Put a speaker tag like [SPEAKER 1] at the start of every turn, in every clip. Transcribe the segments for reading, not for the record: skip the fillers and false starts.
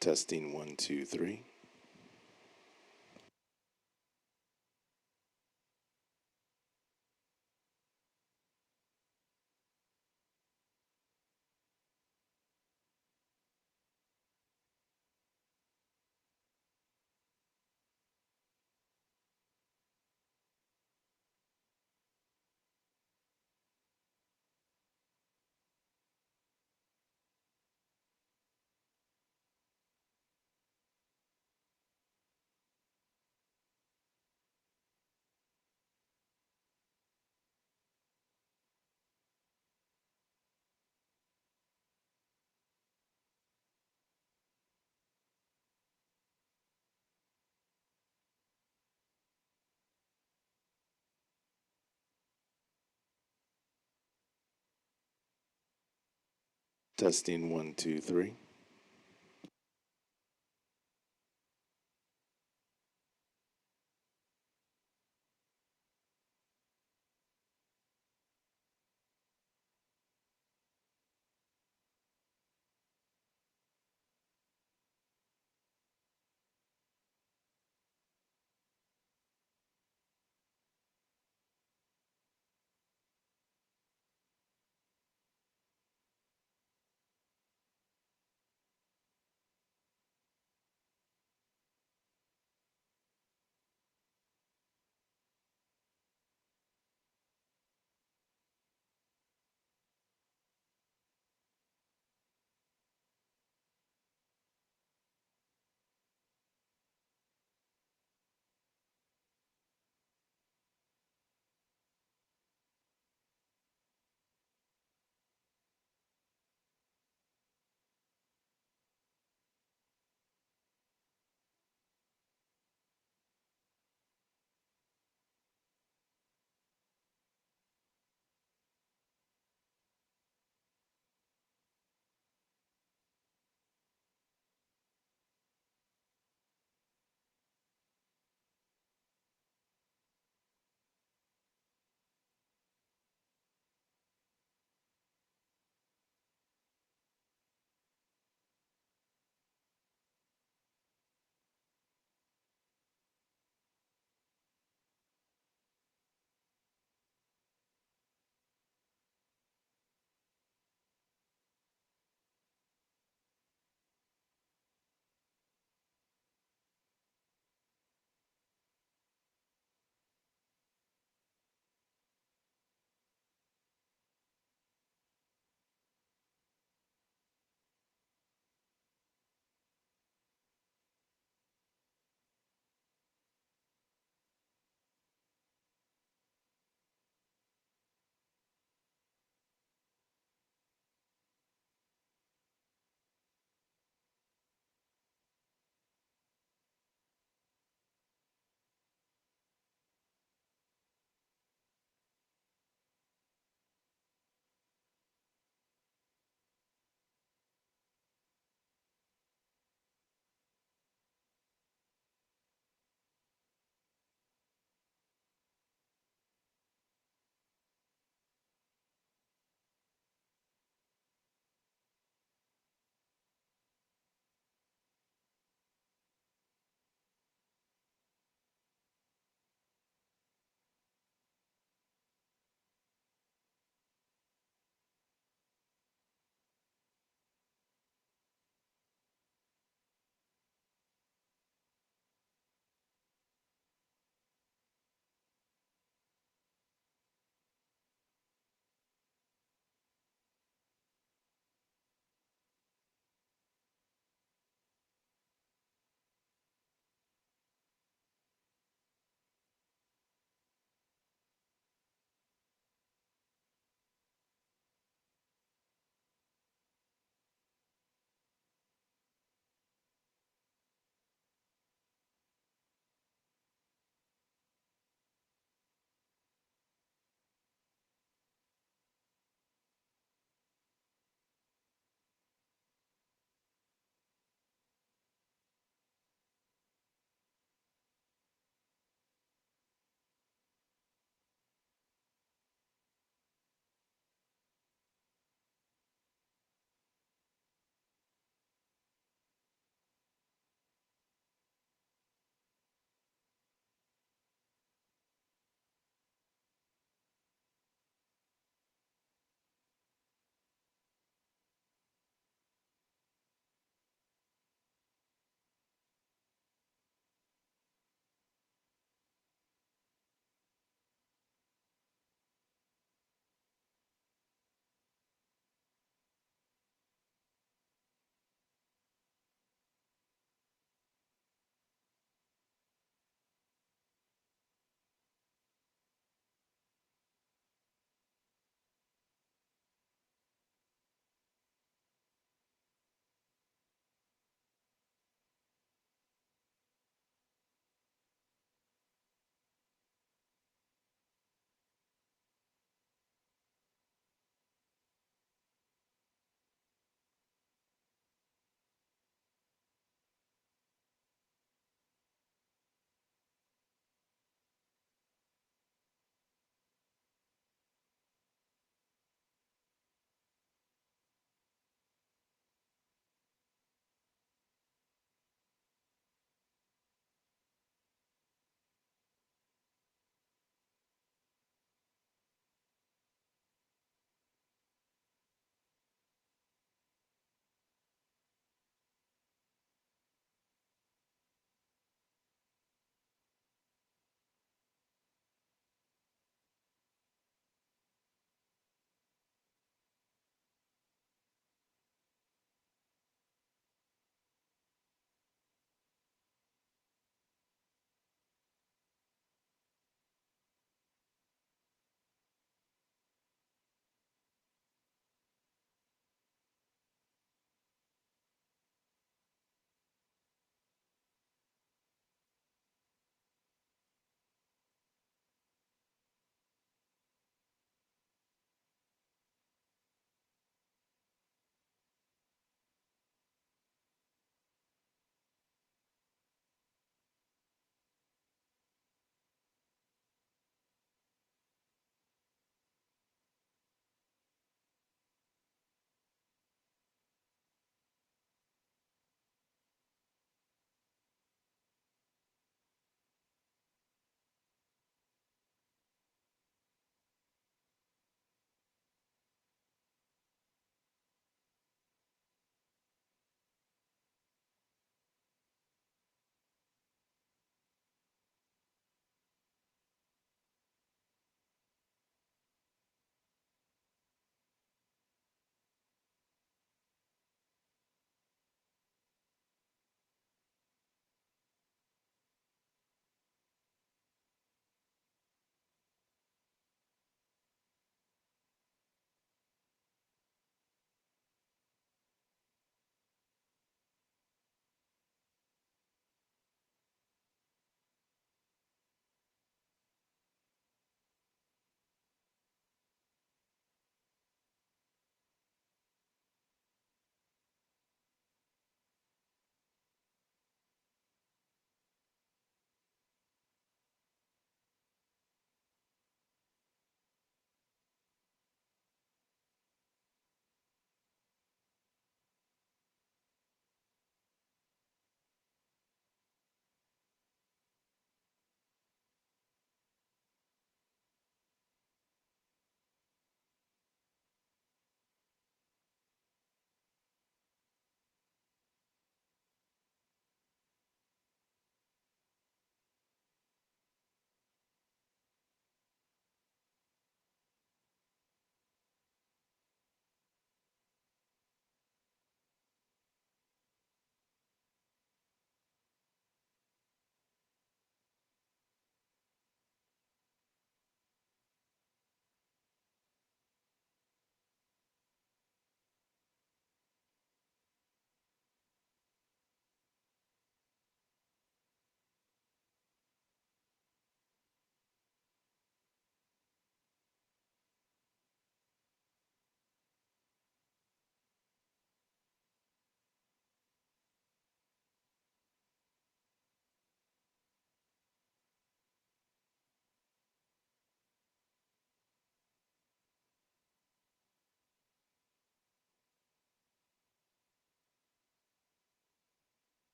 [SPEAKER 1] Testing 1, 2, 3. Testing 1, 2, 3.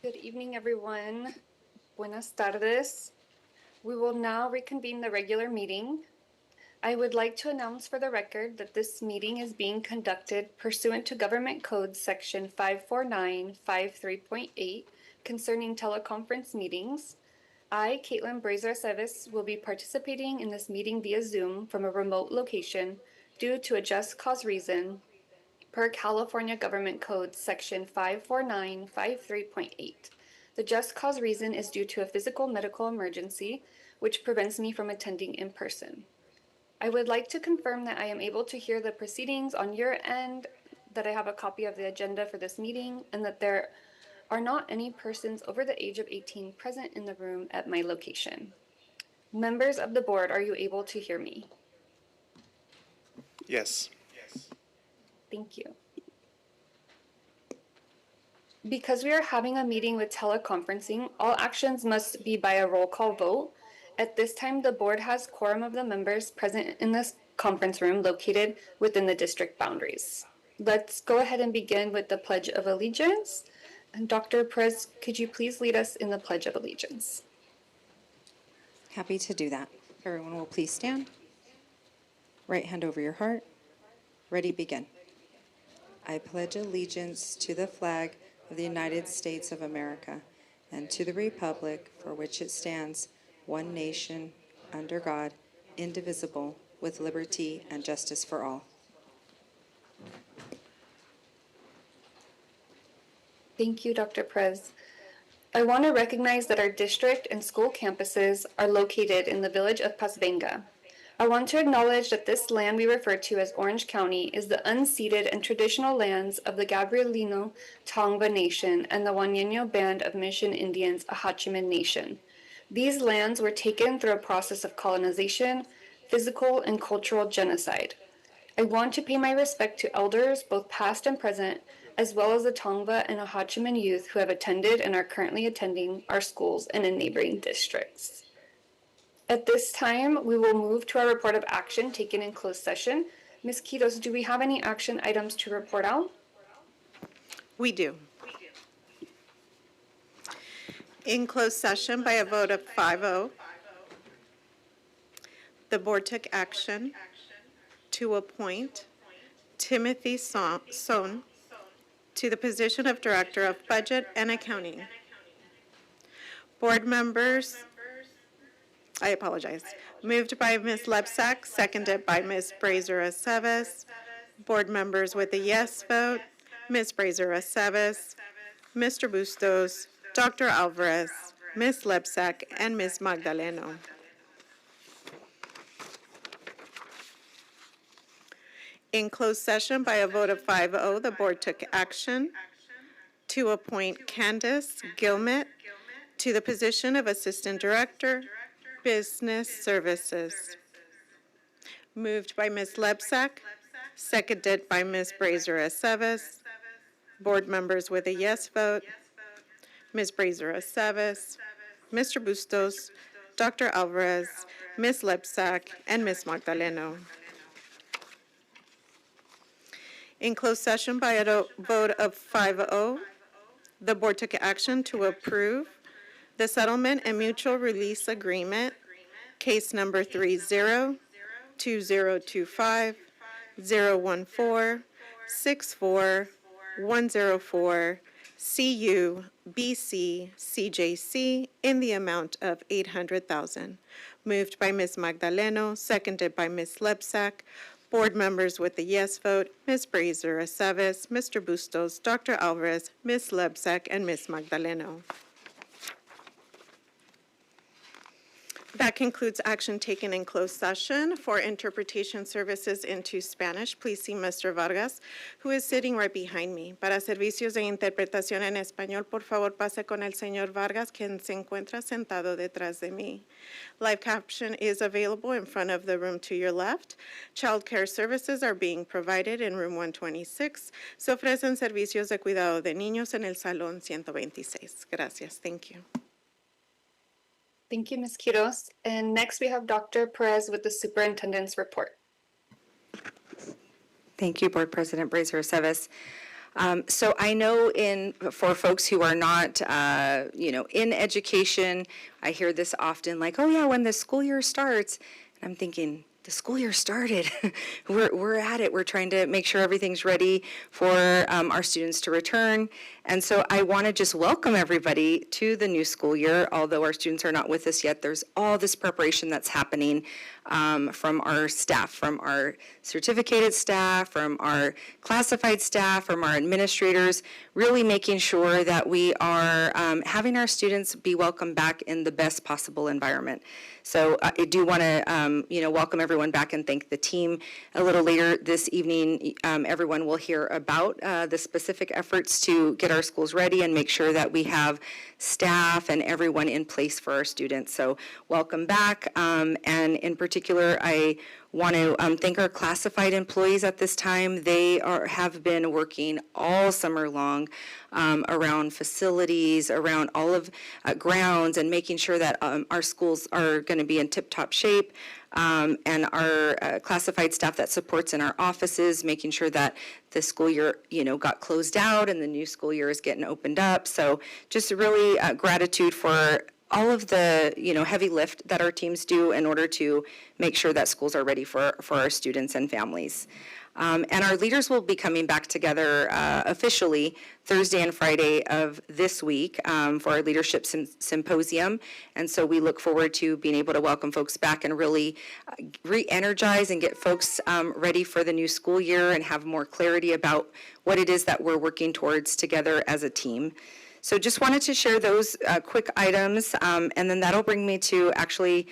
[SPEAKER 2] Good evening, everyone. Buenas tardes. We will now reconvene the regular meeting. I would like to announce for the record that this meeting is being conducted pursuant to Government Code Section 54953.8 concerning teleconference meetings. I, Caitlin Brazier-Sevis, will be participating in this meeting via Zoom from a remote location due to a just cause reason per California Government Code Section 54953.8. The just cause reason is due to a physical medical emergency, which prevents me from attending in person. I would like to confirm that I am able to hear the proceedings on your end, that I have a copy of the agenda for this meeting, and that there are not any persons over the age of 18 present in the room at my location. Members of the board, are you able to hear me?
[SPEAKER 1] Yes.
[SPEAKER 2] Thank you. Because we are having a meeting with teleconferencing, all actions must be by a roll call vote. At this time, the board has quorum of the members present in this conference room located within the district boundaries. Let's go ahead and begin with the Pledge of Allegiance. And Dr. Perez, could you please lead us in the Pledge of Allegiance?
[SPEAKER 3] Happy to do that. Everyone will please stand. Right hand over your heart. Ready, begin. I pledge allegiance to the flag of the United States of America and to the republic for which it stands, one nation, under God, indivisible, with liberty and justice for all.
[SPEAKER 2] Thank you, Dr. Perez. I want to recognize that our district and school campuses are located in the village of Pasvenga. I want to acknowledge that this land we refer to as Orange County is the unceded and traditional lands of the Gabrielino Tongva Nation and the Wanyeño Band of Mission Indians, Ahachiman Nation. These lands were taken through a process of colonization, physical, and cultural genocide. I want to pay my respect to elders, both past and present, as well as the Tongva and Ahachiman youth who have attended and are currently attending our schools and in neighboring districts. At this time, we will move to our report of action taken in closed session. Ms. Quiros, do we have any action items to report out?
[SPEAKER 4] We do. In closed session by a vote of 5-0, the board took action to appoint Timothy Son to the position of Director of Budget and Accounting. Board members, I apologize, moved by Ms. Lepsak, seconded by Ms. Brazier-Sevis. Board members with a yes vote, Ms. Brazier-Sevis, Mr. Bustos, Dr. Alvarez, Ms. Lepsak, and Ms. Magdaleno. In closed session by a vote of 5-0, the board took action to appoint Candace Gilmet to the position of Assistant Director, Business Services. Moved by Ms. Lepsak, seconded by Ms. Brazier-Sevis. Board members with a yes vote, Ms. Brazier-Sevis, Mr. Bustos, Dr. Alvarez, Ms. Lepsak, and Ms. Magdaleno. In closed session by a vote of 5-0, the board took action to approve the settlement and mutual release agreement, case number 30-2025-014-64-104 CU BC CJC in the amount of $800,000. Moved by Ms. Magdaleno, seconded by Ms. Lepsak. Board members with the yes vote, Ms. Brazier-Sevis, Mr. Bustos, Dr. Alvarez, Ms. Lepsak, and Ms. Magdaleno. That concludes action taken in closed session. For interpretation services into Spanish, please see Mr. Vargas, who is sitting right behind me. Para servicios de interpretación en español, por favor, pase con el señor Vargas, quien se encuentra sentado detrás de mí. Live caption is available in front of the room to your left. Child care services are being provided in room 126. Se ofrecen servicios de cuidado de niños en el salón 126. Gracias. Thank you.
[SPEAKER 2] Thank you, Ms. Quiros. And next we have Dr. Perez with the superintendent's report.
[SPEAKER 3] Thank you, Board President Brazier-Sevis. So I know for folks who are not, in education, I hear this often, like, oh yeah, when the school year starts, and I'm thinking, the school year started. we're at it. We're trying to make sure everything's ready for our students to return. And so I want to just welcome everybody to the new school year. Although our students are not with us yet, there's all this preparation that's happening from our staff, from our certificated staff, from our classified staff, from our administrators, really making sure that we are having our students be welcomed back in the best possible environment. So I do want to, welcome everyone back and thank the team. A little later this evening, everyone will hear about the specific efforts to get our schools ready and make sure that we have staff and everyone in place for our students. So welcome back. And in particular, I want to thank our classified employees at this time. They have been working all summer long around facilities, around all of grounds, and making sure that our schools are going to be in tip-top shape. And our classified staff that supports in our offices, making sure that the school year, got closed out and the new school year is getting opened up. So just really gratitude for all of the, heavy lift that our teams do in order to make sure that schools are ready for our students and families. And our leaders will be coming back together officially Thursday and Friday of this week for our leadership symposium. And so we look forward to being able to welcome folks back and really re-energize and get folks ready for the new school year and have more clarity about what it is that we're working towards together as a team. So just wanted to share those quick items, and then that'll bring me to actually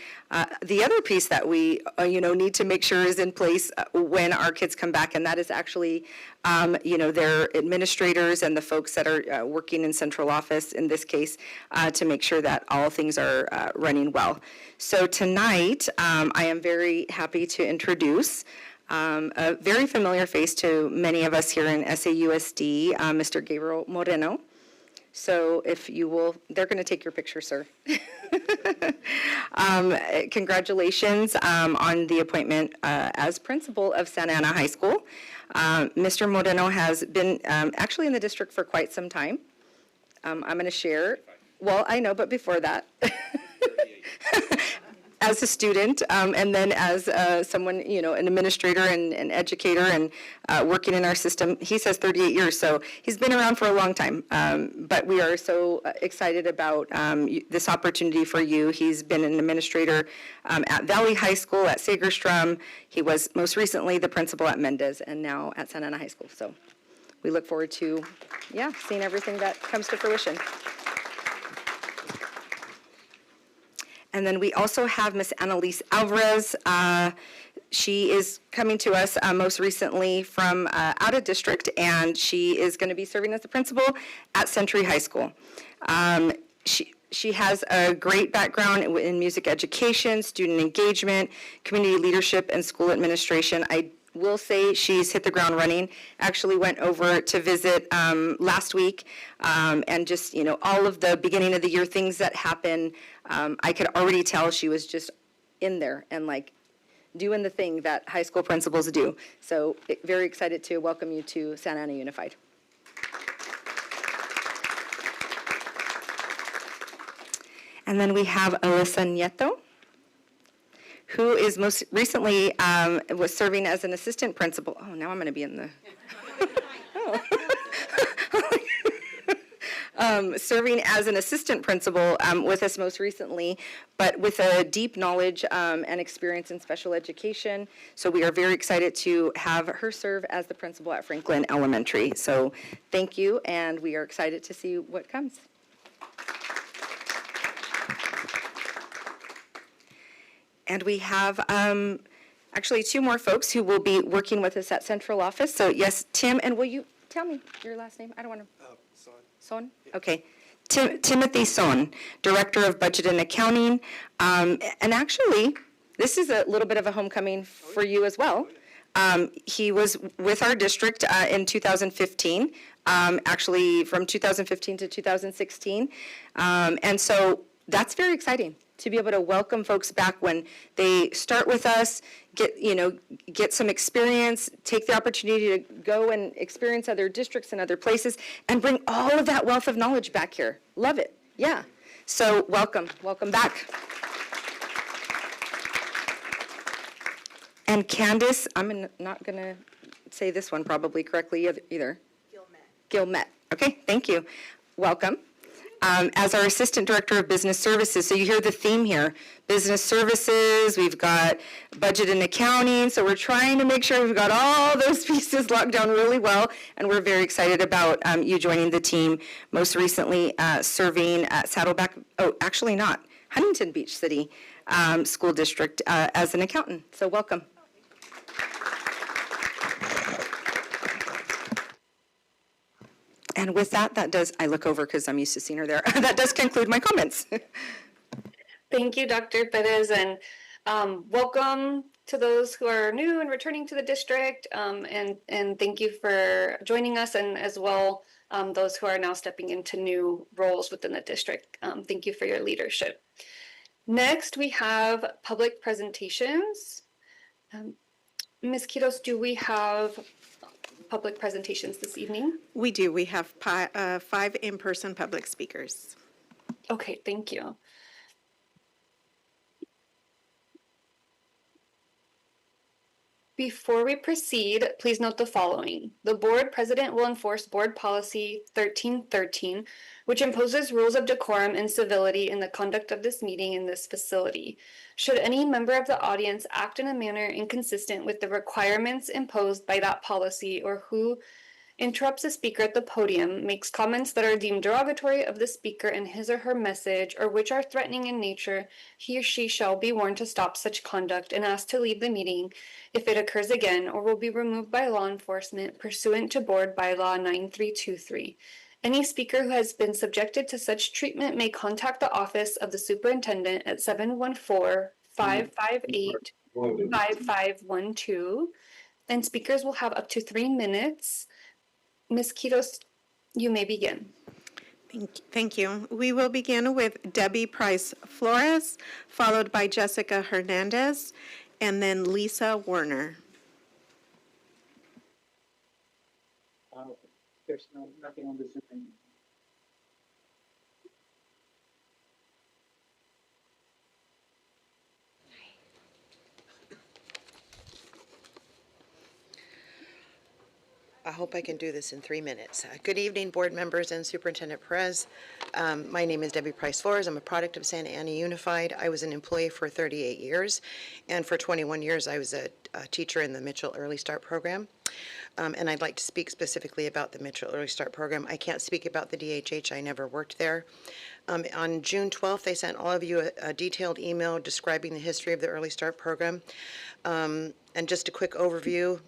[SPEAKER 3] the other piece that we, need to make sure is in place when our kids come back, and that is actually, their administrators and the folks that are working in central office, in this case, to make sure that all things are running well. So tonight, I am very happy to introduce a very familiar face to many of us here in SAUSD, Mr. Gabriel Moreno. So if you will, they're going to take your picture, sir. Congratulations on the appointment as principal of Santa Ana High School. Mr. Moreno has been actually in the district for quite some time. I'm going to share, well, I know, but before that, as a student, and then as someone, an administrator and an educator and working in our system. He says 38 years, so he's been around for a long time. But we are so excited about this opportunity for you. He's been an administrator at Valley High School, at Sagerstrom. He was most recently the principal at Mendez and now at Santa Ana High School. So we look forward to, seeing everything that comes to fruition. And then we also have Miss Annalise Alvarez. She is coming to us most recently from out of district, and she is going to be serving as the principal at Century High School. She has a great background in music education, student engagement, community leadership, and school administration. I will say she's hit the ground running. Actually went over to visit last week, and just, all of the beginning of the year things that happen, I could already tell she was just in there and doing the thing that high school principals do. So very excited to welcome you to Santa Ana Unified. And then we have Alyssa Nieto, who is most recently was serving as an assistant principal. Oh, now I'm going to be in the... serving as an assistant principal with us most recently, but with a deep knowledge and experience in special education. So we are very excited to have her serve as the principal at Franklin Elementary. So thank you, and we are excited to see what comes. And we have actually two more folks who will be working with us at central office. So yes, Tim, and will you tell me your last name? I don't want to. Son? Okay. Timothy Son, Director of Budget and Accounting. And actually, this is a little bit of a homecoming for you as well. He was with our district in 2015, actually from 2015 to 2016. And so that's very exciting.
[SPEAKER 5] to be able to welcome folks back when they start with us, get some experience, take the opportunity to go and experience other districts and other places, and bring all of that wealth of knowledge back here. Love it. Yeah. So welcome back. And Candace, I'm not going to say this one probably correctly either. Gilmet. Okay, thank you. Welcome. As our Assistant Director of Business Services, so you hear the theme here, business services, we've got budget and accounting, so we're trying to make sure we've got all those pieces locked down really well, and we're very excited about you joining the team, most recently serving at Huntington Beach City School District as an accountant, so welcome. And with that I look over because I'm used to seeing her there. That does conclude my comments.
[SPEAKER 2] Thank you, Dr. Perez, and welcome to those who are new and returning to the district, and thank you for joining us, and as well those who are now stepping into new roles within the district. Thank you for your leadership. Next, we have public presentations. Ms. Quiros, do we have public presentations this evening?
[SPEAKER 4] We do. We have 5 in-person public speakers.
[SPEAKER 2] Okay, thank you. Before we proceed, please note the following. The board president will enforce board policy 1313, which imposes rules of decorum and civility in the conduct of this meeting in this facility. Should any member of the audience act in a manner inconsistent with the requirements imposed by that policy, or who interrupts a speaker at the podium, makes comments that are deemed derogatory of the speaker and his or her message, or which are threatening in nature, he or she shall be warned to stop such conduct and asked to leave the meeting if it occurs again, or will be removed by law enforcement pursuant to Board Bylaw 9323. Any speaker who has been subjected to such treatment may contact the office of the superintendent at 714-558-5512, and speakers will have up to 3 minutes. Ms. Quiros, you may begin.
[SPEAKER 4] Thank you. We will begin with Debbie Price Flores, followed by Jessica Hernandez, and then Lisa Warner.
[SPEAKER 6] There's nothing on the Zoom.
[SPEAKER 7] I hope I can do this in 3 minutes. Good evening, board members and Superintendent Perez. My name is Debbie Price Flores. I'm a product of Santa Ana Unified. I was an employee for 38 years, and for 21 years I was a teacher in the Mitchell Early Start program. And I'd like to speak specifically about the Mitchell Early Start program. I can't speak about the DHH. I never worked there. On June 12th, I sent all of you a detailed email describing the history of the Early Start program. And just a quick overview,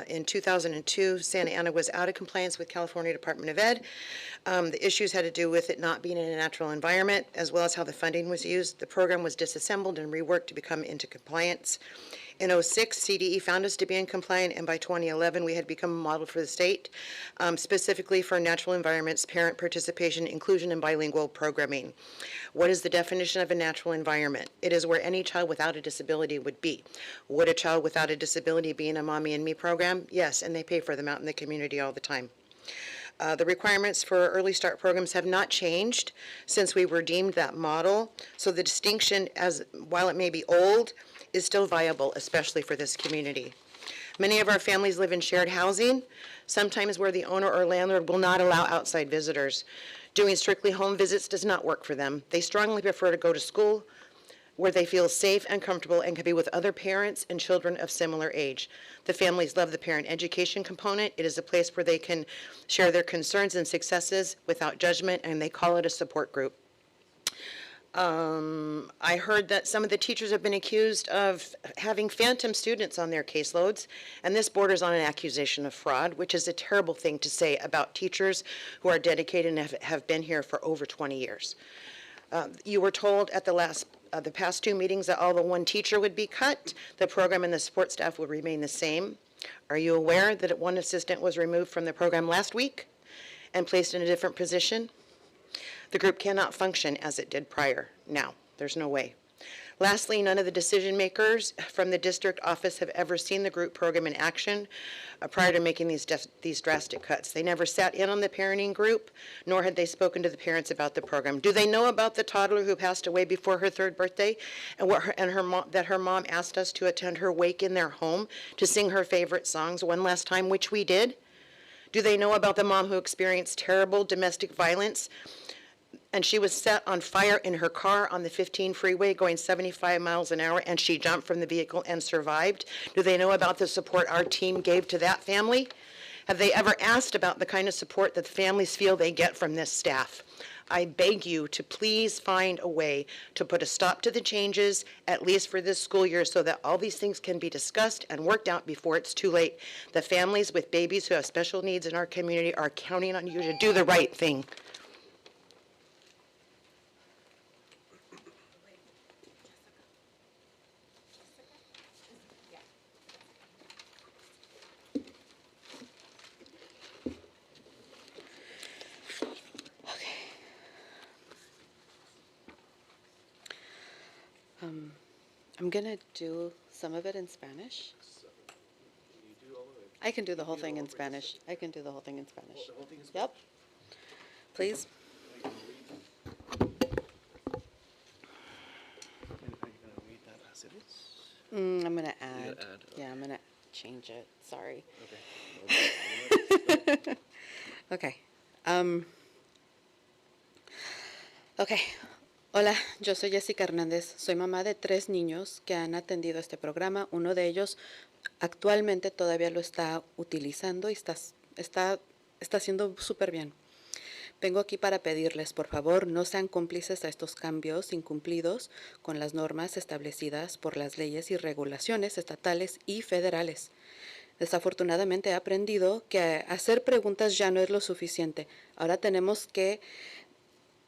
[SPEAKER 7] in 2002, Santa Ana was out of compliance with California Department of Ed. The issues had to do with it not being in a natural environment, as well as how the funding was used. The program was disassembled and reworked to become into compliance. In 2006, CDE found us to be in compliant, and by 2011, we had become a model for the state, specifically for natural environments, parent participation, inclusion, and bilingual programming. What is the definition of a natural environment? It is where any child without a disability would be. Would a child without a disability be in a Mommy and Me program? Yes, and they pay for them out in the community all the time. The requirements for early start programs have not changed since we were deemed that model. So the distinction, while it may be old, is still viable, especially for this community. Many of our families live in shared housing, sometimes where the owner or landlord will not allow outside visitors. Doing strictly home visits does not work for them. They strongly prefer to go to school where they feel safe and comfortable and can be with other parents and children of similar age. The families love the parent education component. It is a place where they can share their concerns and successes without judgment, and they call it a support group. I heard that some of the teachers have been accused of having phantom students on their caseloads, and this borders on an accusation of fraud, which is a terrible thing to say about teachers who are dedicated and have been here for over 20 years. You were told at the past 2 meetings that all but one teacher would be cut. The program and the support staff would remain the same. Are you aware that one assistant was removed from the program last week and placed in a different position? The group cannot function as it did prior now. There's no way. Lastly, none of the decision makers from the district office have ever seen the group program in action prior to making these drastic cuts. They never sat in on the parenting group, nor had they spoken to the parents about the program. Do they know about the toddler who passed away before her 3rd birthday, and that her mom asked us to attend her wake in their home to sing her favorite songs one last time, which we did? Do they know about the mom who experienced terrible domestic violence and she was set on fire in her car on the 15 freeway going 75 miles an hour, and she jumped from the vehicle and survived? Do they know about the support our team gave to that family? Have they ever asked about the kind of support that the families feel they get from this staff? I beg you to please find a way to put a stop to the changes, at least for this school year, so that all these things can be discussed and worked out before it's too late. The families with babies who have special needs in our community are counting on you to do the right thing.
[SPEAKER 8] I'm going to do some of it in Spanish. I can do the whole thing in Spanish. I can do the whole thing in Spanish. Yep. Please. I'm going to add. Yeah, I'm going to change it. Sorry. Okay. Okay. Okay. Hola, yo soy Jessica Hernández. Soy mamá de 3 niños que han atendido este programa. Uno de ellos actualmente todavía lo está utilizando y está haciendo súper bien. Vengo aquí para pedirles, por favor, no sean cómplices a estos cambios incumplidos con las normas establecidas por las leyes y regulaciones estatales y federales. Desafortunadamente he aprendido que hacer preguntas ya no es lo suficiente. Ahora tenemos que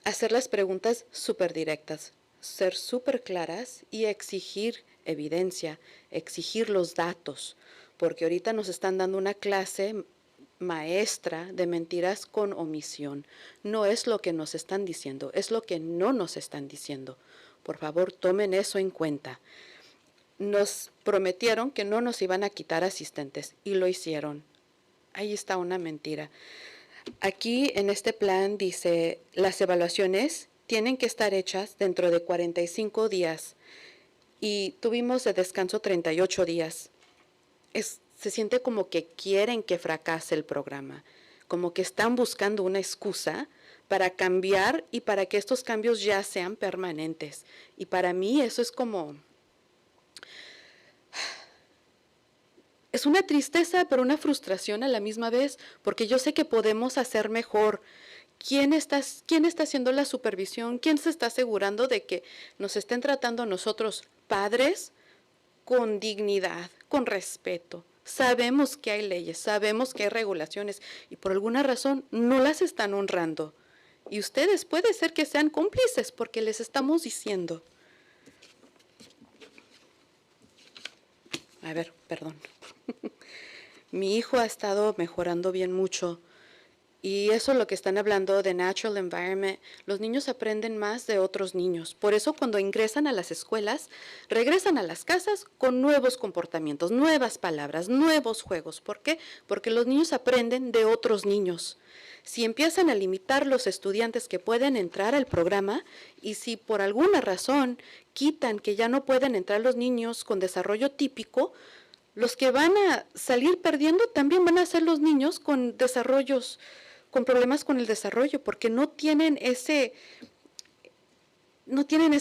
[SPEAKER 8] hacer las preguntas súper directas, ser súper claras y exigir evidencia, exigir los datos, porque ahorita nos están dando una clase maestra de mentiras con omisión. No es lo que nos están diciendo, es lo que no nos están diciendo. Por favor, tomen eso en cuenta. Nos prometieron que no nos iban a quitar asistentes y lo hicieron. Ahí está una mentira. Aquí en este plan dice, las evaluaciones tienen que estar hechas dentro de 45 días y tuvimos de descanso 38 días. Se siente como que quieren que fracase el programa, como que están buscando una excusa para cambiar y para que estos cambios ya sean permanentes. Y para mí eso es como... Es una tristeza, pero una frustración a la misma vez, porque yo sé que podemos hacer mejor. ¿Quién está haciendo la supervisión? ¿Quién se está asegurando de que nos estén tratando a nosotros, padres, con dignidad, con respeto? Sabemos que hay leyes, sabemos que hay regulaciones y por alguna razón no las están honrando. Y ustedes puede ser que sean cómplices porque les estamos diciendo. A ver, perdón. Mi hijo ha estado mejorando bien mucho y eso es lo que están hablando de natural environment. Los niños aprenden más de otros niños. Por eso cuando ingresan a las escuelas, regresan a las casas con nuevos comportamientos, nuevas palabras, nuevos juegos. ¿Por qué? Porque los niños aprenden de otros niños. Si empiezan a limitar los estudiantes que pueden entrar al programa y si por alguna razón quitan que ya no pueden entrar los niños con desarrollo típico, los que van a salir perdiendo también van a ser los niños con desarrollos, con problemas con el desarrollo, porque no tienen esa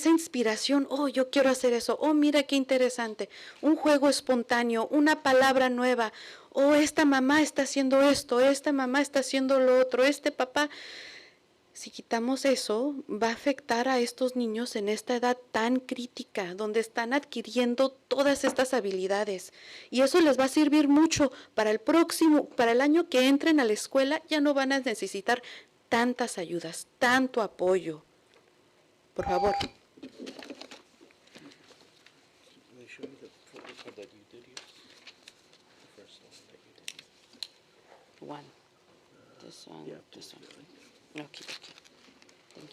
[SPEAKER 8] inspiración. Oh, yo quiero hacer eso. Oh, mira qué interesante. Un juego espontáneo, una palabra nueva. Oh, esta mamá está haciendo esto, esta mamá está haciendo lo otro, este papá. Si quitamos eso, va a afectar a estos niños en esta edad tan crítica, donde están adquiriendo todas estas habilidades. Y eso les va a servir mucho para el año que entren a la escuela, ya no van a necesitar tantas ayudas, tanto apoyo. Por favor. One. This one, this one. Okay, okay. Thank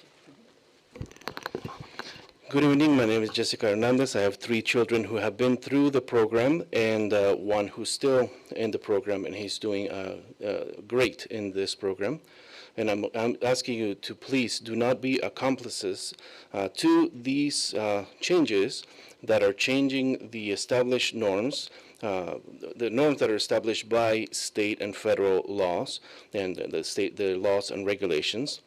[SPEAKER 8] you.
[SPEAKER 1] Good evening. My name is Jessica Hernandez. I have 3 children who have been through the program and one who's still in the program, and he's doing great in this program. And I'm asking you to please do not be accomplices to these changes that are changing the established norms, the norms that are established by state and federal laws and the laws and regulations.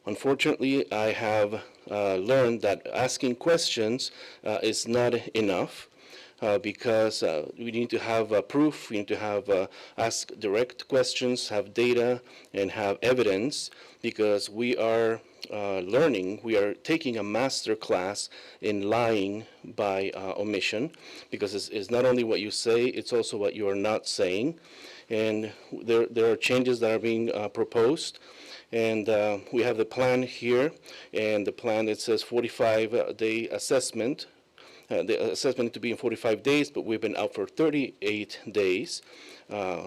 [SPEAKER 1] Unfortunately, I have learned that asking questions is not enough because we need to have proof, we need to have ask direct questions, have data, and have evidence, because we are learning, we are taking a master class in lying by omission, because it's not only what you say, it's also what you are not saying. And there are changes that are being proposed. And we have the plan here, and the plan that says 45-day assessment. The assessment to be in 45 days, but we've been out for 38 days.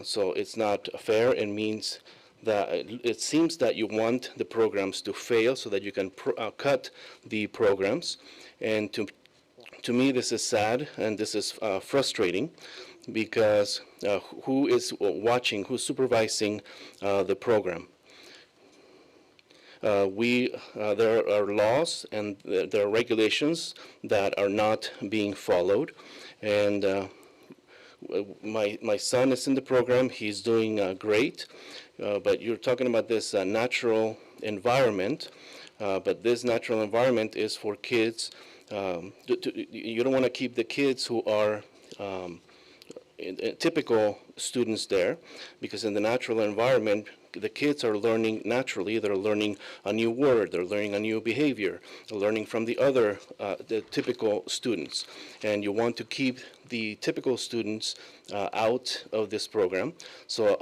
[SPEAKER 1] So it's not fair, and means that it seems that you want the programs to fail so that you can cut the programs. And to me, this is sad, and this is frustrating, because who is watching, who's supervising the program? There are laws and there are regulations that are not being followed, and my son is in the program. He's doing great, but you're talking about this natural environment, but this natural environment is for kids. You don't want to keep the kids who are typical students there, because in the natural environment, the kids are learning naturally. They're learning a new word, they're learning a new behavior, they're learning from the typical students. And you want to keep the typical students out of this program. So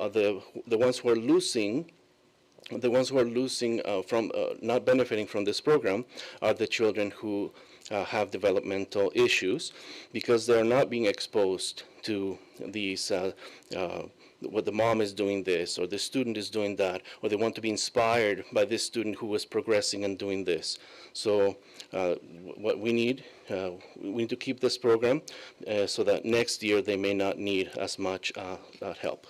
[SPEAKER 1] the ones who are losing from not benefiting from this program are the children who have developmental issues, because they're not being exposed to these what the mom is doing this, or the student is doing that, or they want to be inspired by this student who is progressing and doing this. So what we need to keep this program so that next year they may not need as much help.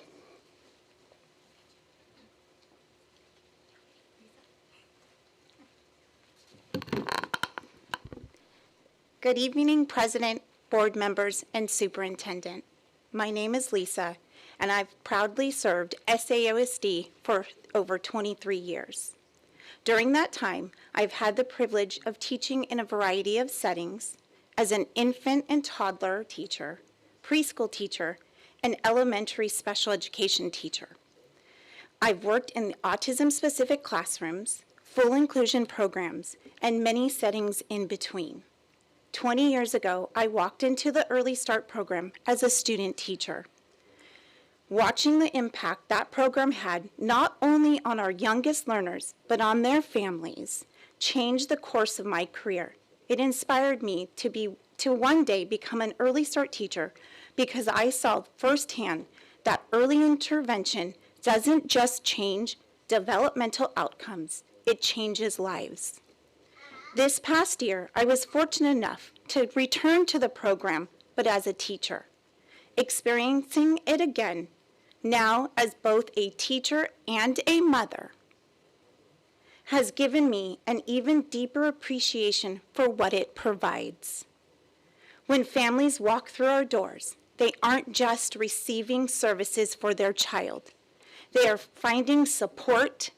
[SPEAKER 9] Good evening, President, board members, and Superintendent. My name is Lisa, and I've proudly served SAUSD for over 23 years. During that time, I've had the privilege of teaching in a variety of settings as an infant and toddler teacher, preschool teacher, and elementary special education teacher. I've worked in autism-specific classrooms, full inclusion programs, and many settings in between. 20 years ago, I walked into the Early Start program as a student teacher. Watching the impact that program had not only on our youngest learners, but on their families, changed the course of my career. It inspired me to one day become an Early Start teacher, because I saw firsthand that early intervention doesn't just change developmental outcomes, it changes lives. This past year, I was fortunate enough to return to the program, but as a teacher. Experiencing it again, now as both a teacher and a mother, has given me an even deeper appreciation for what it provides. When families walk through our doors, they aren't just receiving services for their child. They are finding support,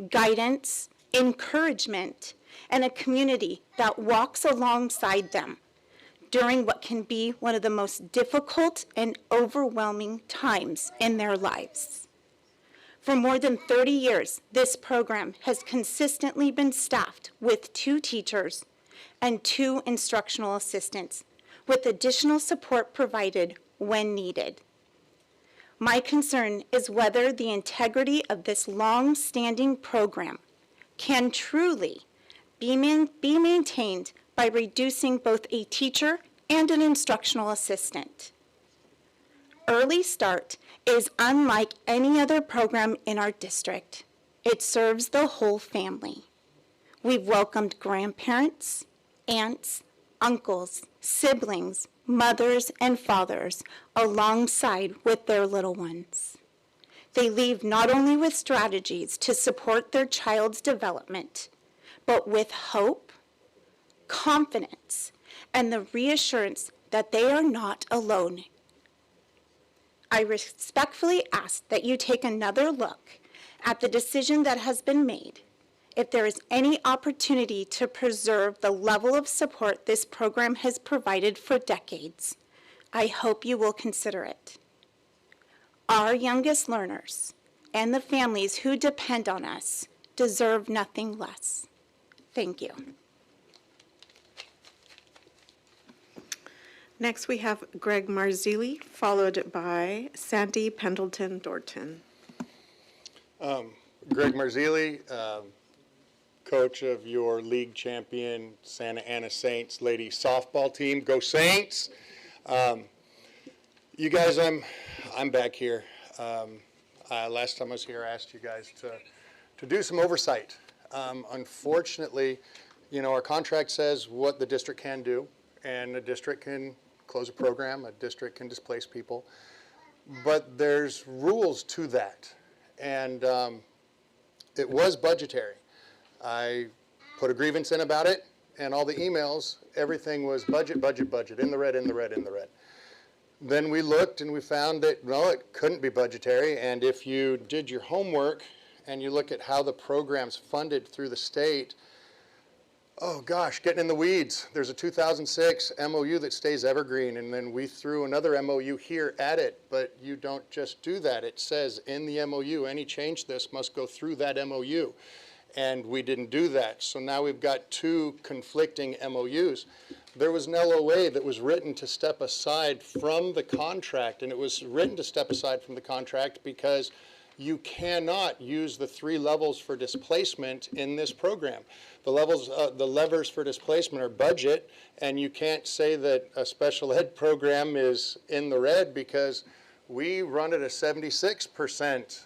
[SPEAKER 9] guidance, encouragement, and a community that walks alongside them during what can be one of the most difficult and overwhelming times in their lives. For more than 30 years, this program has consistently been staffed with 2 teachers and 2 instructional assistants, with additional support provided when needed. My concern is whether the integrity of this long-standing program can truly be maintained by reducing both a teacher and an instructional assistant. Early Start is unlike any other program in our district. It serves the whole family. We've welcomed grandparents, aunts, uncles, siblings, mothers, and fathers alongside with their little ones. They leave not only with strategies to support their child's development, but with hope, confidence, and the reassurance that they are not alone. I respectfully ask that you take another look at the decision that has been made. If there is any opportunity to preserve the level of support this program has provided for decades, I hope you will consider it. Our youngest learners and the families who depend on us deserve nothing less. Thank you.
[SPEAKER 4] Next, we have Greg Marzilli, followed by Sandy Pendleton-Dorton.
[SPEAKER 10] Greg Marzilli, coach of your league champion Santa Ana Saints ladies softball team. Go Saints! You guys, I'm back here. Last time I was here, I asked you guys to do some oversight. Unfortunately, you know, our contract says what the district can do, and the district can close a program, a district can displace people, but there's rules to that, and it was budgetary. I put a grievance in about it, and all the emails, everything was budget, budget, budget, in the red, in the red, in the red. Then we looked and we found that, no, it couldn't be budgetary, and if you did your homework and you look at how the program's funded through the state, oh gosh, getting in the weeds. There's a 2006 MOU that stays evergreen, and then we threw another MOU here at it, but you don't just do that. It says in the MOU, any change to this must go through that MOU, and we didn't do that. So now we've got two conflicting MOUs. There was an LOA that was written to step aside from the contract, and it was written to step aside from the contract because you cannot use the 3 levels for displacement in this program. The levers for displacement are budget, and you can't say that a special ed program is in the red because we run at a 76%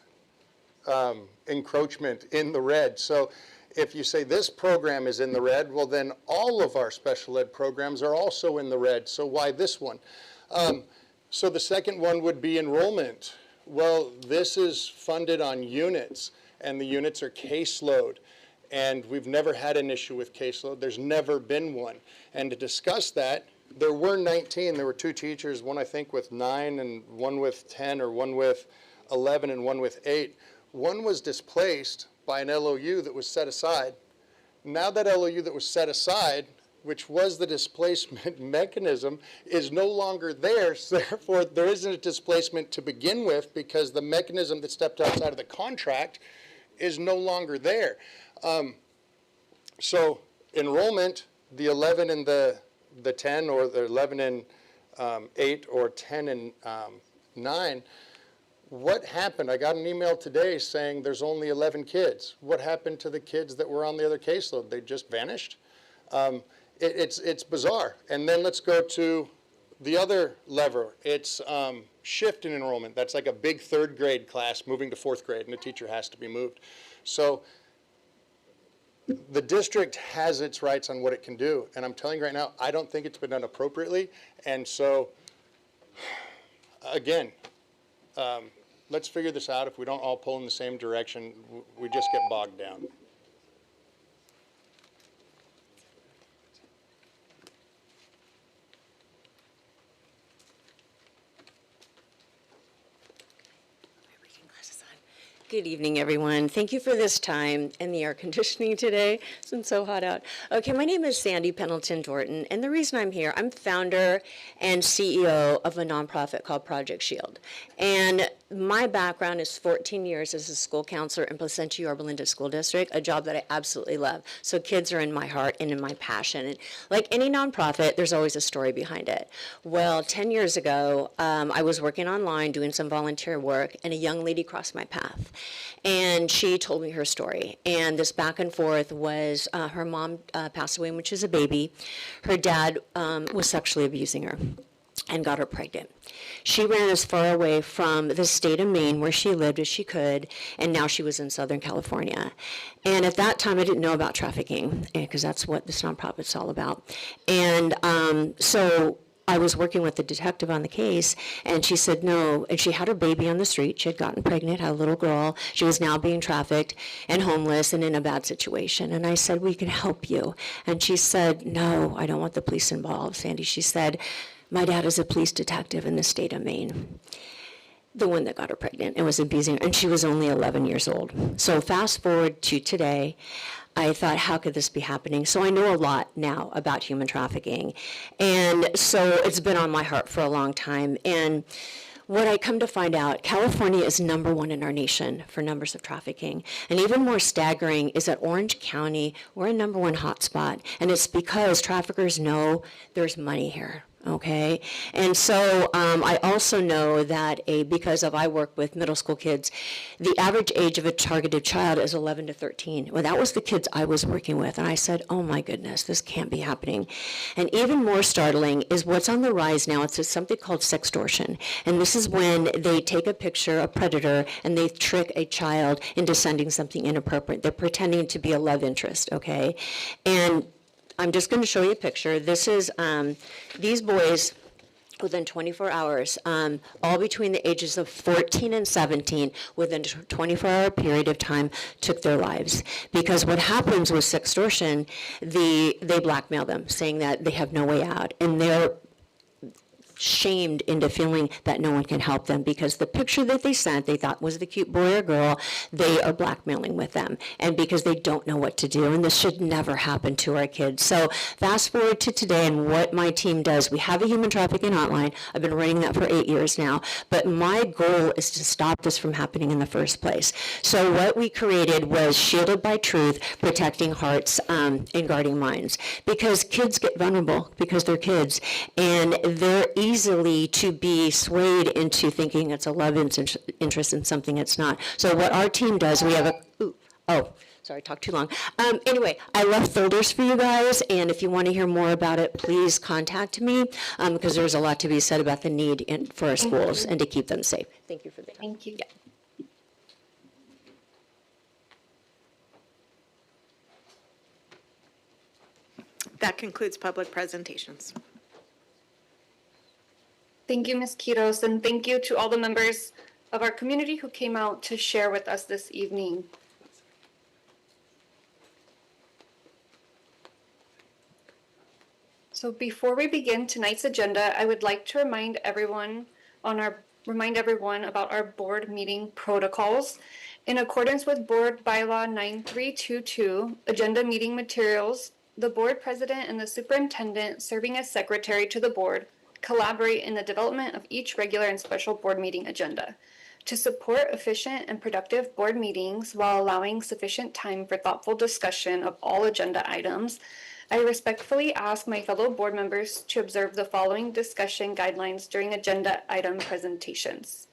[SPEAKER 10] encroachment in the red. So if you say this program is in the red, well then all of our special ed programs are also in the red, so why this one? So the second one would be enrollment. Well, this is funded on units, and the units are caseload. And we've never had an issue with caseload. There's never been one. And to discuss that, there were 19. There were 2 teachers, one I think with 9 and one with 10, or one with 11 and one with 8. One was displaced by an LOU that was set aside. Now that LOU that was set aside, which was the displacement mechanism, is no longer there. So therefore, there isn't a displacement to begin with because the mechanism that stepped outside of the contract is no longer there. So enrollment, the 11 and the 10, or the 11 and 8, or 10 and 9, what happened? I got an email today saying there's only 11 kids. What happened to the kids that were on the other caseload? They just vanished? It's bizarre. And then let's go to the other lever. It's shift in enrollment. That's like a big 3rd grade class moving to 4th grade, and the teacher has to be moved. So the district has its rights on what it can do. And I'm telling you right now, I don't think it's been done appropriately. And so, again, let's figure this out. If we don't all pull in the same direction, we just get bogged down.
[SPEAKER 11] Good evening, everyone. Thank you for this time and the air conditioning today. It's been so hot out. Okay, my name is Sandy Pendleton-Dorton, and the reason I'm here, I'm founder and CEO of a nonprofit called Project Shield. And my background is 14 years as a school counselor in Placentia Yorba Linda School District, a job that I absolutely love. So kids are in my heart and in my passion. And like any nonprofit, there's always a story behind it. Well, 10 years ago, I was working online doing some volunteer work, and a young lady crossed my path. And she told me her story. And this back and forth was her mom passed away when she was a baby. Her dad was sexually abusing her. and got her pregnant. She ran as far away from the state of Maine where she lived as she could, and now she was in Southern California. And at that time, I didn't know about trafficking, because that's what this nonprofit's all about. And so I was working with the detective on the case, and she said no, and she had her baby on the street. She had gotten pregnant, had a little girl. She was now being trafficked and homeless and in a bad situation. And I said, we can help you. And she said, no, I don't want the police involved, Sandy. She said, my dad is a police detective in the state of Maine, the one that got her pregnant and was abusing her, and she was only 11 years old. So fast forward to today, I thought, how could this be happening? So I know a lot now about human trafficking. And so it's been on my heart for a long time. And what I come to find out, California is #1 in our nation for numbers of trafficking. And even more staggering is that Orange County, we're a #1 hotspot. And it's because traffickers know there's money here. Okay, and so I also know that because I work with middle school kids, the average age of a targeted child is 11 to 13. Well, that was the kids I was working with, and I said, oh my goodness, this can't be happening. And even more startling is what's on the rise now. It's something called sextortion, and this is when they take a picture, a predator, and they trick a child into sending something inappropriate. They're pretending to be a love interest, okay? And I'm just going to show you a picture. This is these boys within 24 hours, all between the ages of 14 and 17, within a 24-hour period of time, took their lives. Because what happens with sextortion, they blackmail them, saying that they have no way out, and they're shamed into feeling that no one can help them because the picture that they sent, they thought was the cute boy or girl, they are blackmailing with them. And because they don't know what to do, and this should never happen to our kids. So fast forward to today and what my team does. We have a human trafficking hotline. I've been running that for 8 years now. But my goal is to stop this from happening in the first place. So what we created was Shielded by Truth, Protecting Hearts and Guarding Minds. Because kids get vulnerable because they're kids. And they're easily to be swayed into thinking it's a love interest in something it's not. So what our team does, we have sorry, talked too long. Anyway, I left folders for you guys, and if you want to hear more about it, please contact me, because there's a lot to be said about the need for our schools and to keep them safe. Thank you for the time.
[SPEAKER 2] Thank you.
[SPEAKER 11] Yeah.
[SPEAKER 4] That concludes public presentations.
[SPEAKER 2] Thank you, Ms. Quiros, and thank you to all the members of our community who came out to share with us this evening. So before we begin tonight's agenda, I would like to remind everyone about our board meeting protocols. In accordance with Board Bylaw 9322, agenda meeting materials, the board president and the superintendent serving as secretary to the board collaborate in the development of each regular and special board meeting agenda to support efficient and productive board meetings while allowing sufficient time for thoughtful discussion of all agenda items. I respectfully ask my fellow board members to observe the following discussion guidelines during agenda item presentations.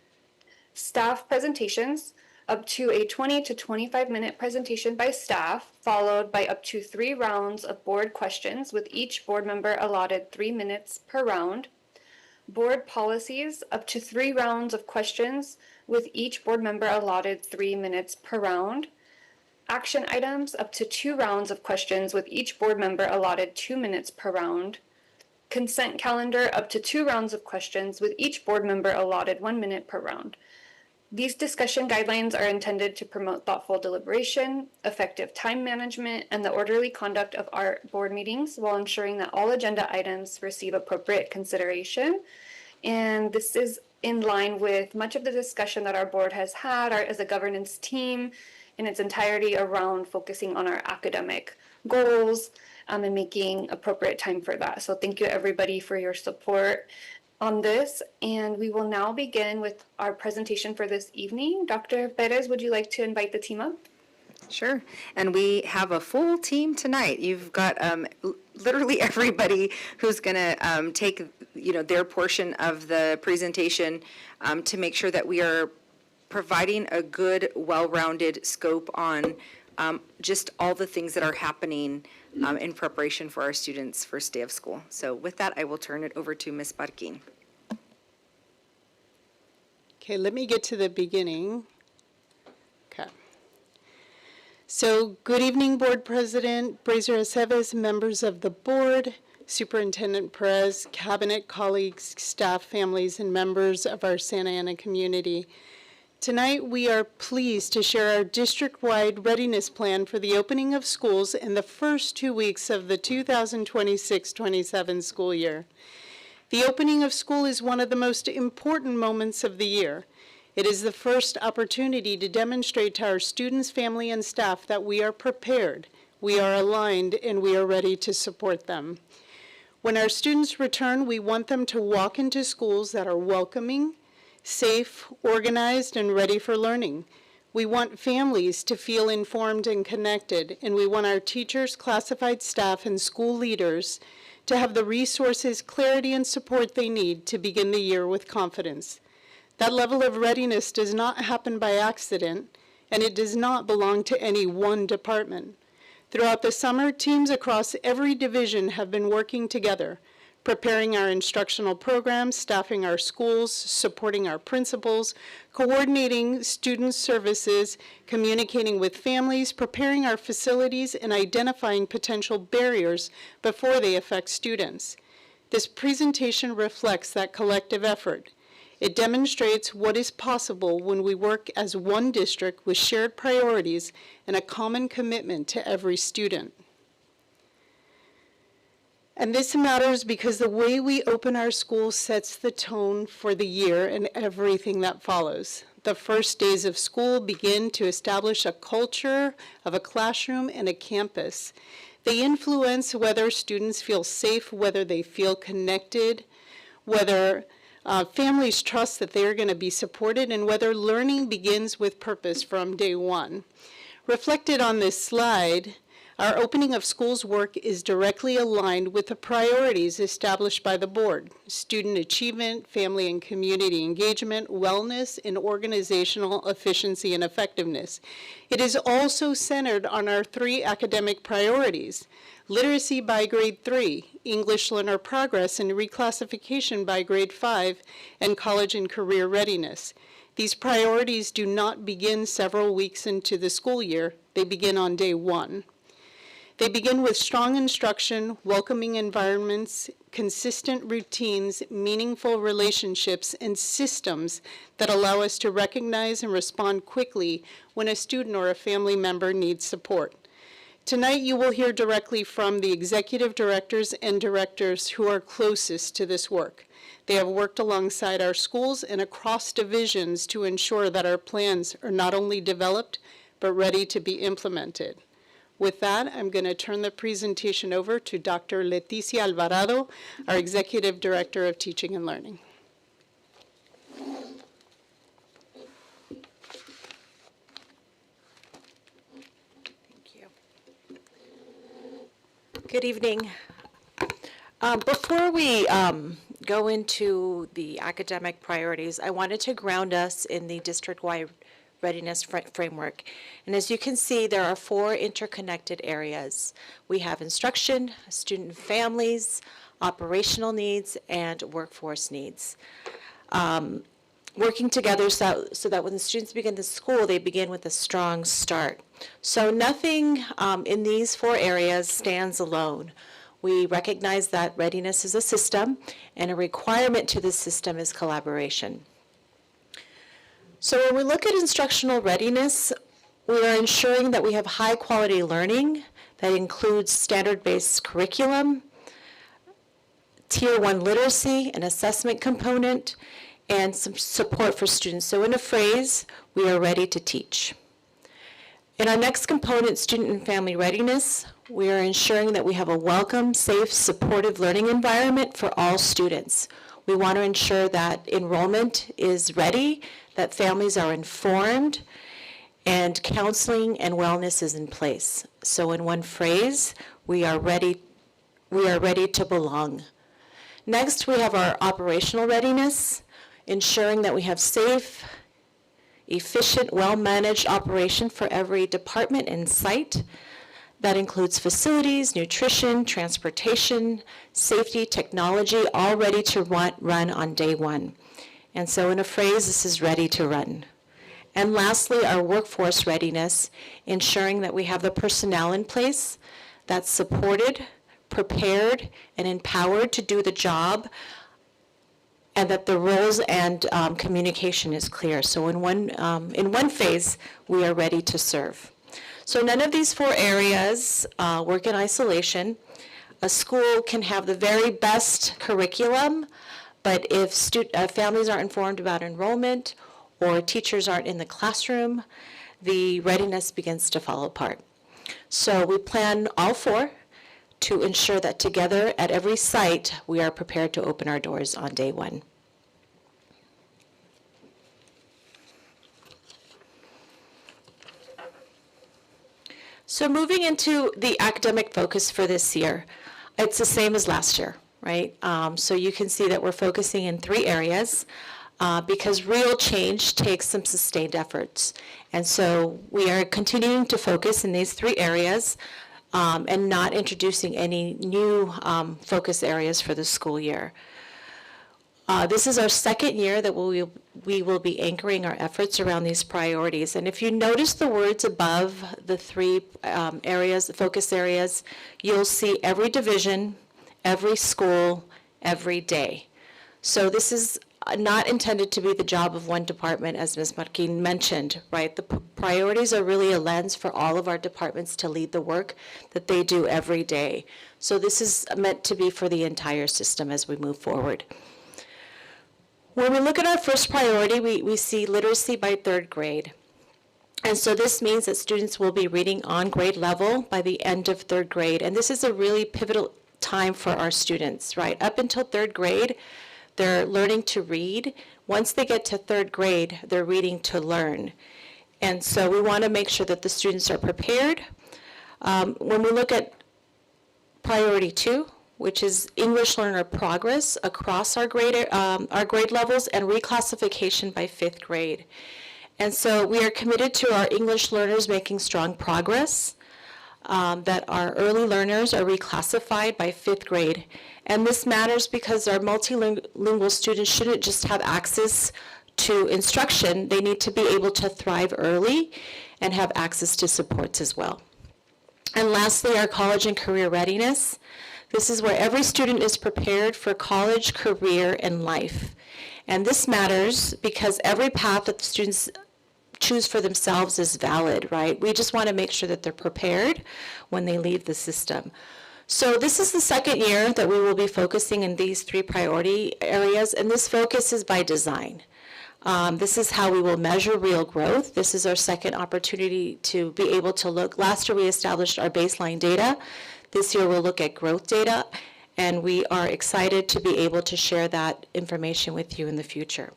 [SPEAKER 2] Staff presentations, up to a 20 to 25-minute presentation by staff, followed by up to 3 rounds of board questions with each board member allotted 3 minutes per round. Board policies, up to 3 rounds of questions with each board member allotted 3 minutes per round. Action items, up to 2 rounds of questions with each board member allotted 2 minutes per round. Consent calendar, up to 2 rounds of questions with each board member allotted 1 minute per round. These discussion guidelines are intended to promote thoughtful deliberation, effective time management, and the orderly conduct of our board meetings while ensuring that all agenda items receive appropriate consideration. And this is in line with much of the discussion that our board has had as a governance team in its entirety around focusing on our academic goals and making appropriate time for that. So thank you everybody for your support on this, and we will now begin with our presentation for this evening. Dr. Perez, would you like to invite the team up?
[SPEAKER 5] Sure. And we have a full team tonight. You've got literally everybody who's going to take, their portion of the presentation to make sure that we are providing a good, well-rounded scope on just all the things that are happening in preparation for our students' first day of school. So with that, I will turn it over to Ms. Barquin.
[SPEAKER 12] Okay, let me get to the beginning. Okay. So, good evening, Board President Brazier Aceves, members of the board, Superintendent Perez, cabinet colleagues, staff, families, and members of our Santa Ana community. Tonight, we are pleased to share our district-wide readiness plan for the opening of schools in the first 2 weeks of the 2026-27 school year. The opening of school is one of the most important moments of the year. It is the first opportunity to demonstrate to our students, family, and staff that we are prepared, we are aligned, and we are ready to support them. When our students return, we want them to walk into schools that are welcoming, safe, organized, and ready for learning. We want families to feel informed and connected, and we want our teachers, classified staff, and school leaders to have the resources, clarity, and support they need to begin the year with confidence. That level of readiness does not happen by accident, and it does not belong to any one department. Throughout the summer, teams across every division have been working together, preparing our instructional programs, staffing our schools, supporting our principals, coordinating student services, communicating with families, preparing our facilities, and identifying potential barriers before they affect students. This presentation reflects that collective effort. It demonstrates what is possible when we work as one district with shared priorities and a common commitment to every student. And this matters because the way we open our schools sets the tone for the year and everything that follows. The first days of school begin to establish a culture of a classroom and a campus. They influence whether students feel safe, whether they feel connected, whether families trust that they are going to be supported, and whether learning begins with purpose from day one. Reflected on this slide, our opening of schools work is directly aligned with the priorities established by the board: student achievement, family and community engagement, wellness, and organizational efficiency and effectiveness. It is also centered on our 3 academic priorities: literacy by grade 3, English learner progress and reclassification by grade 5, and college and career readiness. These priorities do not begin several weeks into the school year. They begin on day 1. They begin with strong instruction, welcoming environments, consistent routines, meaningful relationships, and systems that allow us to recognize and respond quickly when a student or a family member needs support. Tonight, you will hear directly from the executive directors and directors who are closest to this work. They have worked alongside our schools and across divisions to ensure that our plans are not only developed, but ready to be implemented. With that, I'm going to turn the presentation over to Dr. Leticia Alvarado, our Executive Director of Teaching and Learning.
[SPEAKER 13] Thank you. Good evening. Before we go into the academic priorities, I wanted to ground us in the district-wide readiness framework. And as you can see, there are 4 interconnected areas. We have instruction, student and families, operational needs, and workforce needs. Working together so that when the students begin the school, they begin with a strong start. So nothing in these 4 areas stands alone. We recognize that readiness is a system, and a requirement to this system is collaboration. So when we look at instructional readiness, we are ensuring that we have high-quality learning that includes standard-based curriculum, Tier 1 literacy, an assessment component, and some support for students. So in a phrase, we are ready to teach. In our next component, student and family readiness, we are ensuring that we have a welcome, safe, supportive learning environment for all students. We want to ensure that enrollment is ready, that families are informed, and counseling and wellness is in place. So in one phrase, we are ready to belong. Next, we have our operational readiness, ensuring that we have safe, efficient, well-managed operation for every department and site. That includes facilities, nutrition, transportation, safety, technology, all ready to run on day 1. And so in a phrase, this is ready to run. And lastly, our workforce readiness, ensuring that we have the personnel in place that's supported, prepared, and empowered to do the job, and that the roles and communication is clear. So in one phase, we are ready to serve. So none of these 4 areas work in isolation. A school can have the very best curriculum, but if families aren't informed about enrollment or teachers aren't in the classroom, the readiness begins to fall apart. So we plan all 4 to ensure that together at every site, we are prepared to open our doors on day 1. So moving into the academic focus for this year, it's the same as last year, right? So you can see that we're focusing in 3 areas because real change takes some sustained efforts. And so we are continuing to focus in these 3 areas and not introducing any new focus areas for the school year. This is our 2nd year that we will be anchoring our efforts around these priorities. And if you notice the words above the 3 areas, the focus areas, you'll see every division, every school, every day. So this is not intended to be the job of one department, as Ms. Marquin mentioned, right? The priorities are really a lens for all of our departments to lead the work that they do every day. So this is meant to be for the entire system as we move forward. When we look at our first priority, we see literacy by 3rd grade. And so this means that students will be reading on grade level by the end of 3rd grade. And this is a really pivotal time for our students, right? Up until 3rd grade, they're learning to read. Once they get to 3rd grade, they're reading to learn. And so we want to make sure that the students are prepared. When we look at priority 2, which is English learner progress across our grade levels and reclassification by 5th grade. And so we are committed to our English learners making strong progress, that our early learners are reclassified by 5th grade. And this matters because our multilingual students shouldn't just have access to instruction, they need to be able to thrive early and have access to supports as well. And lastly, our college and career readiness. This is where every student is prepared for college, career, and life. And this matters because every path that the students choose for themselves is valid, right? We just want to make sure that they're prepared when they leave the system. So this is the 2nd year that we will be focusing in these 3 priority areas, and this focus is by design. This is how we will measure real growth. This is our 2nd opportunity to be able to look. Last year we established our baseline data. This year we'll look at growth data, and we are excited to be able to share that information with you in the future.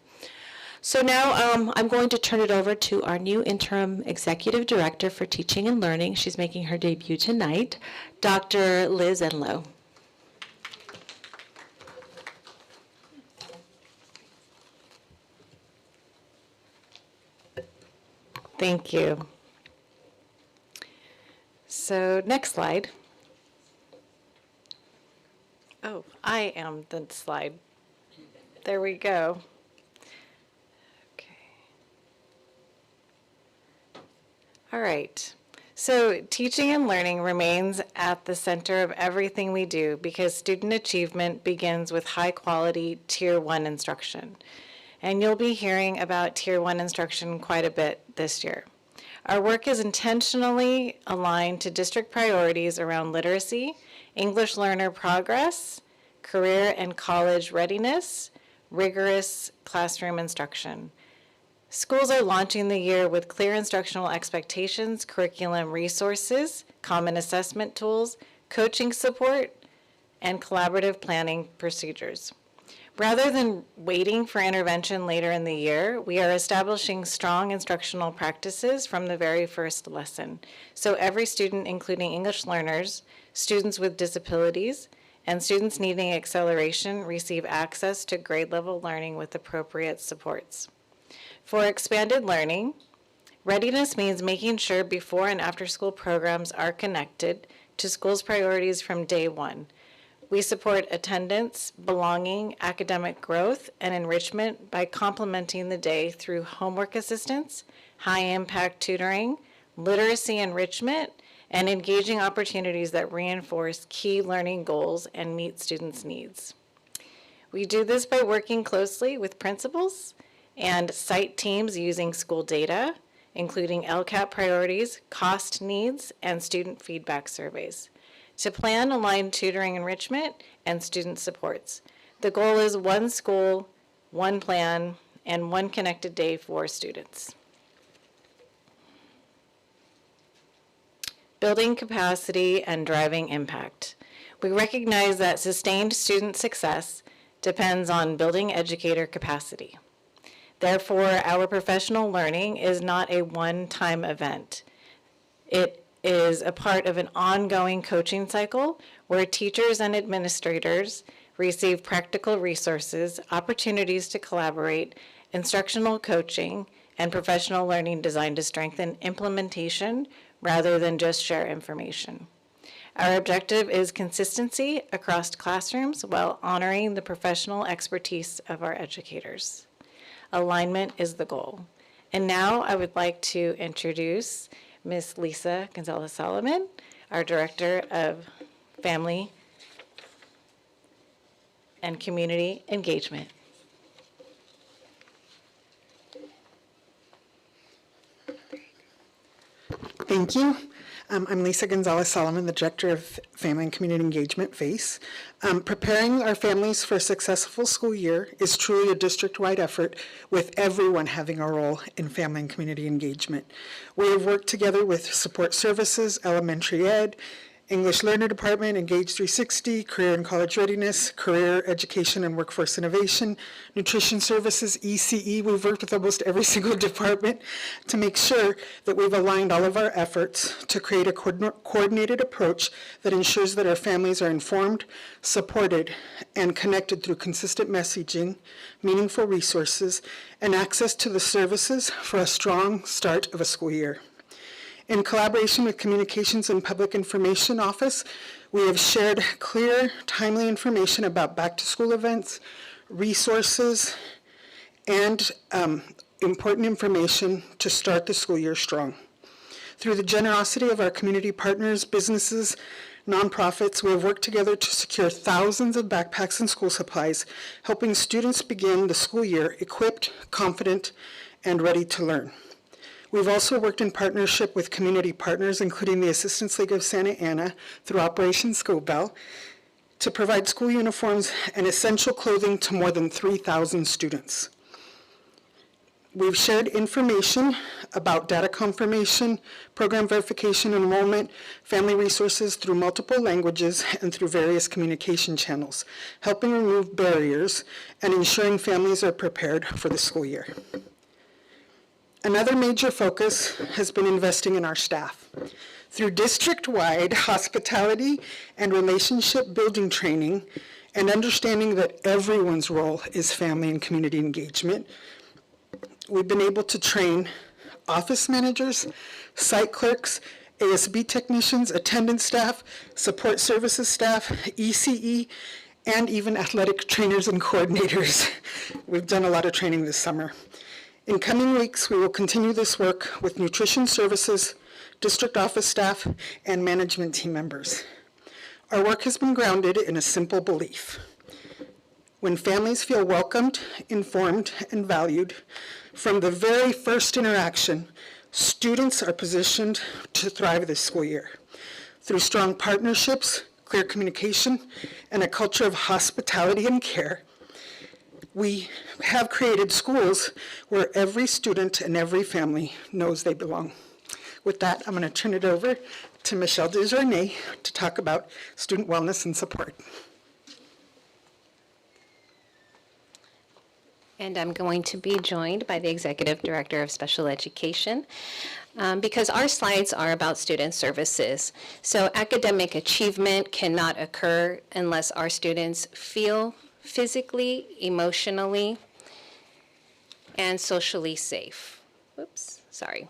[SPEAKER 13] So now I'm going to turn it over to our new interim executive director for teaching and learning. She's making her debut tonight, Dr. Liz Enlow. Thank you. So next slide. Oh, I am the slide. There we go. All right, so teaching and learning remains at the center of everything we do because student achievement begins with high quality Tier 1 instruction. And you'll be hearing about Tier 1 instruction quite a bit this year. Our work is intentionally aligned to district priorities around literacy, English learner progress, career and college readiness, rigorous classroom instruction. Schools are launching the year with clear instructional expectations, curriculum resources, common assessment tools, coaching support, and collaborative planning procedures. Rather than waiting for intervention later in the year, we are establishing strong instructional practices from the very first lesson. So every student, including English learners, students with disabilities, and students needing acceleration receive access to grade level learning with appropriate supports. For expanded learning, readiness means making sure before and after school programs are connected to school's priorities from day 1. We support attendance, belonging, academic growth, and enrichment by complementing the day through homework assistance, high-impact tutoring, literacy enrichment, and engaging opportunities that reinforce key learning goals and meet students' needs. We do this by working closely with principals and site teams using school data, including LCAP priorities, cost needs, and student feedback surveys, to plan aligned tutoring enrichment and student supports. The goal is one school, one plan, and one connected day for students. Building capacity and driving impact. We recognize that sustained student success depends on building educator capacity. Therefore, our professional learning is not a one-time event. It is a part of an ongoing coaching cycle where teachers and administrators receive practical resources, opportunities to collaborate, instructional coaching, and professional learning designed to strengthen implementation rather than just share information. Our objective is consistency across classrooms while honoring the professional expertise of our educators. Alignment is the goal. And now I would like to introduce Ms. Lisa Gonzalez-Solomon, our Director of Family and Community Engagement.
[SPEAKER 14] Thank you. I'm Lisa Gonzalez-Solomon, the Director of Family and Community Engagement, FACE. Preparing our families for a successful school year is truly a district-wide effort with everyone having a role in family and community engagement. We have worked together with support services, elementary ed, English Learner Department, Engage 360, Career and College Readiness, Career Education and Workforce Innovation, Nutrition Services, ECE. We've worked with almost every single department to make sure that we've aligned all of our efforts to create a coordinated approach that ensures that our families are informed, supported, and connected through consistent messaging, meaningful resources, and access to the services for a strong start of a school year. In collaboration with Communications and Public Information Office, we have shared clear, timely information about back-to-school events, resources, and important information to start the school year strong. Through the generosity of our community partners, businesses, nonprofits, we have worked together to secure thousands of backpacks and school supplies, helping students begin the school year equipped, confident, and ready to learn. We've also worked in partnership with community partners, including the Assistance League of Santa Ana through Operation School Bell, to provide school uniforms and essential clothing to more than 3,000 students. We've shared information about data confirmation, program verification, enrollment, family resources through multiple languages and through various communication channels, helping remove barriers and ensuring families are prepared for the school year. Another major focus has been investing in our staff. Through district-wide hospitality and relationship building training and understanding that everyone's role is family and community engagement, we've been able to train office managers, site clerks, ASB technicians, attendance staff, support services staff, ECE, and even athletic trainers and coordinators. We've done a lot of training this summer. In coming weeks, we will continue this work with nutrition services, district office staff, and management team members. Our work has been grounded in a simple belief. When families feel welcomed, informed, and valued, from the very first interaction, students are positioned to thrive this school year. Through strong partnerships, clear communication, and a culture of hospitality and care, we have created schools where every student and every family knows they belong. With that, I'm going to turn it over to Michelle Desjardins to talk about student wellness and support.
[SPEAKER 15] And I'm going to be joined by the Executive Director of Special Education because our slides are about student services. So academic achievement cannot occur unless our students feel physically, emotionally, and socially safe. Oops, sorry.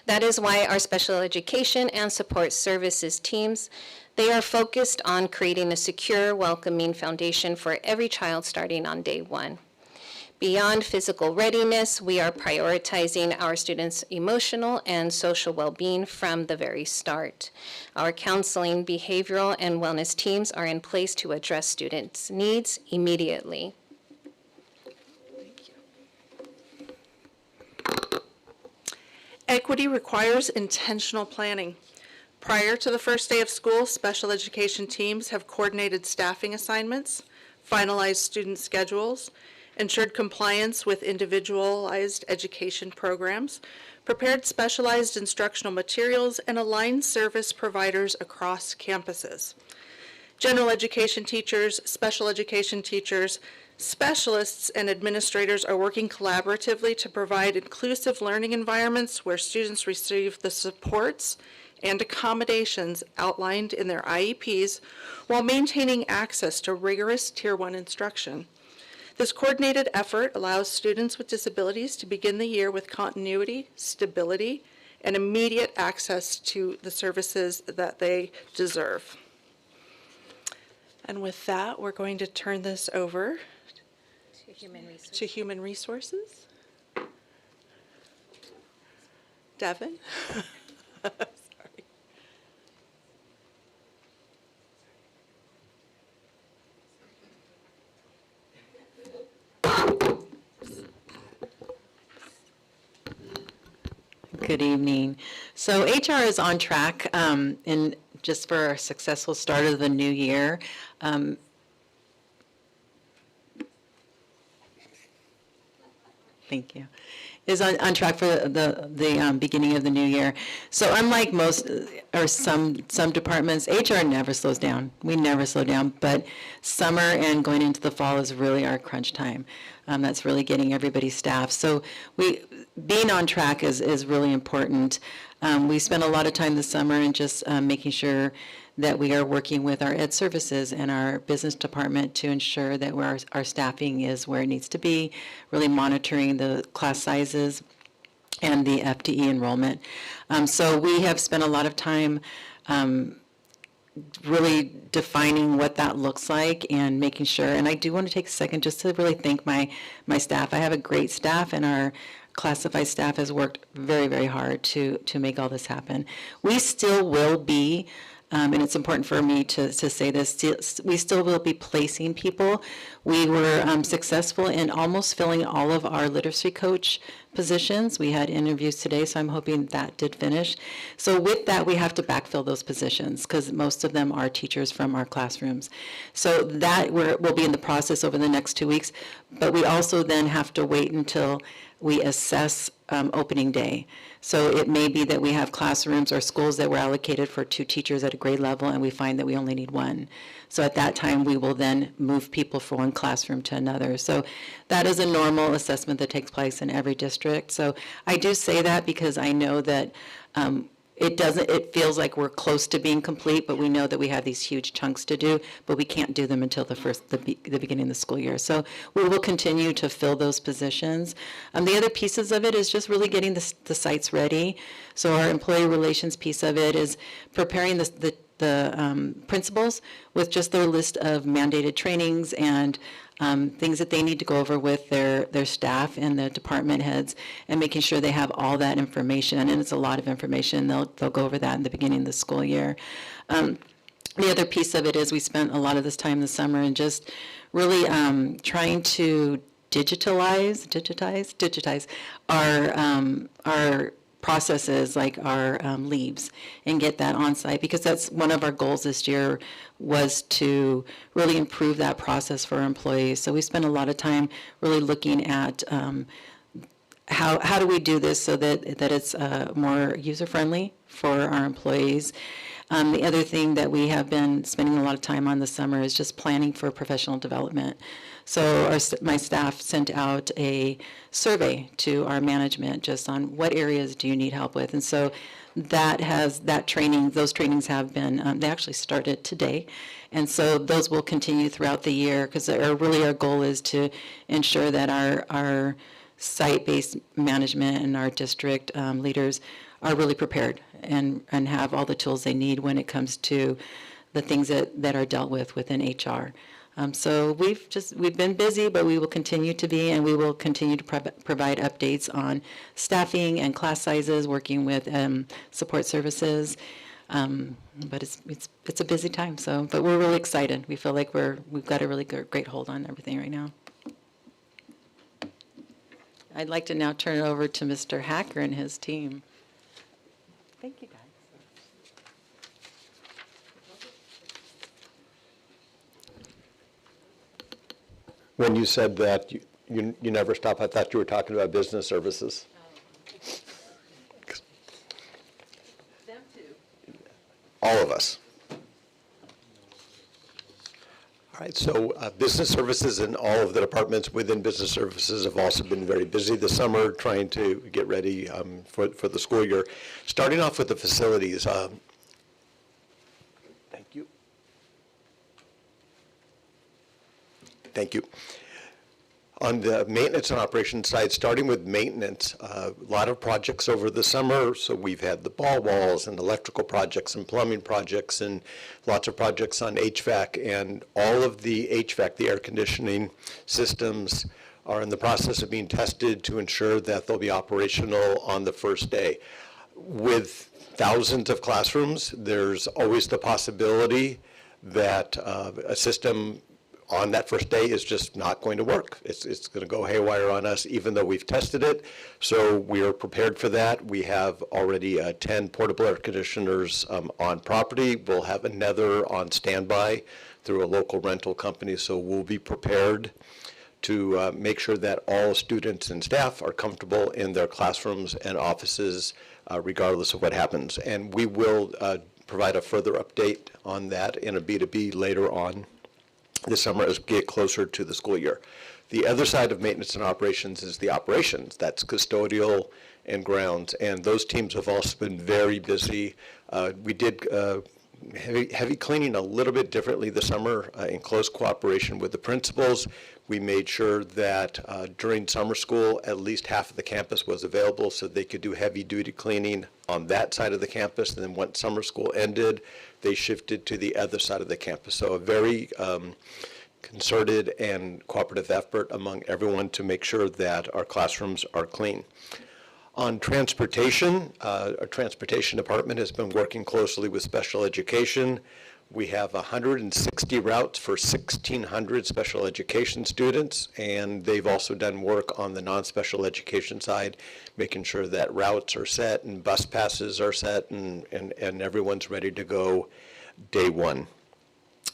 [SPEAKER 15] That is why our special education and support services teams, they are focused on creating a secure, welcoming foundation for every child starting on day one. Beyond physical readiness, we are prioritizing our students' emotional and social well-being from the very start. Our counseling, behavioral, and wellness teams are in place to address students' needs immediately.
[SPEAKER 16] Equity requires intentional planning. Prior to the first day of school, special education teams have coordinated staffing assignments, finalized student schedules, ensured compliance with individualized education programs, prepared specialized instructional materials, and aligned service providers across campuses. General education teachers, special education teachers, specialists, and administrators are working collaboratively to provide inclusive learning environments where students receive the supports and accommodations outlined in their IEPs while maintaining access to rigorous Tier 1 instruction. This coordinated effort allows students with disabilities to begin the year with continuity, stability, and immediate access to the services that they deserve. And with that, we're going to turn this over to Human Resources. Devin? Sorry.
[SPEAKER 17] Good evening. So HR is on track, and just for a successful start of the new year. Thank you. Is on track for the beginning of the new year. So unlike most or some departments, HR never slows down. We never slow down, but summer and going into the fall is really our crunch time. That's really getting everybody staffed. So being on track is really important. We spent a lot of time this summer in just making sure that we are working with our ed services and our business department to ensure that our staffing is where it needs to be, really monitoring the class sizes and the FTE enrollment. So we have spent a lot of time really defining what that looks like and making sure, and I do want to take a second just to really thank my staff. I have a great staff, and our classified staff has worked very, very hard to make all this happen. We still will be, and it's important for me to say this, we still will be placing people. We were successful in almost filling all of our literacy coach positions. We had interviews today, so I'm hoping that did finish. So with that, we have to backfill those positions because most of them are teachers from our classrooms. So that we'll be in the process over the next 2 weeks, but we also then have to wait until we assess opening day. So it may be that we have classrooms or schools that were allocated for 2 teachers at a grade level, and we find that we only need 1. So at that time, we will then move people from one classroom to another. So that is a normal assessment that takes place in every district. So I do say that because I know that it feels like we're close to being complete, but we know that we have these huge chunks to do, but we can't do them until the beginning of the school year. So we will continue to fill those positions. The other pieces of it is just really getting the sites ready. So our employee relations piece of it is preparing the principals with just their list of mandated trainings and things that they need to go over with their staff and the department heads, and making sure they have all that information. And it's a lot of information. They'll go over that in the beginning of the school year. The other piece of it is we spent a lot of this time this summer and just really trying to digitize our processes like our leaves and get that on site, because that's one of our goals this year, was to really improve that process for our employees. So we spent a lot of time really looking at how do we do this so that it's more user-friendly for our employees. The other thing that we have been spending a lot of time on this summer is just planning for professional development. So my staff sent out a survey to our management just on what areas do you need help with. And so those trainings have been, they actually started today. And so those will continue throughout the year, because really our goal is to ensure that our site-based management and our district leaders are really prepared and have all the tools they need when it comes to the things that are dealt with within HR. So we've been busy, but we will continue to be, and we will continue to provide updates on staffing and class sizes, working with support services. But it's a busy time. But we're really excited. We feel like we've got a really great hold on everything right now. I'd like to now turn it over to Mr. Hacker and his team. Thank you, guys.
[SPEAKER 18] When you said that you never stop, I thought you were talking about business services.
[SPEAKER 17] Them too.
[SPEAKER 18] All of us. All right, so business services and all of the departments within business services have also been very busy this summer trying to get ready for the school year. Starting off with the facilities. Thank you. Thank you. On the maintenance and operations side, starting with maintenance, a lot of projects over the summer. So we've had the ball walls and electrical projects and plumbing projects and lots of projects on HVAC, and all of the HVAC, the air conditioning systems, are in the process of being tested to ensure that they'll be operational on the first day. With thousands of classrooms, there's always the possibility that a system on that first day is just not going to work. It's going to go haywire on us, even though we've tested it. So we are prepared for that. We have already 10 portable air conditioners on property. We'll have another on standby through a local rental company. So we'll be prepared to make sure that all students and staff are comfortable in their classrooms and offices, regardless of what happens. And we will provide a further update on that in a B2B later on this summer as we get closer to the school year. The other side of maintenance and operations is the operations. That's custodial and grounds, and those teams have also been very busy. We did heavy cleaning a little bit differently this summer in close cooperation with the principals. We made sure that during summer school, at least half of the campus was available so they could do heavy duty cleaning on that side of the campus. And then once summer school ended, they shifted to the other side of the campus. So a very concerted and cooperative effort among everyone to make sure that our classrooms are clean. On transportation, our transportation department has been working closely with special education. We have 160 routes for 1,600 special education students, and they've also done work on the non-special education side, making sure that routes are set and bus passes are set and everyone's ready to go day one.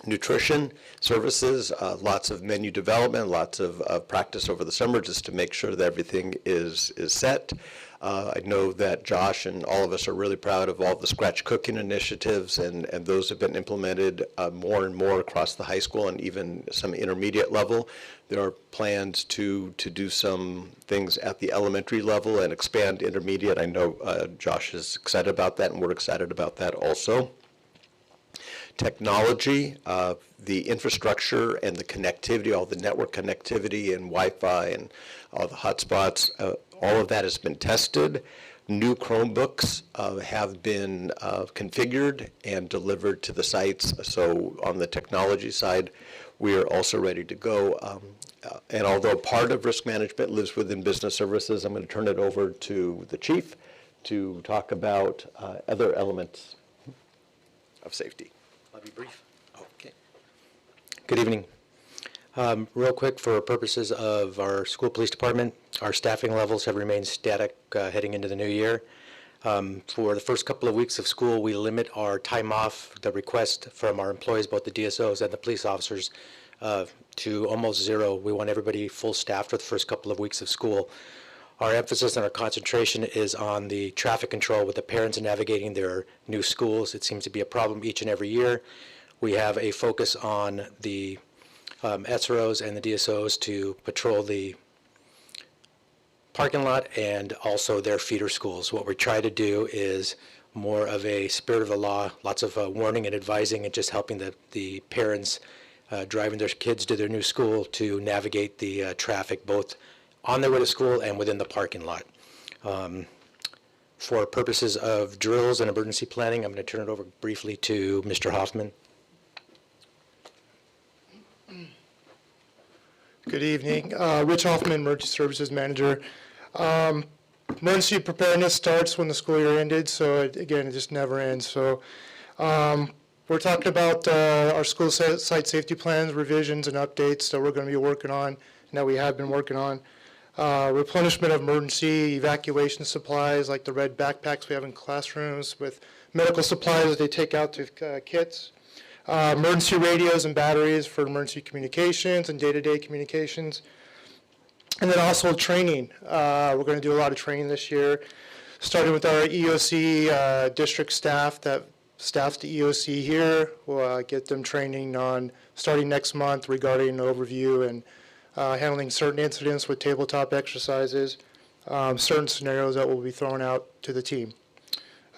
[SPEAKER 18] Nutrition services, lots of menu development, lots of practice over the summer just to make sure that everything is set. I know that Josh and all of us are really proud of all the scratch cooking initiatives, and those have been implemented more and more across the high school and even some intermediate level. There are plans to do some things at the elementary level and expand intermediate. I know Josh is excited about that, and we're excited about that also. Technology, the infrastructure and the connectivity, all the network connectivity and Wi-Fi and all the hotspots, all of that has been tested. New Chromebooks have been configured and delivered to the sites. So on the technology side, we are also ready to go. And although part of risk management lives within business services, I'm going to turn it over to the chief to talk about other elements of safety.
[SPEAKER 19] I'll be brief. Okay. Good evening. Real quick, for purposes of our school police department, our staffing levels have remained static heading into the new year. For the first couple of weeks of school, we limit our time off, the request from our employees, both the DSOs and the police officers, to almost zero. We want everybody full staffed for the first couple of weeks of school. Our emphasis and our concentration is on the traffic control with the parents navigating their new schools. It seems to be a problem each and every year. We have a focus on the SROs and the DSOs to patrol the parking lot and also their feeder schools. What we try to do is more of a spirit of the law, lots of warning and advising and just helping the parents driving their kids to their new school to navigate the traffic both on their way to school and within the parking lot. For purposes of drills and emergency planning, I'm going to turn it over briefly to Mr. Hoffman.
[SPEAKER 20] Good evening. Rich Hoffman, Emergency Services Manager. Emergency preparedness starts when the school year ended, so again, it just never ends. So we're talking about our school site safety plans, revisions, and updates that we're going to be working on, and that we have been working on. Replenishment of emergency evacuation supplies, like the red backpacks we have in classrooms with medical supplies that they take out to kits. Emergency radios and batteries for emergency communications and day-to-day communications. And then also training. We're going to do a lot of training this year, starting with our EOC district staff that staffs the EOC here. We'll get them training on starting next month regarding an overview and handling certain incidents with tabletop exercises, certain scenarios that will be thrown out to the team.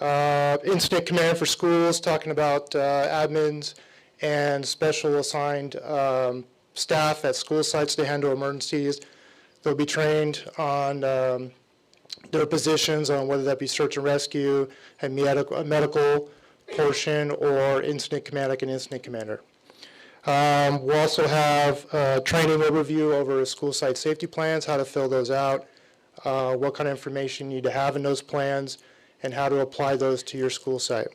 [SPEAKER 20] Incident command for schools, talking about admins and special assigned staff at school sites to handle emergencies. They'll be trained on their positions on whether that be search and rescue, and medical portion, or incident command like an incident commander. We'll also have a training overview over school site safety plans, how to fill those out, what kind of information you need to have in those plans, and how to apply those to your school site.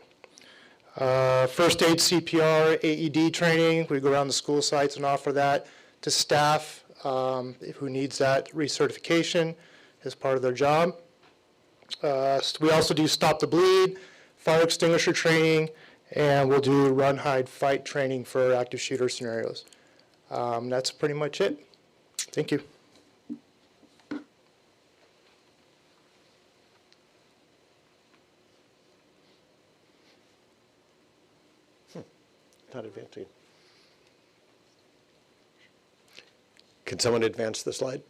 [SPEAKER 20] First aid, CPR, AED training. We go around the school sites and offer that to staff who needs that recertification as part of their job. We also do stop the bleed, fire extinguisher training, and we'll do run, hide, fight training for active shooter scenarios. That's pretty much it. Thank you.
[SPEAKER 18] Not advancing. Can someone advance the slide?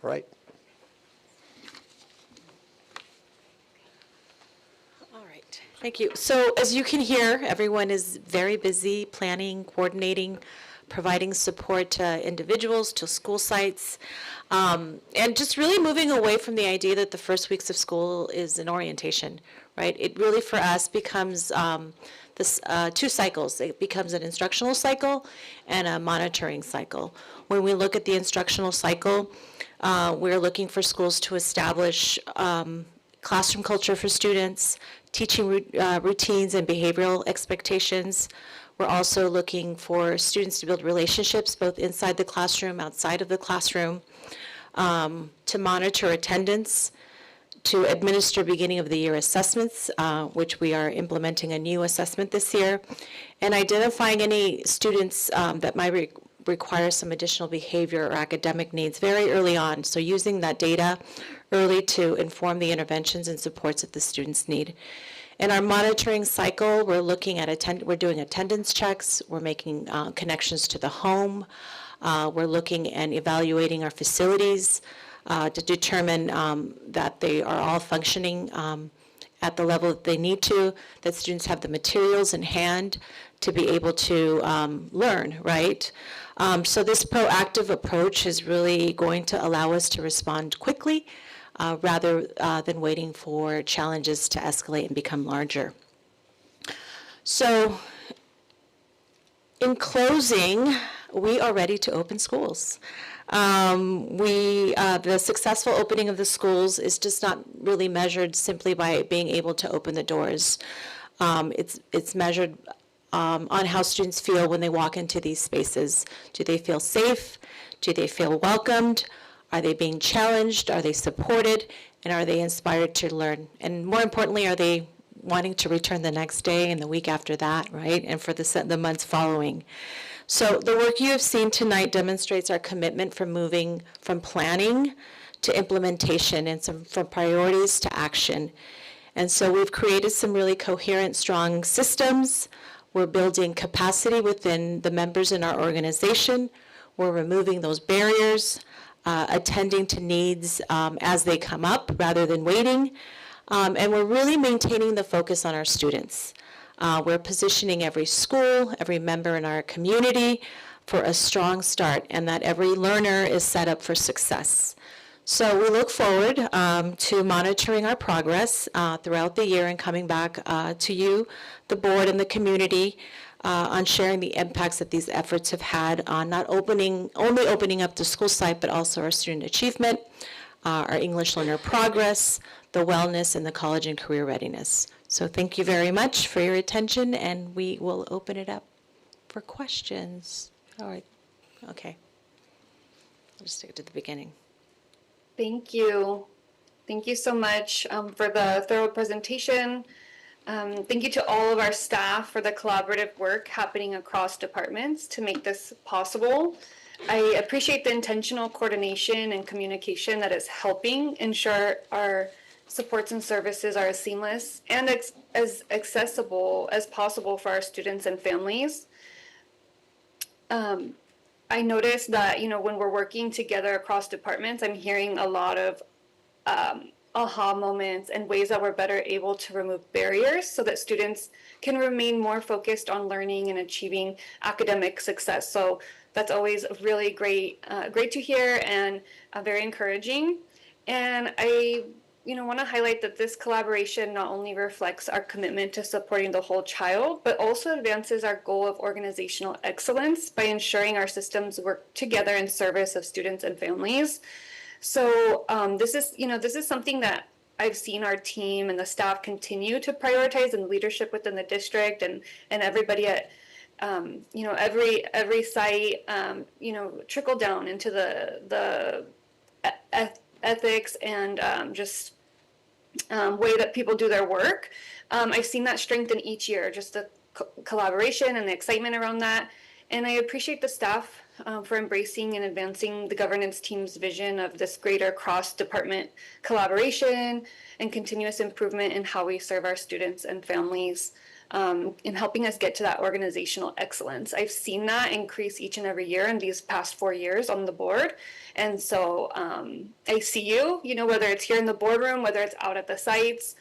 [SPEAKER 18] All right.
[SPEAKER 13] All right, thank you. So as you can hear, everyone is very busy planning, coordinating, providing support to individuals, to school sites, and just really moving away from the idea that the first weeks of school is an orientation, right? It really, for us, becomes two cycles. It becomes an instructional cycle and a monitoring cycle. When we look at the instructional cycle, we're looking for schools to establish classroom culture for students, teaching routines and behavioral expectations. We're also looking for students to build relationships both inside the classroom, outside of the classroom, to monitor attendance, to administer beginning of the year assessments, which we are implementing a new assessment this year, and identifying any students that might require some additional behavior or academic needs very early on. So using that data early to inform the interventions and supports that the students need. In our monitoring cycle, we're looking at we're doing attendance checks, we're making connections to the home, we're looking and evaluating our facilities, to determine that they are all functioning at the level that they need to, that students have the materials in hand to be able to learn, right? So this proactive approach is really going to allow us to respond quickly rather than waiting for challenges to escalate and become larger. So in closing, we are ready to open schools. The successful opening of the schools is just not really measured simply by being able to open the doors. It's measured on how students feel when they walk into these spaces. Do they feel safe? Do they feel welcomed? Are they being challenged? Are they supported? And are they inspired to learn? And more importantly, are they wanting to return the next day and the week after that, right? And for the months following. So the work you have seen tonight demonstrates our commitment from moving from planning to implementation and from priorities to action. And so we've created some really coherent, strong systems. We're building capacity within the members in our organization. We're removing those barriers, attending to needs as they come up rather than waiting. And we're really maintaining the focus on our students. We're positioning every school, every member in our community for a strong start, and that every learner is set up for success. So we look forward to monitoring our progress throughout the year and coming back to you, the board, and the community on sharing the impacts that these efforts have had on not only opening up the school site, but also our student achievement, our English learner progress, the wellness, and the college and career readiness. So thank you very much for your attention, and we will open it up for questions. All right, okay. I'll just take it to the beginning.
[SPEAKER 2] Thank you. Thank you so much for the thorough presentation. Thank you to all of our staff for the collaborative work happening across departments to make this possible. I appreciate the intentional coordination and communication that is helping ensure our supports and services are as seamless and as accessible as possible for our students and families. I noticed that, when we're working together across departments, I'm hearing a lot of aha moments and ways that we're better able to remove barriers so that students can remain more focused on learning and achieving academic success. So that's always really great to hear and very encouraging. And I want to highlight that this collaboration not only reflects our commitment to supporting the whole child, but also advances our goal of organizational excellence by ensuring our systems work together in service of students and families. So this is something that I've seen our team and the staff continue to prioritize in leadership within the district and everybody at every site trickle down into the ethics and just way that people do their work. I've seen that strengthen each year, just the collaboration and the excitement around that. And I appreciate the staff for embracing and advancing the governance team's vision of this greater cross-department collaboration and continuous improvement in how we serve our students and families, in helping us get to that organizational excellence. I've seen that increase each and every year in these past 4 years on the board. And so I see you, whether it's here in the boardroom, whether it's out at the sites,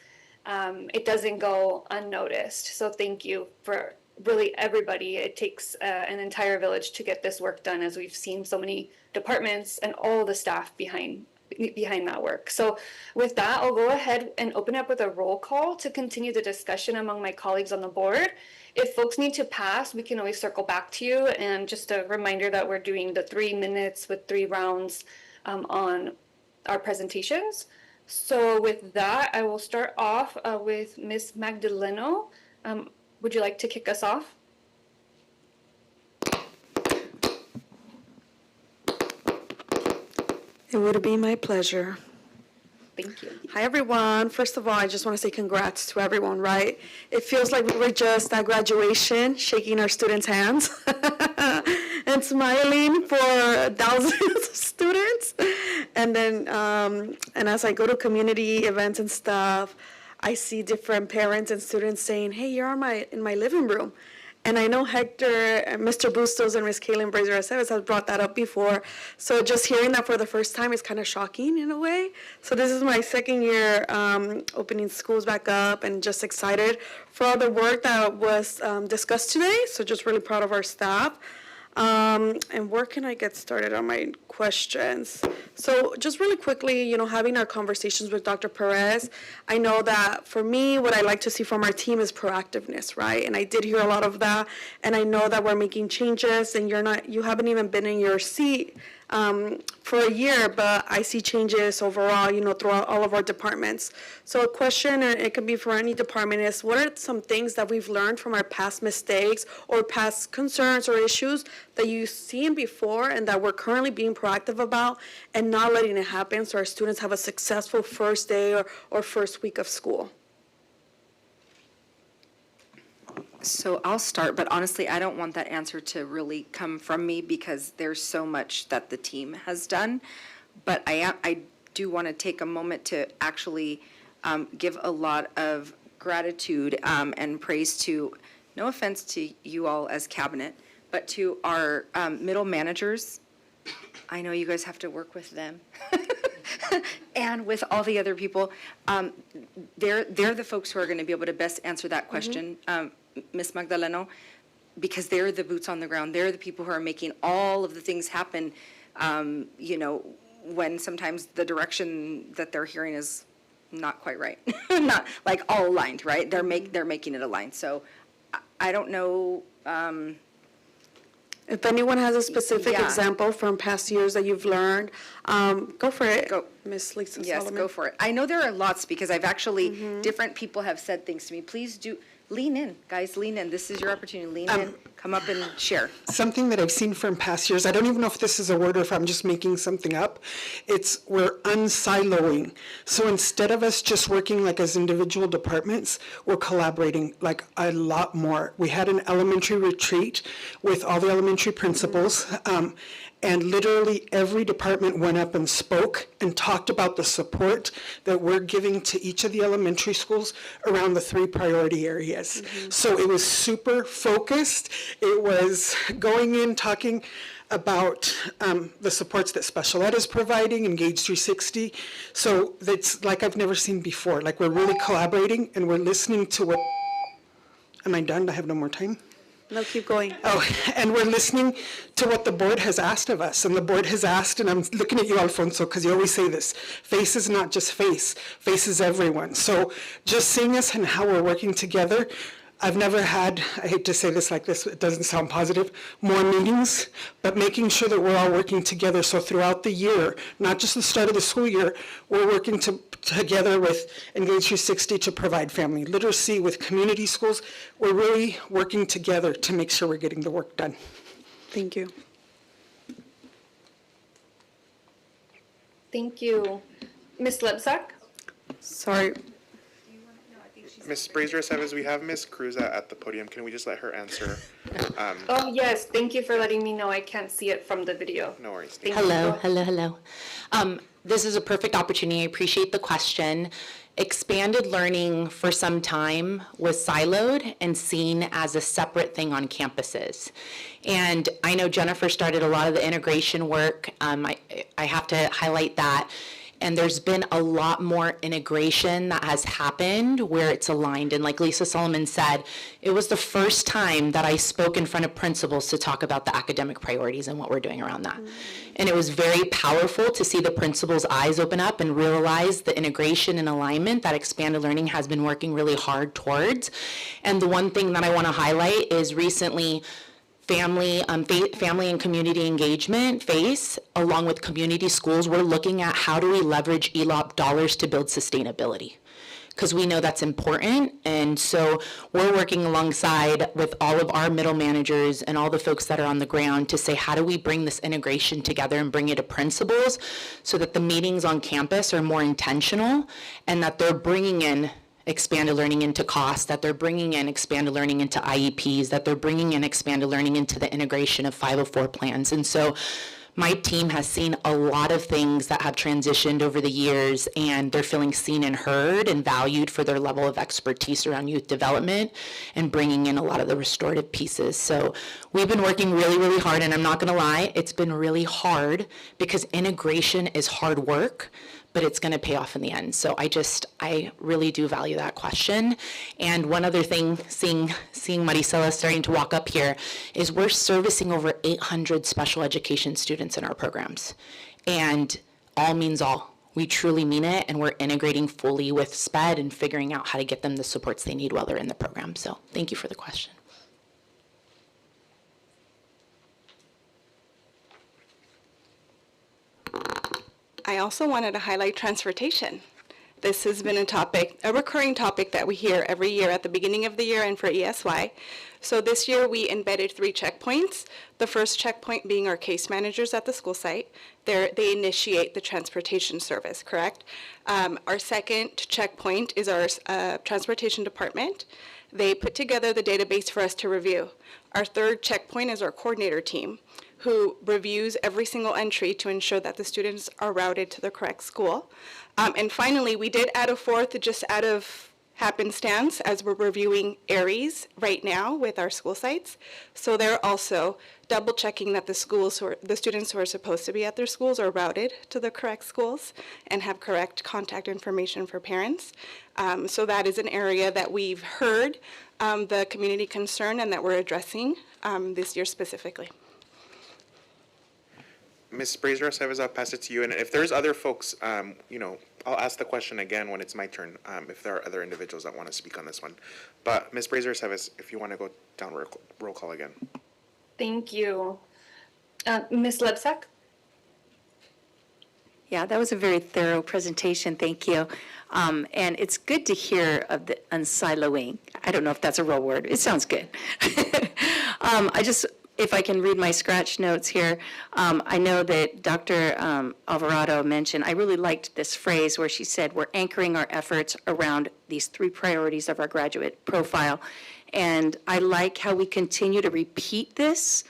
[SPEAKER 2] it doesn't go unnoticed. So thank you for really everybody. It takes an entire village to get this work done, as we've seen so many departments and all the staff behind that work. So with that, I'll go ahead and open up with a roll call to continue the discussion among my colleagues on the board. If folks need to pass, we can always circle back to you. And just a reminder that we're doing the 3 minutes with 3 rounds on our presentations. So with that, I will start off with Ms. Magdaleno. Would you like to kick us off?
[SPEAKER 21] It would be my pleasure.
[SPEAKER 2] Thank you.
[SPEAKER 21] Hi, everyone. First of all, I just want to say congrats to everyone, right? It feels like we were just at graduation, shaking our students' hands and smiling for thousands of students. And then, and as I go to community events and stuff, I see different parents and students saying, hey, you're in my living room. And I know Hector, and Mr. Bustos, and Ms. Kaylin Brazier-Aceves has brought that up before. So just hearing that for the first time is kind of shocking in a way. So this is my second year opening schools back up, and just excited for all the work that was discussed today. So just really proud of our staff. And where can I get started on my questions? So just really quickly, having our conversations with Dr. Perez, I know that for me, what I like to see from our team is proactiveness, right? And I did hear a lot of that, and I know that we're making changes, and you haven't even been in your seat for a year, but I see changes overall, throughout all of our departments. So a question, and it can be for any department, is what are some things that we've learned from our past mistakes or past concerns or issues that you've seen before and that we're currently being proactive about and not letting it happen so our students have a successful first day or first week of school?
[SPEAKER 5] So I'll start, but honestly, I don't want that answer to really come from me because there's so much that the team has done. But I do want to take a moment to actually give a lot of gratitude and praise to, no offense to you all as cabinet, but to our middle managers. I know you guys have to work with them. And with all the other people. They're the folks who are going to be able to best answer that question. Ms. Magdaleno, because they're the boots on the ground. They're the people who are making all of the things happen, when sometimes the direction that they're hearing is not quite right. Not like all aligned, right? They're making it aligned. So I don't know,
[SPEAKER 21] If anyone has a specific
[SPEAKER 5] Yeah.
[SPEAKER 21] example from past years that you've learned, go for it. Go, Miss Lisa
[SPEAKER 5] yes,
[SPEAKER 21] Solomon.
[SPEAKER 5] go for it. I know there are lots because I've actually, different people have said things to me. Please do, lean in, guys, lean in. This is your opportunity. Lean in, come up and share.
[SPEAKER 14] Something that I've seen from past years, I don't even know if this is a word or if I'm just making something up, we're unsiloing. So instead of us just working like as individual departments, we're collaborating like a lot more. We had an elementary retreat with all the elementary principals, and literally every department went up and spoke and talked about the support that we're giving to each of the elementary schools around the 3 priority areas. So it was super focused. It was going in, talking about the supports that special ed is providing, Engage 360. So that's like I've never seen before. Like we're really collaborating and we're listening to what, am I done? I have no more time?
[SPEAKER 21] No, keep going.
[SPEAKER 14] Oh, and we're listening to what the board has asked of us. And the board has asked, and I'm looking at you, Alfonso, because you always say this, face is not just face is everyone. So just seeing us and how we're working together, I've never had, I hate to say this like this, it doesn't sound positive, more meetings, but making sure that we're all working together. So throughout the year, not just the start of the school year, we're working together with Engage 360 to provide family literacy with community schools. We're really working together to make sure we're getting the work done.
[SPEAKER 21] Thank you.
[SPEAKER 2] Thank you. Ms. Lebsack?
[SPEAKER 21] Sorry.
[SPEAKER 3] Ms. Brazier says we have Ms. Cruz at the podium. Can we just let her answer?
[SPEAKER 2] Oh, yes, thank you for letting me know. I can't see it from the video.
[SPEAKER 3] No worries.
[SPEAKER 2] Thank
[SPEAKER 22] Hello,
[SPEAKER 2] you.
[SPEAKER 22] hello. This is a perfect opportunity. I appreciate the question. Expanded learning for some time was siloed and seen as a separate thing on campuses. And I know Jennifer started a lot of the integration work. I have to highlight that. And there's been a lot more integration that has happened where it's aligned. And like Lisa Solomon said, it was the first time that I spoke in front of principals to talk about the academic priorities and what we're doing around that. And it was very powerful to see the principals' eyes open up and realize the integration and alignment that expanded learning has been working really hard towards. And the one thing that I want to highlight is recently family and community engagement, FACE, along with community schools, we're looking at how do we leverage ELOP dollars to build sustainability, because we know that's important. And so we're working alongside with all of our middle managers and all the folks that are on the ground to say, how do we bring this integration together and bring it to principals so that the meetings on campus are more intentional and that they're bringing in expanded learning into cost, that they're bringing in expanded learning into IEPs, that they're bringing in expanded learning into the integration of 504 plans. And so my team has seen a lot of things that have transitioned over the years, and they're feeling seen and heard and valued for their level of expertise around youth development and bringing in a lot of the restorative pieces. So we've been working really, really hard, and I'm not gonna lie, it's been really hard because integration is hard work, but it's going to pay off in the end. So I really do value that question. And one other thing, seeing Maricela starting to walk up here, is we're servicing over 800 special education students in our programs. And all means all. We truly mean it, and we're integrating fully with SPED and figuring out how to get them the supports they need while they're in the program. So thank you for the question.
[SPEAKER 21] I also wanted to highlight transportation. This has been a recurring topic that we hear every year at the beginning of the year and for ESY. So this year we embedded 3 checkpoints. The first checkpoint being our case managers at the school site. They initiate the transportation service, correct? Our second checkpoint is our transportation department. They put together the database for us to review. Our third checkpoint is our coordinator team, who reviews every single entry to ensure that the students are routed to the correct school. And finally, we did add a fourth just out of happenstance as we're reviewing ARIES right now with our school sites. So they're also double checking that the students who are supposed to be at their schools are routed to the correct schools and have correct contact information for parents. So that is an area that we've heard the community concern and that we're addressing this year specifically.
[SPEAKER 3] Ms. Brazier-Aceves, I'll pass it to you. And if there's other folks, you know, I'll ask the question again when it's my turn, if there are other individuals that want to speak on this one. But Ms. Brazier-Aceves, if you want to go down roll call again.
[SPEAKER 2] Thank you. Ms. Lebsack?
[SPEAKER 6] Yeah, that was a very thorough presentation. Thank you. And it's good to hear of the unsiloing. I don't know if that's a real word. It sounds good. If I can read my scratch notes here, I know that Dr. Alvarado mentioned, I really liked this phrase where she said, we're anchoring our efforts around these 3 priorities of our graduate profile. And I like how we continue to repeat this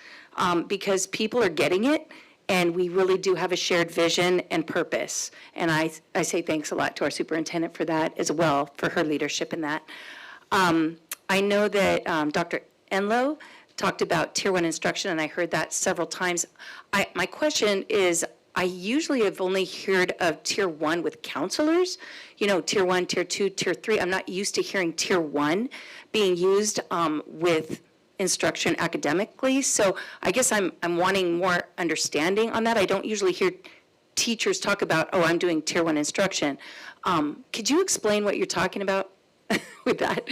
[SPEAKER 6] because people are getting it. And we really do have a shared vision and purpose. And I say thanks a lot to our superintendent for that as well, for her leadership in that. I know that Dr. Enlow talked about Tier 1 instruction, and I heard that several times. My question is, I usually have only heard of Tier 1 with counselors, you know, Tier 1, Tier 2, Tier 3. I'm not used to hearing Tier 1 being used with instruction academically. So I guess I'm wanting more understanding on that. I don't usually hear teachers talk about, oh, I'm doing Tier 1 instruction. Could you explain what you're talking about with that?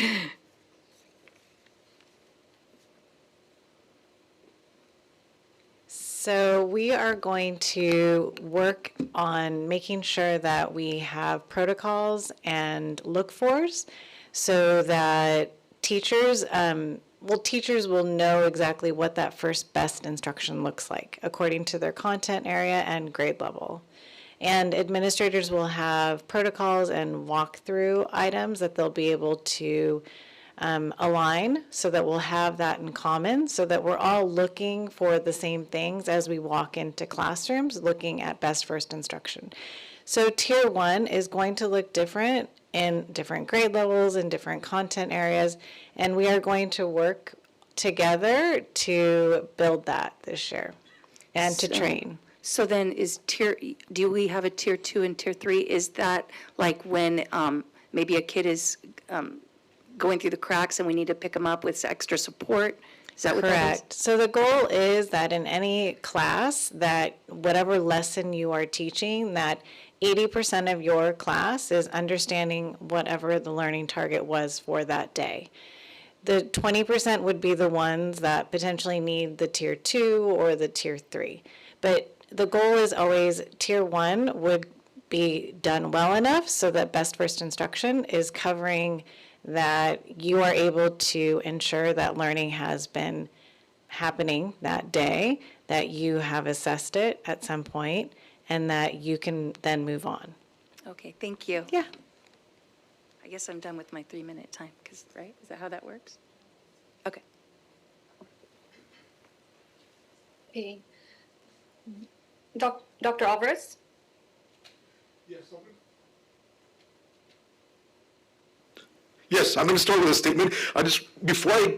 [SPEAKER 17] So we are going to work on making sure that we have protocols and look-fors so that teachers will know exactly what that first best instruction looks like according to their content area and grade level. And administrators will have protocols and walkthrough items that they'll be able to align so that we'll have that in common so that we're all looking for the same things as we walk into classrooms looking at best first instruction. So Tier 1 is going to look different in different grade levels and different content areas, and we are going to work together to build that this year and to train.
[SPEAKER 6] So then do we have a Tier 2 and Tier 3? Is that like when maybe a kid is going through the cracks and we need to pick them up with extra support? Is that what that is?
[SPEAKER 17] Correct. So the goal is that in any class, that whatever lesson you are teaching, that 80% of your class is understanding whatever the learning target was for that day. The 20% would be the ones that potentially need the Tier 2 or the Tier 3. But the goal is always Tier 1 would be done well enough so that best first instruction is covering that you are able to ensure that learning has been happening that day, that you have assessed it at some point, and that you can then move on.
[SPEAKER 6] Okay, thank you.
[SPEAKER 17] Yeah.
[SPEAKER 6] I guess I'm done with my 3-minute time, right? Is that how that works? Okay.
[SPEAKER 2] Okay. Dr. Alvarez?
[SPEAKER 7] Yes, I'm going to start with a statement. Before I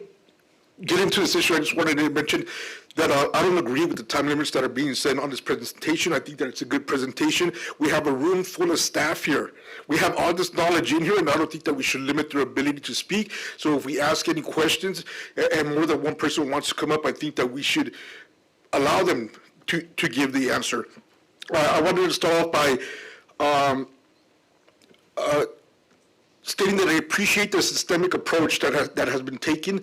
[SPEAKER 7] get into this issue, I just wanted to mention that I don't agree with the time limits that are being set on this presentation. I think that it's a good presentation. We have a room full of staff here. We have all this knowledge in here, and I don't think that we should limit their ability to speak. So if we ask any questions and more than one person wants to come up, I think that we should allow them to give the answer. I wanted to start off by stating that I appreciate the systemic approach that has been taken.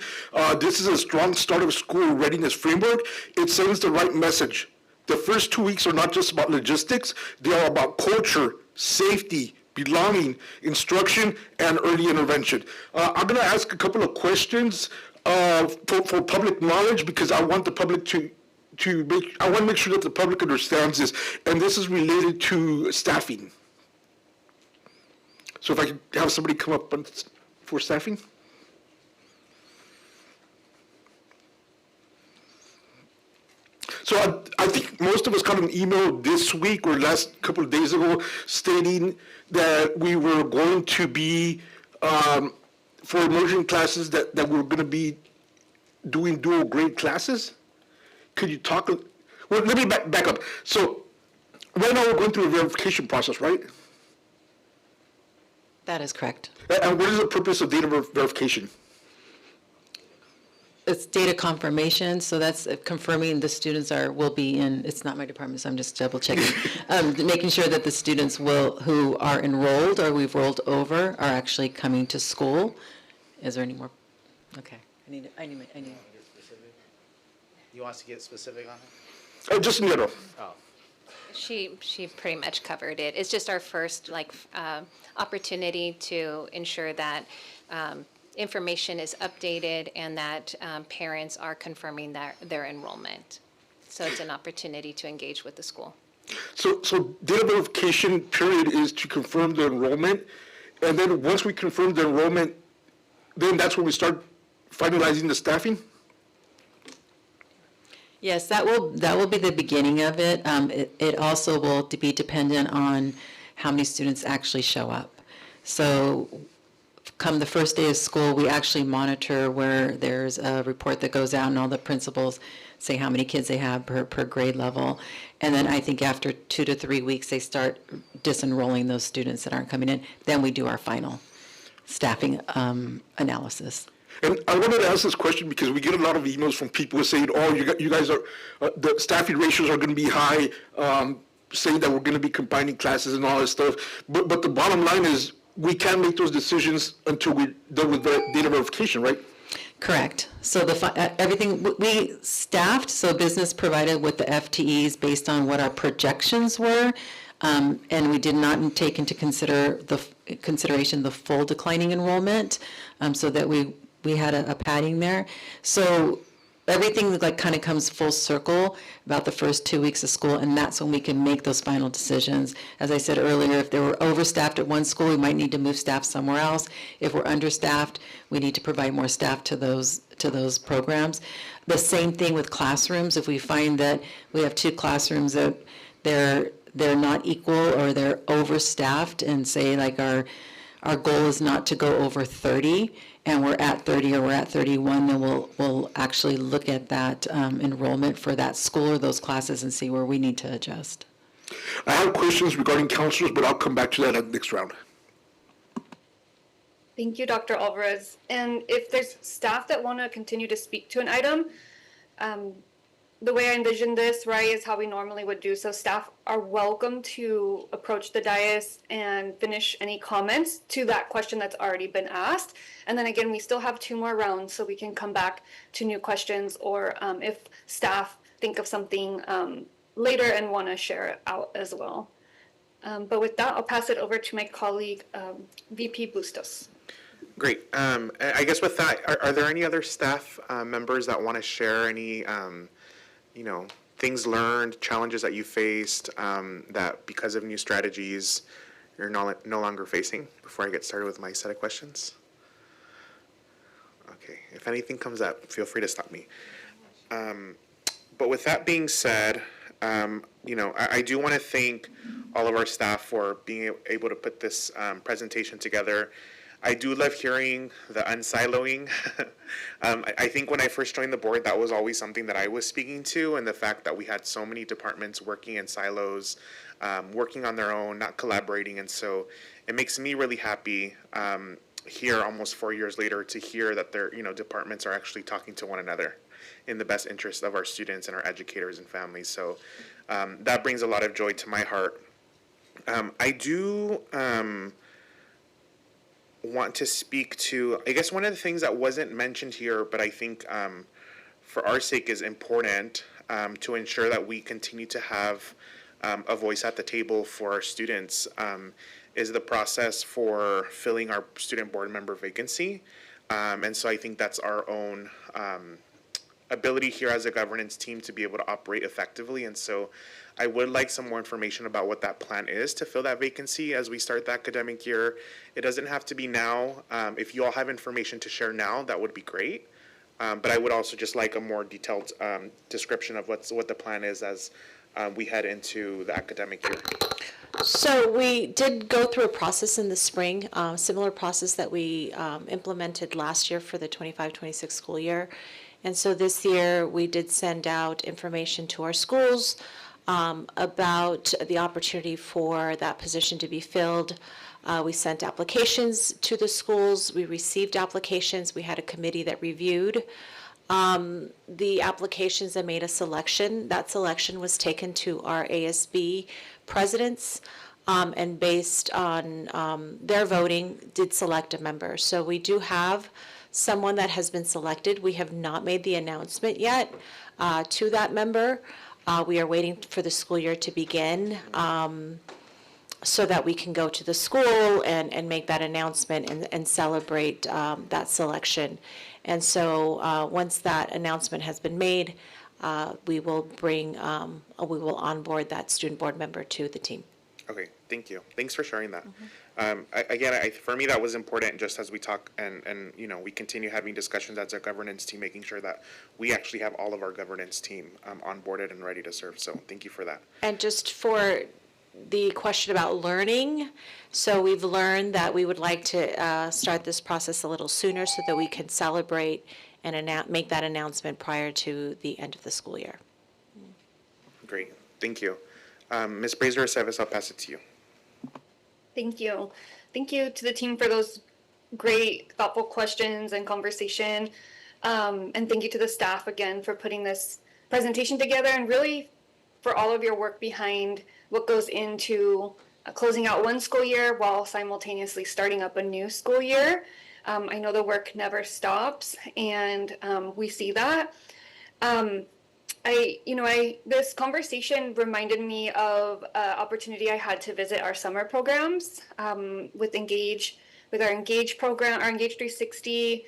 [SPEAKER 7] This is a strong start of school readiness framework. It sends the right message. The first 2 weeks are not just about logistics, they are about culture, safety, belonging, instruction, and early intervention. I'm going to ask a couple of questions for public knowledge because I want the public I want to make sure that the public understands this, and this is related to staffing. So if I could have somebody come up for staffing. So I think most of us got an email this week or last couple of days ago stating that we were going to be, for immersion classes, that we're going to be doing dual grade classes. Could you talk? Well, let me back up. So right now we're going through a verification process, right?
[SPEAKER 17] That is correct.
[SPEAKER 7] And what is the purpose of data verification?
[SPEAKER 17] it's data confirmation, so that's confirming the students will be in, it's not my department, so I'm just double checking. Making sure that the students who are enrolled or we've rolled over are actually coming to school. Is there any more? Okay, I need.
[SPEAKER 3] You want us to get specific on it?
[SPEAKER 7] Oh, just in general.
[SPEAKER 3] Oh.
[SPEAKER 15] She pretty much covered it. It's just our first opportunity to ensure that information is updated and that parents are confirming their enrollment. So it's an opportunity to engage with the school.
[SPEAKER 7] So data verification period is to confirm the enrollment, and then once we confirm the enrollment, then that's when we start finalizing the staffing?
[SPEAKER 17] Yes, that will be the beginning of it. It also will be dependent on how many students actually show up. So come the first day of school, we actually monitor where there's a report that goes out and all the principals say how many kids they have per grade level. And then I think after 2 to 3 weeks, they start disenrolling those students that aren't coming in. Then we do our final staffing analysis.
[SPEAKER 7] And I wanted to ask this question because we get a lot of emails from people saying, oh, you guys are, the staffing ratios are going to be high, saying that we're going to be combining classes and all this stuff. But the bottom line is we can't make those decisions until we're done with data verification, right?
[SPEAKER 17] Correct. So everything, we staffed, so business provided with the FTEs based on what our projections were, and we did not take into consideration the full declining enrollment, so that we had a padding there. So everything kind of comes full circle about the first 2 weeks of school, and that's when we can make those final decisions. As I said earlier, if they were overstaffed at one school, we might need to move staff somewhere else. If we're understaffed, we need to provide more staff to those programs. The same thing with classrooms. If we find that we have 2 classrooms that they're not equal or they're overstaffed, and say our goal is not to go over 30, and we're at 30 or we're at 31, then we'll actually look at that enrollment for that school or those classes and see where we need to adjust.
[SPEAKER 7] I have questions regarding counselors, but I'll come back to that at the next round.
[SPEAKER 2] Thank you, Dr. Alvarez. And if there's staff that want to continue to speak to an item, the way I envision this, right, is how we normally would do. So staff are welcome to approach the dais and finish any comments to that question that's already been asked. And then again, we still have 2 more rounds, so we can come back to new questions, or if staff think of something later and want to share it out as well. But with that, I'll pass it over to my colleague, VP Bustos.
[SPEAKER 3] Great. I guess with that, are there any other staff members that want to share any things learned, challenges that you faced that because of new strategies you're no longer facing, before I get started with my set of questions? Okay, if anything comes up, feel free to stop me. But with that being said, I do want to thank all of our staff for being able to put this presentation together. I do love hearing the unsiloing. I think when I first joined the board, that was always something that I was speaking to, and the fact that we had so many departments working in silos, working on their own, not collaborating. And so it makes me really happy here almost 4 years later to hear that their departments are actually talking to one another in the best interest of our students and our educators and families. So that brings a lot of joy to my heart. I do want to speak to, I guess one of the things that wasn't mentioned here, but I think for our sake is important to ensure that we continue to have a voice at the table for our students, is the process for filling our student board member vacancy. And so I think that's our own ability here as a governance team to be able to operate effectively. And so I would like some more information about what that plan is to fill that vacancy as we start the academic year. It doesn't have to be now. If you all have information to share now, that would be great. But I would also just like a more detailed description of what the plan is as we head into the academic year.
[SPEAKER 13] So we did go through a process in the spring, similar process that we implemented last year for the 25-26 school year. And so this year we did send out information to our schools about the opportunity for that position to be filled. We sent applications to the schools. We received applications. We had a committee that reviewed The applications that made a selection, that selection was taken to our ASB presidents, and based on their voting, did select a member. So we do have someone that has been selected. We have not made the announcement yet to that member. We are waiting for the school year to begin so that we can go to the school and make that announcement and celebrate that selection. And so once that announcement has been made, we will onboard that student board member to the team.
[SPEAKER 3] Okay, thank you. Thanks for sharing that. Again, for me, that was important, just as we talk and you know, we continue having discussions as a governance team, making sure that we actually have all of our governance team onboarded and ready to serve. So thank you for that.
[SPEAKER 13] And just for the question about learning, so we've learned that we would like to start this process a little sooner so that we can celebrate and make that announcement prior to the end of the school year.
[SPEAKER 3] Great, thank you. Ms. Brazier-Aceves, I'll pass it to you.
[SPEAKER 2] Thank you. Thank you to the team for those great, thoughtful questions and conversation. And thank you to the staff again for putting this presentation together, and really for all of your work behind what goes into closing out one school year while simultaneously starting up a new school year. I know the work never stops, and we see that. This conversation reminded me of an opportunity I had to visit our summer programs with our Engage program, our Engage 360,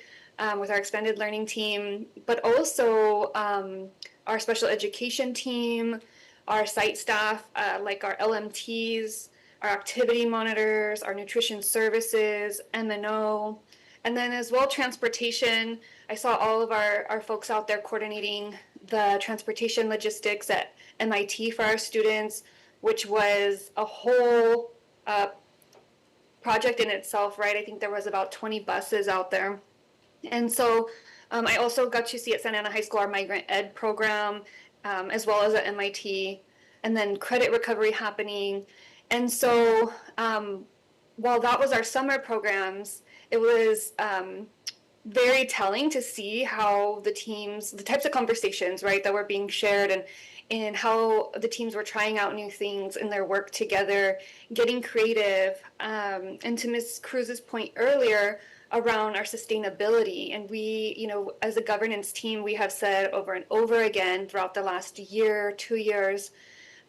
[SPEAKER 2] with our expanded learning team, but also our special education team, our site staff, like our LMTs, our activity monitors, our nutrition services, MNO, and then as well transportation. I saw all of our folks out there coordinating the transportation logistics at MIT for our students, which was a whole project in itself, right? I think there was about 20 buses out there. And so I also got to see at Santa Ana High School our migrant ed program, as well as at MIT, and then credit recovery happening. And so while that was our summer programs, it was very telling to see how the types of conversations, right, that were being shared, and how the teams were trying out new things in their work together, getting creative. And to Ms. Cruz's point earlier around our sustainability, and we, as a governance team, we have said over and over again throughout the last year, 2 years,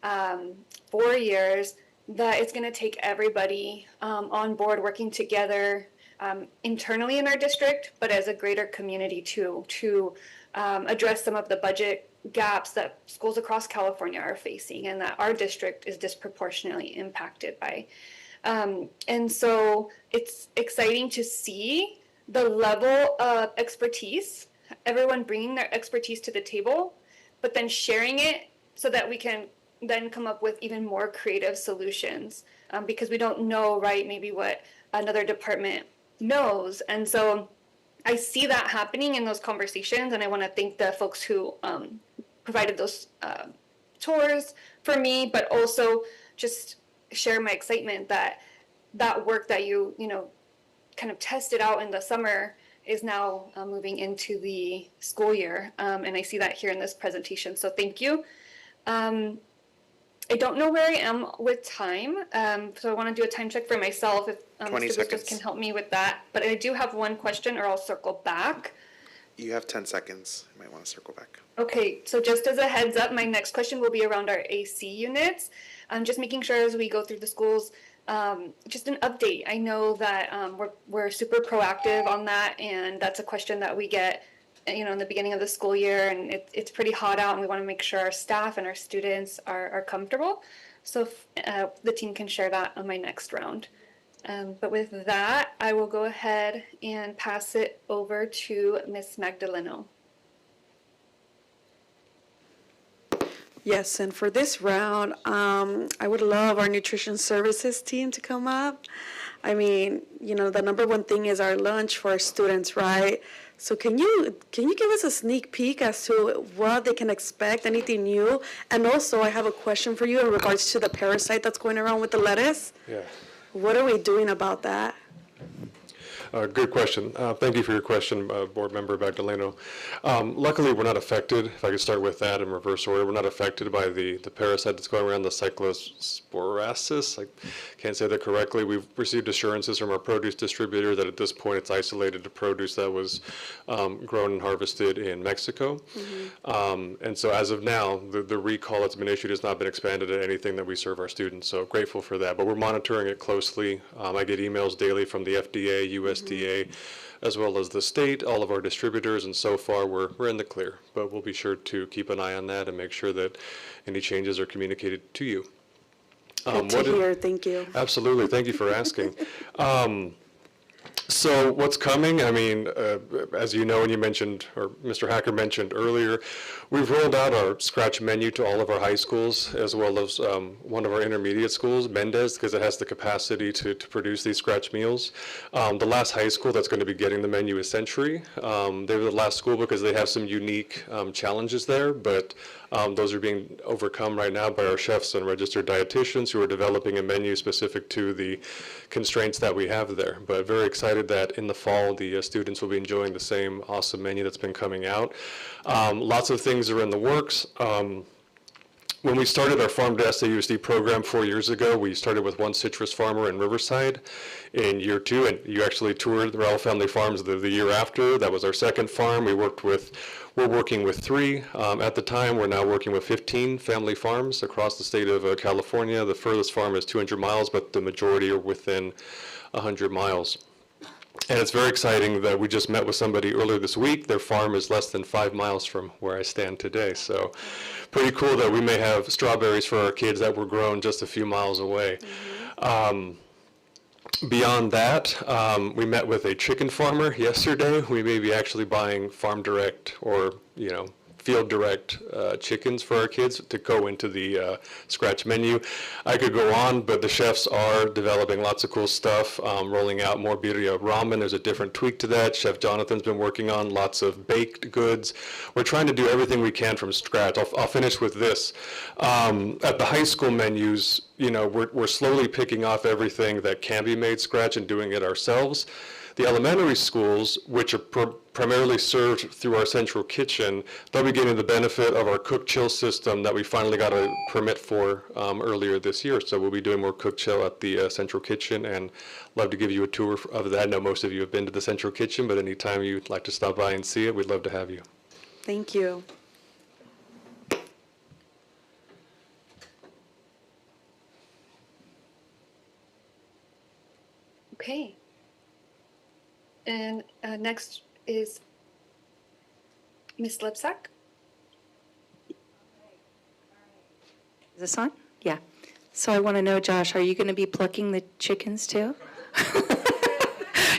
[SPEAKER 2] 4 years, that it's going to take everybody on board working together internally in our district, but as a greater community too, to address some of the budget gaps that schools across California are facing and that our district is disproportionately impacted by. And so it's exciting to see the level of expertise, everyone bringing their expertise to the table, but then sharing it so that we can then come up with even more creative solutions, because we don't know, right, maybe what another department knows. And so I see that happening in those conversations, and I want to thank the folks who provided those tours for me, but also just share my excitement that that work that you kind of tested out in the summer is now moving into the school year, and I see that here in this presentation, so thank you. I don't know where I am with time, so I want to do a time check for myself if
[SPEAKER 3] 20
[SPEAKER 2] Mr.
[SPEAKER 3] seconds.
[SPEAKER 2] Bustos can help me with that. But I do have one question, or I'll circle back.
[SPEAKER 3] You have 10 seconds. You might want to circle back.
[SPEAKER 2] Okay, so just as a heads up, my next question will be around our AC units. Just making sure as we go through the schools, just an update. I know that we're super proactive on that, and that's a question that we get in the beginning of the school year, and it's pretty hot out, and we want to make sure our staff and our students are comfortable. So if the team can share that on my next round. But with that, I will go ahead and pass it over to Ms. Magdaleno.
[SPEAKER 21] Yes, and for this round, I would love our nutrition services team to come up. I mean, the number one thing is our lunch for our students, right? So can you give us a sneak peek as to what they can expect, anything new? And also, I have a question for you in regards to the parasite that's going around with the lettuce.
[SPEAKER 7] Yeah.
[SPEAKER 21] What are we doing about that?
[SPEAKER 1] Good question. Thank you for your question, Board Member Magdaleno. Luckily, we're not affected, if I could start with that in reverse order, we're not affected by the parasite that's going around, the cyclosporasis. I can't say that correctly. We've received assurances from our produce distributor that at this point it's isolated to produce that was grown and harvested in Mexico. And so as of now, the recall that's been issued has not been expanded to anything that we serve our students. So grateful for that. But we're monitoring it closely. I get emails daily from the FDA, USDA, as well as the state, all of our distributors, and so far we're in the clear. But we'll be sure to keep an eye on that and make sure that any changes are communicated to you.
[SPEAKER 21] Good to hear. Thank you.
[SPEAKER 1] Absolutely. Thank you for asking. So what's coming? I mean, as you know, and you mentioned, or Mr. Hacker mentioned earlier, we've rolled out our scratch menu to all of our high schools, as well as one of our intermediate schools, Mendez, because it has the capacity to produce these scratch meals. The last high school that's going to be getting the menu is Century. They were the last school because they have some unique challenges there, but those are being overcome right now by our chefs and registered dietitians who are developing a menu specific to the constraints that we have there. But very excited that in the fall, the students will be enjoying the same awesome menu that's been coming out. Lots of things are in the works. When we started our Farm to SAUSD program 4 years ago, we started with one citrus farmer in Riverside. In year 2, and you actually toured the Rowell Family Farms the year after. That was our second farm. We're working with 3 at the time. We're now working with 15 family farms across the state of California. The furthest farm is 200 miles, but the majority are within 100 miles. And it's very exciting that we just met with somebody earlier this week. Their farm is less than 5 miles from where I stand today. So pretty cool that we may have strawberries for our kids that were grown just a few miles away. Beyond that, we met with a chicken farmer yesterday. We may be actually buying farm direct or, field direct chickens for our kids to go into the scratch menu. I could go on, but the chefs are developing lots of cool stuff, rolling out more birria ramen. There's a different tweak to that. Chef Jonathan's been working on lots of baked goods. We're trying to do everything we can from scratch. I'll finish with this. At the high school menus, we're slowly picking off everything that can be made scratch and doing it ourselves. The elementary schools, which are primarily served through our central kitchen, they'll be getting the benefit of our cook chill system that we finally got a permit for earlier this year. So we'll be doing more cook chill at the central kitchen, and love to give you a tour of that. I know most of you have been to the central kitchen, but anytime you'd like to stop by and see it, we'd love to have you.
[SPEAKER 21] Thank you.
[SPEAKER 2] Okay. And next is Ms. Lipsack.
[SPEAKER 6] Is this on? Yeah. So I want to know, Josh, are you going to be plucking the chickens too?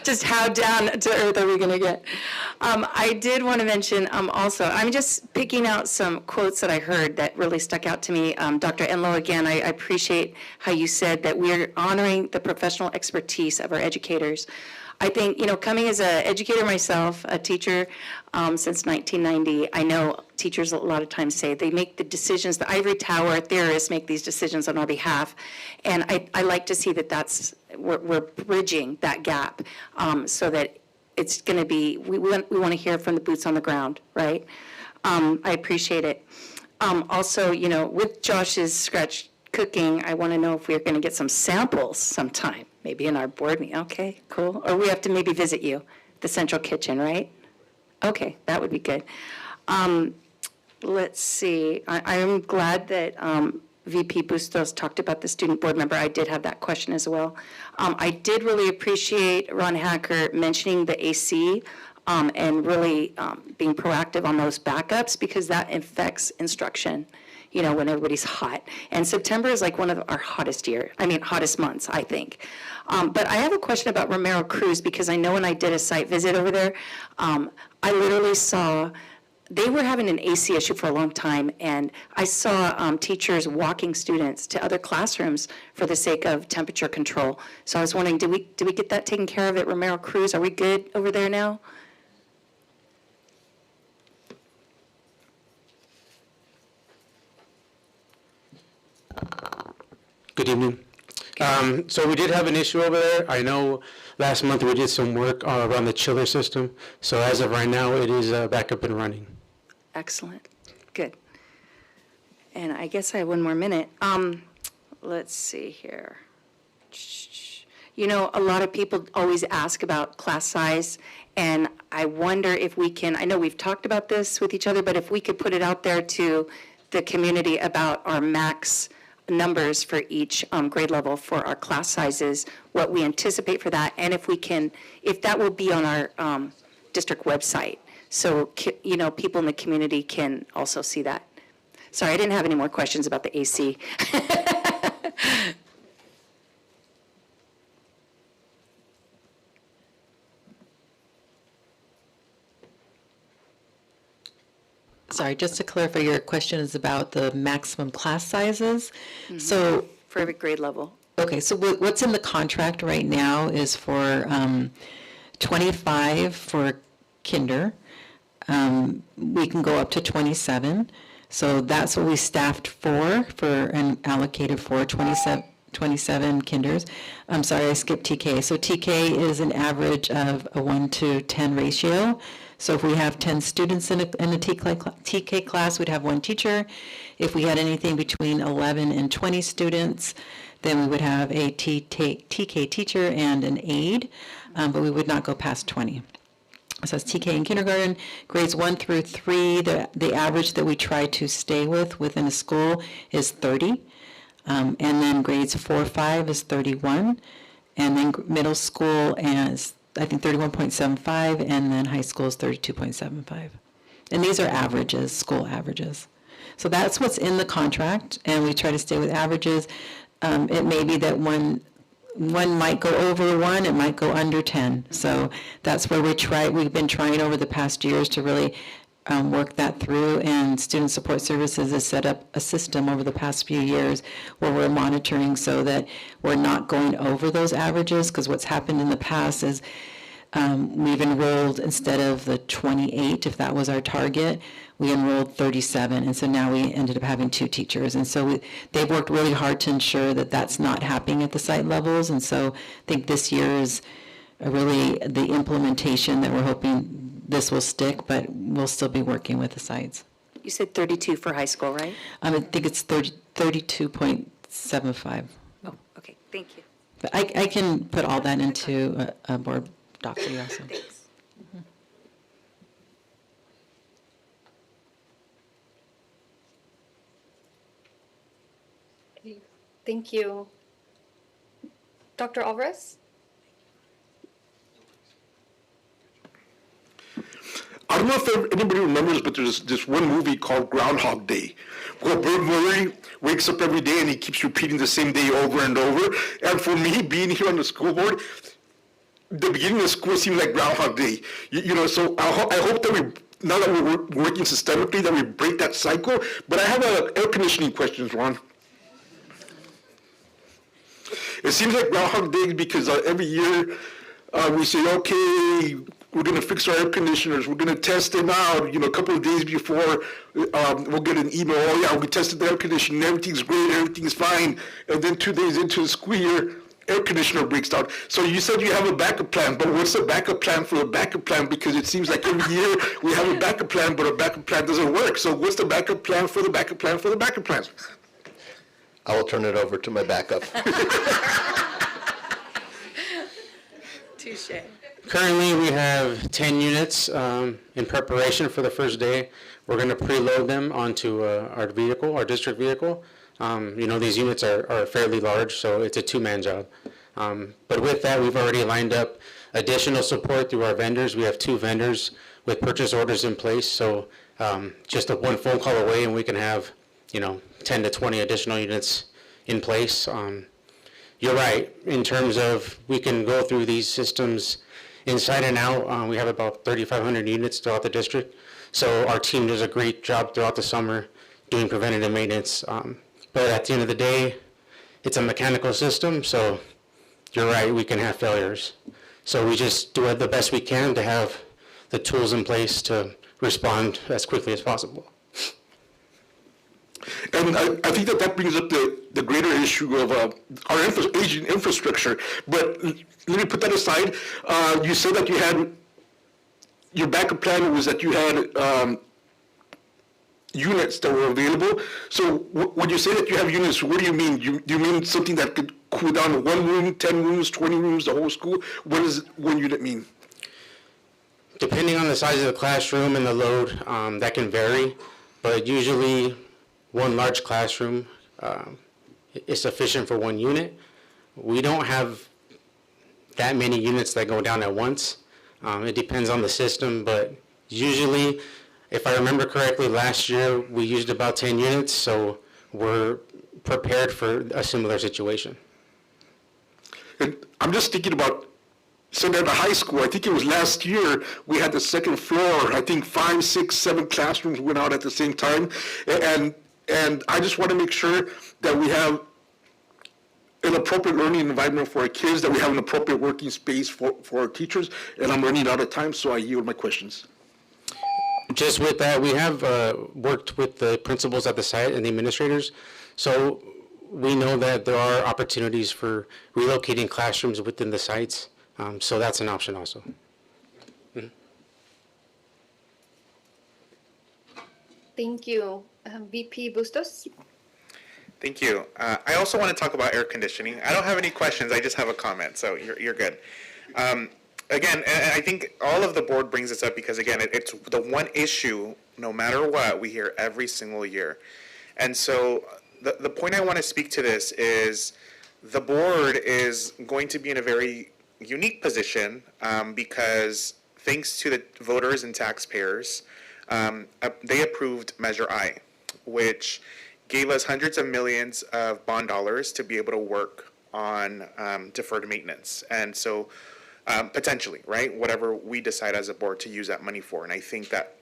[SPEAKER 6] Just how down to earth are we going to get? I did want to mention also, I'm just picking out some quotes that I heard that really stuck out to me. Dr. Enlow, again, I appreciate how you said that we're honoring the professional expertise of our educators. I think, coming as an educator myself, a teacher since 1990, I know teachers a lot of times say they make the decisions, the ivory tower theorists make these decisions on our behalf. And I like to see that we're bridging that gap so that it's going to be, we want to hear from the boots on the ground, right? I appreciate it. Also, with Josh's scratch cooking, I want to know if we're going to get some samples sometime. Maybe in our board meeting. Okay, cool. Or we have to maybe visit you, the central kitchen, right? Okay, that would be good. Let's see. I am glad that VP Bustos talked about the student board member. I did have that question as well. I did really appreciate Ron Hacker mentioning the AC and really being proactive on those backups, because that affects instruction, when everybody's hot. And September is like one of our hottest months, I think. But I have a question about Romero Cruz, because I know when I did a site visit over there, I literally saw, they were having an AC issue for a long time, and I saw teachers walking students to other classrooms for the sake of temperature control. So I was wondering, did we get that taken care of at Romero Cruz? Are we good over there now?
[SPEAKER 8] Good evening. So we did have an issue over there. I know last month we did some work around the chiller system. So as of right now, it is back up and running.
[SPEAKER 5] Excellent. Good. And I guess I have one more minute. Let's see here. You know, a lot of people always ask about class size, and I wonder if we can, I know we've talked about this with each other, but if we could put it out there to the community about our max numbers for each grade level for our class sizes, what we anticipate for that, and if we can, if that will be on our district website, so, you know, people in the community can also see that. Sorry, I didn't have any more questions about the AC.
[SPEAKER 17] Sorry, just to clarify, your question is about the maximum class sizes. So
[SPEAKER 5] for every grade level.
[SPEAKER 17] Okay, so what's in the contract right now is for 25 for kinder. We can go up to 27. So that's what we staffed for and allocated for 27 kinders. I'm sorry, I skipped TK. So TK is an average of a 1-to-10 ratio. So if we have 10 students in a TK class, we'd have one teacher. If we had anything between 11 and 20 students, then we would have a TK teacher and an aide, but we would not go past 20. So it's TK in kindergarten, grades 1 through 3, the average that we try to stay within a school is 30. And then grades 4, 5 is 31. And then middle school is, I think, 31.75, and then high school is 32.75. And these are averages, school averages. So that's what's in the contract, and we try to stay with averages. It may be that one might go over 1, it might go under 10. So that's where we've been trying over the past years to really work that through, and Student Support Services has set up a system over the past few years where we're monitoring so that we're not going over those averages, because what's happened in the past is we've enrolled, instead of the 28, if that was our target, we enrolled 37, and so now we ended up having 2 teachers. And so they've worked really hard to ensure that that's not happening at the site levels, and so I think this year is really the implementation that we're hoping this will stick, but we'll still be working with the sites.
[SPEAKER 5] You said 32 for high school, right?
[SPEAKER 17] I think it's 32.75.
[SPEAKER 5] Oh, okay, thank you.
[SPEAKER 17] But I can put all that into a board doc for you also.
[SPEAKER 5] Thanks.
[SPEAKER 2] Thank you. Dr. Alvarez?
[SPEAKER 7] I don't know if anybody remembers, but there's this one movie called Groundhog Day, where Bill Murray wakes up every day and he keeps repeating the same day over and over. And for me, being here on the school board, the beginning of school seems like Groundhog Day. So I hope that now that we're working systemically, that we break that cycle. But I have air conditioning questions, Ron. It seems like Groundhog Day because every year we say, okay, we're going to fix our air conditioners. We're going to test them out. A couple of days before, we'll get an email. Oh yeah, we tested the air conditioner. Everything's great. Everything's fine. And then 2 days into the school year, air conditioner breaks down. So you said you have a backup plan, but what's the backup plan for a backup plan? Because it seems like every year we have a backup plan, but a backup plan doesn't work. So what's the backup plan for the backup plan for the backup plan?
[SPEAKER 18] I will turn it over to my backup.
[SPEAKER 5] Touche.
[SPEAKER 8] Currently, we have 10 units in preparation for the first day. We're going to preload them onto our vehicle, our district vehicle. These units are fairly large, so it's a 2-man job. But with that, we've already lined up additional support through our vendors. We have 2 vendors with purchase orders in place, so just one phone call away and we can have 10 to 20 additional units in place. You're right, in terms of we can go through these systems inside and out. We have about 3,500 units throughout the district. So our team does a great job throughout the summer doing preventative maintenance. But at the end of the day, it's a mechanical system, so you're right, we can have failures. So we just do the best we can to have the tools in place to respond as quickly as possible.
[SPEAKER 7] And I think that brings up the greater issue of our aging infrastructure. But let me put that aside. You said that you had, your backup plan was that you had units that were available. So when you say that you have units, what do you mean? Do you mean something that could cool down 1 room, 10 rooms, 20 rooms, the whole school? What does 1 unit mean?
[SPEAKER 8] Depending on the size of the classroom and the load, that can vary, but usually one large classroom is sufficient for 1 unit. We don't have that many units that go down at once. It depends on the system, but usually, if I remember correctly, last year we used about 10 units, so we're prepared for a similar situation.
[SPEAKER 7] And I'm just thinking about, so at the high school, I think it was last year, we had the second floor, I think 5, 6, 7 classrooms went out at the same time. And I just want to make sure that we have an appropriate learning environment for our kids, that we have an appropriate working space for our teachers, and I'm running out of time, so I yield my questions.
[SPEAKER 8] Just with that, we have worked with the principals at the site and the administrators, so we know that there are opportunities for relocating classrooms within the sites, so that's an option also.
[SPEAKER 2] Thank you. VP Bustos?
[SPEAKER 3] Thank you. I also want to talk about air conditioning. I don't have any questions, I just have a comment, so you're good. Again, and I think all of the board brings this up because, again, it's the one issue, no matter what, we hear every single year. And so the point I want to speak to this is the board is going to be in a very unique position because thanks to the voters and taxpayers, they approved Measure I, which gave us hundreds of millions of bond dollars to be able to work on deferred maintenance. And so potentially, right, whatever we decide as a board to use that money for. And I think that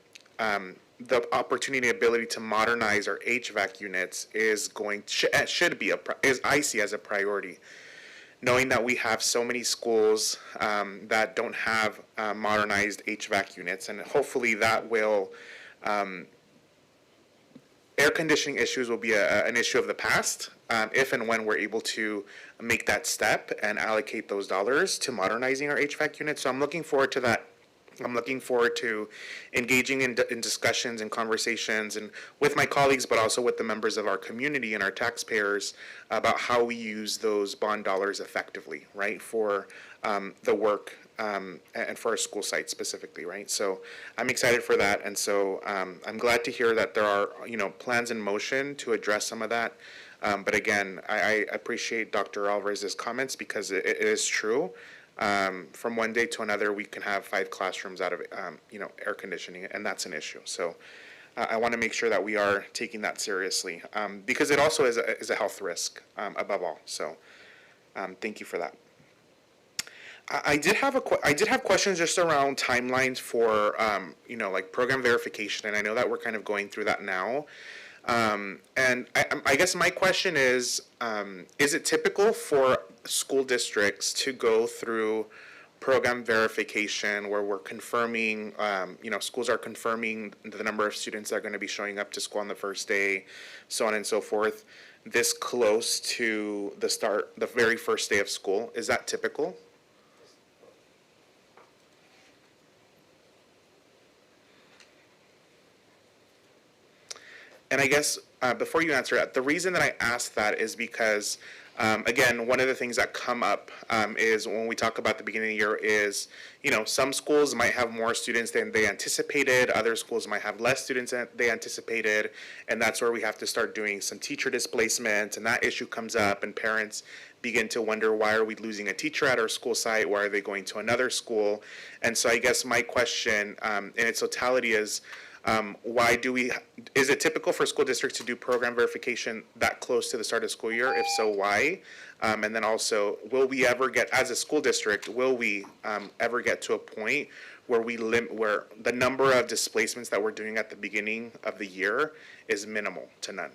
[SPEAKER 3] the opportunity, ability to modernize our HVAC units is should be I see as a priority. Knowing that we have so many schools that don't have modernized HVAC units, and hopefully that will, air conditioning issues will be an issue of the past if and when we're able to make that step and allocate those dollars to modernizing our HVAC units. So I'm looking forward to that. I'm looking forward to engaging in discussions and conversations and with my colleagues, but also with the members of our community and our taxpayers about how we use those bond dollars effectively, right, for the work and for our school sites specifically, right? So I'm excited for that, and so I'm glad to hear that there are, plans in motion to address some of that. But again, I appreciate Dr. Alvarez's comments because it is true. From one day to another, we can have 5 classrooms out of, air conditioning, and that's an issue. So I want to make sure that we are taking that seriously because it also is a health risk above all. So thank you for that. I did have questions just around timelines for, like program verification, and I know that we're kind of going through that now. And I guess my question is it typical for school districts to go through program verification where we're confirming, schools are confirming the number of students that are going to be showing up to school on the first day, so on and so forth, this close to the very first day of school? Is that typical? And I guess before you answer that, the reason that I asked that is because, again, one of the things that come up is when we talk about the beginning of the year is, some schools might have more students than they anticipated, other schools might have less students than they anticipated, and that's where we have to start doing some teacher displacement, and that issue comes up, and parents begin to wonder, why are we losing a teacher at our school site? Why are they going to another school? And so I guess my question in its totality is, is it typical for school districts to do program verification that close to the start of the school year? If so, why? And then also, will we ever get, as a school district, ever get to a point where where the number of displacements that we're doing at the beginning of the year is minimal to none?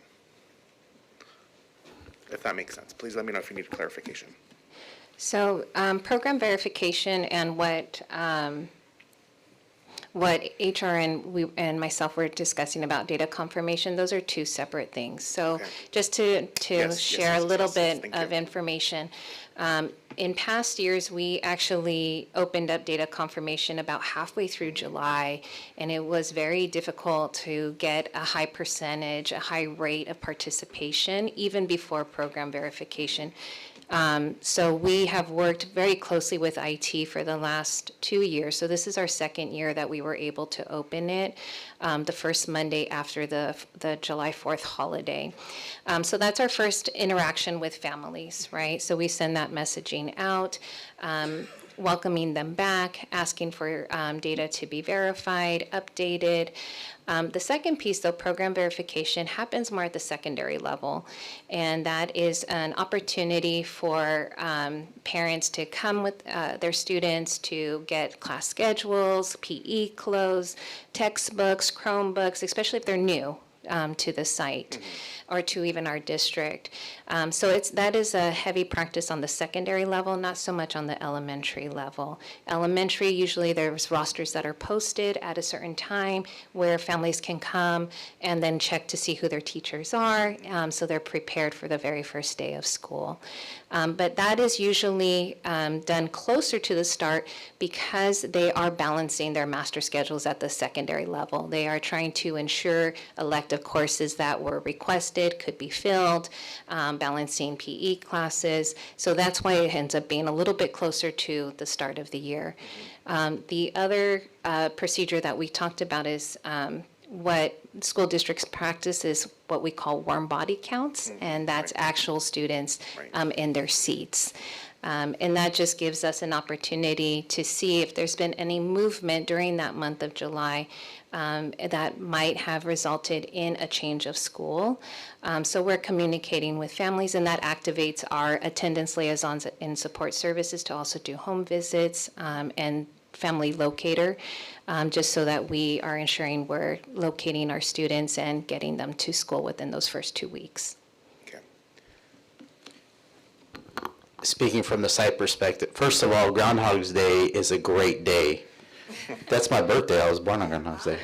[SPEAKER 3] If that makes sense. Please let me know if you need clarification.
[SPEAKER 15] So program verification and what what HR and myself were discussing about data confirmation, those are two separate things. So just to share a little bit of information. In past years, we actually opened up data confirmation about halfway through July, and it was very difficult to get a high percentage, a high rate of participation, even before program verification. So we have worked very closely with IT for the last 2 years. So this is our second year that we were able to open it, the first Monday after the July 4th holiday. So that's our first interaction with families, right? So we send that messaging out, welcoming them back, asking for data to be verified, updated. The second piece, though, program verification, happens more at the secondary level, and that is an opportunity for parents to come with their students to get class schedules, PE clothes, textbooks, Chromebooks, especially if they're new to the site or to even our district. So that is a heavy practice on the secondary level, not so much on the elementary level. Elementary, usually there's rosters that are posted at a certain time where families can come and then check to see who their teachers are, so they're prepared for the very first day of school. But that is usually done closer to the start because they are balancing their master schedules at the secondary level. They are trying to ensure elective courses that were requested could be filled, balancing PE classes. So that's why it ends up being a little bit closer to the start of the year. The other procedure that we talked about is what school districts practice is what we call warm body counts, and that's actual students in their seats. And that just gives us an opportunity to see if there's been any movement during that month of July that might have resulted in a change of school. So we're communicating with families, and that activates our attendance liaisons in support services to also do home visits and family locator, just so that we are ensuring we're locating our students and getting them to school within those first 2 weeks.
[SPEAKER 8] Speaking from the site perspective, first of all, Groundhog's Day is a great day. That's my birthday. I was born on Groundhog's Day,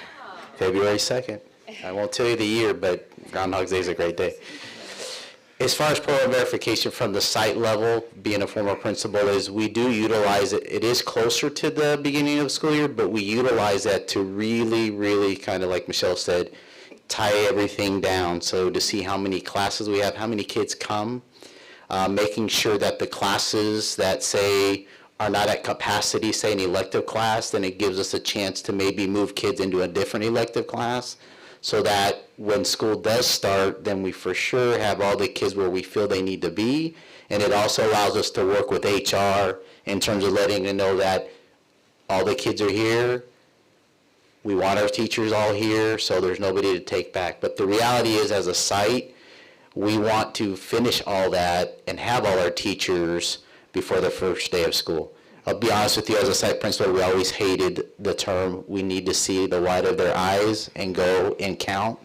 [SPEAKER 8] February 2nd. I won't tell you the year, but Groundhog's Day is a great day. As far as program verification from the site level, being a former principal, is we do utilize it. It is closer to the beginning of the school year, but we utilize that to really, really kind of, like Michelle said, tie everything down. So to see how many classes we have, how many kids come, making sure that the classes that say are not at capacity, say an elective class, then it gives us a chance to maybe move kids into a different elective class, so that when school does start, then we for sure have all the kids where we feel they need to be. And it also allows us to work with HR in terms of letting them know that all the kids are here. We want our teachers all here, so there's nobody to take back. But the reality is, as a site, we want to finish all that and have all our teachers before the first day of school. I'll be honest with you, as a site principal, we always hated the term, we need to see the white of their eyes and go and count,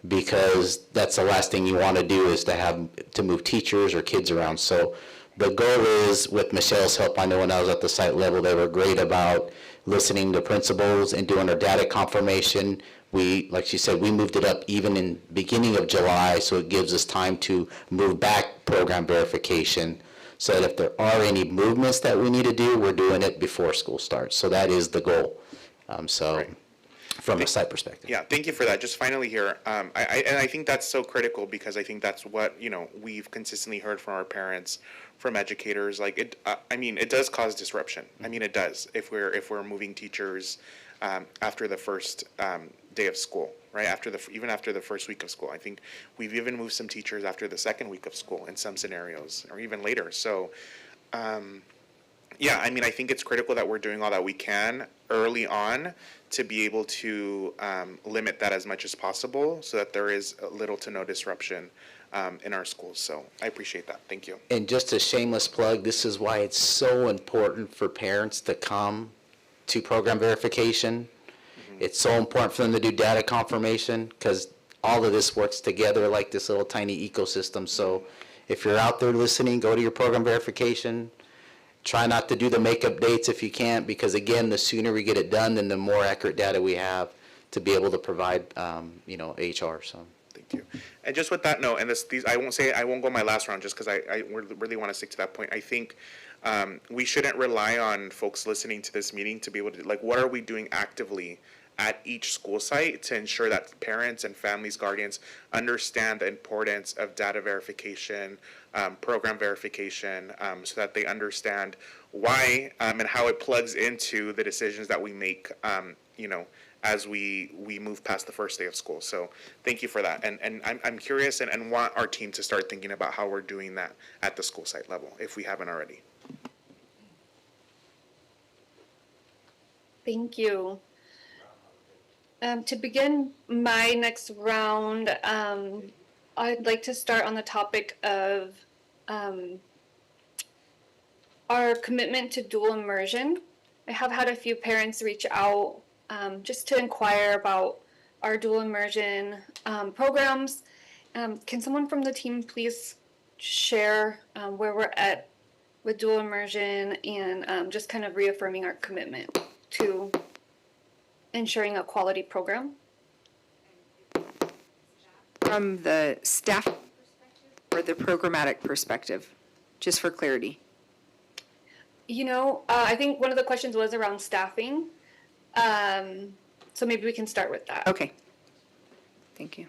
[SPEAKER 8] because that's the last thing you want to do, is to move teachers or kids around. So the goal is, with Michelle's help, I know when I was at the site level, they were great about listening to principals and doing our data confirmation. We, like she said, we moved it up even in beginning of July, so it gives us time to move back program verification, so that if there are any movements that we need to do, we're doing it before school starts. So that is the goal. From a site perspective.
[SPEAKER 3] Yeah, thank you for that. Just finally here, I think that's so critical, because I think that's what, we've consistently heard from our parents, from educators. Like it does cause disruption. I mean, it does, if we're moving teachers after the first day of school, right? Even after the first week of school. I think we've even moved some teachers after the second week of school in some scenarios, or even later. So, yeah, I mean, I think it's critical that we're doing all that we can early on to be able to limit that as much as possible, so that there is little to no disruption in our schools. So I appreciate that. Thank you.
[SPEAKER 8] And just a shameless plug, this is why it's so important for parents to come to program verification. It's so important for them to do data confirmation, because all of this works together like this little tiny ecosystem. So if you're out there listening, go to your program verification,
[SPEAKER 9] Try not to do the makeup dates if you can't, because again, the sooner we get it done, then the more accurate data we have to be able to provide, HR, so.
[SPEAKER 3] Thank you. And just with that note, and I won't go my last round just because I really want to stick to that point. I think we shouldn't rely on folks listening to this meeting to be able to, like, what are we doing actively at each school site to ensure that parents and families, guardians understand the importance of data verification, program verification, so that they understand why and how it plugs into the decisions that we make, as we move past the first day of school. So thank you for that. And I'm curious and want our team to start thinking about how we're doing that at the school site level, if we haven't already.
[SPEAKER 2] Thank you. To begin my next round, I'd like to start on the topic of our commitment to dual immersion. I have had a few parents reach out just to inquire about our dual immersion programs. Can someone from the team please share where we're at with dual immersion and just kind of reaffirming our commitment to ensuring a quality program?
[SPEAKER 5] From the staff or the programmatic perspective, just for clarity?
[SPEAKER 2] I think one of the questions was around staffing. So maybe we can start with that.
[SPEAKER 5] Okay. Thank you.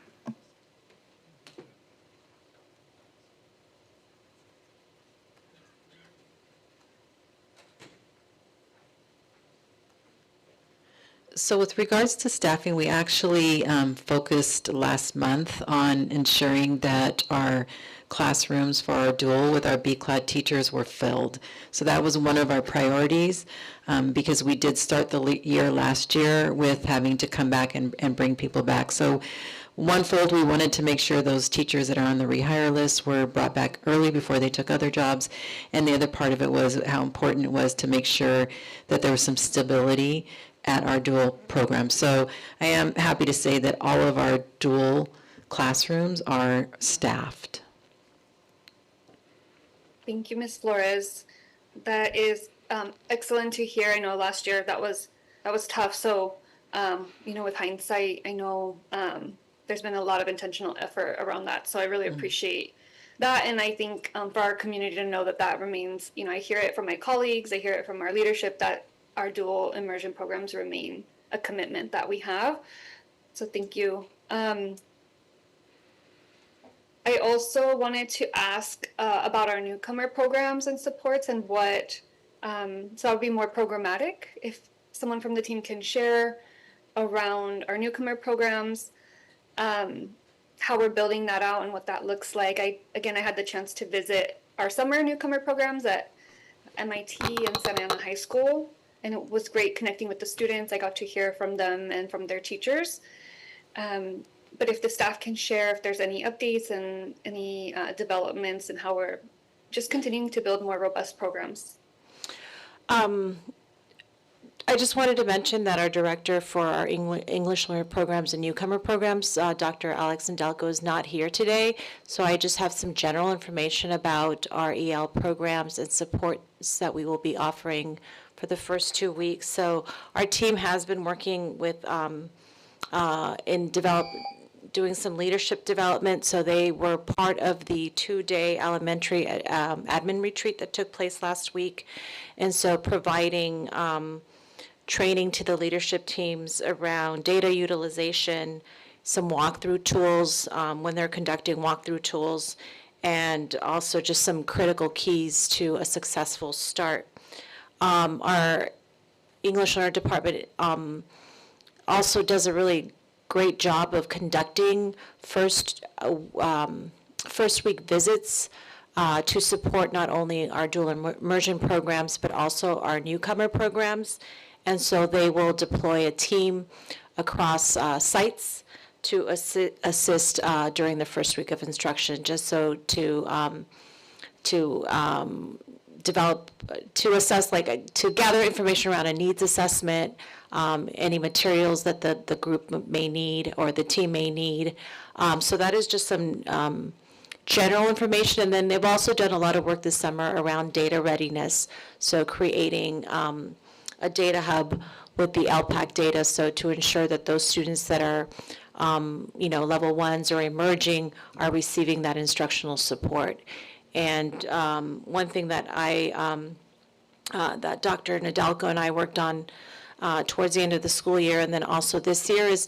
[SPEAKER 17] So with regards to staffing, we actually focused last month on ensuring that our classrooms for our dual with our B-Clad teachers were filled. So that was one of our priorities because we did start the year last year with having to come back and bring people back. So one-fold, we wanted to make sure those teachers that are on the rehire list were brought back early before they took other jobs. And the other part of it was how important it was to make sure that there was some stability at our dual program. So I am happy to say that all of our dual classrooms are staffed.
[SPEAKER 2] Thank you, Ms. Flores. That is excellent to hear. I know last year that was tough. So, with hindsight, I know there's been a lot of intentional effort around that. So I really appreciate that. And I think for our community to know that remains, I hear it from my colleagues, I hear it from our leadership that our dual immersion programs remain a commitment that we have. So thank you. I also wanted to ask about our newcomer programs and supports and what, so that would be more programmatic. If someone from the team can share around our newcomer programs, how we're building that out and what that looks like. I had the chance to visit our summer newcomer programs at MIT and Santa Ana High School. And it was great connecting with the students. I got to hear from them and from their teachers. But if the staff can share if there's any updates and any developments and how we're just continuing to build more robust programs.
[SPEAKER 13] I just wanted to mention that our director for our English learner programs and newcomer programs, Dr. Alex Indelko, is not here today. So I just have some general information about our EL programs and supports that we will be offering for the first 2 weeks. So our team has been working with doing some leadership development. So they were part of the 2-day elementary admin retreat that took place last week. And so providing training to the leadership teams around data utilization, some walkthrough tools when they're conducting walkthrough tools, and also just some critical keys to a successful start. Our English learner department also does a really great job of conducting first week visits to support not only our dual immersion programs, but also our newcomer programs. And so they will deploy a team across sites to assist during the first week of instruction, just so to develop, to assess, to gather information around a needs assessment, any materials that the group may need or the team may need. So that is just some general information, and then they've also done a lot of work this summer around data readiness, so creating a data hub with the LPAC data, so to ensure that those students that are level ones or emerging are receiving that instructional support. And one thing that that Dr. Nadelko and I worked on towards the end of the school year, and then also this year, is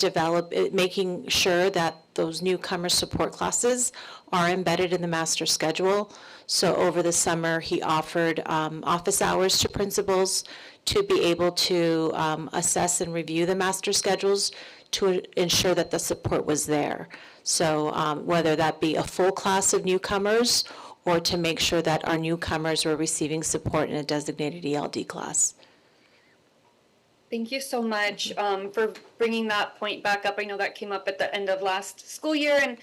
[SPEAKER 13] making sure that those newcomer support classes are embedded in the master schedule. So over the summer, he offered office hours to principals to be able to assess and review the master schedules to ensure that the support was there. So whether that be a full class of newcomers or to make sure that our newcomers were receiving support in a designated ELD class.
[SPEAKER 2] Thank you so much for bringing that point back up. I know that came up at the end of last school year and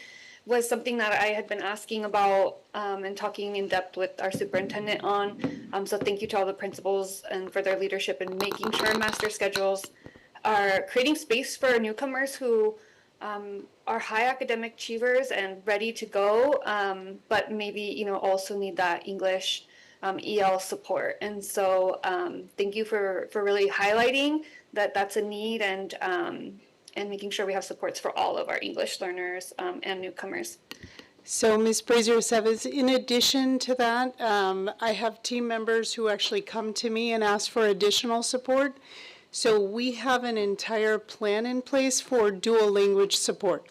[SPEAKER 2] was something that I had been asking about and talking in depth with our superintendent on. So thank you to all the principals and for their leadership in making sure master schedules are creating space for newcomers who are high academic achievers and ready to go, but maybe also need that English EL support. And so thank you for really highlighting that that's a need and making sure we have supports for all of our English learners and newcomers.
[SPEAKER 12] So, Ms. Brazier-Seves, in addition to that, I have team members who actually come to me and ask for additional support. So we have an entire plan in place for dual language support.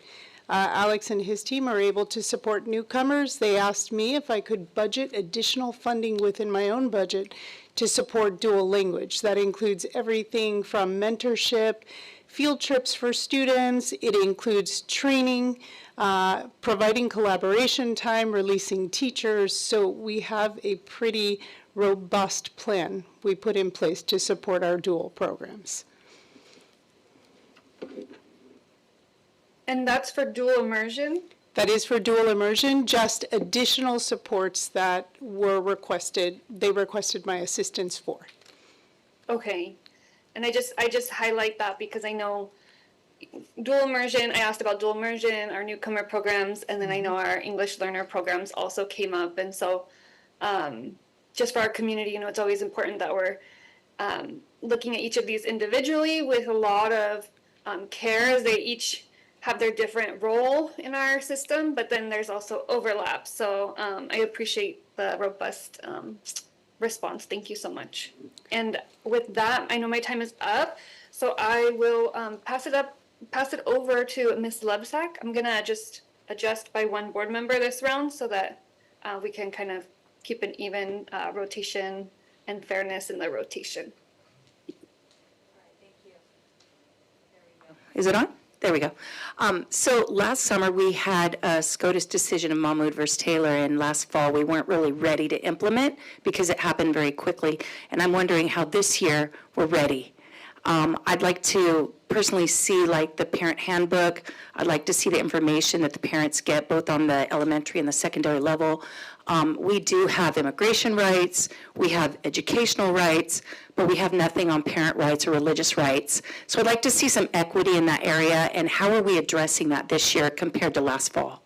[SPEAKER 12] Alex and his team are able to support newcomers. They asked me if I could budget additional funding within my own budget to support dual language. That includes everything from mentorship, field trips for students. It includes training, providing collaboration time, releasing teachers. So we have a pretty robust plan we put in place to support our dual programs.
[SPEAKER 2] And that's for dual immersion?
[SPEAKER 12] That is for dual immersion, just additional supports that were requested, they requested my assistance for.
[SPEAKER 2] Okay. And I just highlight that because I know dual immersion, I asked about dual immersion, our newcomer programs, and then I know our English learner programs also came up. And so just for our community, it's always important that we're looking at each of these individually with a lot of care as they each have their different role in our system, but then there's also overlap. So I appreciate the robust response. Thank you so much. And with that, I know my time is up, so I will pass it over to Ms. Lebsack. I'm gonna just adjust by one board member this round so that we can kind of keep an even rotation and fairness in the rotation.
[SPEAKER 6] Is it on? There we go. So last summer, we had a SCOTUS decision in Mahmoud versus Taylor, and last fall, we weren't really ready to implement because it happened very quickly. And I'm wondering how this year we're ready. I'd like to personally see like the parent handbook. I'd like to see the information that the parents get both on the elementary and the secondary level. We do have immigration rights, we have educational rights, but we have nothing on parent rights or religious rights. So I'd like to see some equity in that area, and how are we addressing that this year compared to last fall?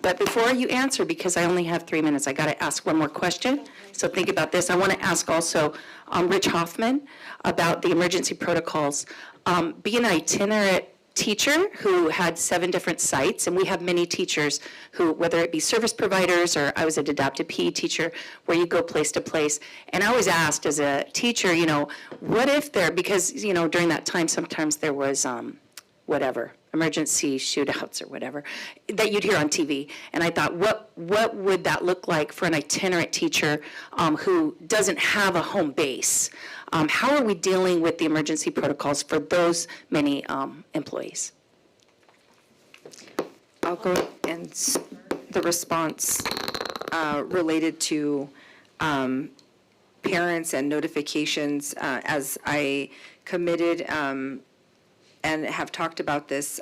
[SPEAKER 6] But before you answer, because I only have 3 minutes, I got to ask one more question. So think about this. I want to ask also Rich Hoffman about the emergency protocols. Being an itinerant teacher who had 7 different sites, and we have many teachers who, whether it be service providers or I was an adapted PE teacher, where you go place to place. And I was asked as a teacher, what if there, because, during that time, sometimes there was emergency shootouts or whatever, that you'd hear on TV. And I thought, what would that look like for an itinerant teacher who doesn't have a home base? How are we dealing with the emergency protocols for those many employees?
[SPEAKER 5] I'll go and the response related to parents and notifications, as I committed and have talked about this,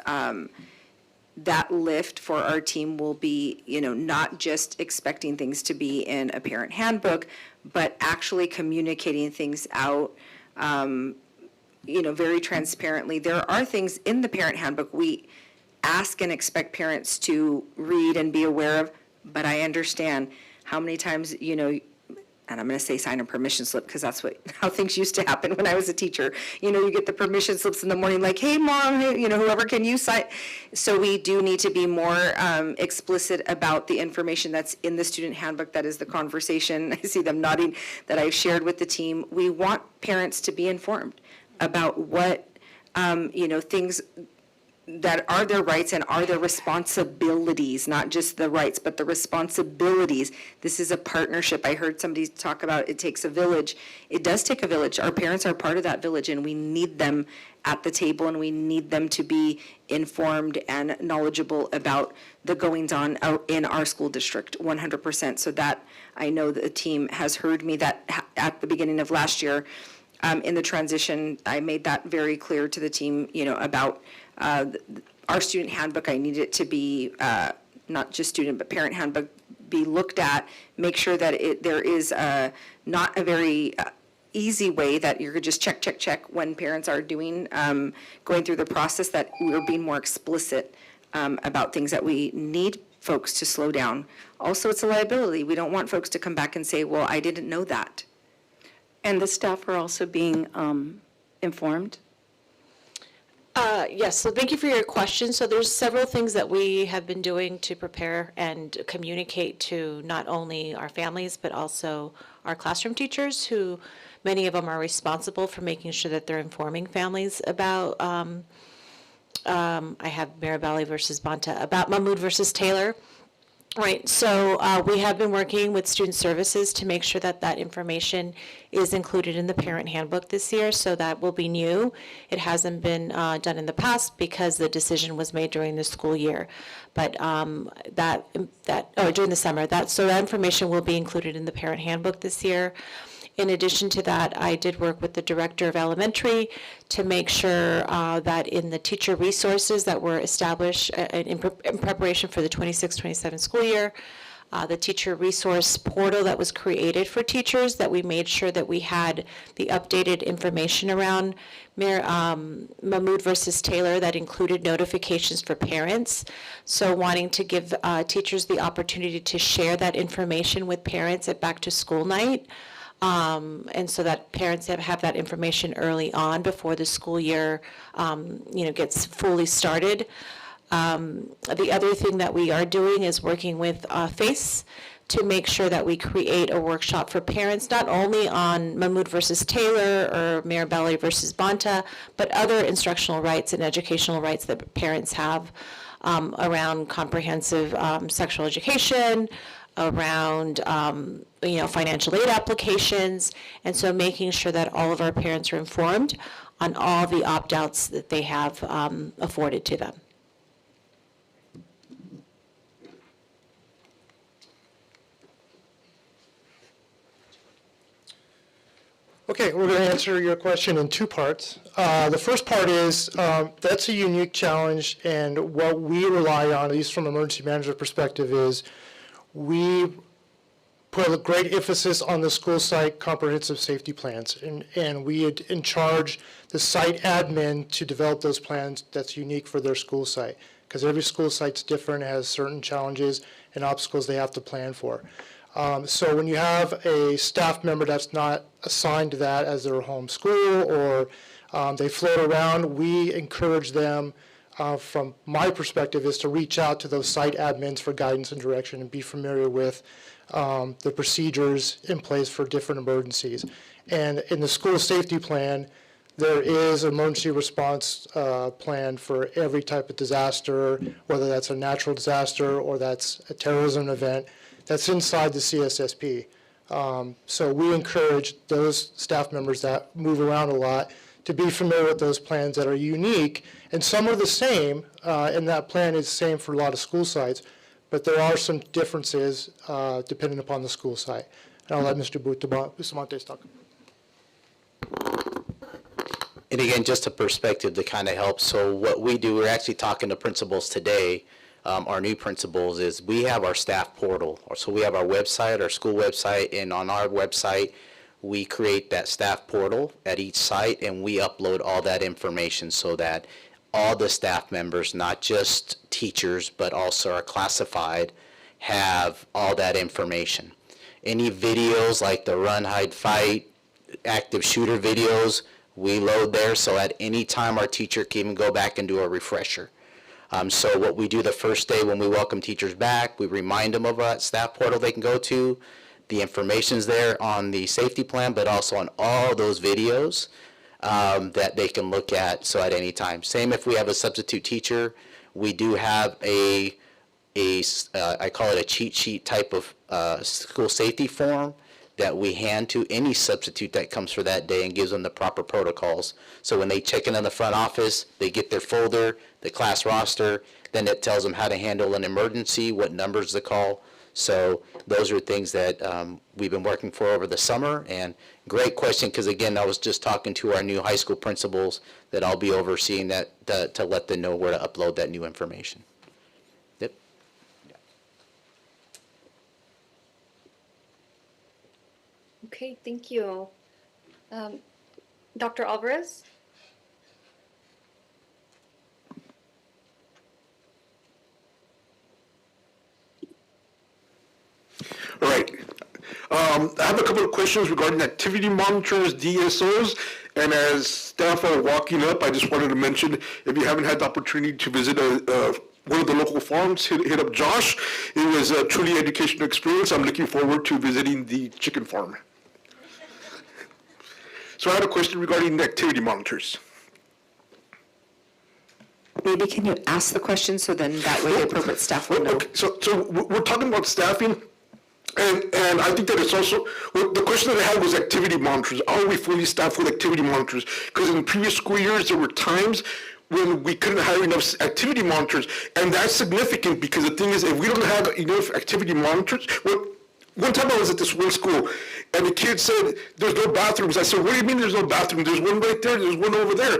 [SPEAKER 5] that lift for our team will be, not just expecting things to be in a parent handbook, but actually communicating things out, very transparently. There are things in the parent handbook. ask and expect parents to read and be aware of, but I understand how many times, you know, and I'm going to say sign a permission slip because that's how things used to happen when I was a teacher. You know, you get the permission slips in the morning like, hey, mom, hey, you know, whoever, can you sign? So we do need to be more explicit about the information that's in the student handbook. That is the conversation. I see them nodding that I've shared with the team. We want parents to be informed about what, you know, things that are their rights and are their responsibilities, not just the rights, but the responsibilities. This is a partnership. I heard somebody talk about it takes a village. It does take a village. Our parents are part of that village, and we need them at the table, and we need them to be informed and knowledgeable about the goings-on in our school district, 100%. So that, I know the team has heard me that at the beginning of last year, in the transition, I made that very clear to the team, you know, about our student handbook. I need it to be not just student, but parent handbook be looked at, make sure that there is not a very easy way that you're just check when parents are doing, going through the process, that we're being more explicit about things that we need folks to slow down. Also, it's a liability. We don't want folks to come back and say, well, I didn't know that.
[SPEAKER 6] And the staff are also being informed?
[SPEAKER 13] Yes, so thank you for your question. So there's several things that we have been doing to prepare and communicate to not only our families, but also our classroom teachers, who many of them are responsible for making sure that they're informing families about, I have Mirabelli versus Bonta, about Mahmoud versus Taylor. Right, so we have been working with student services to make sure that that information is included in the parent handbook this year, so that will be new. It hasn't been done in the past because the decision was made during the school year, but during the summer. So that information will be included in the parent handbook this year. In addition to that, I did work with the director of elementary to make sure that in the teacher resources that were established in preparation for the 26-27 school year, the teacher resource portal that was created for teachers, that we made sure that we had the updated information around Mahmoud versus Taylor that included notifications for parents. So wanting to give teachers the opportunity to share that information with parents at back to school night. And so that parents have that information early on before the school year, gets fully started. The other thing that we are doing is working with FACE to make sure that we create a workshop for parents, not only on Mahmoud versus Taylor or Mirabelli versus Bonta, but other instructional rights and educational rights that parents have around comprehensive sexual education, around financial aid applications, and so making sure that all of our parents are informed on all the opt-outs that they have afforded to them.
[SPEAKER 20] Okay, we're going to answer your question in two parts. The first part is, that's a unique challenge, and what we rely on, at least from an emergency management perspective, is we put a great emphasis on the school site comprehensive safety plans, and we in charge the site admin to develop those plans that's unique for their school site, because every school site's different, has certain challenges and obstacles they have to plan for. So when you have a staff member that's not assigned to that as their home school, or they float around, we encourage them, from my perspective, is to reach out to those site admins for guidance and direction and be familiar with the procedures in place for different emergencies. And in the school safety plan, there is an emergency response plan for every type of disaster, whether that's a natural disaster or that's a terrorism event, that's inside the CSSP. So we encourage those staff members that move around a lot to be familiar with those plans that are unique. And some are the same, and that plan is the same for a lot of school sites, but there are some differences depending upon the school site. And I'll let Mr. Bustamante talk.
[SPEAKER 9] And again, just a perspective to kind of help. So what we do, we're actually talking to principals today, our new principals, is we have our staff portal. So we have our website, our school website, and on our website, we create that staff portal at each site, and we upload all that information so that all the staff members, not just teachers, but also our classified, have all that information. Any videos like the run, hide, fight, active shooter videos, we load there, so at any time our teacher can even go back and do a refresher. So what we do the first day when we welcome teachers back, we remind them of that staff portal they can go to. The information's there on the safety plan, but also on all those videos that they can look at, so at any time. Same if we have a substitute teacher, we do have I call it a cheat sheet type of school safety form that we hand to any substitute that comes for that day and gives them the proper protocols. So when they check in the front office, they get their folder, the class roster, then it tells them how to handle an emergency, what numbers to call. So those are things that we've been working for over the summer. And great question, because again, I was just talking to our new high school principals that I'll be overseeing that to let them know where to upload that new information. Yep.
[SPEAKER 2] Okay, thank you. Dr. Alvarez?
[SPEAKER 7] All right. I have a couple of questions regarding activity monitors, DSOs, and as staff are walking up, I just wanted to mention, if you haven't had the opportunity to visit one of the local farms, hit up Josh. It was a truly educational experience. I'm looking forward to visiting the chicken farm. So I had a question regarding the activity monitors.
[SPEAKER 5] Maybe can you ask the question so then that way the appropriate staff will know?
[SPEAKER 7] Okay, so we're talking about staffing, and I think that it's also, well, the question that I had was activity monitors. Are we fully staffed with activity monitors? Because in previous school years, there were times when we couldn't hire enough activity monitors, and that's significant because the thing is, if we don't have enough activity monitors, well, one time I was at this one school, and the kid said, there's no bathrooms. I said, what do you mean there's no bathroom? There's one right there, there's one over there.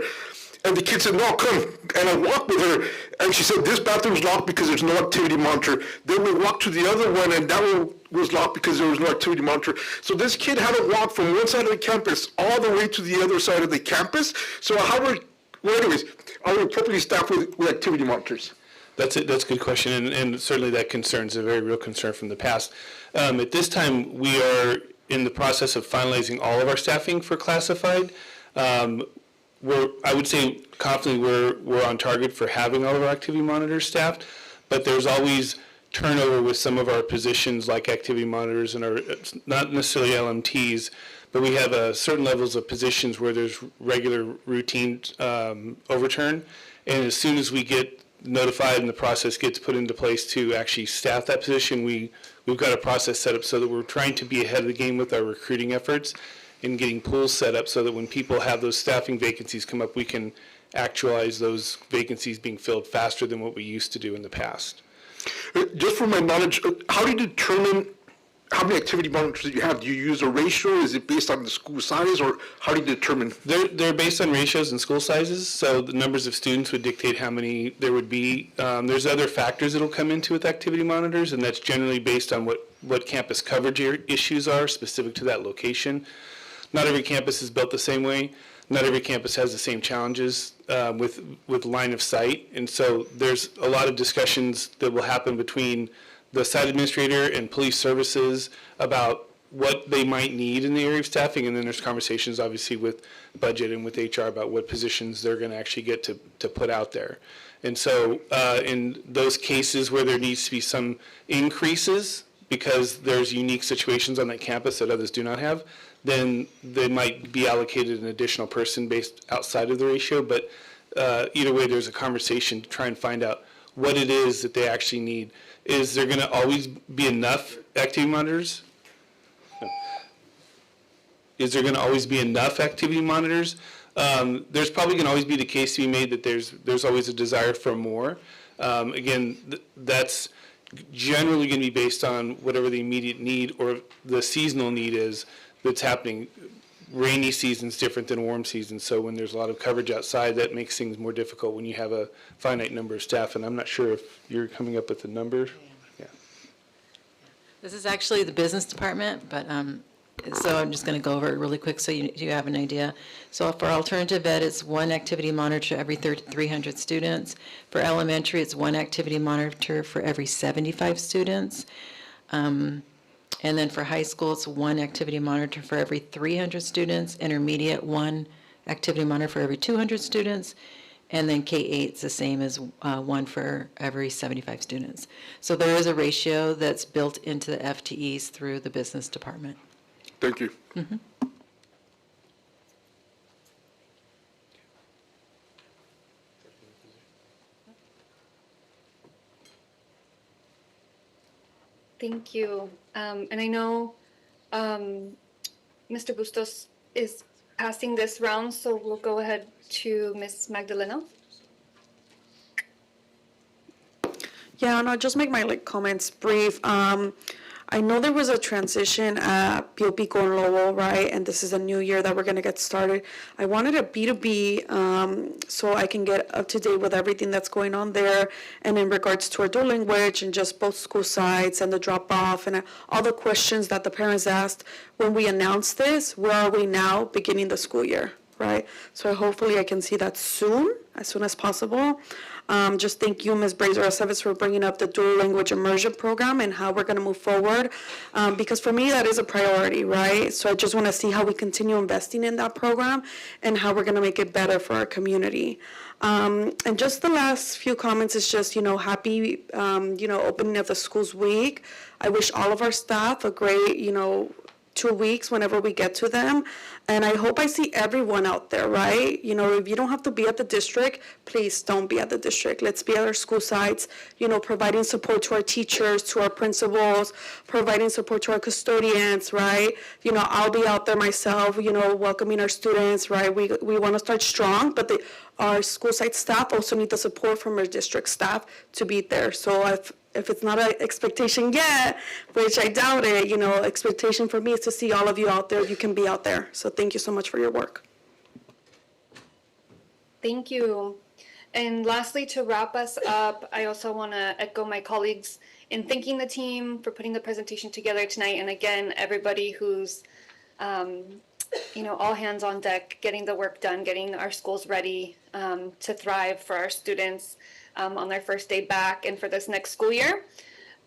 [SPEAKER 7] And the kid said, no, come. And I walked with her, and she said, this bathroom's locked because there's no activity monitor. Then we walked to the other one, and that one was locked because there was no activity monitor. So this kid had to walk from one side of the campus all the way to the other side of the campus. So anyways, are we appropriately staffed with activity monitors?
[SPEAKER 10] That's a good question, and certainly that concern is a very real concern from the past. At this time, we are in the process of finalizing all of our staffing for classified. I would say confidently we're on target for having all of our activity monitors staffed, but there's always turnover with some of our positions like activity monitors and our, not necessarily LMTs, but we have certain levels of positions where there's regular routine overturn, and as soon as we get notified and the process gets put into place to actually staff that position, we've got a process set up so that we're trying to be ahead of the game with our recruiting efforts and getting pools set up so that when people have those staffing vacancies come up, we can actualize those vacancies being filled faster than what we used to do in the past.
[SPEAKER 7] Just from my knowledge, how do you determine how many activity monitors you have? Do you use a ratio? Is it based on the school size, or how do you determine?
[SPEAKER 10] They're based on ratios and school sizes, so the numbers of students would dictate how many there would be. There's other factors that will come into with activity monitors, and that's generally based on what campus coverage issues are specific to that location. Not every campus is built the same way. Not every campus has the same challenges with line of sight. And so there's a lot of discussions that will happen between the site administrator and police services about what they might need in the area of staffing. And then there's conversations obviously with budget and with HR about what positions they're going to actually get to put out there. And so in those cases where there needs to be some increases because there's unique situations on that campus that others do not have, then they might be allocated an additional person based outside of the ratio. But either way, there's a conversation to try and find out what it is that they actually need. Is there going to always be enough activity monitors? No. Is there going to always be enough activity monitors? There's probably going to always be the case to be made that there's always a desire for more. Again, that's generally going to be based on whatever the immediate need or the seasonal need is that's happening. Rainy season's different than warm season, so when there's a lot of coverage outside, that makes things more difficult when you have a finite number of staff, and I'm not sure if you're coming up with a number. Yeah.
[SPEAKER 17] This is actually the business department, but So I'm just going to go over it really quick so you have an idea. So for alternative ed, it's one activity monitor every 300 students. For elementary, it's one activity monitor for every 75 students. And then for high school, it's one activity monitor for every 300 students. Intermediate, one activity monitor for every 200 students. And then K-8 is the same as one for every 75 students. So there is a ratio that's built into the FTEs through the business department.
[SPEAKER 7] Thank you.
[SPEAKER 2] Thank you. And I know Mr. Bustos is passing this round, so we'll go ahead to Ms. Magdalena.
[SPEAKER 21] Yeah, and I'll just make my comments brief. I know there was a transition at Pio Pico and Lowell, right? And this is a new year that we're gonna get started. I wanted a B2B so I can get up to date with everything that's going on there. And in regards to our dual language and just both school sites and the drop off and all the questions that the parents asked when we announced this, where are we now beginning the school year, right? So hopefully I can see that soon as possible. Just thank you, Ms. Brazier Aceves, for bringing up the dual language immersion program and how we're going to move forward. Because for me, that is a priority, right? So I just want to see how we continue investing in that program and how we're going to make it better for our community. And just the last few comments is just, happy, opening of the schools week. I wish all of our staff a great, 2 weeks whenever we get to them. And I hope I see everyone out there, right? If you don't have to be at the district, please don't be at the district. Let's be at our school sites, providing support to our teachers, to our principals, providing support to our custodians, right? I'll be out there myself, welcoming our students, right? We want to start strong, but our school site staff also need the support from our district staff to be there. So if it's not an expectation yet, which I doubt it, expectation for me is to see all of you out there if you can be out there. So thank you so much for your work.
[SPEAKER 2] Thank you. And lastly, to wrap us up, I also want to echo my colleagues in thanking the team for putting the presentation together tonight. And again, everybody who's, all hands on deck, getting the work done, getting our schools ready to thrive for our students on their first day back and for this next school year.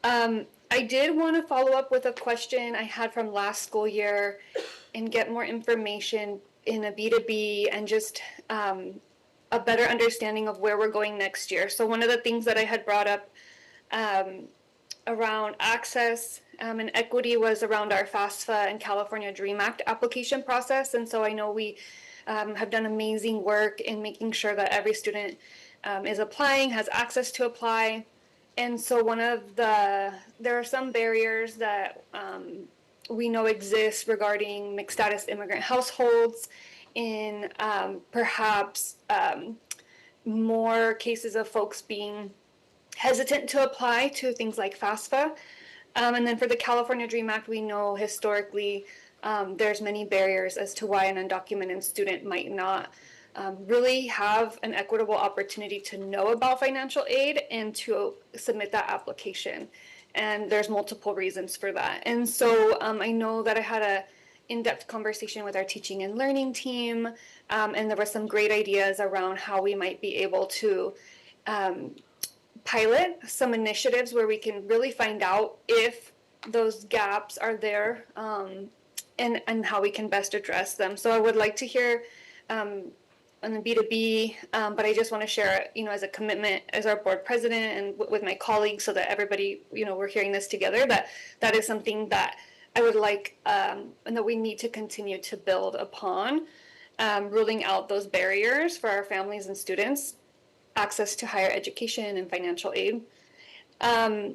[SPEAKER 2] I did want to follow up with a question I had from last school year and get more information in a B2B and just a better understanding of where we're going next year. So one of the things that I had brought up around access and equity was around our FAFSA and California DREAM Act application process. And so I know we have done amazing work in making sure that every student is applying, has access to apply. And so there are some barriers that we know exist regarding mixed status immigrant households in perhaps more cases of folks being hesitant to apply to things like FAFSA. And then for the California DREAM Act, we know historically there's many barriers as to why an undocumented student might not really have an equitable opportunity to know about financial aid and to submit that application. And there's multiple reasons for that. And so I know that I had a in-depth conversation with our teaching and learning team, and there were some great ideas around how we might be able to pilot some initiatives where we can really find out if those gaps are there and how we can best address them. So I would like to hear on the B2B, but I just want to share, as a commitment as our board president and with my colleagues so that everybody, we're hearing this together, that is something that I would like and that we need to continue to build upon, ruling out those barriers for our families and students, access to higher education and financial aid. I'd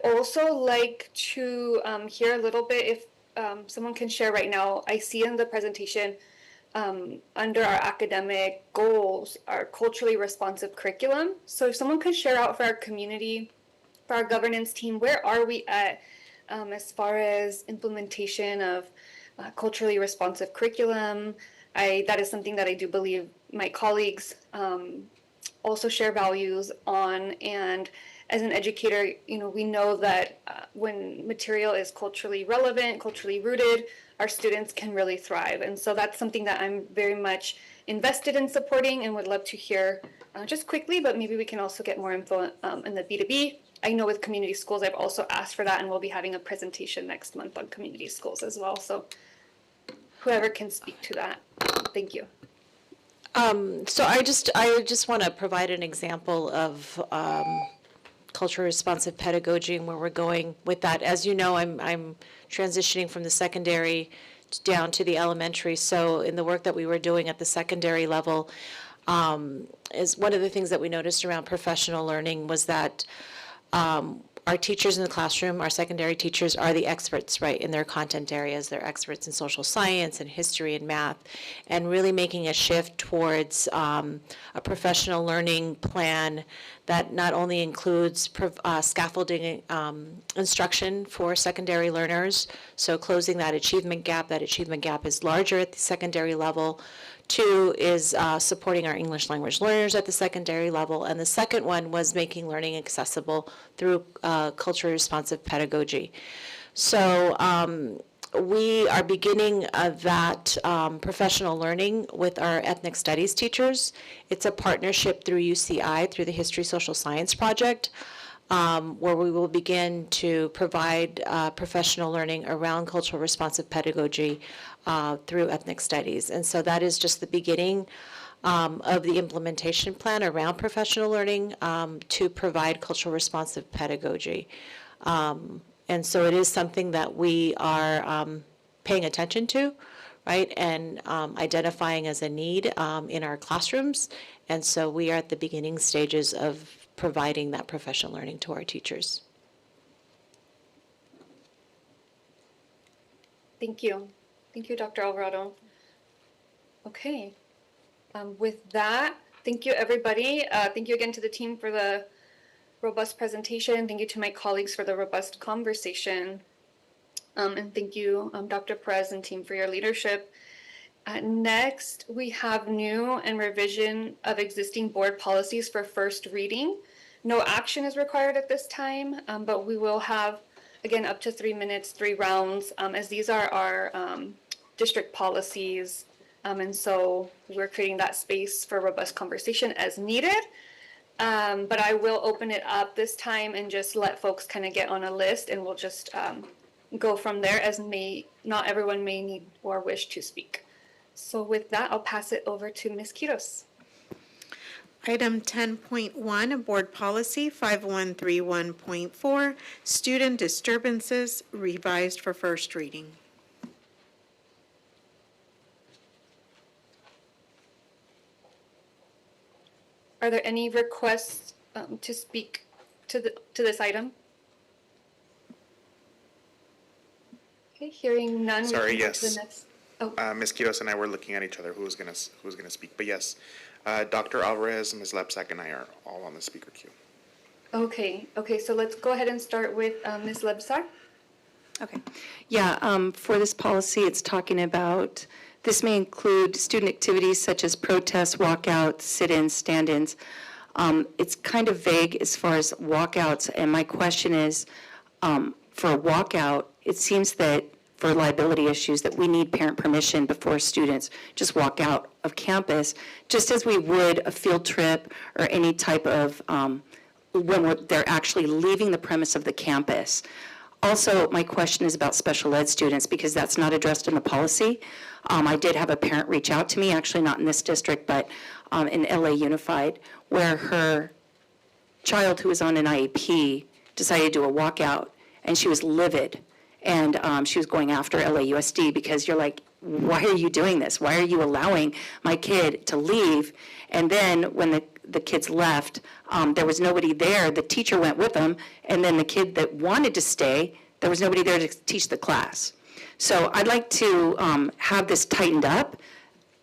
[SPEAKER 2] also like to hear a little bit if someone can share right now. I see in the presentation under our academic goals, our culturally responsive curriculum. So if someone could share out for our community, for our governance team, where are we at as far as implementation of culturally responsive curriculum? That is something that I do believe my colleagues also share values on. And as an educator, we know that when material is culturally relevant, culturally rooted, our students can really thrive. And so that's something that I'm very much invested in supporting and would love to hear just quickly, but maybe we can also get more info in the B2B. I know with community schools, I've also asked for that, and we'll be having a presentation next month on community schools as well. So whoever can speak to that, thank you.
[SPEAKER 13] So I just want to provide an example of culturally responsive pedagogy and where we're going with that. As you know, I'm transitioning from the secondary down to the elementary. So in the work that we were doing at the secondary level, is one of the things that we noticed around professional learning was that our teachers in the classroom, our secondary teachers, are the experts, right, in their content areas. They're experts in social science and history and math, and really making a shift towards a professional learning plan that not only includes scaffolding instruction for secondary learners, so closing that achievement gap. That achievement gap is larger at the secondary level. 2 is supporting our English language learners at the secondary level. And the second one was making learning accessible through culturally responsive pedagogy. So we are beginning that professional learning with our ethnic studies teachers. It's a partnership through UCI, through the History Social Science Project, where we will begin to provide professional learning around cultural responsive pedagogy through ethnic studies. And so that is just the beginning of the implementation plan around professional learning to provide cultural responsive pedagogy. And so it is something that we are paying attention to, right, and identifying as a need in our classrooms. And so we are at the beginning stages of providing that professional learning to our teachers.
[SPEAKER 2] Thank you. Thank you, Dr. Alvarado. Okay. With that, thank you, everybody. Thank you again to the team for the robust presentation. Thank you to my colleagues for the robust conversation. And thank you, Dr. Perez and team, for your leadership. Next, we have new and revision of existing board policies for first reading. No action is required at this time, but we will have, again, up to 3 minutes, 3 rounds, as these are our district policies. And so we're creating that space for robust conversation as needed. But I will open it up this time and just let folks kind of get on a list, and we'll just go from there, as not everyone may need or wish to speak. So with that, I'll pass it over to Ms. Quiros.
[SPEAKER 4] Item 10.1, Board Policy 5131.4, Student Disturbances, revised for first reading.
[SPEAKER 2] Are there any requests to speak to this item? Okay, hearing none.
[SPEAKER 3] Sorry,
[SPEAKER 2] we can go
[SPEAKER 3] yes.
[SPEAKER 2] to the next. Oh.
[SPEAKER 3] Ms. Quiros and I were looking at each other who was gonna speak, but yes, Dr. Alvarez, Ms. Lepsak, and I are all on the speaker queue.
[SPEAKER 2] Okay, so let's go ahead and start with Ms. Lebsar.
[SPEAKER 6] Okay. Yeah, for this policy, it's talking about, this may include student activities such as protests, walkouts, sit-ins, stand-ins. It's kind of vague as far as walkouts, and my question is, for a walkout, it seems that for liability issues that we need parent permission before students just walk out of campus, just as we would a field trip or any type of, when they're actually leaving the premise of the campus. Also, my question is about special ed students, because that's not addressed in the policy. I did have a parent reach out to me, actually not in this district, but in LA Unified, where her child who was on an IEP decided to do a walkout, and she was livid. And she was going after LAUSD, because you're like, why are you doing this? Why are you allowing my kid to leave? And then when the kids left, there was nobody there. The teacher went with them, and then the kid that wanted to stay, there was nobody there to teach the class. So I'd like to have this tightened up.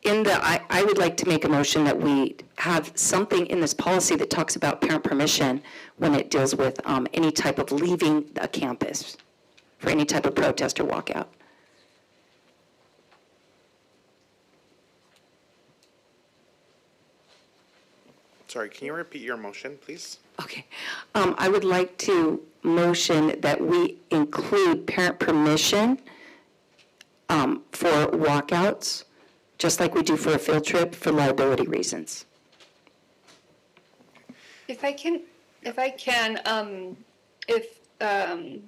[SPEAKER 6] I would like to make a motion that we have something in this policy that talks about parent permission when it deals with any type of leaving a campus for any type of protest or walkout.
[SPEAKER 3] Sorry, can you repeat your motion, please?
[SPEAKER 6] Okay. I would like to motion that we include parent permission for walkouts, just like we do for a field trip, for liability reasons.
[SPEAKER 2] If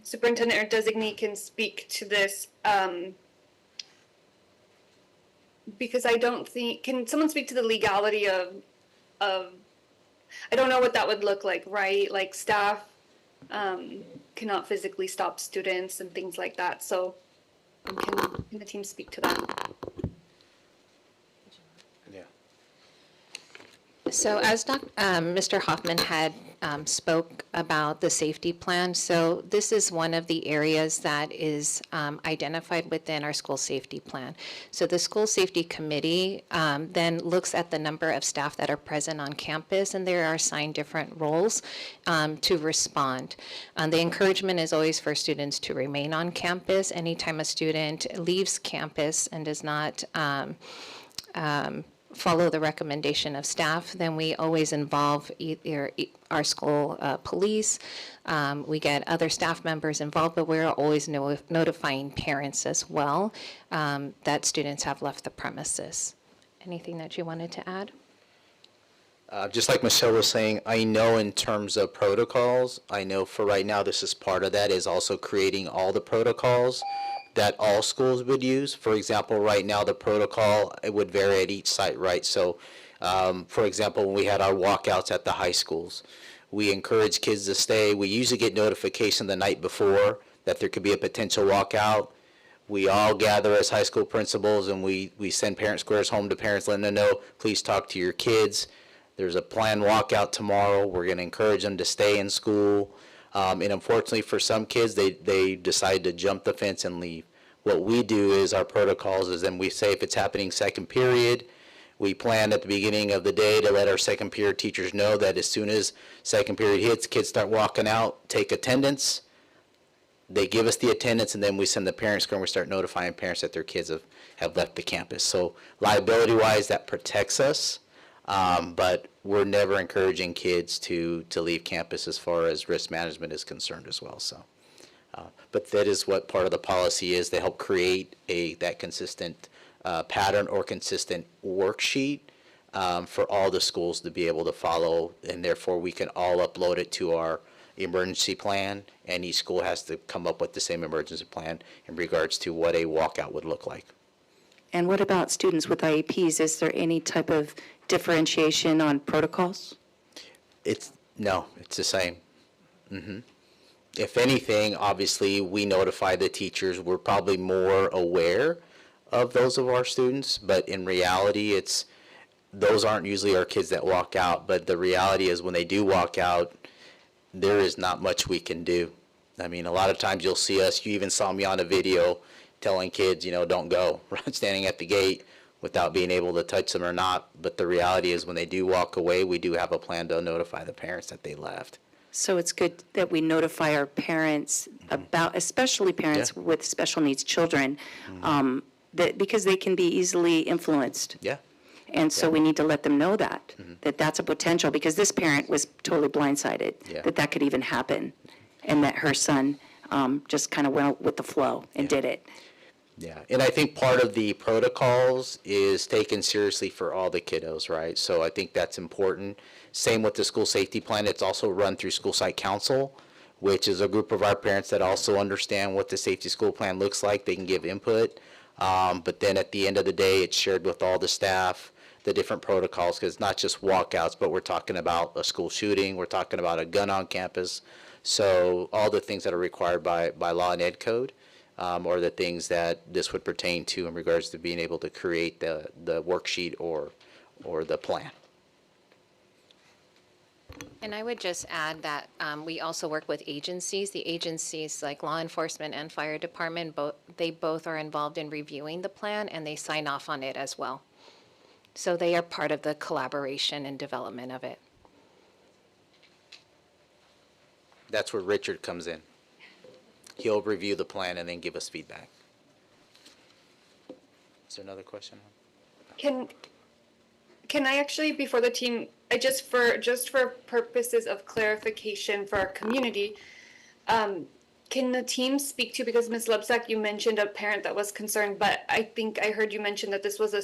[SPEAKER 2] superintendent or designee can speak to this, because I don't think, can someone speak to the legality of, I don't know what that would look like, right? Like staff cannot physically stop students and things like that, so can the team speak to that?
[SPEAKER 15] So as Mr. Hoffman had spoke about the safety plan, so this is one of the areas that is identified within our school safety plan. So the school safety committee then looks at the number of staff that are present on campus, and they are assigned different roles to respond. The encouragement is always for students to remain on campus. Anytime a student leaves campus and does not follow the recommendation of staff, then we always involve either our school police, we get other staff members involved, but we're always notifying parents as well that students have left the premises. Anything that you wanted to add?
[SPEAKER 9] Just like Michelle was saying, I know in terms of protocols, I know for right now, this is part of that, is also creating all the protocols that all schools would use. For example, right now, the protocol, it would vary at each site, right? So, for example, when we had our walkouts at the high schools, we encourage kids to stay. We usually get notification the night before that there could be a potential walkout. We all gather as high school principals, and we send parent squares home to parents, letting them know, please talk to your kids. There's a planned walkout tomorrow. We're going to encourage them to stay in school. And unfortunately for some kids, they decide to jump the fence and leave. What we do is our protocols is then we say if it's happening second period, we plan at the beginning of the day to let our second period teachers know that as soon as second period hits, kids start walking out, take attendance. They give us the attendance, and then we send the parents and we start notifying parents that their kids have left the campus. So liability-wise, that protects us. But we're never encouraging kids to leave campus as far as risk management is concerned as well. So, but that is what part of the policy is, to help create that consistent pattern or consistent worksheet for all the schools to be able to follow, and therefore we can all upload it to our emergency plan, and each school has to come up with the same emergency plan in regards to what a walkout would look like.
[SPEAKER 6] And what about students with IEPs? Is there any type of differentiation on protocols?
[SPEAKER 9] No, it's the same. If anything, obviously, we notify the teachers. We're probably more aware of those of our students, but in reality, those aren't usually our kids that walk out. But the reality is when they do walk out, there is not much we can do. I mean, a lot of times you'll see us, you even saw me on a video telling kids, don't go, standing at the gate without being able to touch them or not. But the reality is when they do walk away, we do have a plan to notify the parents that they left.
[SPEAKER 6] So it's good that we notify our parents about, especially parents with special needs children, because they can be easily influenced.
[SPEAKER 9] Yeah.
[SPEAKER 6] And so we need to let them know that that's a potential, because this parent was totally blindsided that could even happen, and that her son just kind of went with the flow and did it.
[SPEAKER 9] Yeah, and I think part of the protocols is taken seriously for all the kiddos, right? So I think that's important. Same with the school safety plan. It's also run through School Site Council, which is a group of our parents that also understand what the safety school plan looks like. They can give input. But then at the end of the day, it's shared with all the staff, the different protocols, because it's not just walkouts, but we're talking about a school shooting. We're talking about a gun on campus. So all the things that are required by law and ed code. Or the things that this would pertain to in regards to being able to create the worksheet or the plan.
[SPEAKER 15] And I would just add that we also work with agencies. The agencies like law enforcement and fire department, they both are involved in reviewing the plan, and they sign off on it as well. So they are part of the collaboration and development of it.
[SPEAKER 9] That's where Richard comes in. He'll review the plan and then give us feedback. Is there another question?
[SPEAKER 2] Can Can I actually, before the team, just for purposes of clarification for our community, can the team speak to, because Ms. Lebsack, you mentioned a parent that was concerned, but I think I heard you mention that this was a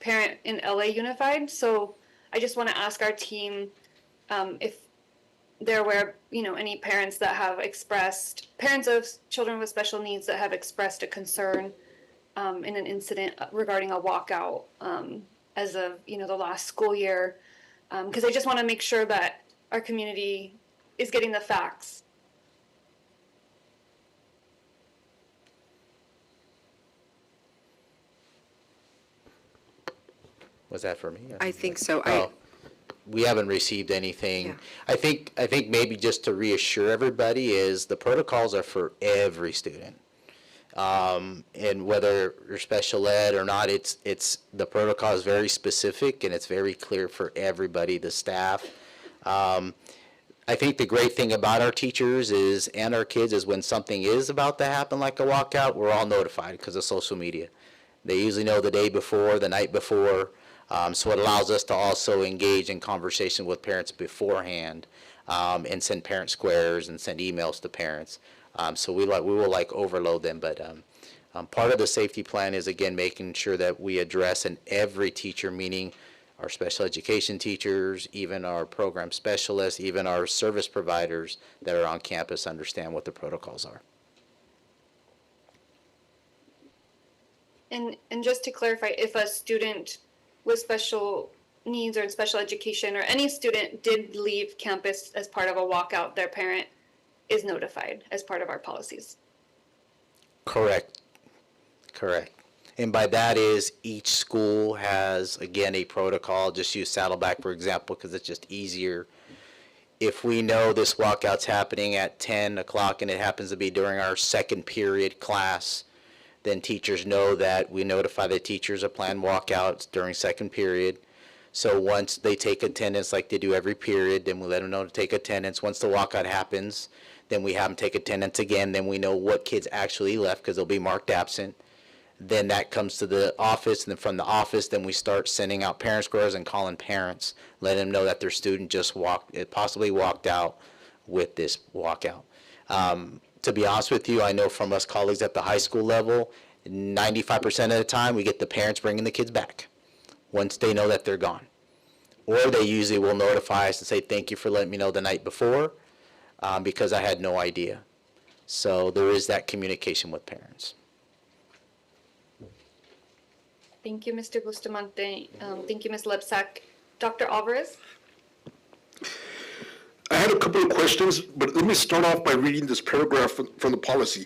[SPEAKER 2] parent in LA Unified. So I just want to ask our team if they're aware of, any parents that have expressed, parents of children with special needs that have expressed a concern in an incident regarding a walkout as of, the last school year. Because I just want to make sure that our community is getting the facts.
[SPEAKER 9] Was that for me?
[SPEAKER 5] I think so.
[SPEAKER 9] We haven't received anything. I think maybe just to reassure everybody is the protocols are for every student. And whether you're special ed or not, it's the protocol is very specific and it's very clear for everybody, the staff. I think the great thing about our teachers and our kids is when something is about to happen, like a walkout, we're all notified because of social media. They usually know the day before, the night before. So it allows us to also engage in conversation with parents beforehand and send parent squares and send emails to parents. So we will overload them, but part of the safety plan is, again, making sure that we address in every teacher, meaning our special education teachers, even our program specialists, even our service providers that are on campus understand what the protocols are.
[SPEAKER 2] And just to clarify, if a student with special needs or in special education, or any student did leave campus as part of a walkout, their parent is notified as part of our policies.
[SPEAKER 9] Correct. And by that is each school has, again, a protocol. Just use Saddleback, for example, because it's just easier. If we know this walkout's happening at 10 o'clock and it happens to be during our second period class, then teachers know that we notify the teachers of planned walkouts during second period. So once they take attendance like they do every period, then we let them know to take attendance. Once the walkout happens, then we have them take attendance again. Then we know what kids actually left because they'll be marked absent. Then that comes to the office, and then from the office, then we start sending out parent squares and calling parents, letting them know that their student just possibly walked out with this walkout. To be honest with you, I know from us colleagues at the high school level, 95% of the time we get the parents bringing the kids back once they know that they're gone. Or they usually will notify us and say, thank you for letting me know the night before because I had no idea. So there is that communication with parents.
[SPEAKER 2] Thank you, Mr. Bustamante. Thank you, Ms. Lebsack. Dr. Alvarez?
[SPEAKER 7] I had a couple of questions, but let me start off by reading this paragraph from the policy.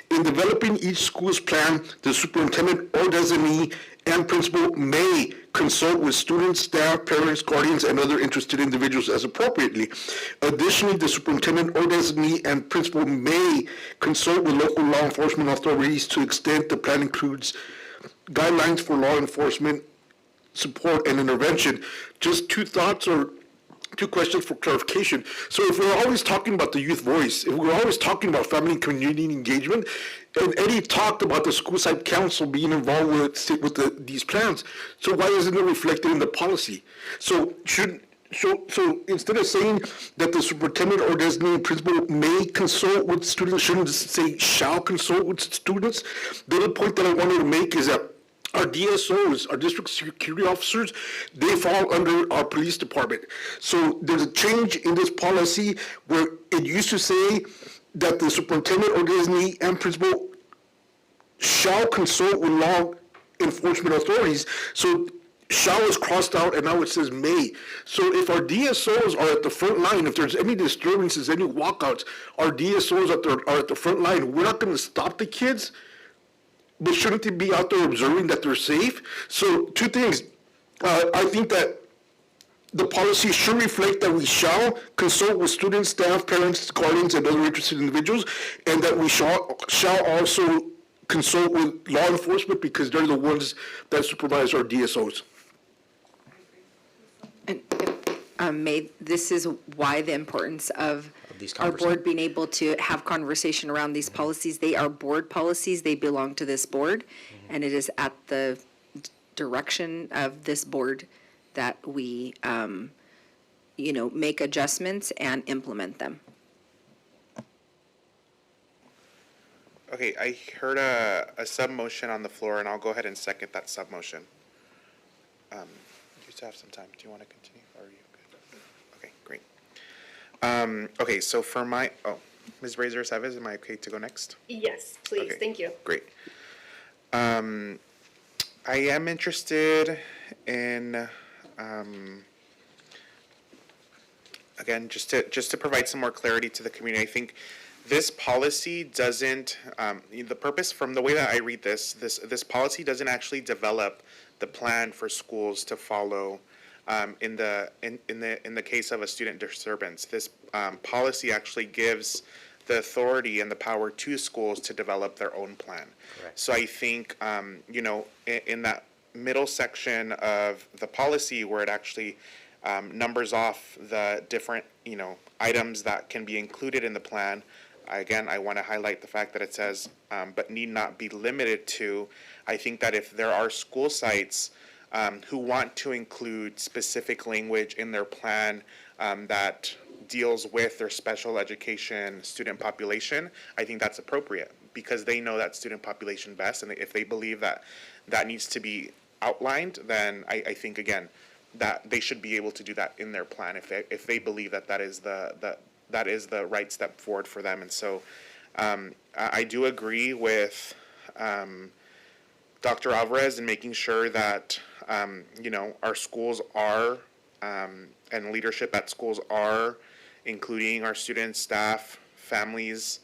[SPEAKER 7] In developing each school's plan, the superintendent or designee and principal may consult with students, staff, parents, guardians, and other interested individuals as appropriately. Additionally, the superintendent or designee and principal may consult with local law enforcement authorities to the extent the plan includes guidelines for law enforcement support and intervention. Just two thoughts or two questions for clarification. So if we're always talking about the youth voice, if we're always talking about family and community engagement, and Eddie talked about the school site council being involved with these plans, so why isn't it reflected in the policy? So instead of saying that the superintendent or designated principal may consult with students, shouldn't say shall consult with students? The other point that I wanted to make is that our DSOs, our district security officers, they fall under our police department. So there's a change in this policy where it used to say that the superintendent or designee and principal shall consult with law enforcement authorities. So shall is crossed out and now it says may. So if our DSOs are at the front line, if there's any disturbances, any walkouts, our DSOs are at the front line, we're not going to stop the kids. But shouldn't they be out there observing that they're safe? So two things. I think that the policy should reflect that we shall consult with students, staff, parents, guardians, and other interested individuals, and that we shall also consult with law enforcement because they're the ones that supervise our DSOs.
[SPEAKER 5] And this is why the importance of our board being able to have conversation around these policies. They are board policies. They belong to this board, and it is at the direction of this board that we, make adjustments and implement them.
[SPEAKER 3] Okay, I heard a sub-motion on the floor, and I'll go ahead and second that sub-motion. You still have some time. Do you want to continue, or are you good? Okay, great. Okay, so for Ms. Brazier-Chavez, am I okay to go next?
[SPEAKER 2] Yes, please.
[SPEAKER 3] Okay.
[SPEAKER 2] Thank you.
[SPEAKER 3] Great. I am interested in, again, just to provide some more clarity to the community. I think this policy doesn't, the purpose, from the way that I read this policy doesn't actually develop the plan for schools to follow in the case of a student disturbance. This policy actually gives the authority and the power to schools to develop their own plan.
[SPEAKER 9] Correct.
[SPEAKER 3] So I think, in that middle section of the policy where it actually numbers off the different, items that can be included in the plan, again, I want to highlight the fact that it says, but need not be limited to. I think that if there are school sites who want to include specific language in their plan that deals with their special education student population, I think that's appropriate because they know that student population best. And if they believe that that needs to be outlined, then I think, again, that they should be able to do that in their plan if they believe that that is the right step forward for them. And so I do agree with Dr. Alvarez in making sure that our schools are and leadership at schools are including our students, staff, families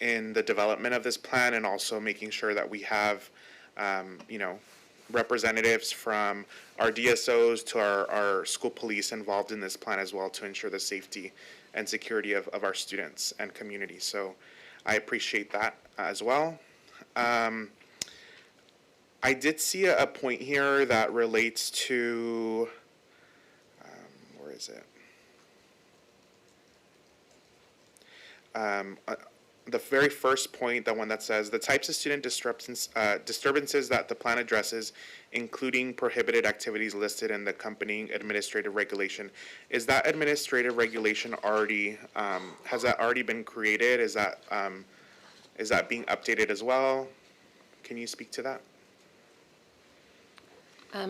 [SPEAKER 3] in the development of this plan, and also making sure that we have representatives from our DSOs to our school police involved in this plan as well to ensure the safety and security of our students and community. So I appreciate that as well. I did see a point here that relates to, where is it? The very first point, the one that says the types of student disturbances that the plan addresses, including prohibited activities listed in the accompanying administrative regulation. Is that administrative regulation already, has that already been created? Is that being updated as well? Can you speak to that?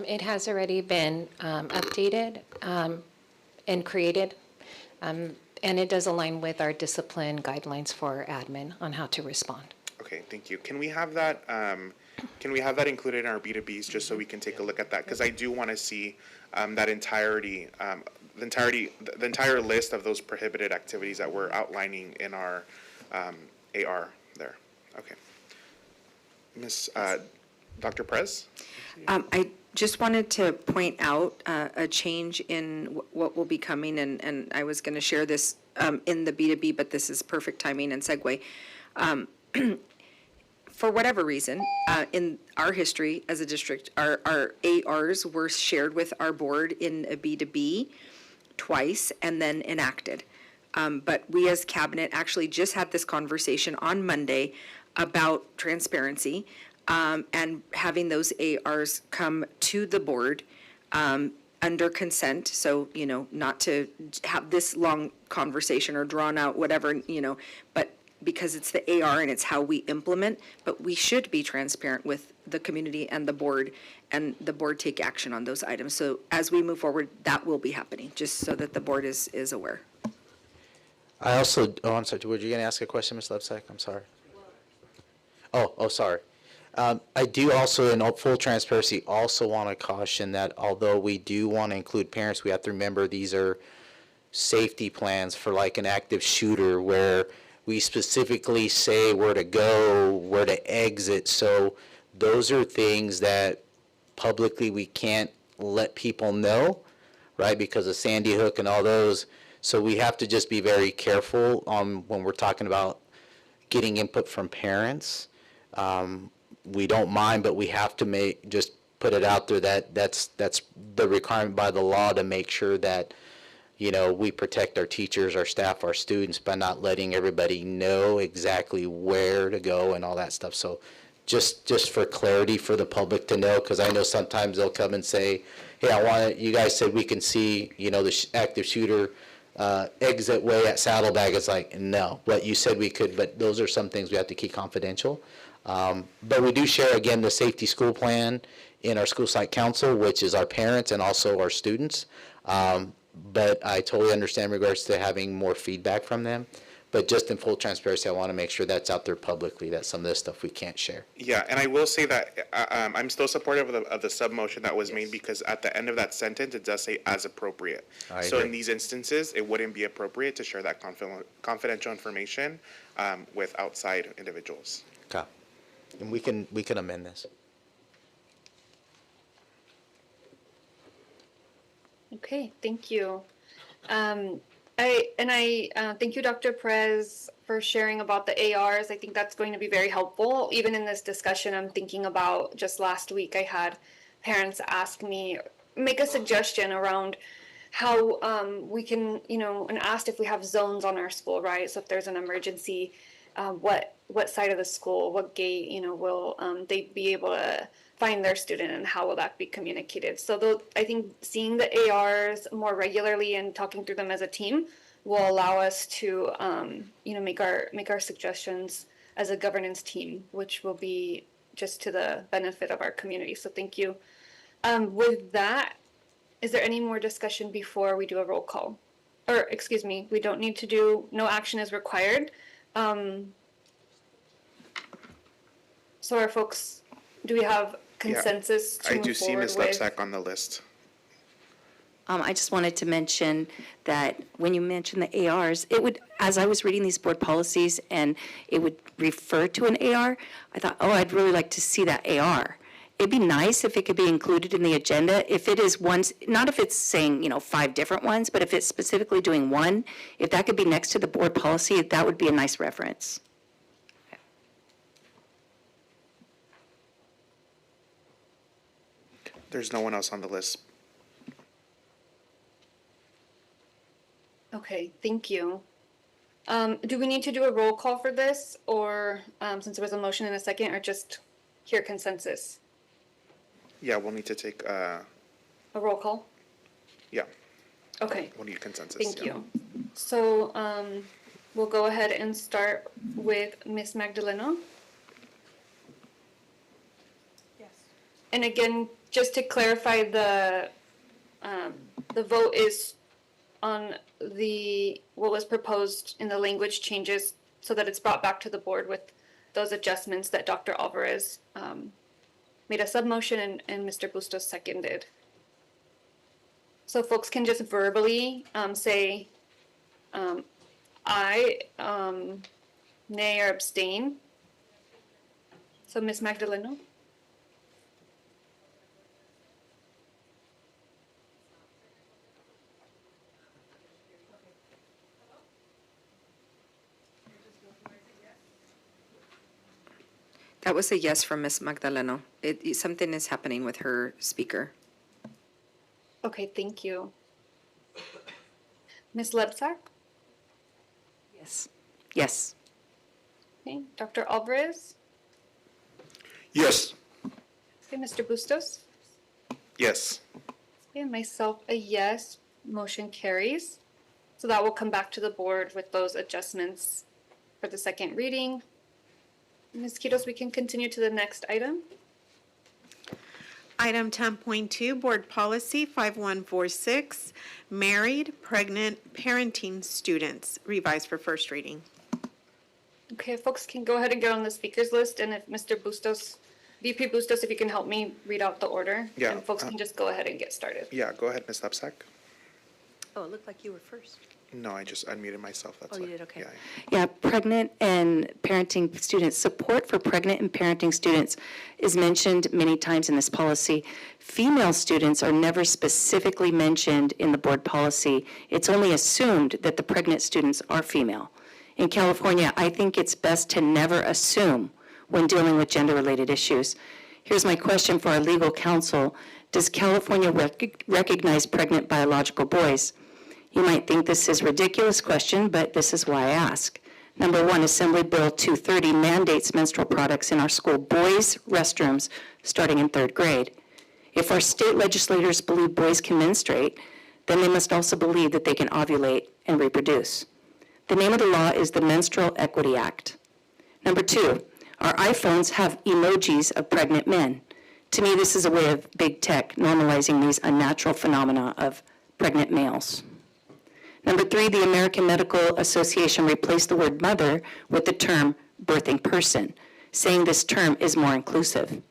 [SPEAKER 15] It has already been updated and created, and it does align with our discipline guidelines for admin on how to respond.
[SPEAKER 3] Okay, thank you. Can we have that? Can we have that included in our B2Bs just so we can take a look at that? Because I do want to see that entirety, the entire list of those prohibited activities that we're outlining in our AR there. Okay. Dr. Perez?
[SPEAKER 5] I just wanted to point out a change in what will be coming, and I was going to share this in the B2B, but this is perfect timing and segue. For whatever reason, in our history as a district, our ARs were shared with our board in a B2B twice and then enacted. But we as cabinet actually just had this conversation on Monday about transparency and having those ARs come to the board under consent. So, not to have this long conversation or drawn out, whatever, but because it's the AR and it's how we implement, but we should be transparent with the community and the board take action on those items. So as we move forward, that will be happening, just so that the board is aware.
[SPEAKER 9] I also, I'm sorry, were you going to ask a question, Ms. Lepsak? I'm sorry. Oh, sorry. I do also, in full transparency, also want to caution that although we do want to include parents, we have to remember these are safety plans for like an active shooter where we specifically say where to go, where to exit. So those are things that publicly we can't let people know, right, because of Sandy Hook and all those. So we have to just be very careful when we're talking about getting input from parents. We don't mind, but we have to just put it out there that that's the requirement by the law to make sure that, we protect our teachers, our staff, our students by not letting everybody know exactly where to go and all that stuff. So just for clarity for the public to know, because I know sometimes they'll come and say, hey, you guys said we can see, the active shooter exit way at Saddlebag. It's like, no, what you said we could, but those are some things we have to keep confidential. But we do share, again, the safety school plan in our school site council, which is our parents and also our students. But I totally understand in regards to having more feedback from them. But just in full transparency, I want to make sure that's out there publicly, that some of this stuff we can't share.
[SPEAKER 3] Yeah, and I will say that I'm still supportive of the sub-motion that was made, because at the end of that sentence, it does say as appropriate. So in these instances, it wouldn't be appropriate to share that confidential information with outside individuals.
[SPEAKER 9] Okay. And we can amend this.
[SPEAKER 2] Okay, thank you. Thank you, Dr. Perez, for sharing about the ARs. I think that's going to be very helpful. Even in this discussion, I'm thinking about just last week, I had parents ask me, make a suggestion around how we can, and asked if we have zones on our school, right? So if there's an emergency, what side of the school, what gate, will they be able to find their student, and how will that be communicated? So I think seeing the ARs more regularly and talking through them as a team will allow us to, make our suggestions as a governance team, which will be just to the benefit of our community. So thank you. With that, is there any more discussion before we do a roll call? Or, excuse me, we don't need to do, no action is required. So our folks, do we have consensus to
[SPEAKER 3] I
[SPEAKER 2] move
[SPEAKER 3] do see
[SPEAKER 2] forward
[SPEAKER 3] Ms.
[SPEAKER 2] with?
[SPEAKER 3] Lepsak on the list.
[SPEAKER 6] I just wanted to mention that when you mentioned the ARs, it would, as I was reading these board policies and it would refer to an AR, I thought, oh, I'd really like to see that AR. It'd be nice if it could be included in the agenda. If it is one, not if it's saying, 5 different ones, but if it's specifically doing one, if that could be next to the board policy, that would be a nice reference.
[SPEAKER 3] There's no one else on the list.
[SPEAKER 2] Okay, thank you. Do we need to do a roll call for this, or since there was a motion in a second, or just hear consensus?
[SPEAKER 3] Yeah, we'll need to take,
[SPEAKER 2] A roll call?
[SPEAKER 3] yeah,
[SPEAKER 2] Okay,
[SPEAKER 3] we'll need consensus.
[SPEAKER 2] thank
[SPEAKER 3] yeah.
[SPEAKER 2] you. So we'll go ahead and start with Ms. Magdaleno. Yes. And again, just to clarify, the vote is on what was proposed in the language changes, so that it's brought back to the board with those adjustments that Dr. Alvarez made a sub-motion and Mr. Bustos seconded. So folks can just verbally say aye, nay, or abstain. So Ms. Magdaleno?
[SPEAKER 5] That was a yes from Ms. Magdaleno. Something is happening with her speaker.
[SPEAKER 2] Okay, thank you. Ms. Lebsack?
[SPEAKER 6] Yes. Yes.
[SPEAKER 2] Okay, Dr. Alvarez?
[SPEAKER 7] Yes.
[SPEAKER 2] Okay, Mr. Bustos?
[SPEAKER 3] Yes.
[SPEAKER 2] Okay, myself a yes. Motion carries. So that will come back to the board with those adjustments for the second reading. Ms. Quiros, we can continue to the next item.
[SPEAKER 4] Item 10.2, Board Policy 5146, Married, Pregnant, Parenting Students, revised for first reading.
[SPEAKER 2] Okay, folks can go ahead and get on the speakers list, and if Mr. Bustos, VP Bustos, if you can help me read out the order.
[SPEAKER 3] Yeah,
[SPEAKER 2] And folks can just go ahead and get started.
[SPEAKER 3] Yeah, go ahead, Ms. Lepsak.
[SPEAKER 6] Oh, it looked like you were first.
[SPEAKER 3] No, I just unmuted myself, that's
[SPEAKER 6] Oh,
[SPEAKER 3] why.
[SPEAKER 6] you did, okay.
[SPEAKER 3] Yeah.
[SPEAKER 6] Yeah, pregnant and parenting students. Support for pregnant and parenting students is mentioned many times in this policy. Female students are never specifically mentioned in the board policy. It's only assumed that the pregnant students are female. In California, I think it's best to never assume when dealing with gender-related issues. Here's my question for our legal counsel. Does California recognize pregnant biological boys? You might think this is a ridiculous question, but this is why I ask. Number one, Assembly Bill 230 mandates menstrual products in our school boys' restrooms starting in 3rd grade. If our state legislators believe boys can menstruate, then they must also believe that they can ovulate and reproduce. The name of the law is the Menstrual Equity Act. Number two, our iPhones have emojis of pregnant men. To me, this is a way of big tech normalizing these unnatural phenomena of pregnant males. Number three, the American Medical Association replaced the word mother with the term birthing person, saying this term is more inclusive.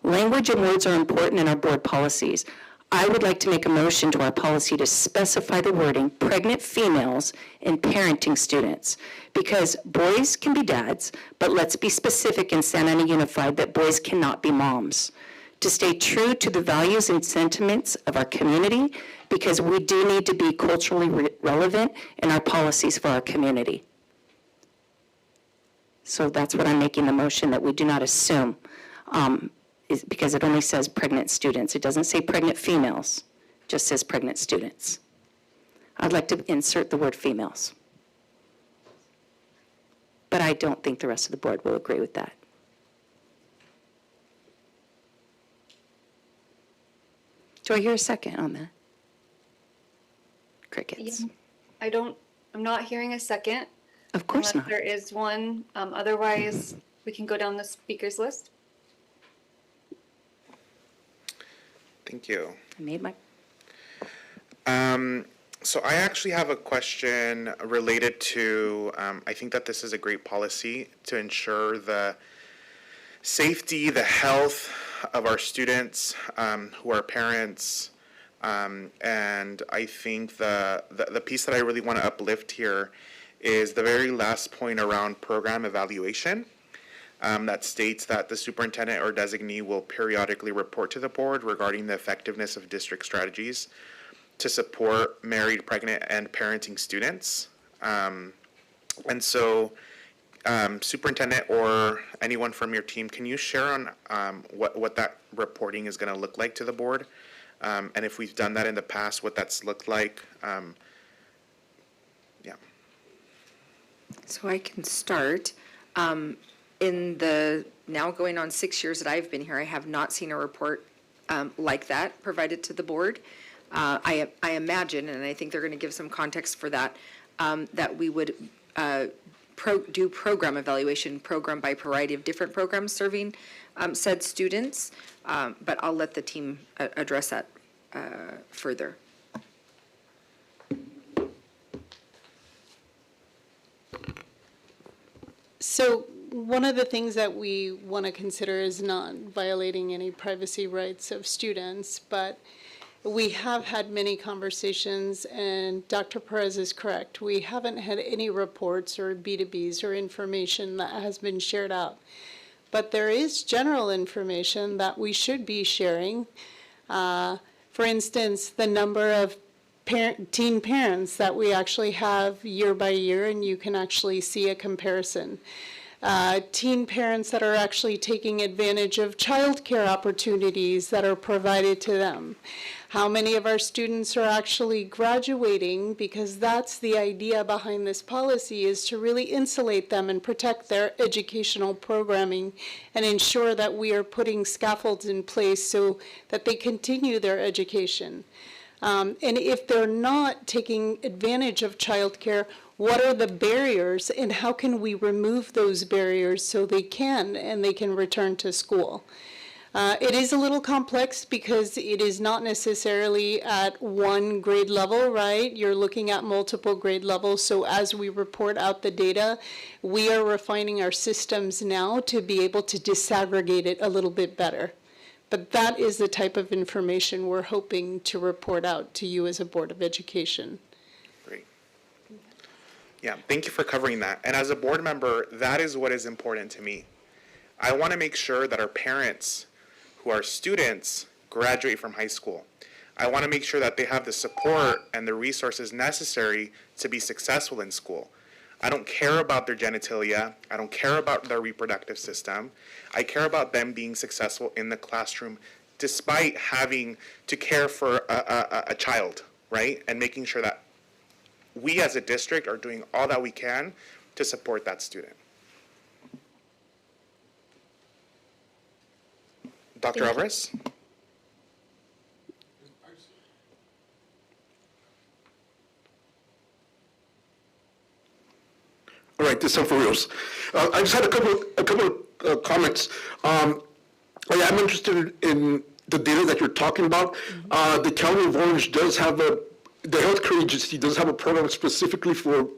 [SPEAKER 6] Language and words are important in our board policies. I would like to make a motion to our policy to specify the wording pregnant females and parenting students, because boys can be dads, but let's be specific in Santa Ana Unified that boys cannot be moms. To stay true to the values and sentiments of our community, because we do need to be culturally relevant in our policies for our community. So that's what I'm making the motion, that we do not assume, is because it only says pregnant students. It doesn't say pregnant females, it just says pregnant students. I'd like to insert the word females. But I don't think the rest of the board will agree with that. Do I hear a second on that? Crickets.
[SPEAKER 2] Yeah. I'm not hearing a second.
[SPEAKER 6] Of course
[SPEAKER 2] unless
[SPEAKER 6] not.
[SPEAKER 2] there is one. Otherwise, we can go down the speakers list.
[SPEAKER 3] Thank you.
[SPEAKER 6] I made my.
[SPEAKER 3] So I actually have a question related to, I think that this is a great policy to ensure the safety, the health of our students who are parents. And I think the piece that I really want to uplift here is the very last point around program evaluation. That states that the superintendent or designee will periodically report to the board regarding the effectiveness of district strategies to support married, pregnant, and parenting students. And so, superintendent or anyone from your team, can you share on what that reporting is going to look like to the board? And if we've done that in the past, what that's looked like? Yeah.
[SPEAKER 5] So I can start. In the now going on 6 years that I've been here, I have not seen a report like that provided to the board. I imagine, and I think they're going to give some context for that, that we would do program evaluation, program by variety of different programs serving said students, but I'll let the team address that further.
[SPEAKER 12] So one of the things that we want to consider is not violating any privacy rights of students, but we have had many conversations, and Dr. Perez is correct. We haven't had any reports or B2Bs or information that has been shared out. But there is general information that we should be sharing. For instance, the number of teen parents that we actually have year by year, and you can actually see a comparison. Teen parents that are actually taking advantage of childcare opportunities that are provided to them. How many of our students are actually graduating, because that's the idea behind this policy, is to really insulate them and protect their educational programming and ensure that we are putting scaffolds in place so that they continue their education. And if they're not taking advantage of childcare, what are the barriers and how can we remove those barriers so they can return to school? It is a little complex because it is not necessarily at one grade level, right? You're looking at multiple grade levels. So as we report out the data, we are refining our systems now to be able to disaggregate it a little bit better. But that is the type of information we're hoping to report out to you as a Board of Education.
[SPEAKER 3] Great. Yeah, thank you for covering that. And as a board member, that is what is important to me. I want to make sure that our parents who are students graduate from high school. I want to make sure that they have the support and the resources necessary to be successful in school. I don't care about their genitalia. I don't care about their reproductive system. I care about them being successful in the classroom despite having to care for a child, right? And making sure that we as a district are doing all that we can to support that student. Dr. Alvarez?
[SPEAKER 7] All right, this is for reals. I just had a couple of comments. I am interested in the data that you're talking about. The County of Orange does have the healthcare agency does have a program specifically for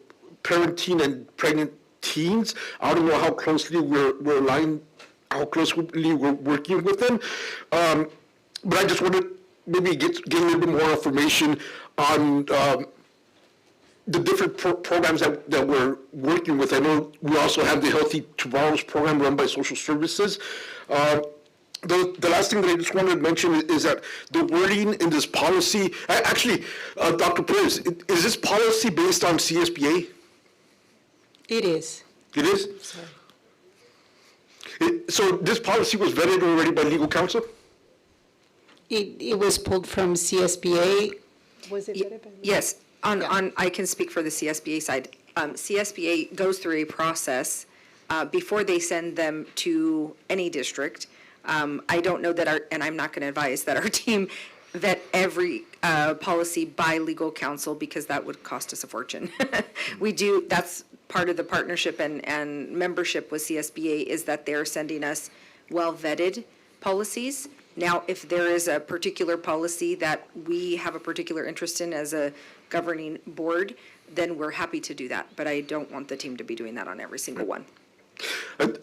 [SPEAKER 7] parenting and pregnant teens. I don't know how closely we're aligned, how closely we're working with them. But I just wanted maybe get a little bit more information on the different programs that we're working with. I know we also have the Healthy Tomorrows program run by social services. The last thing that I just wanted to mention is that the wording in this policy, actually, Dr. Perez, is this policy based on CSBA?
[SPEAKER 12] It is.
[SPEAKER 7] It is? So this policy was vetted already by legal counsel?
[SPEAKER 12] It was pulled from CSBA. Was it vetted by?
[SPEAKER 5] Yes, I can speak for the CSBA side. CSBA goes through a process before they send them to any district. I don't know that and I'm not going to advise that our team vet every policy by legal counsel because that would cost us a fortune. We do, that's part of the partnership and membership with CSBA is that they're sending us well-vetted policies. Now, if there is a particular policy that we have a particular interest in as a governing board, then we're happy to do that. But I don't want the team to be doing that on every single one.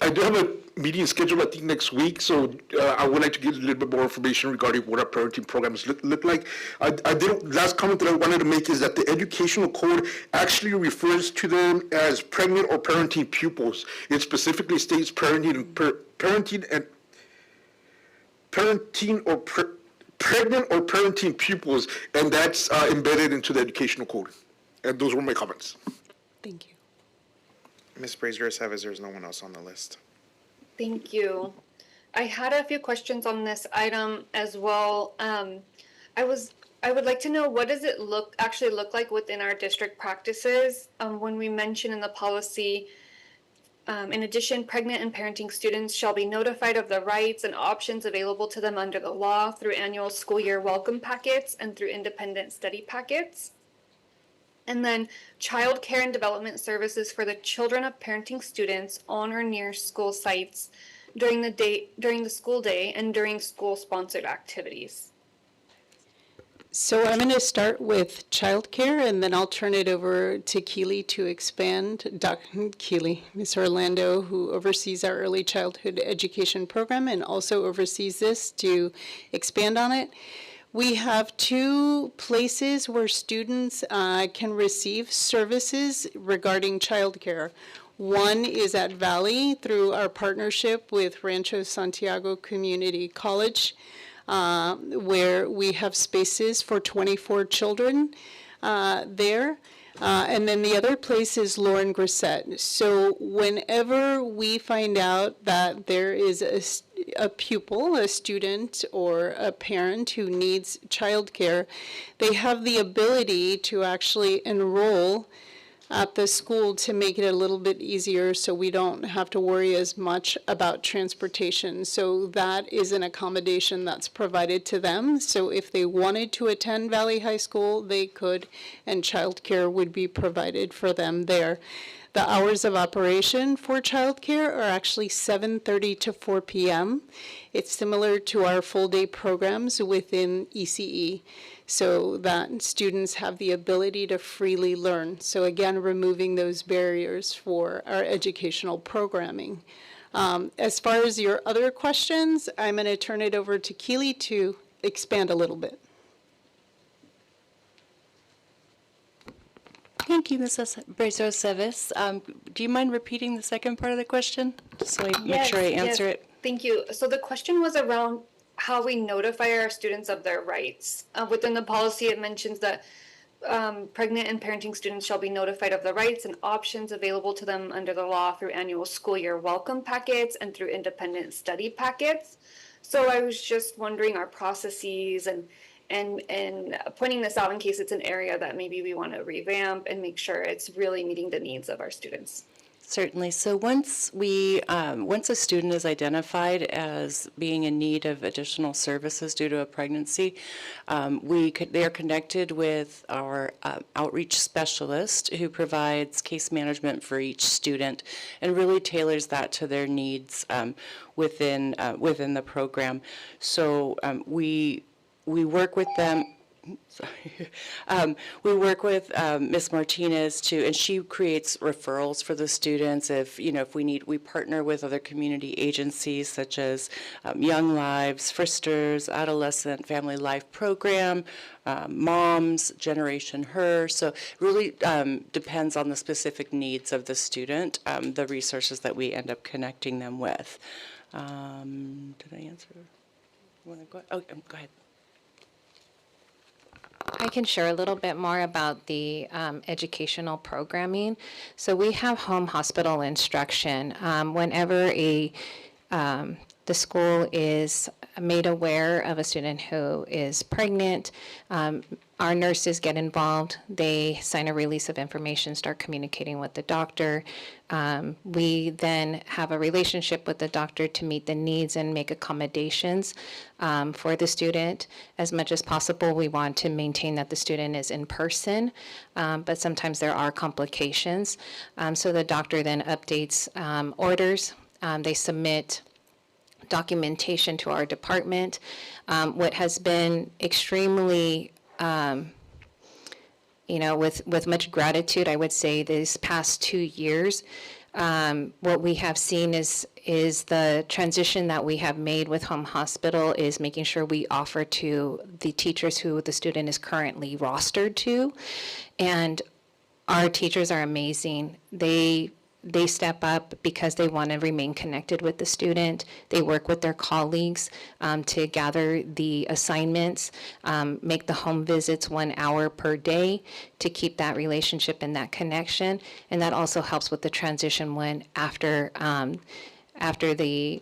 [SPEAKER 7] I do have a meeting scheduled, I think, next week, so I would like to get a little bit more information regarding what our parenting programs look like. Last comment that I wanted to make is that the educational code actually refers to them as pregnant or parenting pupils. It specifically states pregnant or parenting pupils, and that's embedded into the educational code. And those were my comments.
[SPEAKER 12] Thank you.
[SPEAKER 3] Ms. Brazier-Chavez, there's no one else on the list.
[SPEAKER 2] Thank you. I had a few questions on this item as well. I would like to know, what does it actually look like within our district practices when we mention in the policy, in addition, pregnant and parenting students shall be notified of the rights and options available to them under the law through annual school year welcome packets and through independent study packets. And then child care and development services for the children of parenting students on or near school sites during the school day and during school-sponsored activities.
[SPEAKER 12] So I'm going to start with childcare, and then I'll turn it over to Keely to expand. Dr. Keely, Ms. Orlando, who oversees our early childhood education program and also oversees this, to expand on it. We have two places where students can receive services regarding childcare. One is at Valley through our partnership with Rancho Santiago Community College, where we have spaces for 24 children there. And then the other place is Lauren Grissett. So whenever we find out that there is a pupil, a student, or a parent who needs childcare, they have the ability to actually enroll at the school to make it a little bit easier so we don't have to worry as much about transportation. So that is an accommodation that's provided to them. So if they wanted to attend Valley High School, they could, and childcare would be provided for them there. The hours of operation for childcare are actually 7:30 to 4 p.m. It's similar to our full-day programs within ECE, so that students have the ability to freely learn. So again, removing those barriers for our educational programming. As far as your other questions, I'm going to turn it over to Keely to expand a little bit.
[SPEAKER 11] Thank you, Mrs. Brazier-Chavez. Do you mind repeating the second part of the question, just so I make sure I answer it?
[SPEAKER 2] Thank you. So the question was around how we notify our students of their rights. Within the policy, it mentions that pregnant and parenting students shall be notified of the rights and options available to them under the law through annual school year welcome packets and through independent study packets. So I was just wondering our processes and pointing this out in case it's an area that maybe we want to revamp and make sure it's really meeting the needs of our students.
[SPEAKER 11] Certainly. So once a student is identified as being in need of additional services due to a pregnancy, they are connected with our outreach specialist who provides case management for each student and really tailors that to their needs within the program. So we work with them. Sorry. We work with Ms. Martinez and she creates referrals for the students. If we partner with other community agencies such as Young Lives, Fristers, Adolescent Family Life Program, Moms, Generation Her. So really depends on the specific needs of the student, the resources that we end up connecting them with. Did I answer? You want to go? Oh, go ahead.
[SPEAKER 15] I can share a little bit more about the educational programming. So we have home hospital instruction. Whenever the school is made aware of a student who is pregnant, our nurses get involved. They sign a release of information, start communicating with the doctor. We then have a relationship with the doctor to meet the needs and make accommodations for the student. As much as possible, we want to maintain that the student is in person, but sometimes there are complications. So the doctor then updates orders. They submit documentation to our department. What has been extremely with much gratitude, I would say these past 2 years, what we have seen is the transition that we have made with home hospital is making sure we offer to the teachers who the student is currently rostered to. And our teachers are amazing. They step up because they want to remain connected with the student. They work with their colleagues to gather the assignments, make the home visits 1 hour per day to keep that relationship and that connection. And that also helps with the transition when after the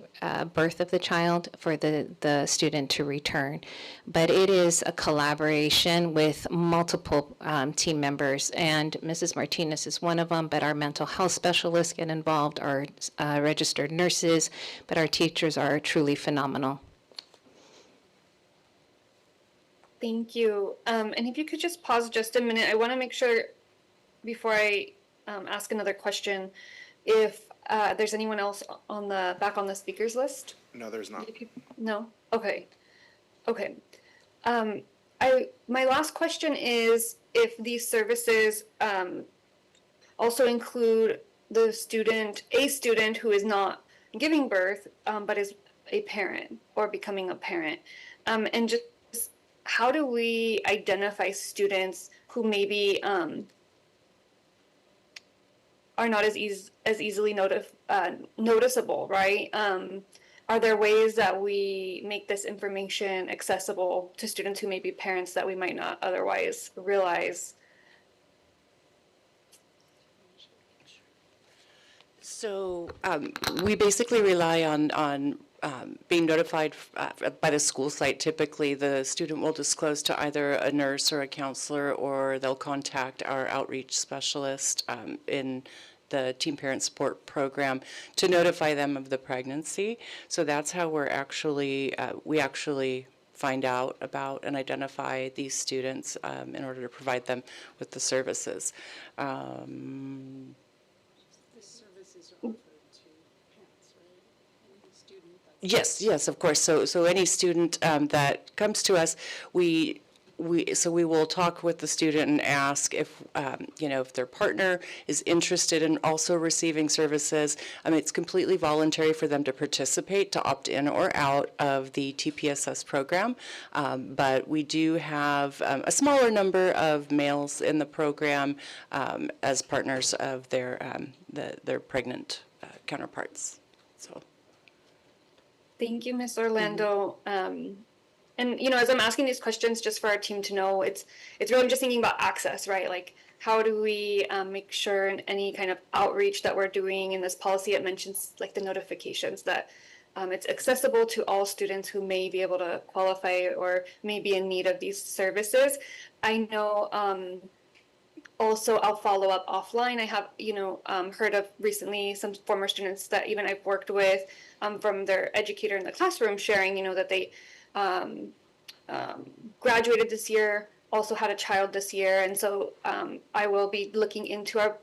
[SPEAKER 15] birth of the child for the student to return. But it is a collaboration with multiple team members, and Mrs. Martinez is one of them, but our mental health specialists get involved, our registered nurses, but our teachers are truly phenomenal.
[SPEAKER 2] Thank you. And if you could just pause just a minute, I want to make sure before I ask another question, if there's anyone else back on the speakers list?
[SPEAKER 3] No, there's not.
[SPEAKER 2] No? Okay. Okay. My last question is if these services also include a student who is not giving birth, but is a parent or becoming a parent. And just how do we identify students who maybe are not as easily noticeable, right? Are there ways that we make this information accessible to students who may be parents that we might not otherwise realize?
[SPEAKER 11] So we basically rely on being notified by the school site. Typically, the student will disclose to either a nurse or a counselor, or they'll contact our outreach specialist in the Teen Parent Support Program to notify them of the pregnancy. So that's how we actually find out about and identify these students in order to provide them with the services. Yes, of course. So any student that comes to us, we will talk with the student and ask if if their partner is interested in also receiving services. It's completely voluntary for them to participate, to opt in or out of the TPSS program. But we do have a smaller number of males in the program as partners of their pregnant counterparts. So.
[SPEAKER 2] Thank you, Ms. Orlando. And as I'm asking these questions, just for our team to know, it's really just thinking about access, right? Like, how do we make sure in any kind of outreach that we're doing in this policy, it mentions like the notifications that it's accessible to all students who may be able to qualify or may be in need of these services. I know Also, I'll follow up offline. I have, heard of recently some former students that even I've worked with from their educator in the classroom sharing, that they graduated this year, also had a child this year. And so I will be looking into our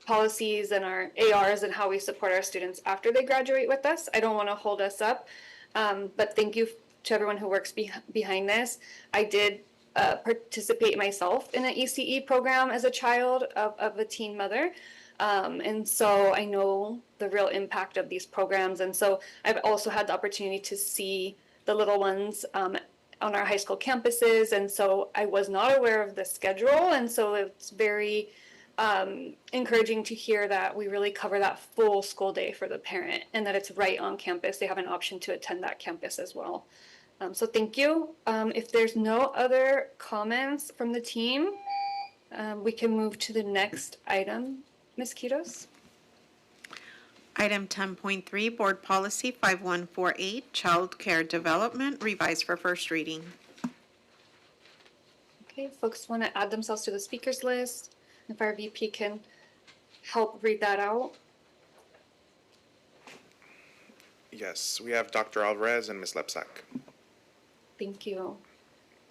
[SPEAKER 2] policies and our ARs and how we support our students after they graduate with us. I don't want to hold us up, but thank you to everyone who works behind this. I did participate myself in an ECE program as a child of a teen mother. And so I know the real impact of these programs. And so I've also had the opportunity to see the little ones on our high school campuses. And so I was not aware of the schedule. And so it's very encouraging to hear that we really cover that full school day for the parent and that it's right on campus. They have an option to attend that campus as well. So thank you. If there's no other comments from the team, we can move to the next item. Ms. Quiros?
[SPEAKER 4] Item 10.3, Board Policy 5148, Child Care Development, revised for first reading.
[SPEAKER 2] Okay, folks want to add themselves to the speakers list. If our VP can help read that out.
[SPEAKER 3] Yes, we have Dr. Alvarez and Ms. Lepsak.
[SPEAKER 2] Thank you.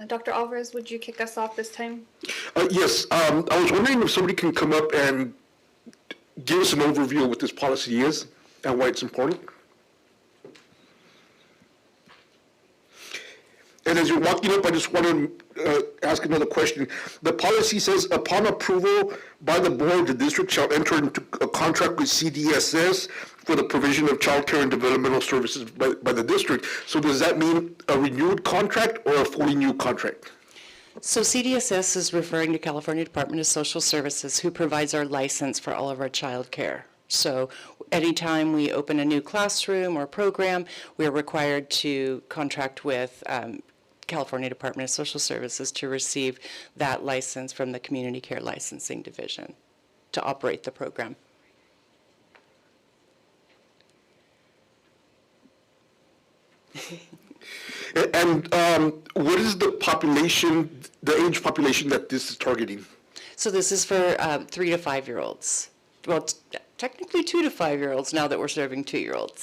[SPEAKER 2] Dr. Alvarez, would you kick us off this time?
[SPEAKER 7] Yes, I was wondering if somebody can come up and give us an overview of what this policy is and why it's important. And as you're walking up, I just want to ask another question. The policy says, upon approval by the board, the district shall enter into a contract with CDSS for the provision of child care and developmental services by the district. So does that mean a renewed contract or a fully new contract?
[SPEAKER 11] So CDSS is referring to California Department of Social Services, who provides our license for all of our child care. So anytime we open a new classroom or program, we're required to contract with California Department of Social Services to receive that license from the Community Care Licensing Division to operate the program.
[SPEAKER 7] And what is the population, the age population that this is targeting?
[SPEAKER 11] So this is for 3 to 5 year olds. Well, technically 2 to 5 year olds now that we're serving 2-year-olds.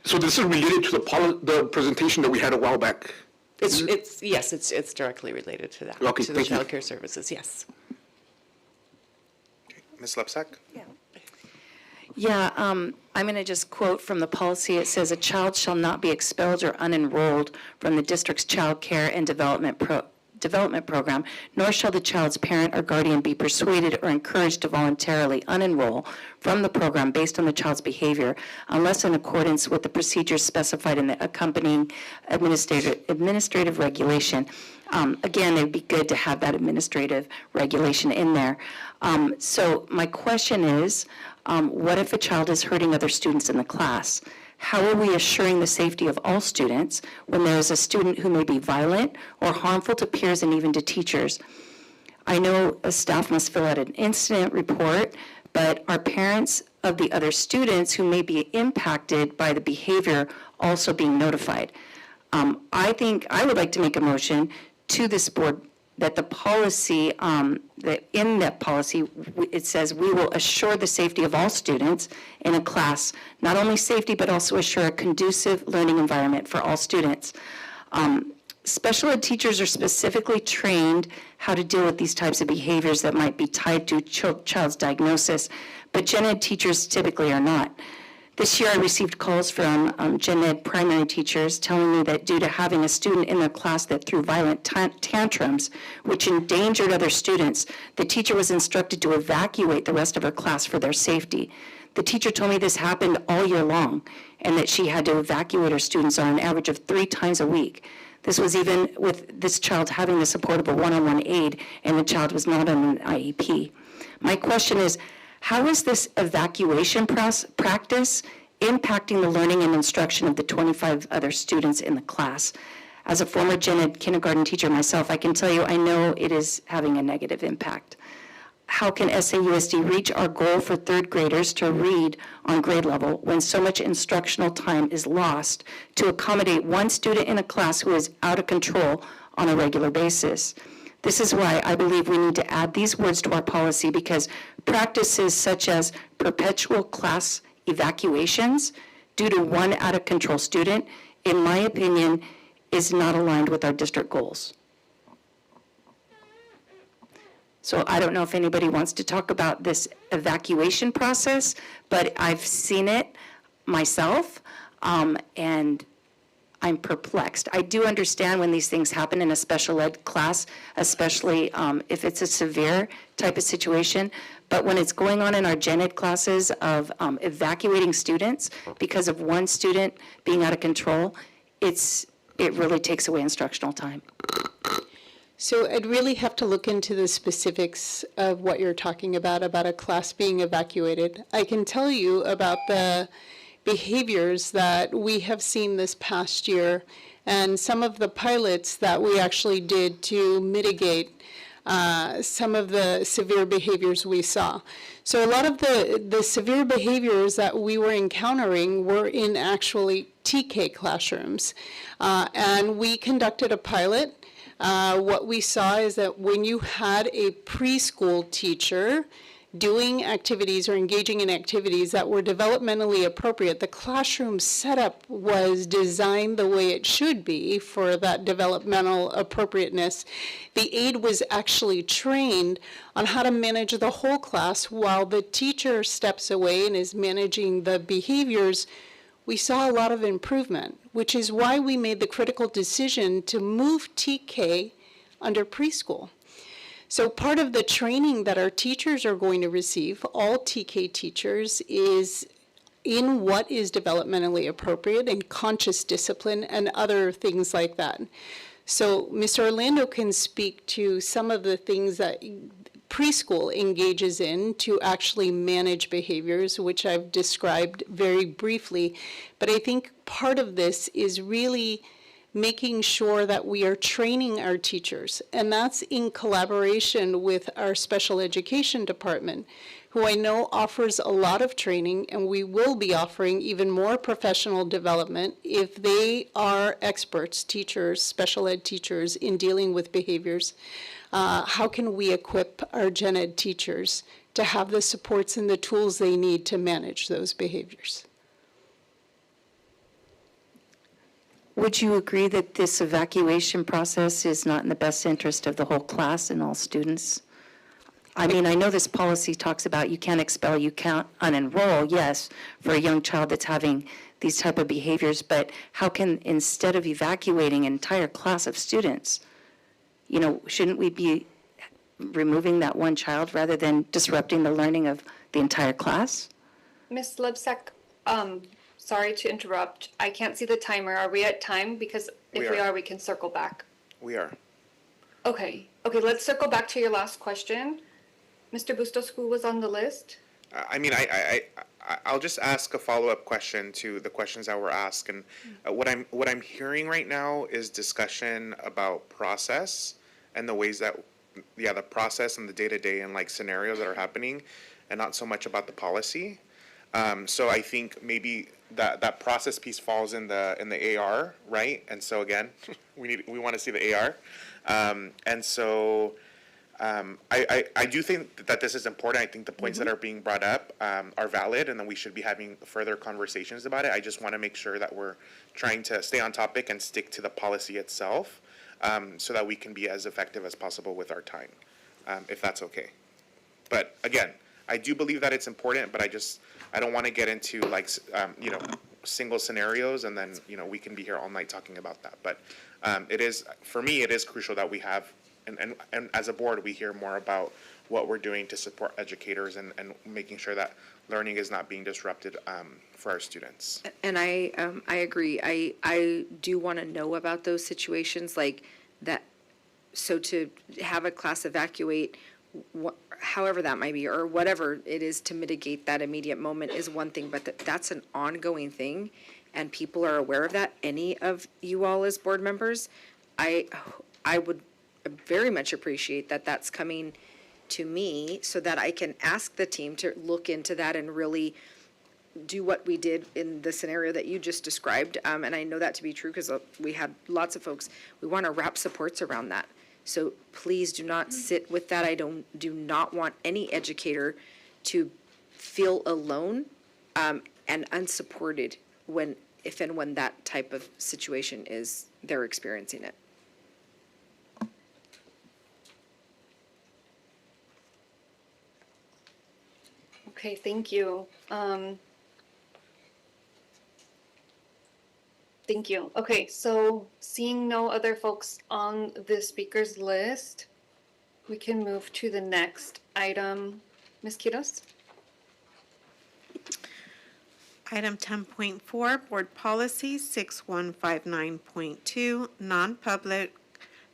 [SPEAKER 7] So this is related to the presentation that we had a while back?
[SPEAKER 11] It's directly related to that.
[SPEAKER 7] Okay,
[SPEAKER 11] to the
[SPEAKER 7] thank you.
[SPEAKER 11] child care services, yes.
[SPEAKER 3] Ms. Lepsak?
[SPEAKER 6] Yeah, I'm going to just quote from the policy. It says, "A child shall not be expelled or unenrolled from the district's child care and development program, nor shall the child's parent or guardian be persuaded or encouraged to voluntarily unenroll from the program based on the child's behavior, unless in accordance with the procedures specified in the accompanying administrative regulation." Again, it would be good to have that administrative regulation in there. So my question is, what if a child is hurting other students in the class? How are we assuring the safety of all students when there is a student who may be violent or harmful to peers and even to teachers? I know a staff must fill out an incident report, but are parents of the other students who may be impacted by the behavior also being notified? I think I would like to make a motion to this board that the policy, that in that policy, it says we will assure the safety of all students in a class, not only safety, but also assure a conducive learning environment for all students. Special ed teachers are specifically trained how to deal with these types of behaviors that might be tied to child's diagnosis, but gen ed teachers typically are not. This year I received calls from gen ed primary teachers telling me that due to having a student in their class that threw violent tantrums, which endangered other students, the teacher was instructed to evacuate the rest of her class for their safety. The teacher told me this happened all year long and that she had to evacuate her students on an average of 3 times a week. This was even with this child having the support of a one-on-one aide and the child was not on an IEP. My question is, how is this evacuation practice impacting the learning and instruction of the 25 other students in the class? As a former gen ed kindergarten teacher myself, I can tell you I know it is having a negative impact. How can SAUSD reach our goal for 3rd graders to read on grade level when so much instructional time is lost to accommodate one student in a class who is out of control on a regular basis? This is why I believe we need to add these words to our policy, because practices such as perpetual class evacuations due to one out-of-control student, in my opinion, is not aligned with our district goals. So I don't know if anybody wants to talk about this evacuation process, but I've seen it myself, and I'm perplexed. I do understand when these things happen in a special ed class, especially if it's a severe type of situation, but when it's going on in our gen ed classes of evacuating students because of one student being out of control, it really takes away instructional time.
[SPEAKER 12] So I'd really have to look into the specifics of what you're talking about a class being evacuated. I can tell you about the behaviors that we have seen this past year and some of the pilots that we actually did to mitigate some of the severe behaviors we saw. So a lot of the severe behaviors that we were encountering were in actually TK classrooms. And we conducted a pilot. What we saw is that when you had a preschool teacher doing activities or engaging in activities that were developmentally appropriate, the classroom setup was designed the way it should be for that developmental appropriateness. The aide was actually trained on how to manage the whole class while the teacher steps away and is managing the behaviors. We saw a lot of improvement, which is why we made the critical decision to move TK under preschool. So part of the training that our teachers are going to receive, all TK teachers, is in what is developmentally appropriate and conscious discipline and other things like that. So Mr. Orlando can speak to some of the things that preschool engages in to actually manage behaviors, which I've described very briefly. But I think part of this is really making sure that we are training our teachers, and that's in collaboration with our special education department, who I know offers a lot of training, and we will be offering even more professional development if they are experts, teachers, special ed teachers in dealing with behaviors. How can we equip our gen ed teachers to have the supports and the tools they need to manage those behaviors?
[SPEAKER 6] Would you agree that this evacuation process is not in the best interest of the whole class and all students? I mean, I know this policy talks about you can't expel, you can't unenroll, yes, for a young child that's having these type of behaviors, but how can, instead of evacuating an entire class of students, shouldn't we be removing that one child rather than disrupting the learning of the entire class?
[SPEAKER 2] Ms. Libsek, sorry to interrupt. I can't see the timer. Are we at time? Because if we are, we can circle back.
[SPEAKER 3] We are.
[SPEAKER 2] Okay, let's circle back to your last question. Mr. Bustos, who was on the list?
[SPEAKER 3] I'll just ask a follow-up question to the questions that were asked. And what I'm hearing right now is discussion about process and the ways that, the process and the day-to-day and scenarios that are happening, and not so much about the policy. So I think maybe that process piece falls in the AR, right? And so again, we want to see the AR, and so I do think that this is important. I think the points that are being brought up are valid, and then we should be having further conversations about it. I just want to make sure that we're trying to stay on topic and stick to the policy itself, so that we can be as effective as possible with our time, if that's okay. But again, I do believe that it's important, but I don't want to get into single scenarios, and then we can be here all night talking about that. But for me, it is crucial that we have, and as a board, we hear more about what we're doing to support educators and making sure that learning is not being disrupted for our students.
[SPEAKER 5] And I agree. I do want to know about those situations like that. So to have a class evacuate, however that might be, or whatever it is to mitigate that immediate moment is one thing, but that's an ongoing thing, and people are aware of that. Any of you all as board members, I would very much appreciate that that's coming to me so that I can ask the team to look into that and really do what we did in the scenario that you just described. And I know that to be true because we had lots of folks, we want to wrap supports around that. So please do not sit with that. I do not want any educator to feel alone and unsupported if and when that type of situation is, they're experiencing it.
[SPEAKER 2] Okay, thank you. Thank you. Okay, so seeing no other folks on the speakers list, we can move to the next item. Ms. Quiroz?
[SPEAKER 4] Item 10.4, Board Policy 6159.2, non-public,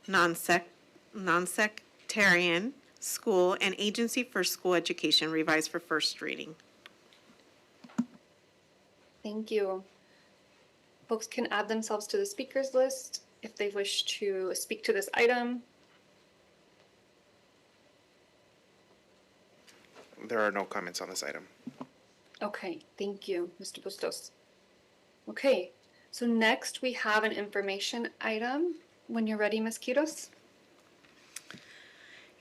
[SPEAKER 4] non-sectarian school and agency for school education, revised for first reading.
[SPEAKER 2] Thank you. Folks can add themselves to the speakers list if they wish to speak to this item.
[SPEAKER 3] There are no comments on this item.
[SPEAKER 2] Okay, thank you, Mr. Bustos. Okay, so next we have an information item. When you're ready, Ms. Quiroz.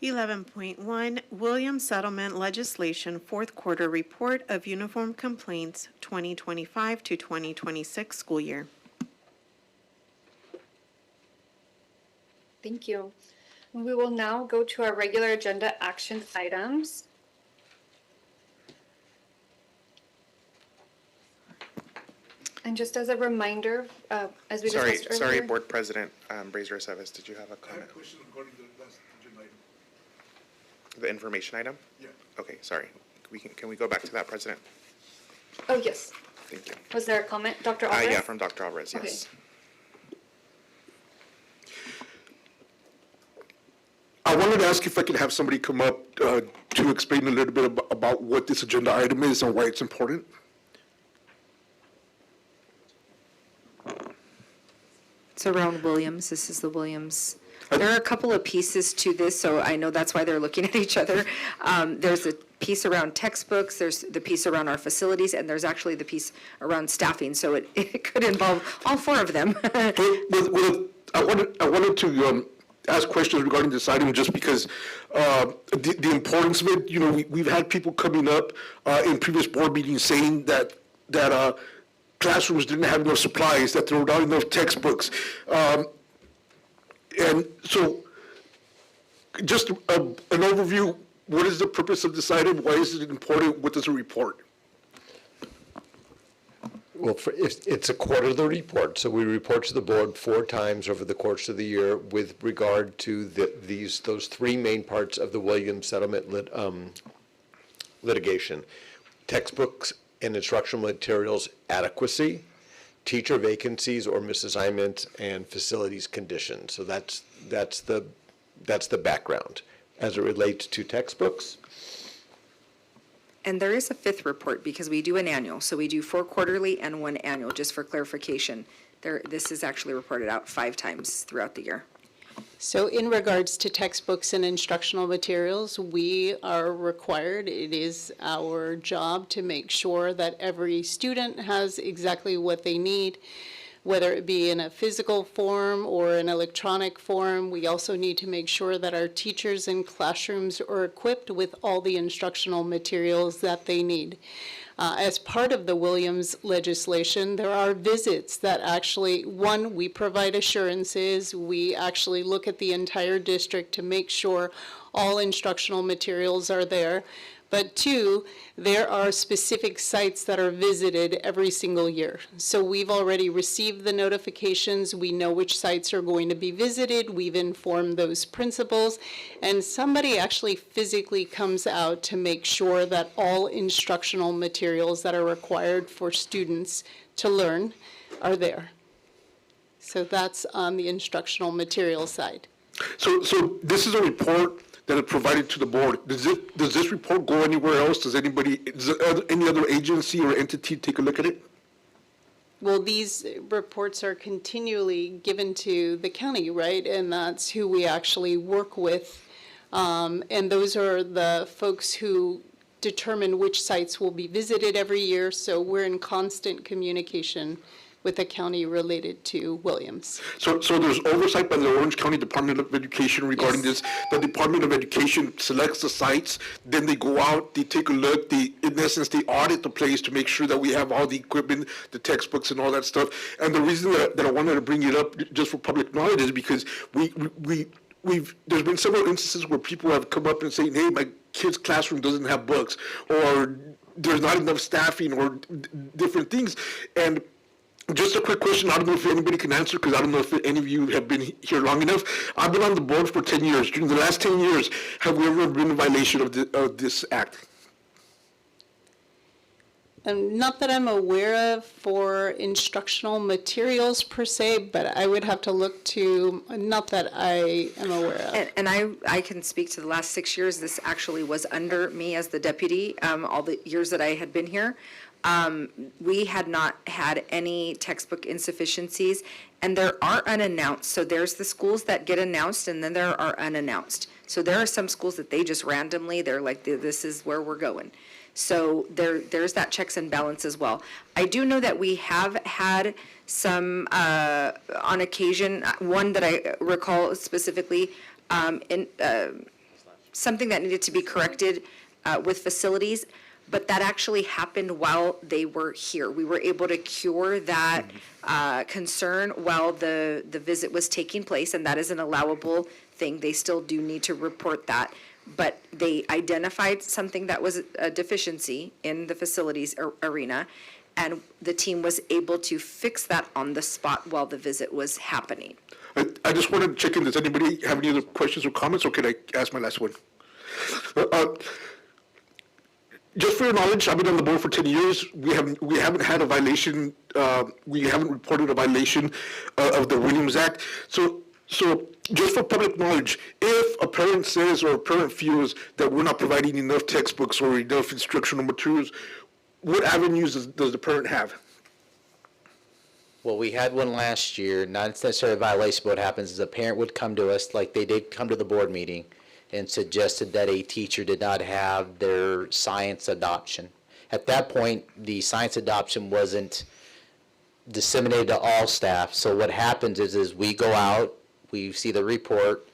[SPEAKER 4] 11.1, Williams Settlement Legislation Fourth Quarter Report of Uniform Complaints 2025 to 2026 school year.
[SPEAKER 2] Thank you. We will now go to our regular agenda action items. And just as a reminder, as we discussed earlier.
[SPEAKER 3] Sorry, Board President Brazier Aceves, did you have a comment?
[SPEAKER 7] Question regarding the last agenda item.
[SPEAKER 3] The information item?
[SPEAKER 7] Yeah.
[SPEAKER 3] Okay, sorry. Can we go back to that, President?
[SPEAKER 2] Oh, yes.
[SPEAKER 3] Thank you.
[SPEAKER 2] Was there a comment, Dr. Alvarez?
[SPEAKER 3] Yeah, from Dr. Alvarez, yes.
[SPEAKER 7] I wanted to ask if I could have somebody come up to explain a little bit about what this agenda item is and why it's important.
[SPEAKER 5] It's around Williams. This is the Williams. There are a couple of pieces to this, so I know that's why they're looking at each other. There's a piece around textbooks, there's the piece around our facilities, and there's actually the piece around staffing, so it could involve all four of them.
[SPEAKER 7] Well, I wanted to ask questions regarding this item just because the importance of it. You know, we've had people coming up in previous board meetings saying that classrooms didn't have enough supplies, that there were not enough textbooks. And so, just an overview, what is the purpose of this item? Why is it important? What does it report?
[SPEAKER 18] Well, it's a quarterly report, so we report to the board 4 times over the course of the year with regard to those 3 main parts of the Williams settlement litigation: textbooks and instructional materials adequacy, teacher vacancies or misassignment, and facilities conditions. So that's the background as it relates to textbooks.
[SPEAKER 5] And there is a 5th report because we do an annual. So we do 4 quarterly and 1 annual, just for clarification. This is actually reported out 5 times throughout the year.
[SPEAKER 12] So in regards to textbooks and instructional materials, we are required, it is our job to make sure that every student has exactly what they need, whether it be in a physical form or an electronic form. We also need to make sure that our teachers in classrooms are equipped with all the instructional materials that they need. As part of the Williams legislation, there are visits that actually, one, we provide assurances. We actually look at the entire district to make sure all instructional materials are there. But 2, there are specific sites that are visited every single year. So we've already received the notifications. We know which sites are going to be visited. We've informed those principals. And somebody actually physically comes out to make sure that all instructional materials that are required for students to learn are there. So that's on the instructional material side.
[SPEAKER 7] So this is a report that is provided to the board. Does this report go anywhere else? Does any other agency or entity take a look at it?
[SPEAKER 12] Well, these reports are continually given to the county, right? And that's who we actually work with. And those are the folks who determine which sites will be visited every year. So we're in constant communication with the county related to Williams.
[SPEAKER 7] So there's oversight by the Orange County Department of Education regarding this. The Department of Education selects the sites, then they go out, they take a look, in essence, they audit the place to make sure that we have all the equipment, the textbooks and all that stuff. And the reason that I wanted to bring it up just for public knowledge is because there's been several instances where people have come up and saying, hey, my kid's classroom doesn't have books, or there's not enough staffing, or different things. And just a quick question, I don't know if anybody can answer, because I don't know if any of you have been here long enough. I've been on the board for 10 years. During the last 10 years, have we ever been in violation of this act?
[SPEAKER 12] And not that I'm aware of for instructional materials per se, but I would have to look to, not that I am aware of.
[SPEAKER 5] And I can speak to the last 6 years. This actually was under me as the deputy, all the years that I had been here. We had not had any textbook insufficiencies, and there are unannounced. So there's the schools that get announced, and then there are unannounced. So there are some schools that they just randomly, they're like, this is where we're going. So there's that checks and balance as well. I do know that we have had some, on occasion, one that I recall specifically, something that needed to be corrected with facilities, but that actually happened while they were here. We were able to cure that concern while the visit was taking place, and that is an allowable thing. They still do need to report that. But they identified something that was a deficiency in the facilities arena, and the team was able to fix that on the spot while the visit was happening.
[SPEAKER 7] I just wanted to check in, does anybody have any other questions or comments, or can I ask my last one? Just for your knowledge, I've been on the board for 10 years. We haven't had a violation, we haven't reported a violation of the Williams Act. So just for public knowledge, if a parent says or a parent feels that we're not providing enough textbooks or enough instructional materials, what avenues does the parent have?
[SPEAKER 9] Well, we had one last year, not necessarily a violation, but what happens is a parent would come to us, like they did come to the board meeting, and suggested that a teacher did not have their science adoption. At that point, the science adoption wasn't disseminated to all staff, so what happens is we go out, we see the report,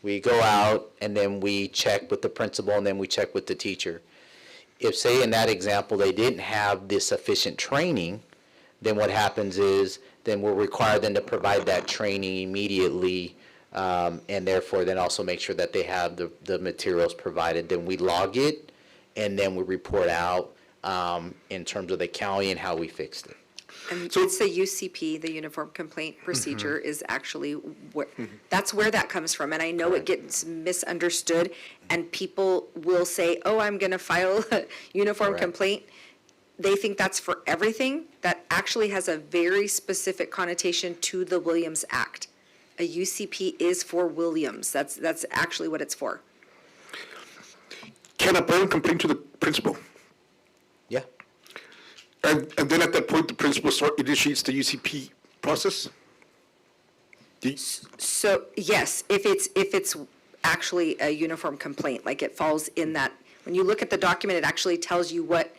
[SPEAKER 9] we go out, and then we check with the principal, and then we check with the teacher. If, say, in that example, they didn't have the sufficient training, then what happens is, then we'll require them to provide that training immediately, and therefore then also make sure that they have the materials provided. Then we log it, and then we report out in terms of the county and how we fixed it.
[SPEAKER 5] And it's the UCP, the Uniform Complaint Procedure, is actually where, that's where that comes from. And I know it gets misunderstood, and people will say, oh, I'm going to file a uniform complaint. They think that's for everything. That actually has a very specific connotation to the Williams Act. A UCP is for Williams. That's actually what it's for.
[SPEAKER 7] Can a parent complain to the principal?
[SPEAKER 9] Yeah.
[SPEAKER 7] And then at that point, the principal initiates the UCP process?
[SPEAKER 5] So, yes, if it's actually a uniform complaint, like it falls in that, when you look at the document, it actually tells you what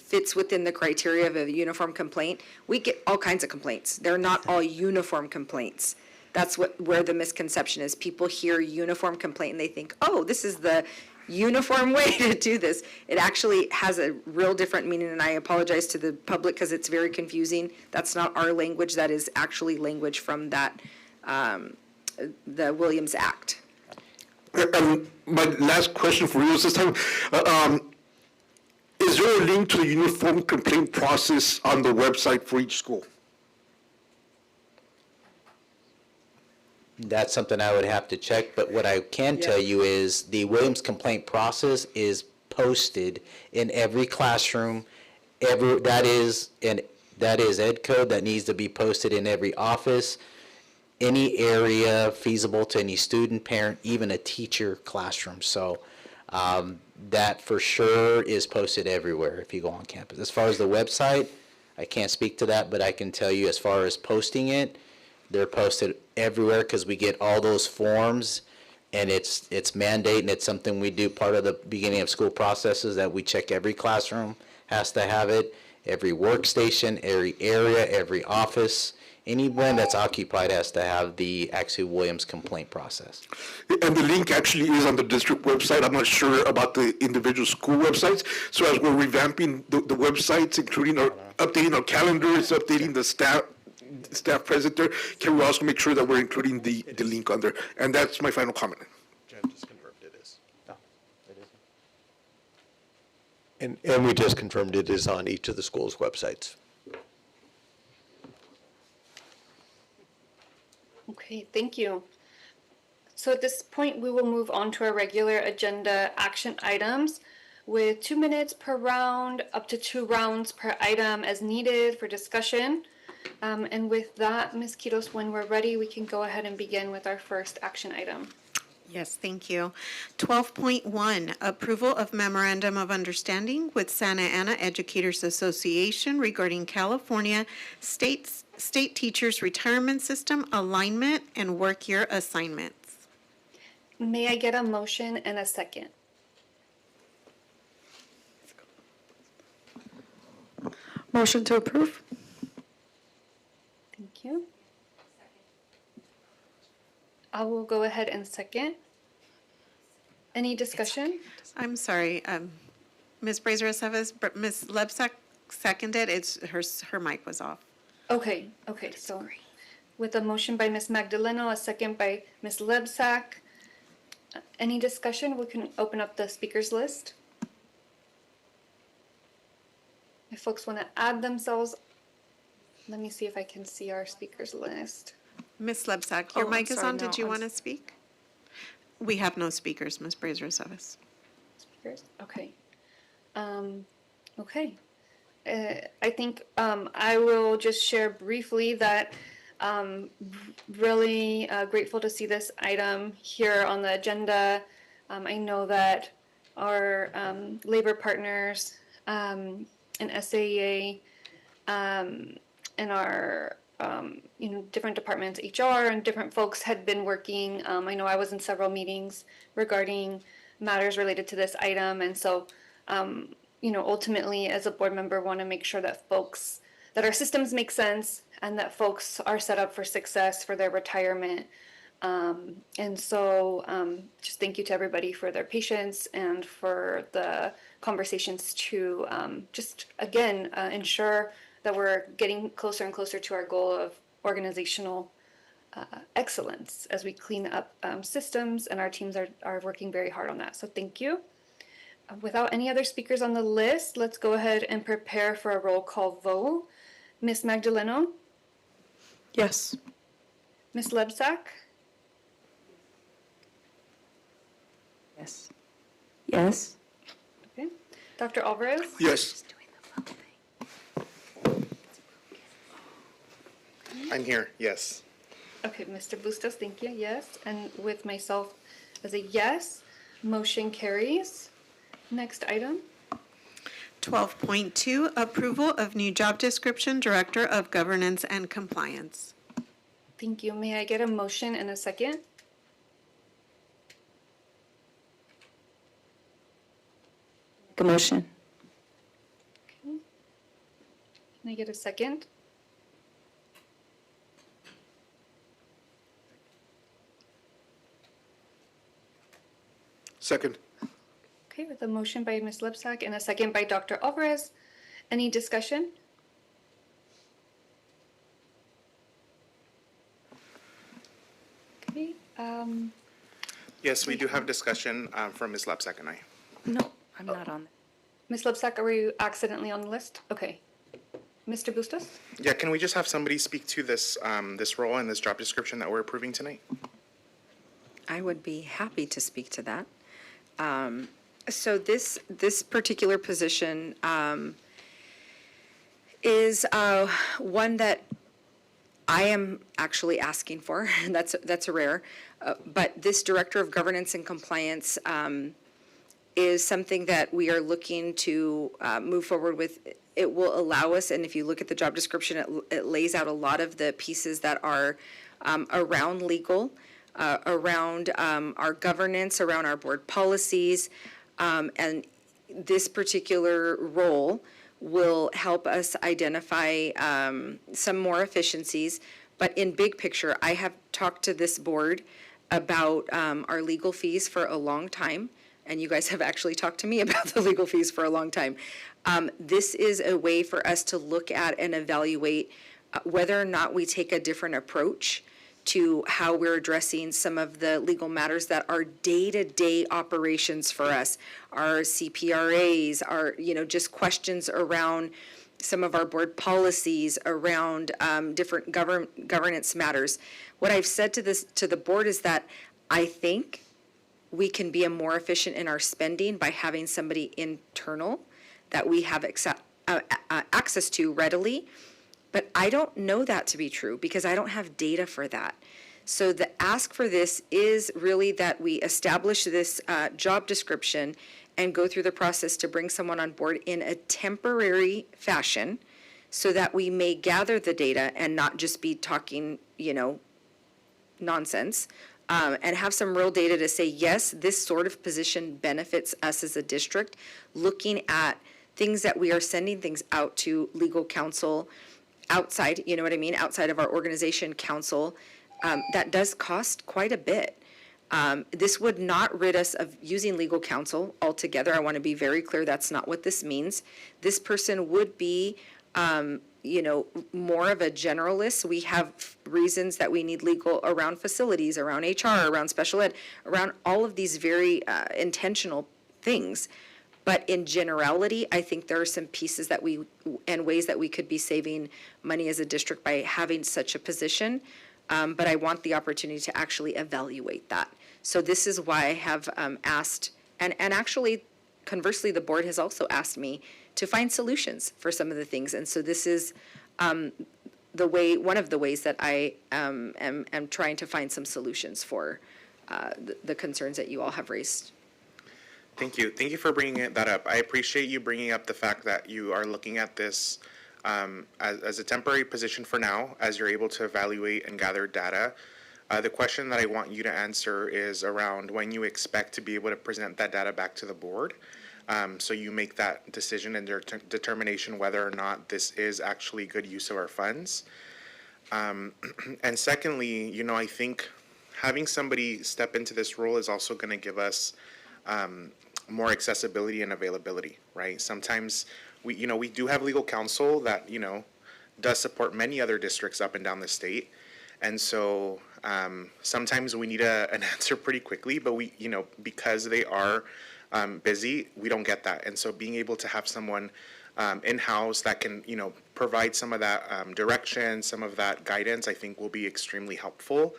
[SPEAKER 5] fits within the criteria of a uniform complaint. We get all kinds of complaints. They're not all uniform complaints. That's where the misconception is. People hear uniform complaint and they think, oh, this is the uniform way to do this. It actually has a real different meaning, and I apologize to the public because it's very confusing. That's not our language. That is actually language from that, the Williams Act.
[SPEAKER 7] My last question for you is this time, is there a link to the uniform complaint process on the website for each school?
[SPEAKER 9] That's something I would have to check, but what I can tell you is the Williams complaint process is posted in every classroom. That is ed code that needs to be posted in every office, any area feasible to any student, parent, even a teacher classroom. So that for sure is posted everywhere if you go on campus. As far as the website, I can't speak to that, but I can tell you as far as posting it, they're posted everywhere because we get all those forms, and it's mandate, and it's something we do part of the beginning of school processes that we check every classroom has to have it, every workstation, every area, every office, anyone that's occupied has to have the actually Williams complaint process.
[SPEAKER 7] And the link actually is on the district website. I'm not sure about the individual school websites. So as we're revamping the websites, including updating our calendars, updating the staff present there, can we also make sure that we're including the link on there? And that's my final comment.
[SPEAKER 9] Jen just confirmed it is. No, it isn't.
[SPEAKER 18] And we just confirmed it is on each of the schools' websites.
[SPEAKER 2] Okay, thank you. So at this point, we will move on to our regular agenda action items with 2 minutes per round, up to 2 rounds per item as needed for discussion. And with that, Ms. Quiros, when we're ready, we can go ahead and begin with our first action item.
[SPEAKER 4] Yes, thank you. 12.1, approval of memorandum of understanding with Santa Ana Educators Association regarding California State Teachers Retirement System alignment and work year assignments.
[SPEAKER 2] May I get a motion and a second?
[SPEAKER 21] Motion to approve?
[SPEAKER 2] Thank you. I will go ahead and second. Any discussion?
[SPEAKER 4] I'm sorry, Ms. Brazier-Aceves, but Ms. Lebsack seconded, her mic was off.
[SPEAKER 2] Okay, so with a motion by Ms. Magdaleno, a second by Ms. Lebsack. Any discussion? We can open up the speakers list. If folks want to add themselves, let me see if I can see our speakers list.
[SPEAKER 4] Ms. Lebsack, your
[SPEAKER 2] Oh,
[SPEAKER 4] mic
[SPEAKER 2] I'm
[SPEAKER 4] is
[SPEAKER 2] sorry,
[SPEAKER 4] on.
[SPEAKER 2] no,
[SPEAKER 4] Did you
[SPEAKER 2] I'm
[SPEAKER 4] want to speak? We have no speakers, Ms. Brazier-Aceves.
[SPEAKER 2] Speakers? Okay. Okay. I think I will just share briefly that really grateful to see this item here on the agenda. I know that our labor partners and SAEA and our different departments, HR and different folks had been working. I know I was in several meetings regarding matters related to this item, and so ultimately as a board member want to make sure that that our systems make sense and that folks are set up for success for their retirement. And so just thank you to everybody for their patience and for the conversations to just again ensure that we're getting closer and closer to our goal of organizational excellence as we clean up systems, and our teams are working very hard on that. So thank you. Without any other speakers on the list, let's go ahead and prepare for a roll call vote. Ms. Magdaleno?
[SPEAKER 21] Yes.
[SPEAKER 2] Ms. Lebsack?
[SPEAKER 6] Yes. Yes.
[SPEAKER 2] Okay. Dr. Alvarez?
[SPEAKER 7] Yes.
[SPEAKER 3] I'm here, yes.
[SPEAKER 2] Okay, Mr. Bustos, thank you, yes. And with myself as a yes, motion carries. Next item.
[SPEAKER 4] 12.2, approval of new job description, Director of Governance and Compliance.
[SPEAKER 2] Thank you. May I get a motion and a second?
[SPEAKER 6] Make a motion.
[SPEAKER 2] Okay. Can I get a second?
[SPEAKER 7] Second.
[SPEAKER 2] Okay, with a motion by Ms. Lipsack and a second by Dr. Alvarez. Any discussion? Okay,
[SPEAKER 3] Yes, we do have discussion from Ms. Lapsack and I.
[SPEAKER 6] No, I'm not on.
[SPEAKER 2] Ms. Lipsack, are you accidentally on the list? Okay. Mr. Bustos?
[SPEAKER 3] Yeah, can we just have somebody speak to this, this role and this job description that we're approving tonight?
[SPEAKER 5] I would be happy to speak to that. So this particular position is one that I am actually asking for. That's a rare. But this Director of Governance and Compliance is something that we are looking to move forward with. It will allow us, and if you look at the job description, it lays out a lot of the pieces that are around legal, around our governance, around our board policies, and this particular role will help us identify some more efficiencies. But in big picture, I have talked to this board about our legal fees for a long time, and you guys have actually talked to me about the legal fees for a long time. This is a way for us to look at and evaluate whether or not we take a different approach to how we're addressing some of the legal matters that are day-to-day operations for us, our CPRAs, our, just questions around some of our board policies, around different governance matters. What I've said to the board is that I think we can be more efficient in our spending by having somebody internal that we have access to readily. But I don't know that to be true because I don't have data for that. So the ask for this is really that we establish this job description and go through the process to bring someone on board in a temporary fashion so that we may gather the data and not just be talking, nonsense, and have some real data to say, yes, this sort of position benefits us as a district, looking at things that we are sending things out to legal counsel, outside, outside of our organization council, that does cost quite a bit. This would not rid us of using legal counsel altogether. I want to be very clear, that's not what this means. This person would be, more of a generalist. We have reasons that we need legal around facilities, around HR, around special ed, around all of these very intentional things. But in generality, I think there are some pieces and ways that we could be saving money as a district by having such a position. But I want the opportunity to actually evaluate that. So this is why I have asked, and actually, conversely, the board has also asked me to find solutions for some of the things. And so this is one of the ways that I am trying to find some solutions for the concerns that you all have raised.
[SPEAKER 3] Thank you. Thank you for bringing that up. I appreciate you bringing up the fact that you are looking at this as a temporary position for now, as you're able to evaluate and gather data. The question that I want you to answer is around when you expect to be able to present that data back to the board. So you make that decision and determination whether or not this is actually good use of our funds. And secondly, I think having somebody step into this role is also going to give us more accessibility and availability, right? Sometimes we do have legal counsel that, does support many other districts up and down the state. And so sometimes we need an answer pretty quickly, but because they are busy, we don't get that. And so being able to have someone in-house that can, provide some of that direction, some of that guidance, I think will be extremely helpful.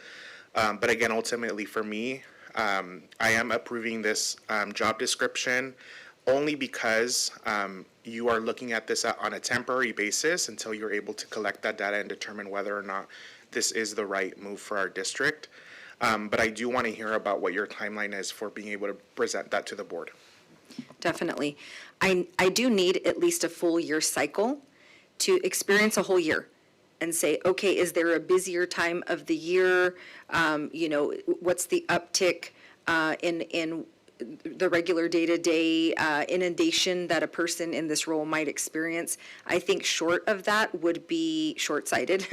[SPEAKER 3] But again, ultimately for me, I am approving this job description only because you are looking at this on a temporary basis until you're able to collect that data and determine whether or not this is the right move for our district. But I do want to hear about what your timeline is for being able to present that to the board.
[SPEAKER 5] Definitely. I do need at least a full year cycle to experience a whole year and say, okay, is there a busier time of the year? What's the uptick in the regular day-to-day inundation that a person in this role might experience? I think short of that would be short-sighted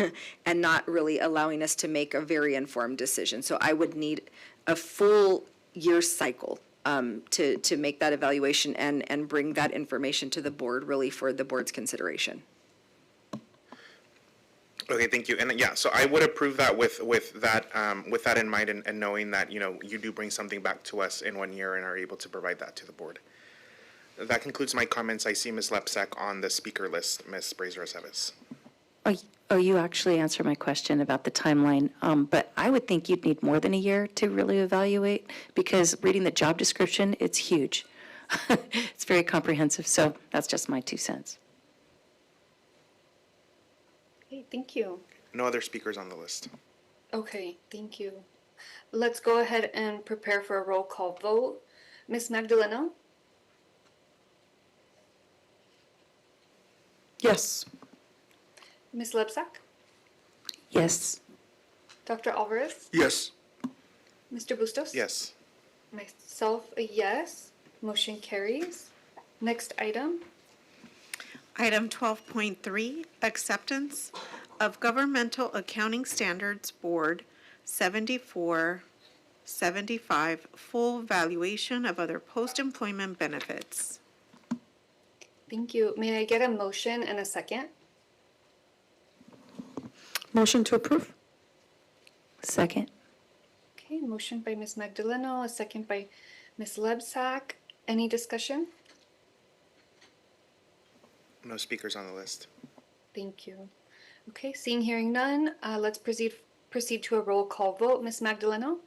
[SPEAKER 5] and not really allowing us to make a very informed decision. So I would need a full year cycle to make that evaluation and bring that information to the board, really for the board's consideration.
[SPEAKER 3] Okay, thank you. And yeah, so I would approve that with that in mind and knowing that, you do bring something back to us in 1 year and are able to provide that to the board. That concludes my comments. I see Ms. Lepsek on the speaker list. Ms. Brazier-Aceves.
[SPEAKER 6] Oh, you actually answered my question about the timeline, but I would think you'd need more than a year to really evaluate, because reading the job description, it's huge. It's very comprehensive, so that's just my 2 cents.
[SPEAKER 2] Okay, thank you.
[SPEAKER 3] No other speakers on the list.
[SPEAKER 2] Okay, thank you. Let's go ahead and prepare for a roll call vote. Ms. Magdaleno?
[SPEAKER 12] Yes.
[SPEAKER 2] Ms. Lepsek?
[SPEAKER 6] Yes.
[SPEAKER 2] Dr. Alvarez?
[SPEAKER 7] Yes.
[SPEAKER 2] Mr. Bustos?
[SPEAKER 3] Yes.
[SPEAKER 2] Myself, a yes. Motion carries. Next item.
[SPEAKER 4] Item 12.3, acceptance of Governmental Accounting Standards Board 7475 full valuation of other post-employment benefits.
[SPEAKER 2] Thank you. May I get a motion and a second?
[SPEAKER 21] Motion to approve?
[SPEAKER 6] Second.
[SPEAKER 2] Okay, motion by Ms. Magdaleno, a second by Ms. Lebsack. Any discussion?
[SPEAKER 3] No speakers on the list.
[SPEAKER 2] Thank you. Okay, seeing, hearing none, let's proceed to a roll call vote. Ms. Magdaleno?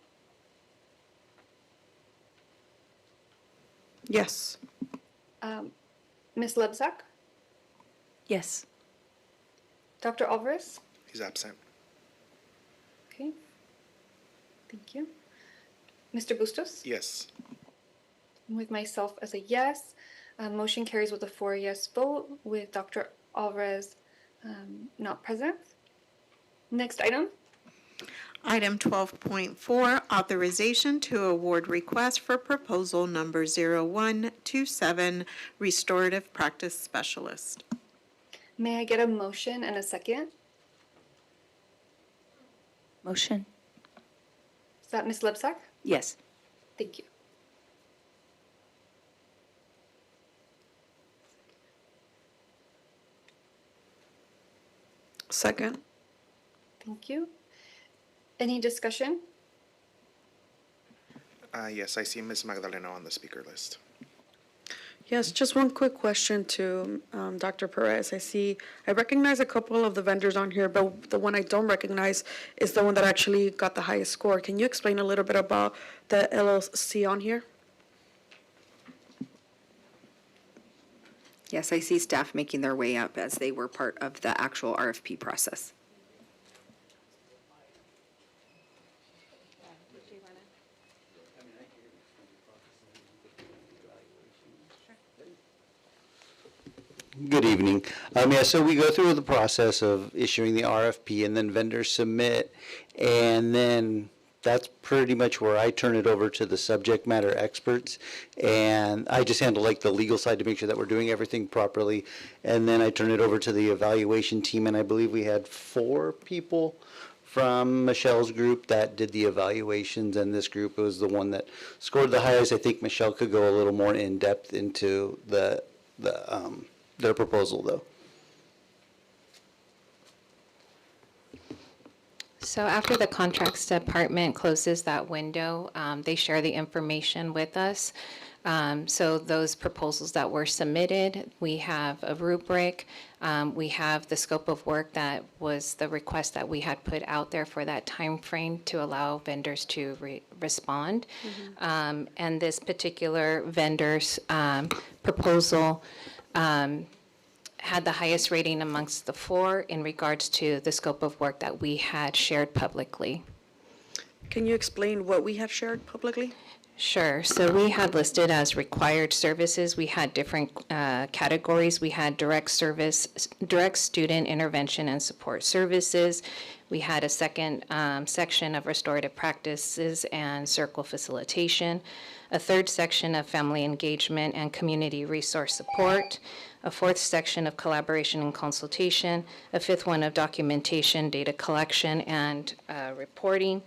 [SPEAKER 21] Yes.
[SPEAKER 2] Ms. Lebsack?
[SPEAKER 6] Yes.
[SPEAKER 2] Dr. Alvarez?
[SPEAKER 3] He's absent.
[SPEAKER 2] Okay. Thank you. Mr. Bustos?
[SPEAKER 3] Yes.
[SPEAKER 2] With myself as a yes. Motion carries with a 4-yes vote with Dr. Alvarez not present. Next item.
[SPEAKER 4] Item 12.4, authorization to award request for proposal number 0127, restorative practice specialist.
[SPEAKER 2] May I get a motion and a second?
[SPEAKER 6] Motion.
[SPEAKER 2] Is that Ms. Lebsack?
[SPEAKER 6] Yes.
[SPEAKER 2] Thank you.
[SPEAKER 21] Second.
[SPEAKER 2] Thank you. Any discussion?
[SPEAKER 3] Yes, I see Ms. Magdaleno on the speaker list.
[SPEAKER 21] Yes, just one quick question to Dr. Perez. I recognize a couple of the vendors on here, but the one I don't recognize is the one that actually got the highest score. Can you explain a little bit about the LLC on here?
[SPEAKER 5] Yes, I see staff making their way up as they were part of the actual RFP process.
[SPEAKER 16] Good evening. Yeah, so we go through the process of issuing the RFP and then vendors submit, and then that's pretty much where I turn it over to the subject matter experts. And I just handle like the legal side to make sure that we're doing everything properly. And then I turn it over to the evaluation team, and I believe we had 4 people from Michelle's group that did the evaluations, and this group was the one that scored the highest. I think Michelle could go a little more in depth into their proposal, though.
[SPEAKER 15] So after the contracts department closes that window, they share the information with us. So those proposals that were submitted, we have a rubric. We have the scope of work that was the request that we had put out there for that time frame to allow vendors to respond. And this particular vendor's proposal had the highest rating amongst the 4 in regards to the scope of work that we had shared publicly.
[SPEAKER 21] Can you explain what we have shared publicly?
[SPEAKER 15] Sure. So we had listed as required services. We had different categories. We had direct student intervention and support services. We had a second section of restorative practices and circle facilitation, a third section of family engagement and community resource support, a fourth section of collaboration and consultation, a fifth one of documentation, data collection, and reporting.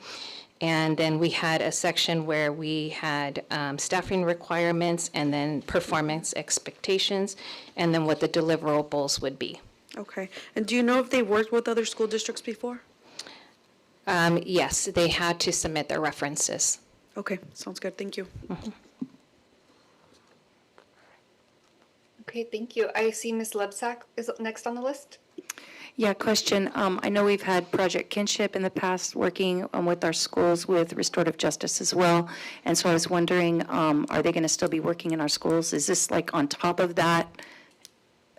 [SPEAKER 15] And then we had a section where we had staffing requirements and then performance expectations, and then what the deliverables would be.
[SPEAKER 21] Okay. And do you know if they worked with other school districts before?
[SPEAKER 15] Yes, they had to submit their references.
[SPEAKER 21] Okay, sounds good. Thank you.
[SPEAKER 2] Okay, thank you. I see Ms. Lebsack is next on the list.
[SPEAKER 6] Yeah, question. I know we've had Project Kinship in the past working with our schools with restorative justice as well. And so I was wondering, are they going to still be working in our schools? Is this like on top of that,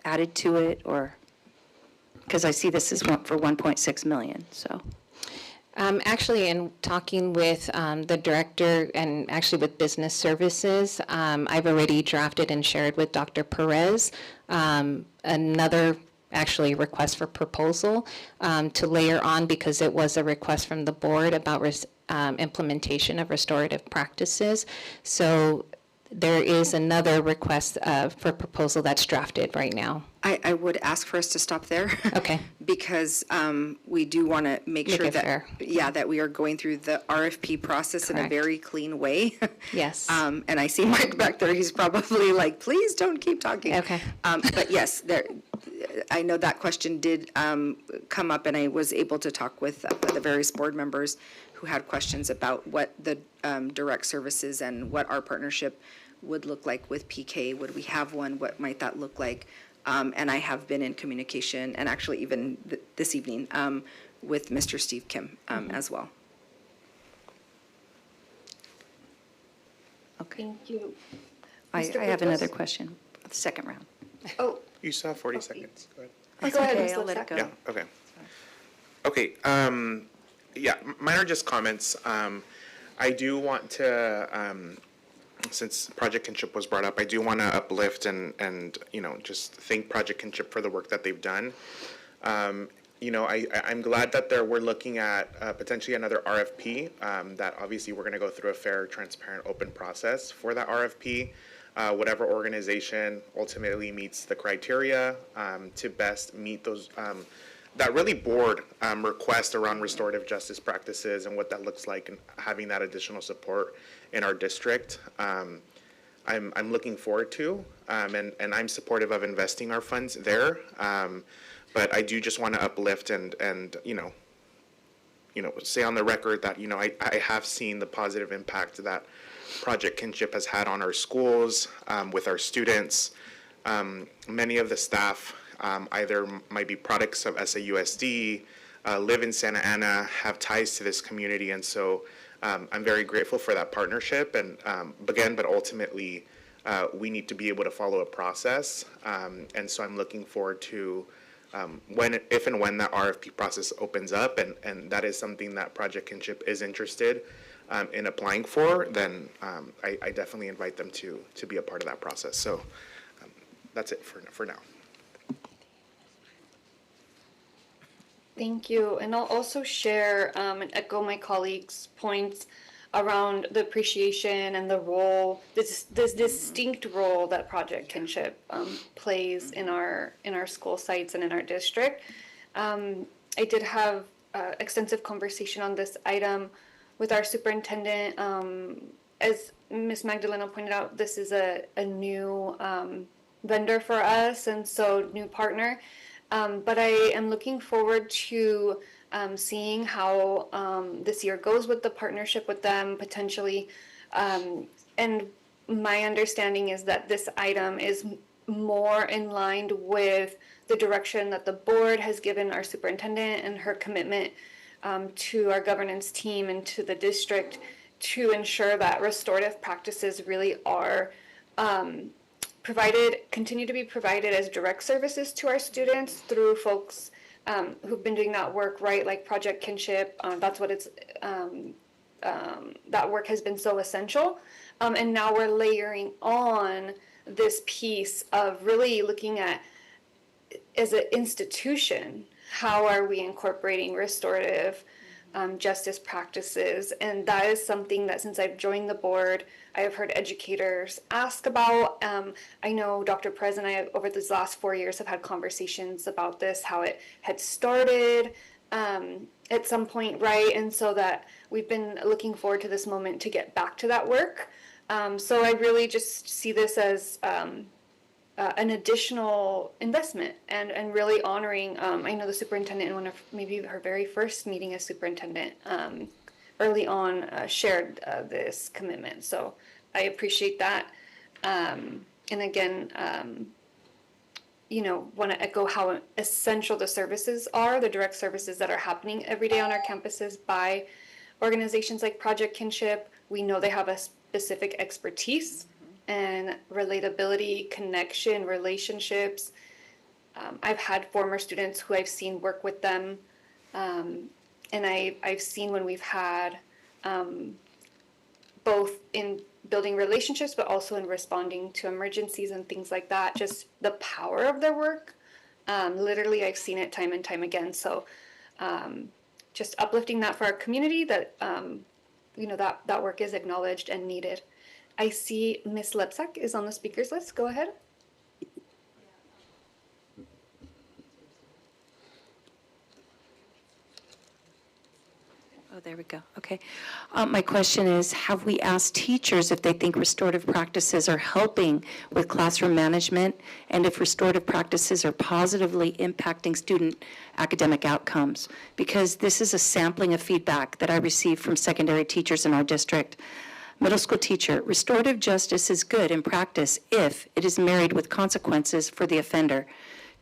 [SPEAKER 6] added to it, or? Because I see this is for 1.6 million, so.
[SPEAKER 15] Actually, in talking with the director and actually with business services, I've already drafted and shared with Dr. Perez another actually request for proposal to layer on, because it was a request from the board about implementation of restorative practices. So there is another request for proposal that's drafted right now.
[SPEAKER 5] I would ask for us to stop there.
[SPEAKER 15] Okay.
[SPEAKER 5] Because we do want to make
[SPEAKER 15] Make
[SPEAKER 5] sure
[SPEAKER 15] it
[SPEAKER 5] that,
[SPEAKER 15] fair.
[SPEAKER 5] yeah, that we are going through the RFP process in a
[SPEAKER 15] Correct.
[SPEAKER 5] very clean way.
[SPEAKER 15] Yes.
[SPEAKER 5] And I see Mike back there, he's probably like, please don't keep talking.
[SPEAKER 15] Okay.
[SPEAKER 5] But yes, I know that question did come up, and I was able to talk with the various board members who had questions about what the direct services and what our partnership would look like with PK. Would we have one? What might that look like? And I have been in communication, and actually even this evening, with Mr. Steve Kim as well.
[SPEAKER 2] Thank you.
[SPEAKER 6] I
[SPEAKER 2] Mr.
[SPEAKER 6] have
[SPEAKER 2] Burgos?
[SPEAKER 6] another question, the second round.
[SPEAKER 2] Oh,
[SPEAKER 3] You still have 40 seconds. Go ahead.
[SPEAKER 2] go ahead,
[SPEAKER 6] okay,
[SPEAKER 2] Ms.
[SPEAKER 6] I'll let
[SPEAKER 2] Losak.
[SPEAKER 6] it go.
[SPEAKER 3] Yeah, okay. Okay, yeah, mine are just comments. I do want to, since Project Kinship was brought up, I do want to uplift and, you know, just thank Project Kinship for the work that they've done. You know, I'm glad that we're looking at potentially another RFP, that obviously we're going to go through a fair, transparent, open process for that RFP. Whatever organization ultimately meets the criteria to best meet those, that really board request around restorative justice practices and what that looks like, and having that additional support in our district. I'm looking forward to, and I'm supportive of investing our funds there. But I do just want to uplift and you know, say on the record that, you know, I have seen the positive impact that Project Kinship has had on our schools, with our students. Many of the staff either might be products of SAUSD, live in Santa Ana, have ties to this community, and so I'm very grateful for that partnership. And again, but ultimately, we need to be able to follow a process, and so I'm looking forward to if and when that RFP process opens up, and that is something that Project Kinship is interested in applying for, then I definitely invite them to be a part of that process. So that's it for now.
[SPEAKER 2] Thank you. And I'll also share and echo my colleagues' points around the appreciation and the role, this distinct role that Project Kinship plays in our school sites and in our district. I did have extensive conversation on this item with our superintendent. As Ms. Magdalena pointed out, this is a new vendor for us, and so new partner. But I am looking forward to seeing how this year goes with the partnership with them potentially. And my understanding is that this item is more in line with the direction that the board has given our superintendent and her commitment to our governance team and to the district to ensure that restorative practices really are continue to be provided as direct services to our students through folks who've been doing that work, right? Like Project Kinship, that's what it's, that work has been so essential. And now we're layering on this piece of really looking at, as an institution, how are we incorporating restorative justice practices? And that is something that since I've joined the board, I have heard educators ask about. I know Dr. Perez and I, over these last 4 years, have had conversations about this, how it had started at some point, right? And so that we've been looking forward to this moment to get back to that work. So I really just see this as an additional investment and really honoring. I know the superintendent in one of maybe her very first meeting as superintendent early on shared this commitment. So I appreciate that. And again, want to echo how essential the services are, the direct services that are happening every day on our campuses by organizations like Project Kinship. We know they have a specific expertise and relatability, connection, relationships. I've had former students who I've seen work with them, and I've seen when we've had both in building relationships, but also in responding to emergencies and things like that, just the power of their work. Literally, I've seen it time and time again. So just uplifting that for our community, that that work is acknowledged and needed. I see Ms. Lepsak is on the speakers list. Go ahead.
[SPEAKER 6] Oh, there we go. Okay. My question is, have we asked teachers if they think restorative practices are helping with classroom management and if restorative practices are positively impacting student academic outcomes? Because this is a sampling of feedback that I received from secondary teachers in our district. Middle school teacher, restorative justice is good in practice if it is married with consequences for the offender.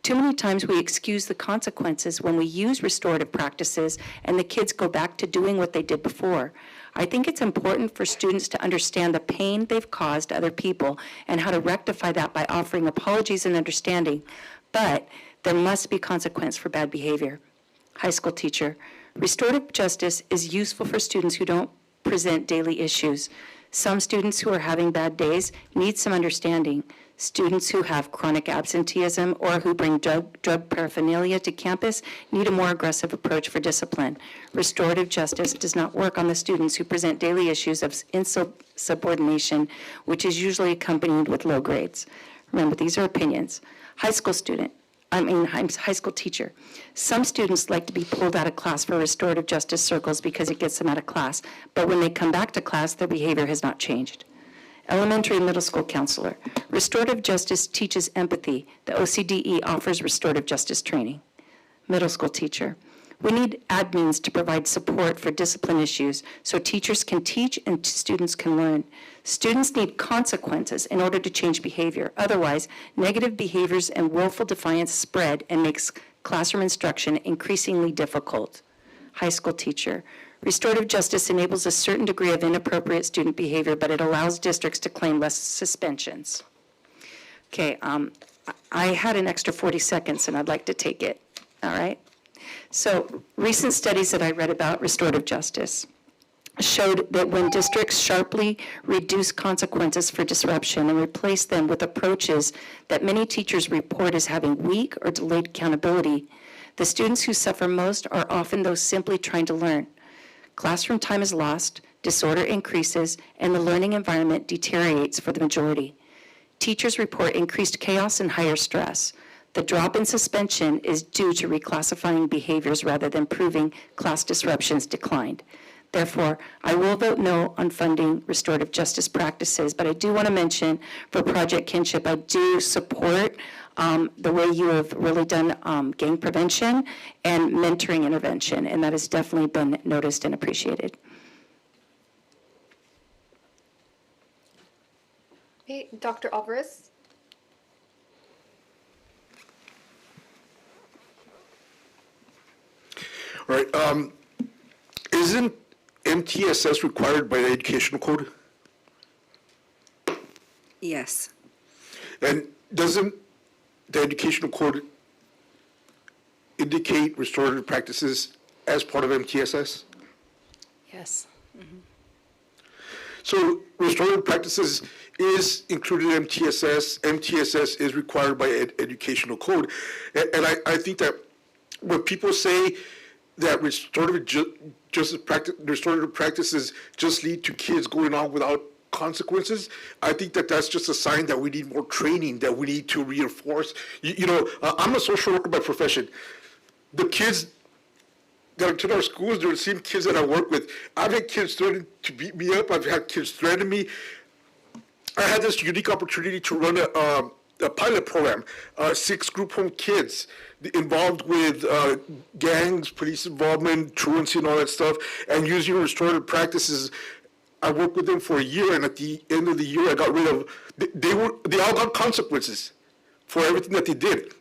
[SPEAKER 6] Too many times we excuse the consequences when we use restorative practices and the kids go back to doing what they did before. I think it's important for students to understand the pain they've caused other people and how to rectify that by offering apologies and understanding. But there must be consequence for bad behavior. High school teacher, restorative justice is useful for students who don't present daily issues. Some students who are having bad days need some understanding. Students who have chronic absenteeism or who bring drug paraphernalia to campus need a more aggressive approach for discipline. Restorative justice does not work on the students who present daily issues of insubordination, which is usually accompanied with low grades. Remember, these are opinions. High school teacher. Some students like to be pulled out of class for restorative justice circles because it gets them out of class, but when they come back to class, their behavior has not changed. Elementary and middle school counselor. Restorative justice teaches empathy. The OCDE offers restorative justice training. Middle school teacher. We need admins to provide support for discipline issues so teachers can teach and students can learn. Students need consequences in order to change behavior. Otherwise, negative behaviors and willful defiance spread and makes classroom instruction increasingly difficult. High school teacher. Restorative justice enables a certain degree of inappropriate student behavior, but it allows districts to claim less suspensions. Okay, I had an extra 40 seconds and I'd like to take it, all right? So recent studies that I read about restorative justice showed that when districts sharply reduce consequences for disruption and replace them with approaches that many teachers report as having weak or delayed accountability, the students who suffer most are often those simply trying to learn. Classroom time is lost, disorder increases, and the learning environment deteriorates for the majority. Teachers report increased chaos and higher stress. The drop in suspension is due to reclassifying behaviors rather than proving class disruptions declined. Therefore, I will vote no on funding restorative justice practices, but I do want to mention for Project Kinship, I do support the way you have really done gang prevention and mentoring intervention, and that has definitely been noticed and appreciated.
[SPEAKER 2] Okay, Dr. Alvarez.
[SPEAKER 7] All right, isn't MTSS required by the educational code?
[SPEAKER 5] Yes.
[SPEAKER 7] And doesn't the educational code indicate restorative practices as part of MTSS?
[SPEAKER 11] Yes.
[SPEAKER 7] So restorative practices is included in MTSS. MTSS is required by educational code. And I think that when people say that restorative practices just lead to kids going on without consequences, I think that that's just a sign that we need more training, that we need to reinforce. I'm a social worker by profession. The kids that attend our schools, they're the same kids that I work with. I've had kids threaten to beat me up. I've had kids threaten me. I had this unique opportunity to run a pilot program, 6 group home kids involved with gangs, police involvement, truancy and all that stuff, and using restorative practices. I worked with them for a year, and at the end of the year, I got rid of, they all got consequences for everything that they did.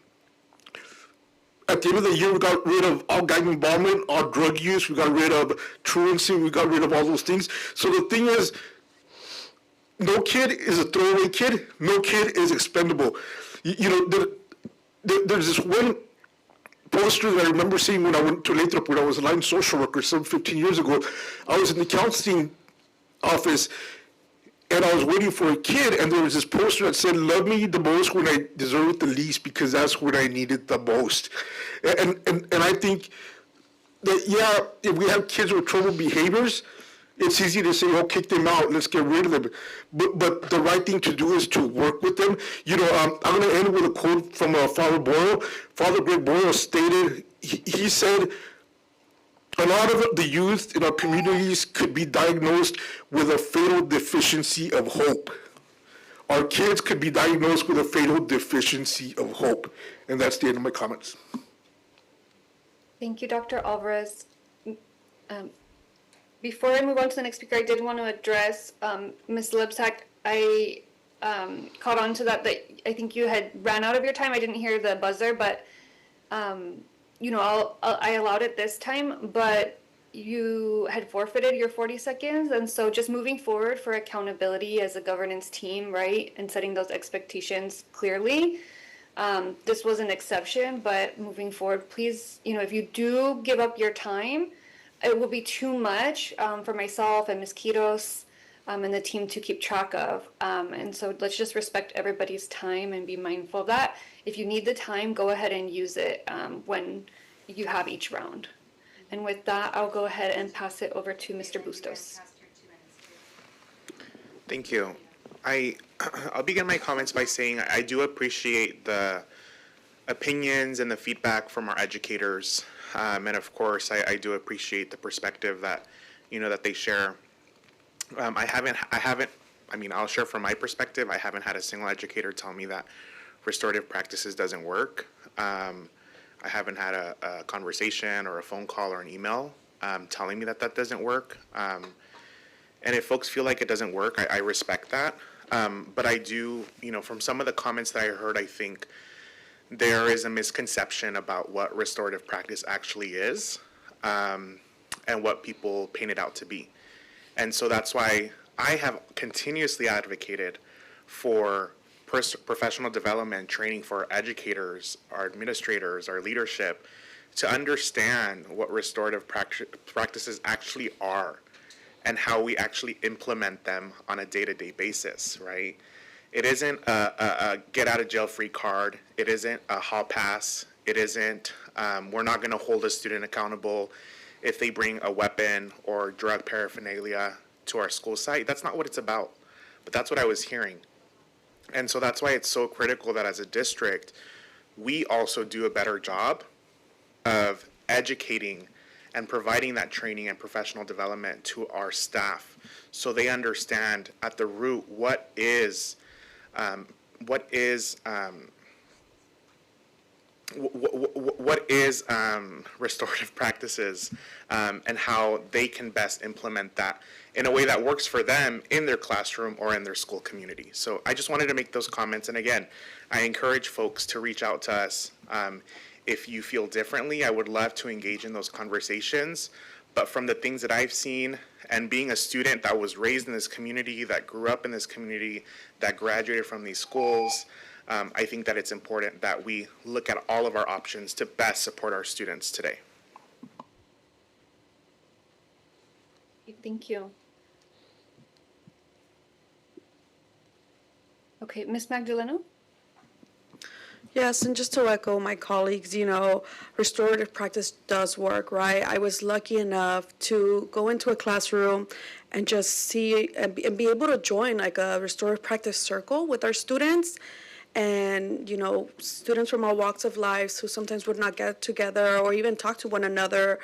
[SPEAKER 7] At the end of the year, we got rid of all gang involvement, all drug use, we got rid of truancy, we got rid of all those things. So the thing is, no kid is a throwaway kid, no kid is expendable. There's this one poster that I remember seeing when I went to Lathrop when I was a line social worker some 15 years ago. I was in the counseling office and I was waiting for a kid, and there was this poster that said, "Love me the most when I deserve it the least, because that's when I need it the most." And I think that, yeah, if we have kids with troubled behaviors, It's easy to say, oh, kick them out, let's get rid of them. But the right thing to do is to work with them. You know, I'm going to end with a quote from Father Boyle. Father Greg Boyle stated, he said, a lot of the youth in our communities could be diagnosed with a fatal deficiency of hope. Our kids could be diagnosed with a fatal deficiency of hope. And that's the end of my comments.
[SPEAKER 2] Thank you, Dr. Alvarez. Before I move on to the next speaker, I did want to address Ms. Lipsack. I caught on to that I think you had ran out of your time. I didn't hear the buzzer, but you know, I allowed it this time, but you had forfeited your 40 seconds. And so just moving forward for accountability as a governance team, right, and setting those expectations clearly, this was an exception, but moving forward, please, you know, if you do give up your time, it will be too much for myself and Ms. Quiros and the team to keep track of. And so let's just respect everybody's time and be mindful of that. If you need the time, go ahead and use it when you have each round. And with that, I'll go ahead and pass it over to Mr. Bustos.
[SPEAKER 3] Thank you. I'll begin my comments by saying I do appreciate the opinions and the feedback from our educators. And of course, I do appreciate the perspective that, you know, that they share. I mean, I'll share from my perspective, I haven't had a single educator tell me that restorative practices doesn't work. I haven't had a conversation or a phone call or an email telling me that that doesn't work. And if folks feel like it doesn't work, I respect that. But I do, you know, from some of the comments that I heard, I think there is a misconception about what restorative practice actually is and what people paint it out to be. And so that's why I have continuously advocated for professional development training for our educators, our administrators, our leadership, to understand what restorative practices actually are and how we actually implement them on a day-to-day basis, right? It isn't a get-out-of-jail-free card. It isn't a hall pass. It isn't, we're not going to hold a student accountable if they bring a weapon or drug paraphernalia to our school site. That's not what it's about, but that's what I was hearing. And so that's why it's so critical that as a district, we also do a better job of educating and providing that training and professional development to our staff so they understand at the root what is restorative practices and how they can best implement that in a way that works for them in their classroom or in their school community. So I just wanted to make those comments. And again, I encourage folks to reach out to us. If you feel differently, I would love to engage in those conversations. But from the things that I've seen, and being a student that was raised in this community, that grew up in this community, that graduated from these schools, I think that it's important that we look at all of our options to best support our students today.
[SPEAKER 2] Thank you. Okay, Ms. Magdaleno?
[SPEAKER 21] Yes, and just to echo my colleagues, you know, restorative practice does work, right? I was lucky enough to go into a classroom and just see and be able to join like a restorative practice circle with our students. And, you know, students from all walks of life who sometimes would not get together or even talk to one another,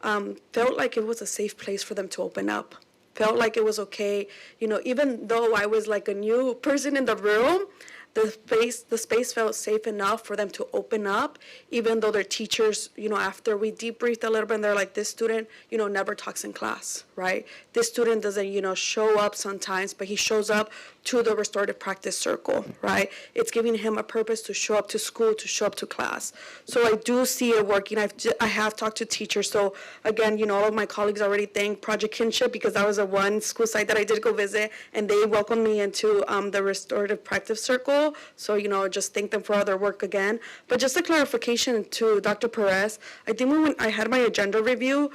[SPEAKER 21] felt like it was a safe place for them to open up. Felt like it was okay, you know, even though I was like a new person in the room, the space felt safe enough for them to open up, even though their teachers, you know, after we debriefed a little bit, and they're like, this student, you know, never talks in class, right? This student doesn't, you know, show up sometimes, but he shows up to the restorative practice circle, right? It's giving him a purpose to show up to school, to show up to class. So I do see it working. I have talked to teachers. So again, you know, all of my colleagues already thank Project Kinship because that was the one school site that I did go visit, and they welcomed me into the restorative practice circle. So, you know, just thank them for all their work again. But just a clarification to Dr. Perez, I think when I had my agenda review,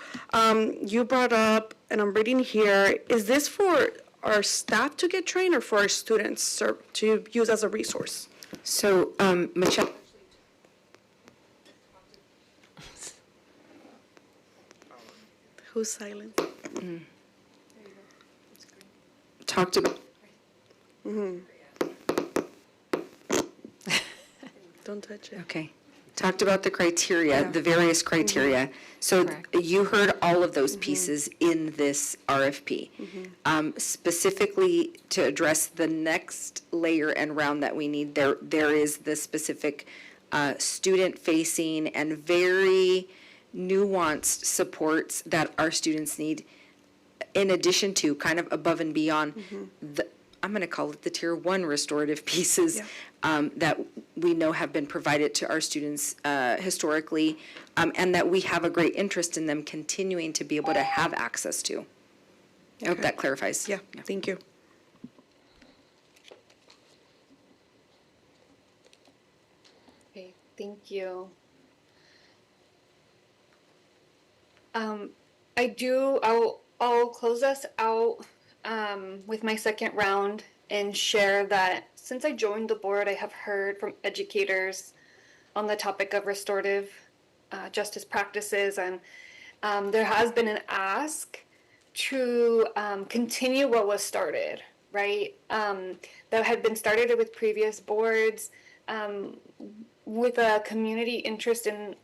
[SPEAKER 21] you brought up, and I'm reading here, is this for our staff to get trained or for our students to use as a resource?
[SPEAKER 5] So, Michelle.
[SPEAKER 21] Who's silent?
[SPEAKER 5] talked about,
[SPEAKER 21] Don't touch it.
[SPEAKER 5] okay, talked about the criteria, the various criteria. So you heard all of those pieces in this RFP. Specifically to address the next layer and round that we need, there is the specific student-facing and very nuanced supports that our students need, in addition to, kind of above and beyond, I'm going to call it the Tier 1 restorative pieces that we know have been provided to our students historically, and that we have a great interest in them continuing to be able to have access to. I hope that clarifies.
[SPEAKER 21] Yeah, thank you.
[SPEAKER 2] Okay, thank you. I'll close us out with my second round and share that since I joined the board, I have heard from educators on the topic of restorative justice practices, and there has been an ask to continue what was started, right? That had been started with previous boards, with a community interest in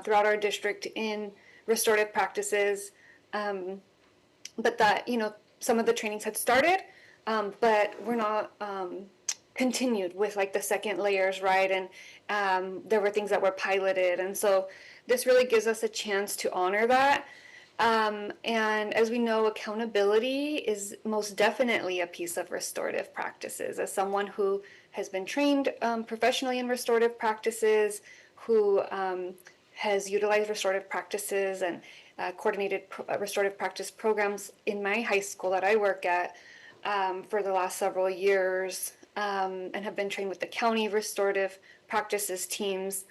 [SPEAKER 2] throughout our district in restorative practices, but that, you know, some of the trainings had started, but we're not continued with like the second layers, right? And there were things that were piloted, and so this really gives us a chance to honor that. And as we know, accountability is most definitely a piece of restorative practices. As someone who has been trained professionally in restorative practices, who has utilized restorative practices and coordinated restorative practice programs in my high school that I work at for the last several years, and have been trained with the county restorative practices teams,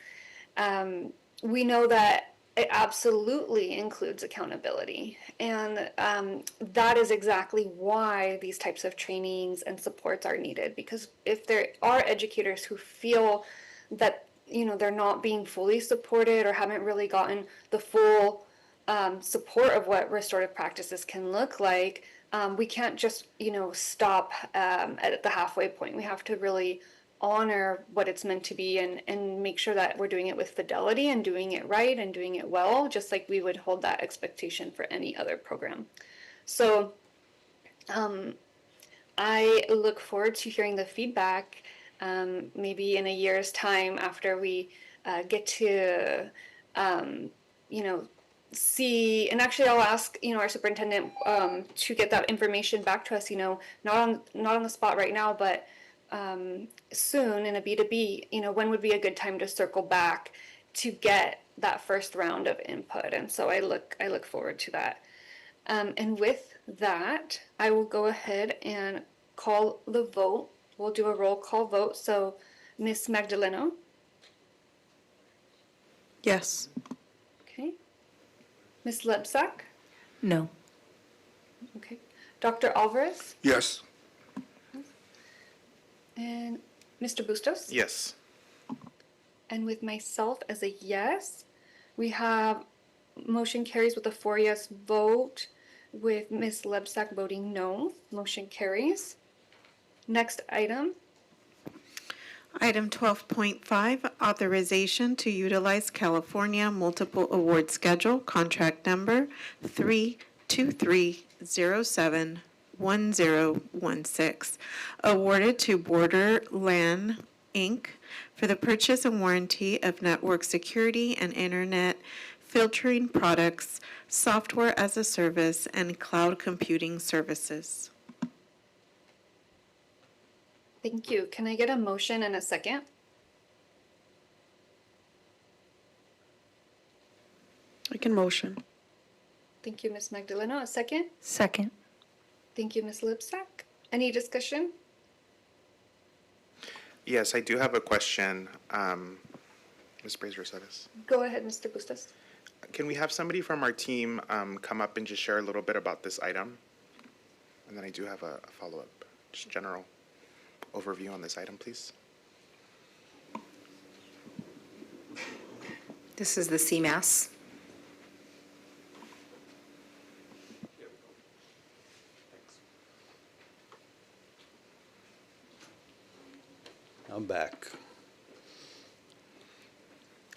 [SPEAKER 2] we know that it absolutely includes accountability. And that is exactly why these types of trainings and supports are needed. Because if there are educators who feel that, you know, they're not being fully supported or haven't really gotten the full support of what restorative practices can look like, we can't just, you know, stop at the halfway point. We have to really honor what it's meant to be and make sure that we're doing it with fidelity and doing it right and doing it well, just like we would hold that expectation for any other program. So I look forward to hearing the feedback, maybe in a year's time after we get to, you know, see, and actually I'll ask, you know, our superintendent to get that information back to us, you know, not on the spot right now, but soon in a B2B, you know, when would be a good time to circle back to get that first round of input. And so I look forward to that. And with that, I will go ahead and call the vote. We'll do a roll call vote. So Ms. Magdaleno.
[SPEAKER 21] Yes.
[SPEAKER 2] Okay. Ms. Lebsack?
[SPEAKER 6] No.
[SPEAKER 2] Okay. Dr. Alvarez?
[SPEAKER 7] Yes.
[SPEAKER 2] And Mr. Bustos?
[SPEAKER 3] Yes.
[SPEAKER 2] And with myself as a yes, we have motion carries with a 4 yes vote, with Ms. Lebsack voting no. Motion carries. Next item.
[SPEAKER 4] Item 12.5, authorization to utilize California Multiple Award Schedule, contract number 323071016, awarded to Borderland, Inc. for the purchase and warranty of network security and internet filtering products, software as a service, and cloud computing services.
[SPEAKER 2] Thank you. Can I get a motion and a second?
[SPEAKER 21] I can motion.
[SPEAKER 2] Thank you, Ms. Magdaleno. A second?
[SPEAKER 6] Second.
[SPEAKER 2] Thank you, Ms. Lipsack. Any discussion?
[SPEAKER 3] Yes, I do have a question. Ms. Brazier-Seves.
[SPEAKER 2] Go ahead, Mr. Bustos.
[SPEAKER 3] Can we have somebody from our team come up and just share a little bit about this item? And then I do have a follow-up, just general overview on this item, please.
[SPEAKER 5] This is the CMAS.
[SPEAKER 16] I'm back.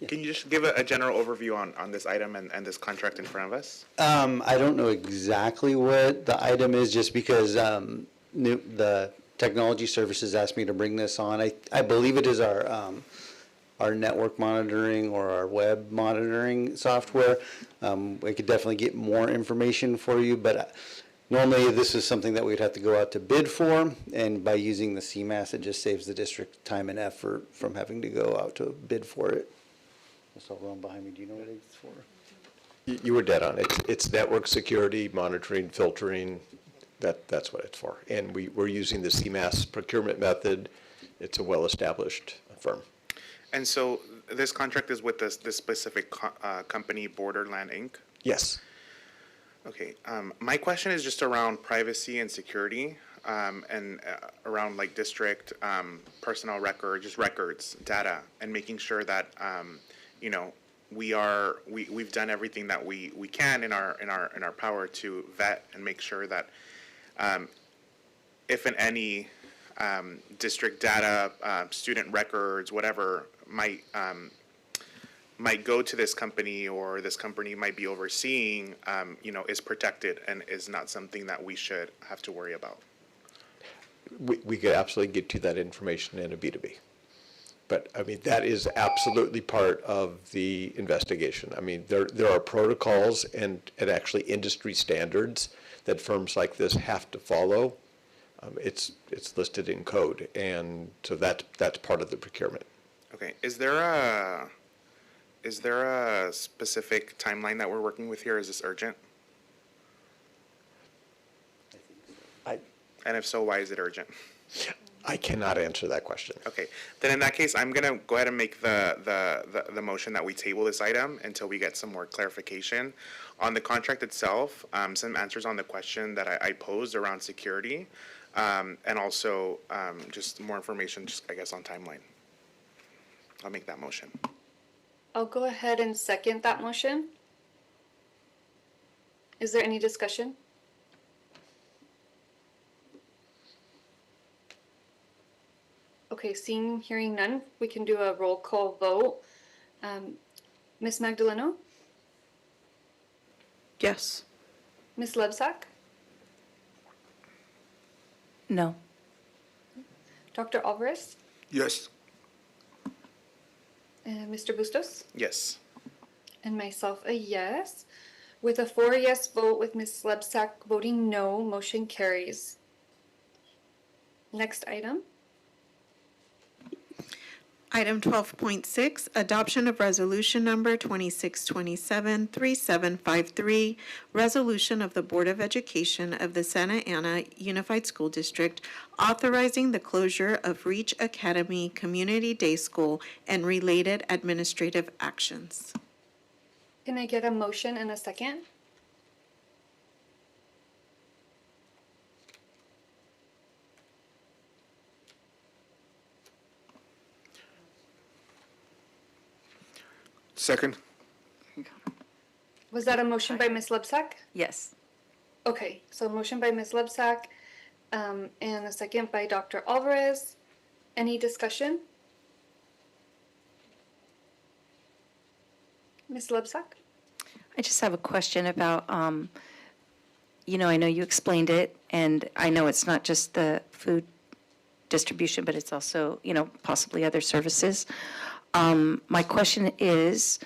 [SPEAKER 3] Can you just give a general overview on this item and this contract in front of us?
[SPEAKER 16] I don't know exactly what the item is, just because the technology services asked me to bring this on. I believe it is our network monitoring or our web monitoring software. We could definitely get more information for you, but normally this is something that we'd have to go out to bid for, and by using the CMAS, it just saves the district time and effort from having to go out to bid for it. It's all wrong behind me. Do you know what it's for?
[SPEAKER 18] You were dead on. It's network security, monitoring, filtering. That's what it's for. And we're using the CMAS procurement method. It's a well-established firm.
[SPEAKER 3] And so this contract is with this specific company, Borderland Inc.?
[SPEAKER 18] Yes.
[SPEAKER 3] Okay. My question is just around privacy and security, and around like district personnel records, just records, data, and making sure that you know, we've done everything that we can in our power to vet and make sure that if in any district data, student records, whatever might go to this company, or this company might be overseeing, you know, is protected and is not something that we should have to worry about.
[SPEAKER 18] We could absolutely get you that information in a B2B. But, I mean, that is absolutely part of the investigation. I mean, there are protocols and actually industry standards that firms like this have to follow. It's listed in code, and so that's part of the procurement.
[SPEAKER 3] Okay. Is there a specific timeline that we're working with here? Is this urgent? And if so, why is it urgent?
[SPEAKER 18] I cannot answer that question.
[SPEAKER 3] Okay, then in that case, I'm gonna go ahead and make the motion that we table this item until we get some more clarification on the contract itself, some answers on the question that I posed around security, and also just more information, just I guess on timeline. I'll make that motion.
[SPEAKER 2] I'll go ahead and second that motion. Is there any discussion? Okay, hearing none, we can do a roll call vote. Ms. Magdaleno?
[SPEAKER 21] Yes.
[SPEAKER 2] Ms. Lebsack?
[SPEAKER 6] No.
[SPEAKER 2] Dr. Alvarez?
[SPEAKER 7] Yes.
[SPEAKER 2] Mr. Bustos?
[SPEAKER 3] Yes.
[SPEAKER 2] And myself, a yes. With a 4-yes vote with Ms. Lebsack voting no, motion carries. Next item.
[SPEAKER 4] Item 12.6, adoption of resolution number 2627-3753, resolution of the Board of Education of the Santa Ana Unified School District authorizing the closure of Reach Academy Community Day School and related administrative actions.
[SPEAKER 2] Can I get a motion and a second?
[SPEAKER 7] Second.
[SPEAKER 2] Was that a motion by Ms. Lebsack?
[SPEAKER 6] Yes.
[SPEAKER 2] Okay, so a motion by Ms. Lebsack, and a second by Dr. Alvarez. Any discussion? Ms. Lebsack?
[SPEAKER 6] I just have a question about, you know, I know you explained it, and I know it's not just the food distribution, but it's also, you know, possibly other services. My question is,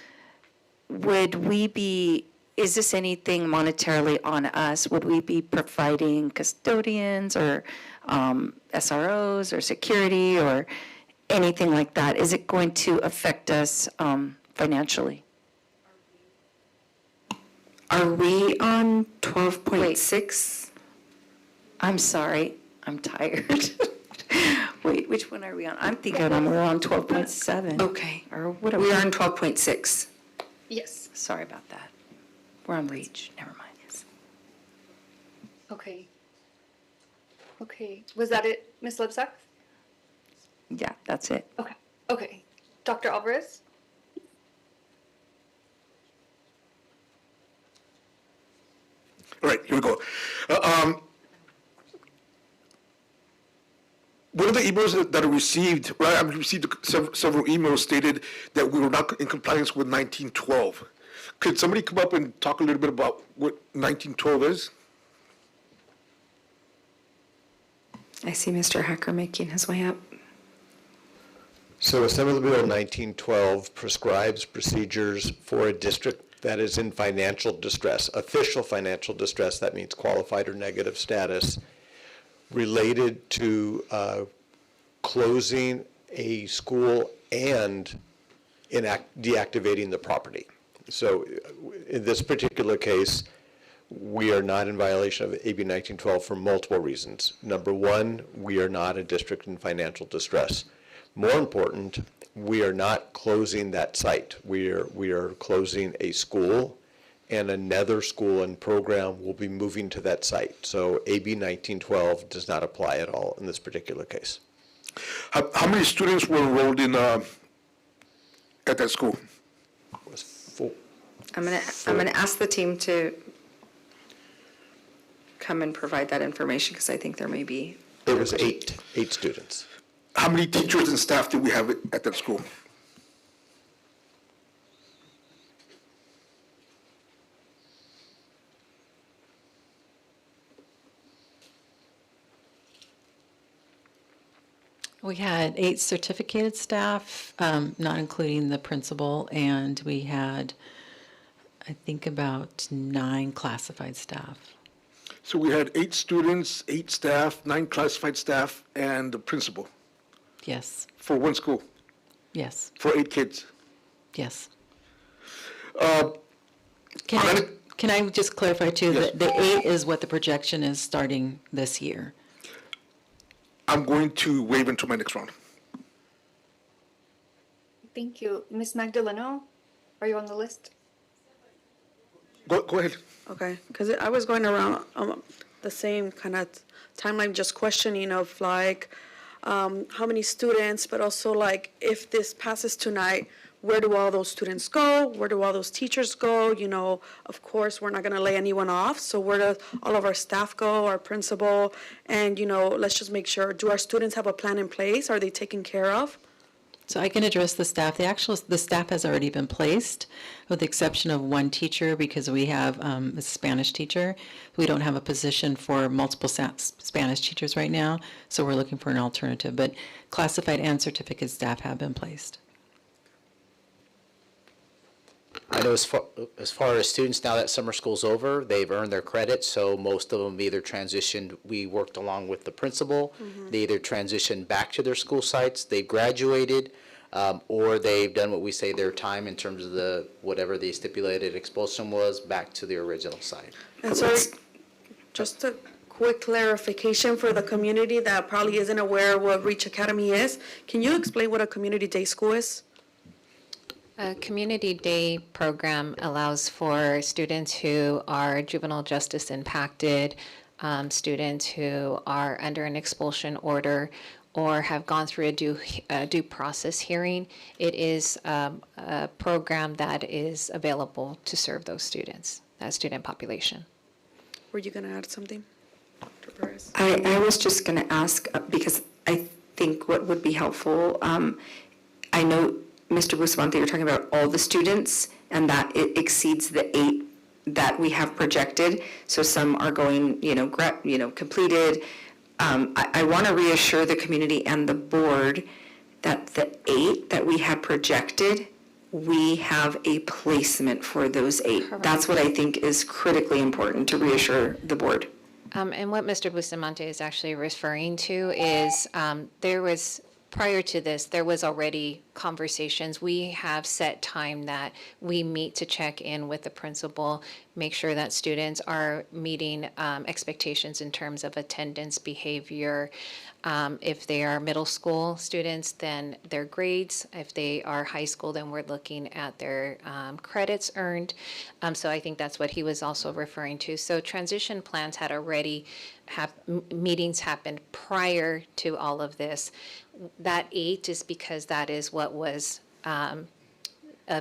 [SPEAKER 6] is this anything monetarily on us? Would we be providing custodians or SROs or security or anything like that? Is it going to affect us financially?
[SPEAKER 5] Are we on 12.6?
[SPEAKER 6] I'm sorry, I'm tired. Wait, which one are we on? I'm thinking we're on 12.7.
[SPEAKER 5] Okay.
[SPEAKER 6] Or what are
[SPEAKER 5] We are on 12.6.
[SPEAKER 2] Yes.
[SPEAKER 6] Sorry about that. We're on Reach, never mind.
[SPEAKER 2] Okay. Okay, was that it, Ms. Lebsack?
[SPEAKER 6] Yeah, that's it.
[SPEAKER 2] Okay, okay. Dr. Alvarez?
[SPEAKER 7] All right, here we go. one of the emails that I received, right, I received several emails stated that we were not in compliance with 1912. Could somebody come up and talk a little bit about what 1912 is?
[SPEAKER 5] I see Mr. Hacker making his way up.
[SPEAKER 18] So Assembly Bill 1912 prescribes procedures for a district that is in financial distress, official financial distress, that means qualified or negative status, related to closing a school and deactivating the property. So in this particular case, we are not in violation of AB 1912 for multiple reasons. Number one, we are not a district in financial distress. More important, we are not closing that site. We are closing a school, and another school and program will be moving to that site. So AB 1912 does not apply at all in this particular case.
[SPEAKER 7] How many students were enrolled in at that school?
[SPEAKER 18] It was full.
[SPEAKER 5] I'm gonna ask the team to come and provide that information because I think there may be.
[SPEAKER 18] It was eight students.
[SPEAKER 7] How many teachers and staff did we have at that school?
[SPEAKER 17] We had 8 certificated staff, not including the principal, and we had, I think, about 9 classified staff.
[SPEAKER 7] So we had 8 students, 8 staff, 9 classified staff, and the principal.
[SPEAKER 17] Yes.
[SPEAKER 7] For one school?
[SPEAKER 17] Yes.
[SPEAKER 7] For 8 kids?
[SPEAKER 17] Yes. Can I just clarify too, that the 8 is what the projection is starting this year?
[SPEAKER 7] I'm going to waive until my next round.
[SPEAKER 2] Thank you. Ms. Magdaleno, are you on the list?
[SPEAKER 7] Go ahead.
[SPEAKER 21] Okay, because I was going around the same kind of timeline, just questioning of like, how many students, but also like, if this passes tonight, where do all those students go? Where do all those teachers go? You know, of course, we're not going to lay anyone off. So where do all of our staff go, our principal? And, you know, let's just make sure, do our students have a plan in place? Are they taken care of?
[SPEAKER 17] So I can address the staff. The staff has already been placed, with the exception of one teacher, because we have a Spanish teacher. We don't have a position for multiple Spanish teachers right now, so we're looking for an alternative. But classified and certificate staff have been placed.
[SPEAKER 9] I know as far as students, now that summer school's over, they've earned their credits, so most of them either transitioned, we worked along with the principal, they either transitioned back to their school sites, they graduated, or they've done what we say their time in terms of the, whatever the stipulated expulsion was, back to the original site.
[SPEAKER 21] And so, just a quick clarification for the community that probably isn't aware of what Reach Academy is. Can you explain what a community day school is?
[SPEAKER 15] A community day program allows for students who are juvenile justice impacted, students who are under an expulsion order, or have gone through a due process hearing. It is a program that is available to serve those students, that student population.
[SPEAKER 21] Were you going to add something, Dr. Perez?
[SPEAKER 5] I was just going to ask, because I think what would be helpful, I know, Mr. Bustamante, you're talking about all the students, and that it exceeds the 8 that we have projected. So some are going, completed. I want to reassure the community and the board that the 8 that we had projected, we have a placement for those 8.
[SPEAKER 15] Correct.
[SPEAKER 5] That's what I think is critically important to reassure the board.
[SPEAKER 15] And what Mr. Bustamante is actually referring to is there was, prior to this, there was already conversations. We have set time that we meet to check in with the principal, make sure that students are meeting expectations in terms of attendance, behavior. If they are middle school students, then their grades. If they are high school, then we're looking at their credits earned. So I think that's what he was also referring to. So transition plans had already meetings happened prior to all of this. That 8 is because that is what was a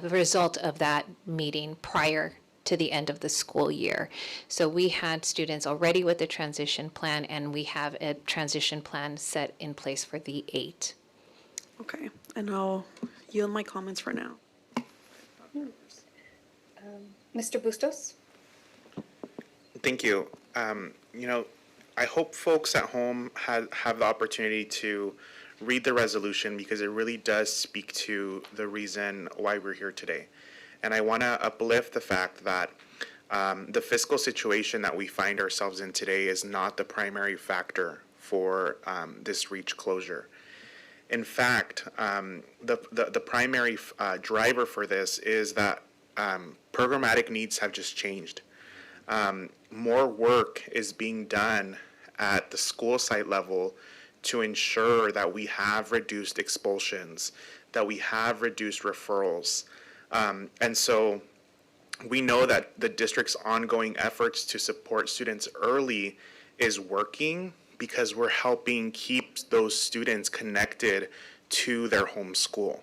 [SPEAKER 15] result of that meeting prior to the end of the school year. So we had students already with the transition plan, and we have a transition plan set in place for the 8.
[SPEAKER 21] Okay, and I'll yield my comments for now.
[SPEAKER 2] Mr. Bustos?
[SPEAKER 3] Thank you. I hope folks at home have the opportunity to read the resolution because it really does speak to the reason why we're here today. And I want to uplift the fact that the fiscal situation that we find ourselves in today is not the primary factor for this reach closure. In fact, the primary driver for this is that programmatic needs have just changed. More work is being done at the school site level to ensure that we have reduced expulsions, that we have reduced referrals. And so we know that the district's ongoing efforts to support students early is working because we're helping keep those students connected to their home school.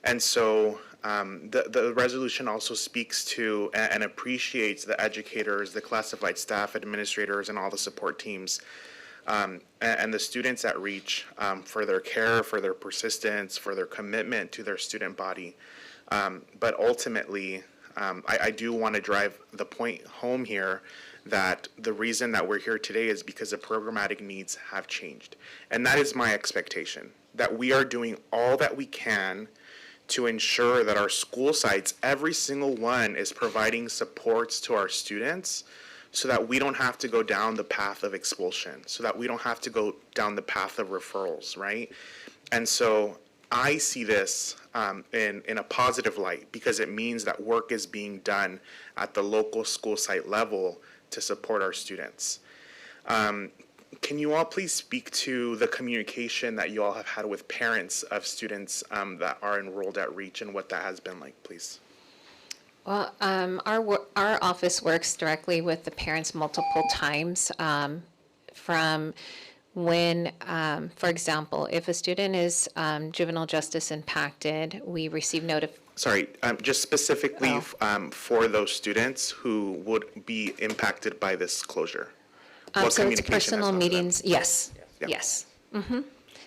[SPEAKER 3] And so the resolution also speaks to and appreciates the educators, the classified staff, administrators, and all the support teams, and the students at Reach for their care, for their persistence, for their commitment to their student body. But ultimately, I do want to drive the point home here that the reason that we're here today is because the programmatic needs have changed. And that is my expectation, that we are doing all that we can to ensure that our school sites, every single one, is providing supports to our students so that we don't have to go down the path of expulsion, so that we don't have to go down the path of referrals, right? And so I see this in a positive light because it means that work is being done at the local school site level to support our students. Can you all please speak to the communication that you all have had with parents of students that are enrolled at Reach and what that has been like, please?
[SPEAKER 15] Well, our office works directly with the parents multiple times from when, for example, if a student is juvenile justice impacted, we receive
[SPEAKER 3] Sorry, just specifically for those students who would be impacted by this closure. What
[SPEAKER 15] so it's
[SPEAKER 3] communication has
[SPEAKER 15] personal
[SPEAKER 3] gone to them?
[SPEAKER 15] meetings, yes,
[SPEAKER 3] Yeah.
[SPEAKER 15] yes.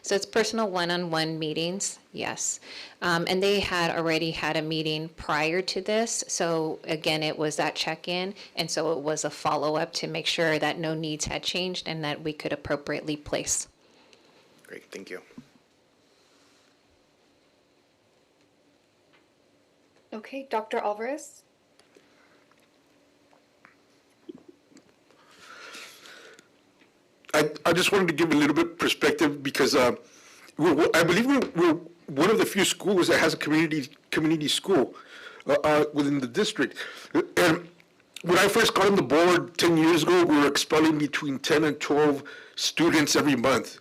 [SPEAKER 15] So it's personal one-on-one meetings, yes. And they had already had a meeting prior to this, so again, it was that check-in, and so it was a follow-up to make sure that no needs had changed and that we could appropriately place.
[SPEAKER 3] Great, thank you.
[SPEAKER 2] Okay, Dr. Alvarez?
[SPEAKER 7] I just wanted to give a little bit perspective because I believe we're one of the few schools that has a community school within the district. And when I first got on the board 10 years ago, we were expelling between 10 and 12 students every month.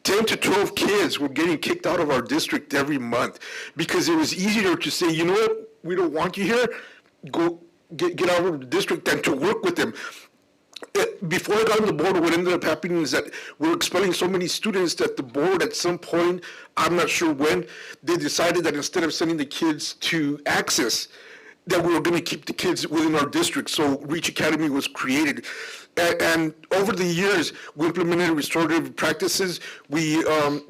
[SPEAKER 7] 10 to 12 kids were getting kicked out of our district every month because it was easier to say, you know what, we don't want you here, go get out of the district, than to work with them. Before I got on the board, what ended up happening is that we were expelling so many students that the board, at some point, I'm not sure when, they decided that instead of sending the kids to Access, that we were going to keep the kids within our district. So Reach Academy was created. And over the years, we implemented restorative practices. We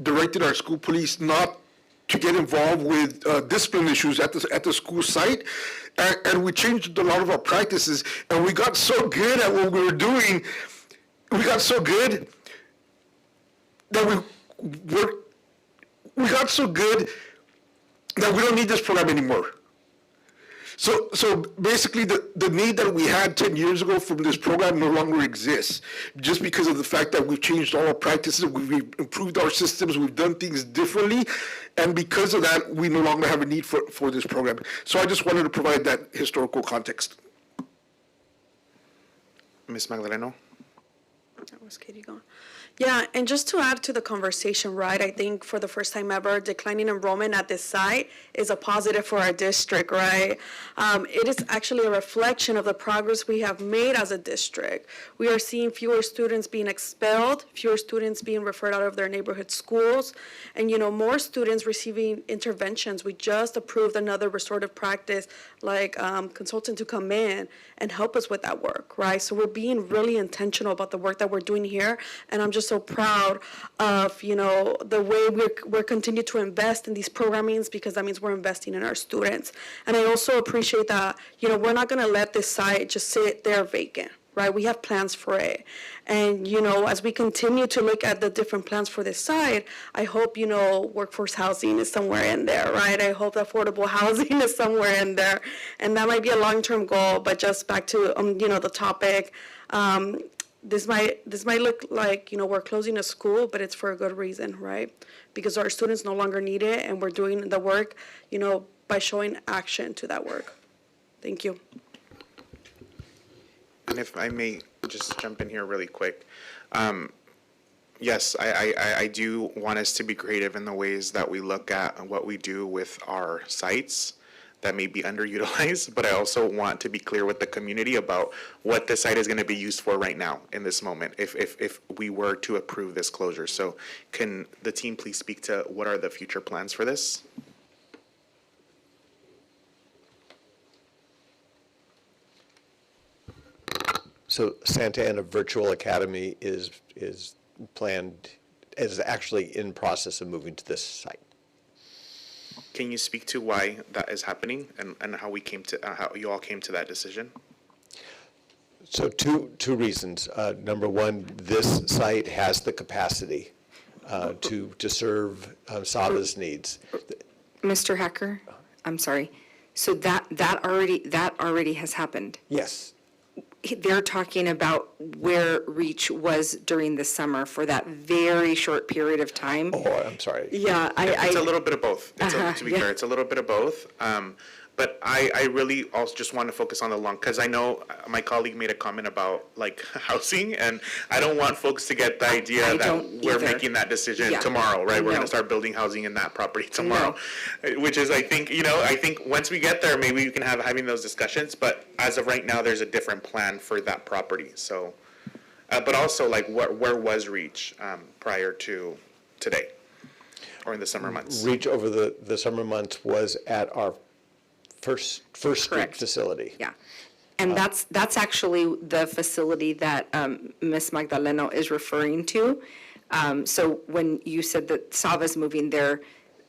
[SPEAKER 7] directed our school police not to get involved with discipline issues at the school site. And we changed a lot of our practices, and we got so good at what we were doing, we got so good that we got so good that we don't need this program anymore. So basically, the need that we had 10 years ago from this program no longer exists, just because of the fact that we've changed all our practices, we've improved our systems, we've done things differently, and because of that, we no longer have a need for this program. So I just wanted to provide that historical context.
[SPEAKER 3] Ms. Magdaleno?
[SPEAKER 21] That was Katie gone. Yeah, and just to add to the conversation, right, I think for the first time ever, declining enrollment at this site is a positive for our district, right? It is actually a reflection of the progress we have made as a district. We are seeing fewer students being expelled, fewer students being referred out of their neighborhood schools, and, more students receiving interventions. We just approved another restorative practice, like consultant to come in and help us with that work, right? So we're being really intentional about the work that we're doing here, and I'm just so proud of, the way we're continuing to invest in these programmings, because that means we're investing in our students. And I also appreciate that, we're not going to let this site just sit there vacant, right? We have plans for it. And, as we continue to look at the different plans for this site, I hope, workforce housing is somewhere in there, right? I hope affordable housing is somewhere in there. And that might be a long-term goal, but just back to, the topic, this might look like, we're closing a school, but it's for a good reason, right? Because our students no longer need it, and we're doing the work, by showing action to that work. Thank you.
[SPEAKER 3] And if I may just jump in here really quick. Yes, I do want us to be creative in the ways that we look at what we do with our sites that may be underutilized, but I also want to be clear with the community about what the site is going to be used for right now in this moment if we were to approve this closure. So can the team please speak to what are the future plans for this?
[SPEAKER 18] So Santa Ana Virtual Academy is actually in process of moving to this site.
[SPEAKER 3] Can you speak to why that is happening and how how you all came to that decision?
[SPEAKER 18] So two reasons. Number one, this site has the capacity to serve SAUSD needs.
[SPEAKER 5] Mr. Hacker, I'm sorry. So that already has happened.
[SPEAKER 18] Yes.
[SPEAKER 5] They're talking about where REACH was during the summer for that very short period of time.
[SPEAKER 18] Oh, I'm sorry.
[SPEAKER 5] Yeah,
[SPEAKER 3] It's a little bit of both. To be fair, it's a little bit of both. But I really also just want to focus on the long, because I know my colleague made a comment about like housing, and I don't want folks to get the idea that we're making that decision tomorrow, right? We're going to start building housing in that property tomorrow, which is, I think once we get there, maybe we can having those discussions. But as of right now, there's a different plan for that property. So, but also like where was REACH prior to today, or in the summer months?
[SPEAKER 18] REACH over the summer months was at our First Street facility.
[SPEAKER 5] Yeah. And that's actually the facility that Ms. Magdaleno is referring to. So when you said that Sava's moving there,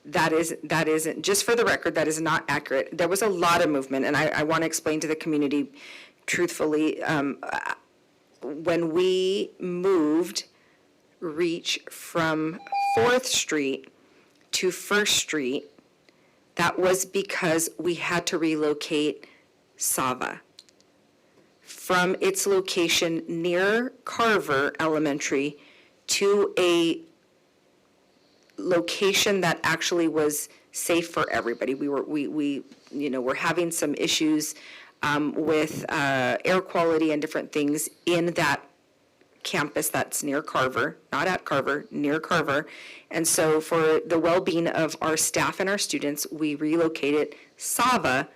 [SPEAKER 5] that isn't, just for the record, that is not accurate. There was a lot of movement, and I want to explain to the community truthfully. When we moved REACH from 4th Street to 1st Street, that was because we had to relocate Sava from its location near Carver Elementary to a location that actually was safe for everybody. We were having some issues with air quality and different things in that campus that's near Carver, not at Carver, near Carver. And so for the well-being of our staff and our students, we relocated Sava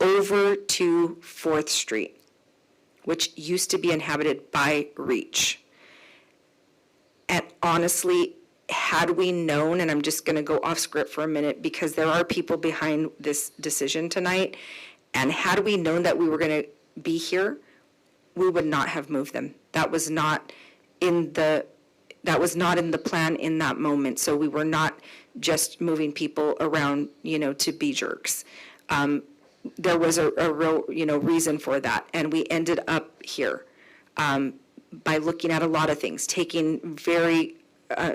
[SPEAKER 5] over to 4th Street, which used to be inhabited by REACH. And honestly, had we known, and I'm just going to go off script for a minute because there are people behind this decision tonight, and had we known that we were going to be here, we would not have moved them. That was not in the plan in that moment. So we were not just moving people around, to be jerks. There was a real, reason for that. And we ended up here by looking at a lot of things, taking very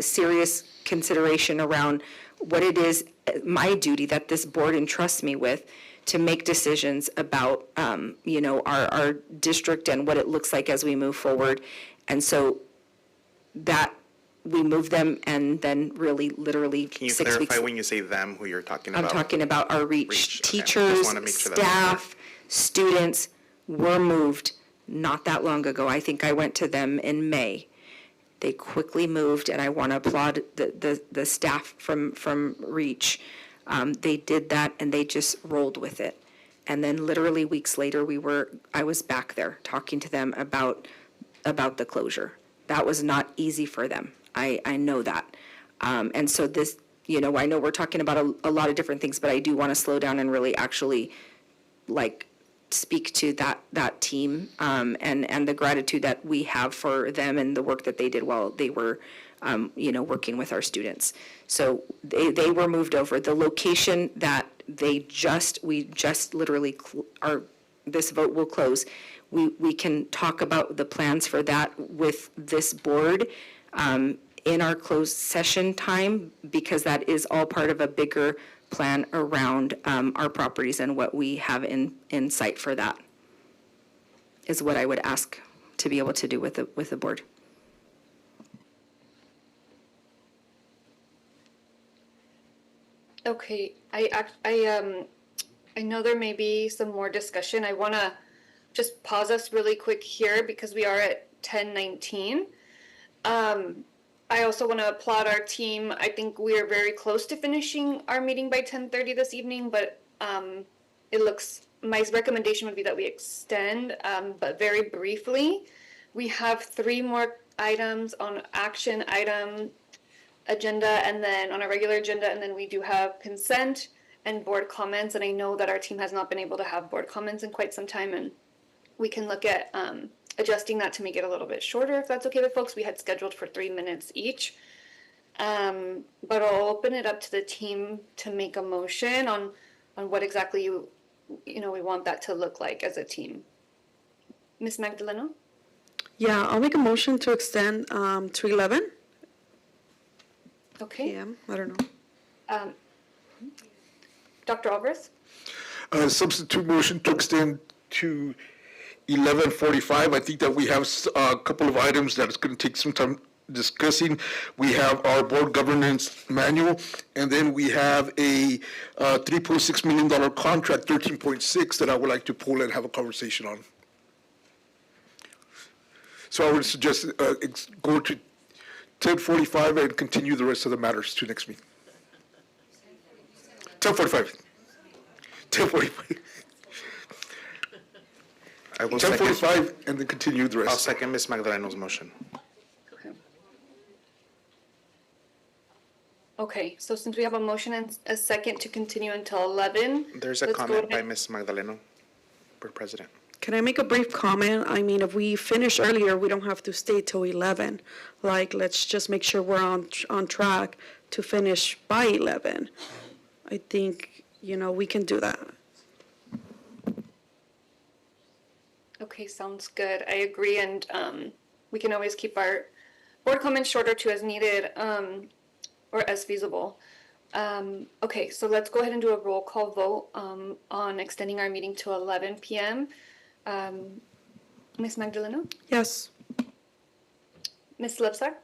[SPEAKER 5] serious consideration around what it is, my duty that this board entrusts me with, to make decisions about, our district and what it looks like as we move forward. And so that we move them, and then really literally 6 weeks.
[SPEAKER 3] Can you clarify when you say them, who you're talking about?
[SPEAKER 5] I'm talking about our REACH
[SPEAKER 3] Okay.
[SPEAKER 5] teachers,
[SPEAKER 3] Just wanna make sure that's
[SPEAKER 5] staff, students were moved not that long ago. I think I went to them in May. They quickly moved, and I want to applaud the staff from REACH. They did that, and they just rolled with it. And then literally weeks later, I was back there talking to them about the closure. That was not easy for them. I know that. And so this, I know we're talking about a lot of different things, but I do want to slow down and really actually speak to that team and the gratitude that we have for them and the work that they did while they were working with our students. So they were moved over. The location that we just literally this vote will close. We can talk about the plans for that with this board in our closed session time, because that is all part of a bigger plan around our properties and what we have in sight for that, is what I would ask to be able to do with the board.
[SPEAKER 2] Okay, I know there may be some more discussion. I want to just pause us really quick here because we are at 10:19. I also want to applaud our team. I think we are very close to finishing our meeting by 10:30 this evening, but my recommendation would be that we extend, but very briefly. We have 3 more items on action item agenda, and then on a regular agenda, and then we do have consent and board comments. And I know that our team has not been able to have board comments in quite some time, and we can look at adjusting that to make it a little bit shorter, if that's okay with folks. We had scheduled for 3 minutes each. But I'll open it up to the team to make a motion on what exactly we want that to look like as a team. Ms. Magdaleno?
[SPEAKER 21] Yeah, I'll make a motion to extend to 11.
[SPEAKER 2] Okay.
[SPEAKER 21] PM, I don't know.
[SPEAKER 2] Dr. Alvarez?
[SPEAKER 7] Substitute motion to extend to 11:45. I think that we have a couple of items that it's going to take some time discussing. We have our board governance manual, and then we have a $3.6 million contract, 13.6, that I would like to pull and have a conversation on. So I would suggest go to 10:45 and continue the rest of the matters to next meeting. 10:45. 10:45.
[SPEAKER 3] I will
[SPEAKER 7] 10:45 and then continue the rest.
[SPEAKER 3] I'll second Ms. Magdaleno's motion.
[SPEAKER 2] Okay, so since we have a motion and a second to continue until 11.
[SPEAKER 3] There's a
[SPEAKER 2] let's
[SPEAKER 3] comment
[SPEAKER 2] go
[SPEAKER 3] by
[SPEAKER 2] ahead.
[SPEAKER 3] Ms. Magdaleno, Board President.
[SPEAKER 21] Can I make a brief comment? I mean, if we finish earlier, we don't have to stay till 11. Let's just make sure we're on track to finish by 11. I think, we can do that.
[SPEAKER 2] Okay, sounds good. I agree, and we can always keep our board comments shorter too as needed, or as feasible. Okay, so let's go ahead and do a roll call vote on extending our meeting to 11 p.m. Ms. Magdaleno?
[SPEAKER 21] Yes.
[SPEAKER 2] Ms. Lipsack?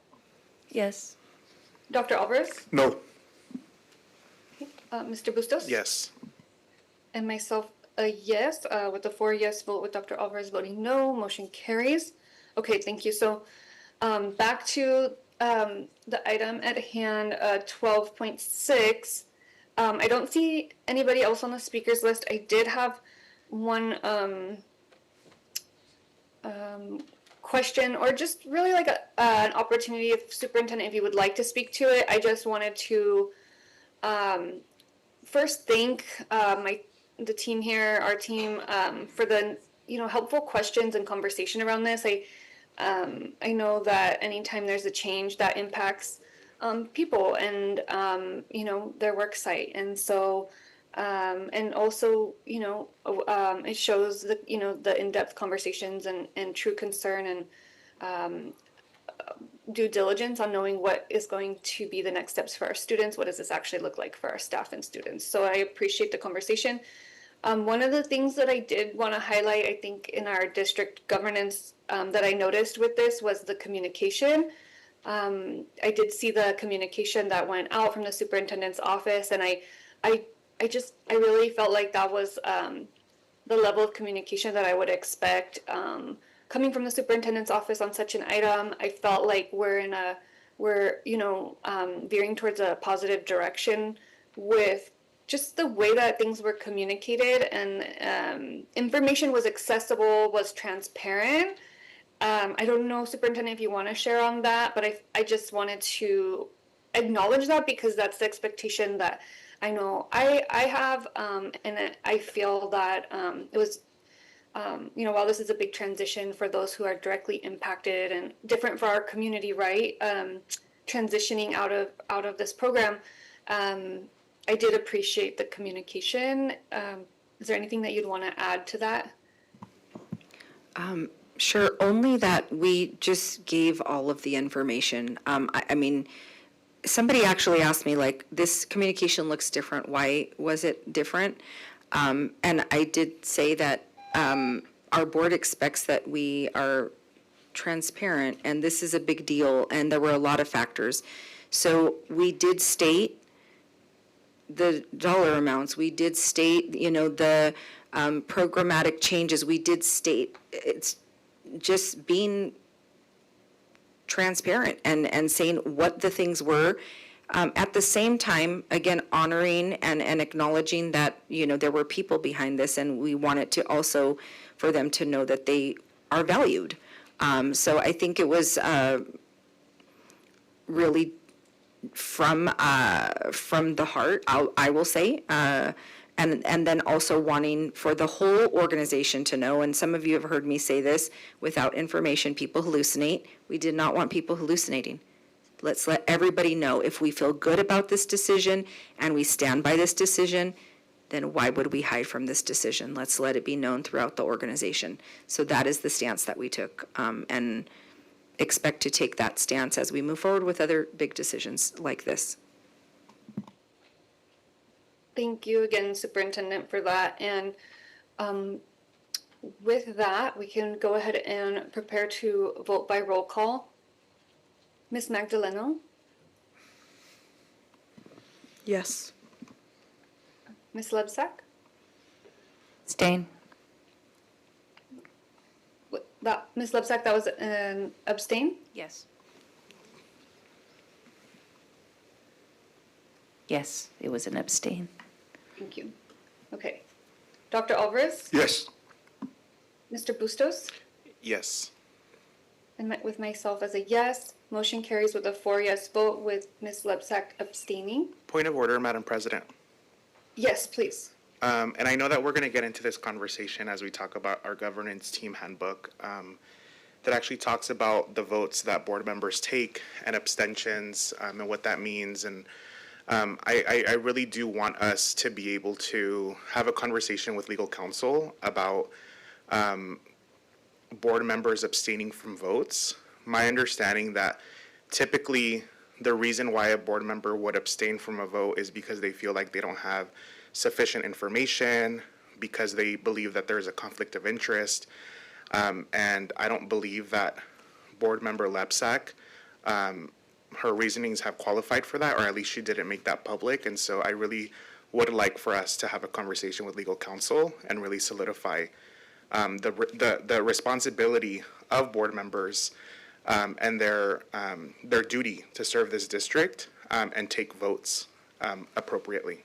[SPEAKER 6] Yes.
[SPEAKER 2] Dr. Alvarez?
[SPEAKER 7] No.
[SPEAKER 2] Mr. Bustos?
[SPEAKER 3] Yes.
[SPEAKER 2] And myself, a yes, with a 4 yes vote with Dr. Alvarez voting no, motion carries. Okay, thank you. So back to the item at hand, 12.6. I don't see anybody else on the speakers list. I did have one question, or just really like an opportunity, if Superintendent, if you would like to speak to it. I just wanted to first thank the team here, our team, for the helpful questions and conversation around this. I know that anytime there's a change that impacts people and their work site, and so and also it shows the in-depth conversations and true concern and due diligence on knowing what is going to be the next steps for our students. What does this actually look like for our staff and students? So I appreciate the conversation. One of the things that I did want to highlight, I think, in our district governance that I noticed with this was the communication. I did see the communication that went out from the superintendent's office, and I really felt like that was the level of communication that I would expect coming from the superintendent's office on such an item, I felt like we're veering towards a positive direction with just the way that things were communicated, and information was accessible, was transparent. I don't know, Superintendent, if you want to share on that, but I just wanted to acknowledge that because that's the expectation that I know I have, and I feel that it was, while this is a big transition for those who are directly impacted and different for our community, right? Transitioning out of this program, I did appreciate the communication. Is there anything that you'd want to add to that?
[SPEAKER 5] Sure, only that we just gave all of the information. I mean, somebody actually asked me, like, this communication looks different. Why was it different? And I did say that our board expects that we are transparent, and this is a big deal, and there were a lot of factors. So we did state the dollar amounts. We did state, the programmatic changes. We did state it's just being transparent and saying what the things were. At the same time, again, honoring and acknowledging that, there were people behind this, and we wanted to also for them to know that they are valued. So I think it was really from the heart, I will say, and then also wanting for the whole organization to know, and some of you have heard me say this, without information, people hallucinate. We did not want people hallucinating. Let's let everybody know if we feel good about this decision and we stand by this decision, then why would we hide from this decision? Let's let it be known throughout the organization. So that is the stance that we took, and expect to take that stance as we move forward with other big decisions like this.
[SPEAKER 2] Thank you again, Superintendent, for that. And with that, we can go ahead and prepare to vote by roll call. Ms. Magdaleno?
[SPEAKER 21] Yes.
[SPEAKER 2] Ms. Lebsack?
[SPEAKER 6] Abstain.
[SPEAKER 2] Ms. Lebsack, that was an abstain?
[SPEAKER 6] Yes. Yes, it was an abstain.
[SPEAKER 2] Thank you. Okay. Dr. Alvarez?
[SPEAKER 7] Yes.
[SPEAKER 2] Mr. Bustos?
[SPEAKER 3] Yes.
[SPEAKER 2] And with myself as a yes, motion carries with a 4-yes vote with Ms. Lebsack abstaining.
[SPEAKER 3] Point of order, Madam President.
[SPEAKER 2] Yes, please.
[SPEAKER 3] And I know that we're going to get into this conversation as we talk about our governance team handbook that actually talks about the votes that board members take and abstentions and what that means. And I really do want us to be able to have a conversation with legal counsel about board members abstaining from votes. My understanding that typically the reason why a board member would abstain from a vote is because they feel like they don't have sufficient information, because they believe that there's a conflict of interest. And I don't believe that board member Lebsack, her reasonings have qualified for that, or at least she didn't make that public. And so I really would like for us to have a conversation with legal counsel and really solidify the responsibility of board members and their duty to serve this district and take votes appropriately.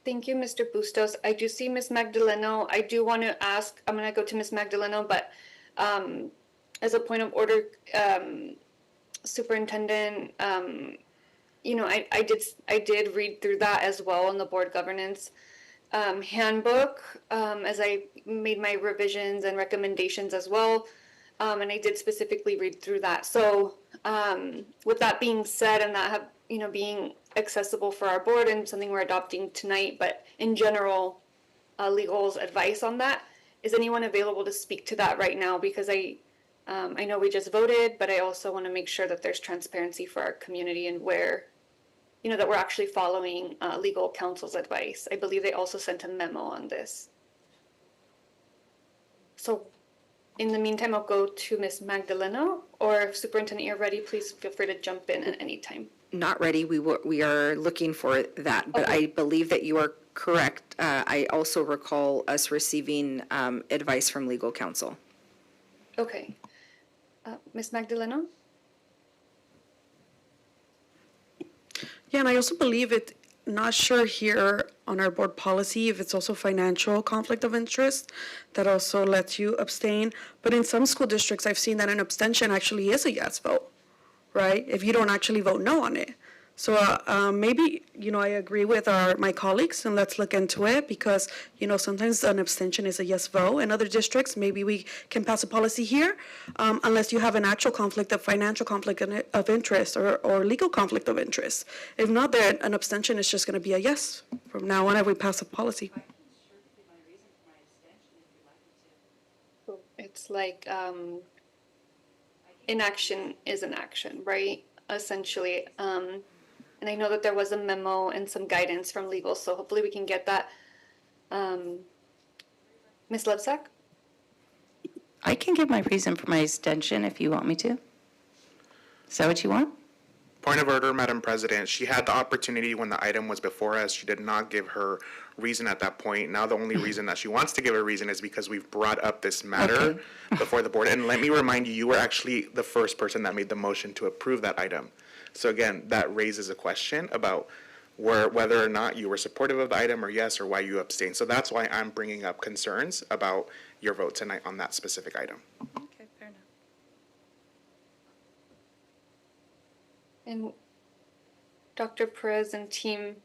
[SPEAKER 2] Thank you, Mr. Bustos. I do see Ms. Magdaleno. I do want to ask, I'm going to go to Ms. Magdaleno, but as a point of order, Superintendent, I did read through that as well in the board governance handbook as I made my revisions and recommendations as well. And I did specifically read through that. So with that being said, and that have, being accessible for our board and something we're adopting tonight, but in general, legal's advice on that, is anyone available to speak to that right now? Because I know we just voted, but I also want to make sure that there's transparency for our community and where, that we're actually following legal counsel's advice. I believe they also sent a memo on this. So in the meantime, I'll go to Ms. Magdaleno, or if Superintendent, you're ready, please feel free to jump in at any time.
[SPEAKER 5] Not ready. We are looking for that, but I believe that you are correct. I also recall us receiving advice from legal counsel.
[SPEAKER 2] Okay. Ms. Magdaleno?
[SPEAKER 21] Yeah, and I also believe not sure here on our board policy if it's also financial conflict of interest that also lets you abstain. But in some school districts, I've seen that an abstention actually is a yes vote, right? If you don't actually vote no on it. So maybe, I agree with my colleagues, and let's look into it, because, sometimes an abstention is a yes vote. In other districts, maybe we can pass a policy here, unless you have an actual conflict of financial conflict of interest or legal conflict of interest. If not, then an abstention is just going to be a yes from now on if we pass a policy.
[SPEAKER 2] It's like inaction is an action, right? Essentially. And I know that there was a memo and some guidance from legal, so hopefully we can get that. Ms. Lebsack?
[SPEAKER 6] I can give my reason for my extension if you want me to. Is that what you want?
[SPEAKER 3] Point of order, Madam President. She had the opportunity when the item was before us. She did not give her reason at that point. Now the only reason that she wants to give a reason is because we've brought up this matter before the board. And let me remind you, you were actually the first person that made the motion to approve that item. So again, that raises a question about whether or not you were supportive of the item or yes, or why you abstained. So that's why I'm bringing up concerns about your vote tonight on that specific item.
[SPEAKER 2] Okay, fair enough. And Dr. Perez and team,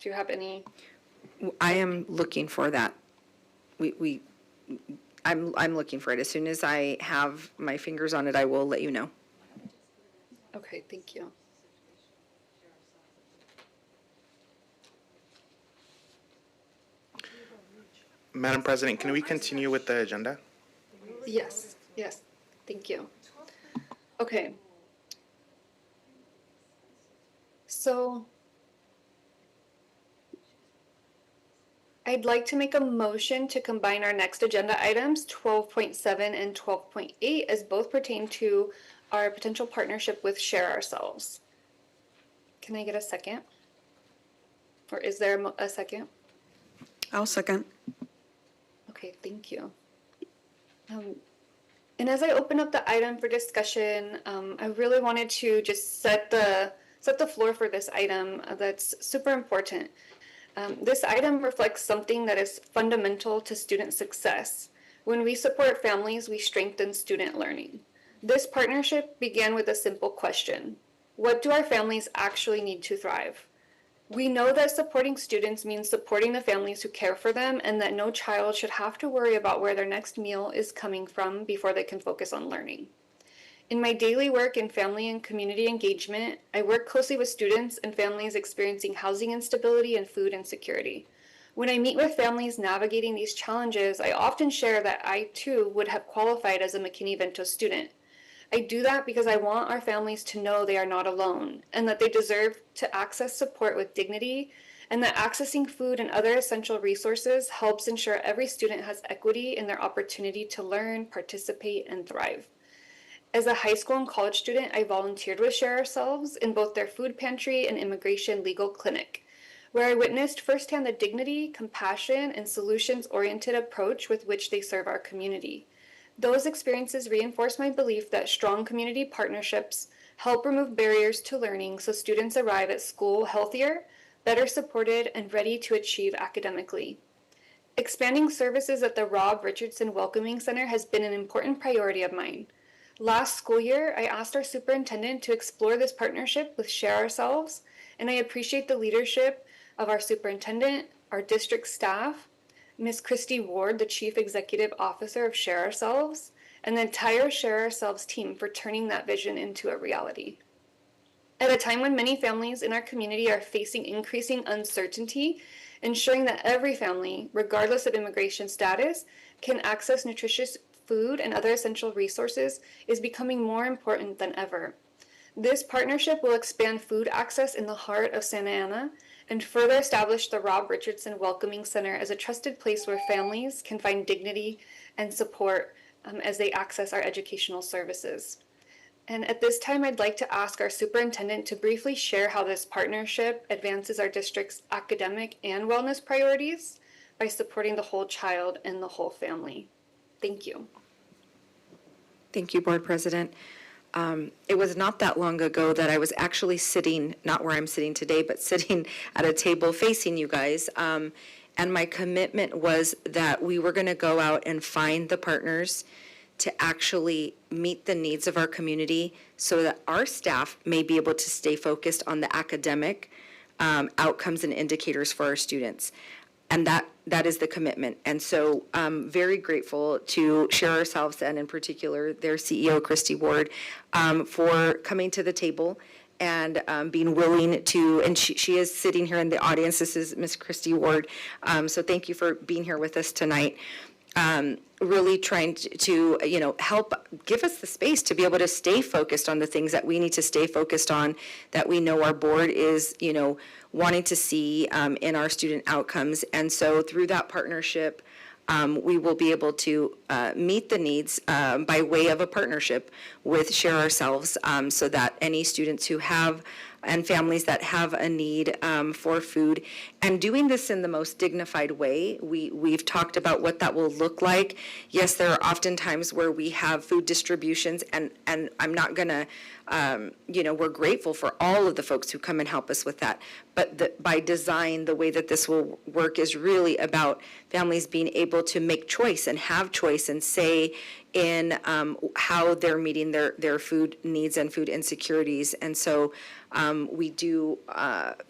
[SPEAKER 2] do you have any?
[SPEAKER 5] I am looking for that. I'm looking for it. As soon as I have my fingers on it, I will let you know.
[SPEAKER 2] Okay, thank you.
[SPEAKER 3] Madam President, can we continue with the agenda?
[SPEAKER 2] Yes, thank you. Okay. So I'd like to make a motion to combine our next agenda items, 12.7 and 12.8, as both pertain to our potential partnership with Share Ourselves. Can I get a second? Or is there a second?
[SPEAKER 21] I'll second.
[SPEAKER 2] Okay, thank you. And as I open up the item for discussion, I really wanted to just set the floor for this item that's super important. This item reflects something that is fundamental to student success. When we support families, we strengthen student learning. This partnership began with a simple question: what do our families actually need to thrive? We know that supporting students means supporting the families who care for them, and that no child should have to worry about where their next meal is coming from before they can focus on learning. In my daily work in family and community engagement, I work closely with students and families experiencing housing instability and food insecurity. When I meet with families navigating these challenges, I often share that I too would have qualified as a McKinney-Vento student. I do that because I want our families to know they are not alone, and that they deserve to access support with dignity, and that accessing food and other essential resources helps ensure every student has equity in their opportunity to learn, participate, and thrive. As a high school and college student, I volunteered with Share Ourselves in both their food pantry and immigration legal clinic, where I witnessed firsthand the dignity, compassion, and solutions-oriented approach with which they serve our community. Those experiences reinforce my belief that strong community partnerships help remove barriers to learning so students arrive at school healthier, better supported, and ready to achieve academically. Expanding services at the Rob Richardson Welcoming Center has been an important priority of mine. Last school year, I asked our superintendent to explore this partnership with Share Ourselves, and I appreciate the leadership of our superintendent, our district staff, Ms. Christy Ward, the Chief Executive Officer of Share Ourselves, and the entire Share Ourselves team for turning that vision into a reality. At a time when many families in our community are facing increasing uncertainty, ensuring that every family, regardless of immigration status, can access nutritious food and other essential resources is becoming more important than ever. This partnership will expand food access in the heart of Santa Ana and further establish the Rob Richardson Welcoming Center as a trusted place where families can find dignity and support as they access our educational services. And at this time, I'd like to ask our superintendent to briefly share how this partnership advances our district's academic and wellness priorities by supporting the whole child and the whole family. Thank you.
[SPEAKER 5] Thank you, Board President. It was not that long ago that I was actually sitting, not where I'm sitting today, but sitting at a table facing you guys. And my commitment was that we were going to go out and find the partners to actually meet the needs of our community so that our staff may be able to stay focused on the academic outcomes and indicators for our students. And that is the commitment. And so I'm very grateful to Share Ourselves, and in particular their CEO, Christy Ward, for coming to the table and being willing to, and she is sitting here in the audience. This is Miss Christy Ward. So thank you for being here with us tonight. Really trying to, help give us the space to be able to stay focused on the things that we need to stay focused on, that we know our board is, wanting to see in our student outcomes. And so through that partnership, we will be able to meet the needs by way of a partnership with Share Ourselves, so that any students who have and families that have a need for food, and doing this in the most dignified way. We've talked about what that will look like. Yes, there are often times where we have food distributions, and I'm not gonna, we're grateful for all of the folks who come and help us with that. But by design, the way that this will work is really about families being able to make choice and have choice and say in how they're meeting their food needs and food insecurities. And so we do,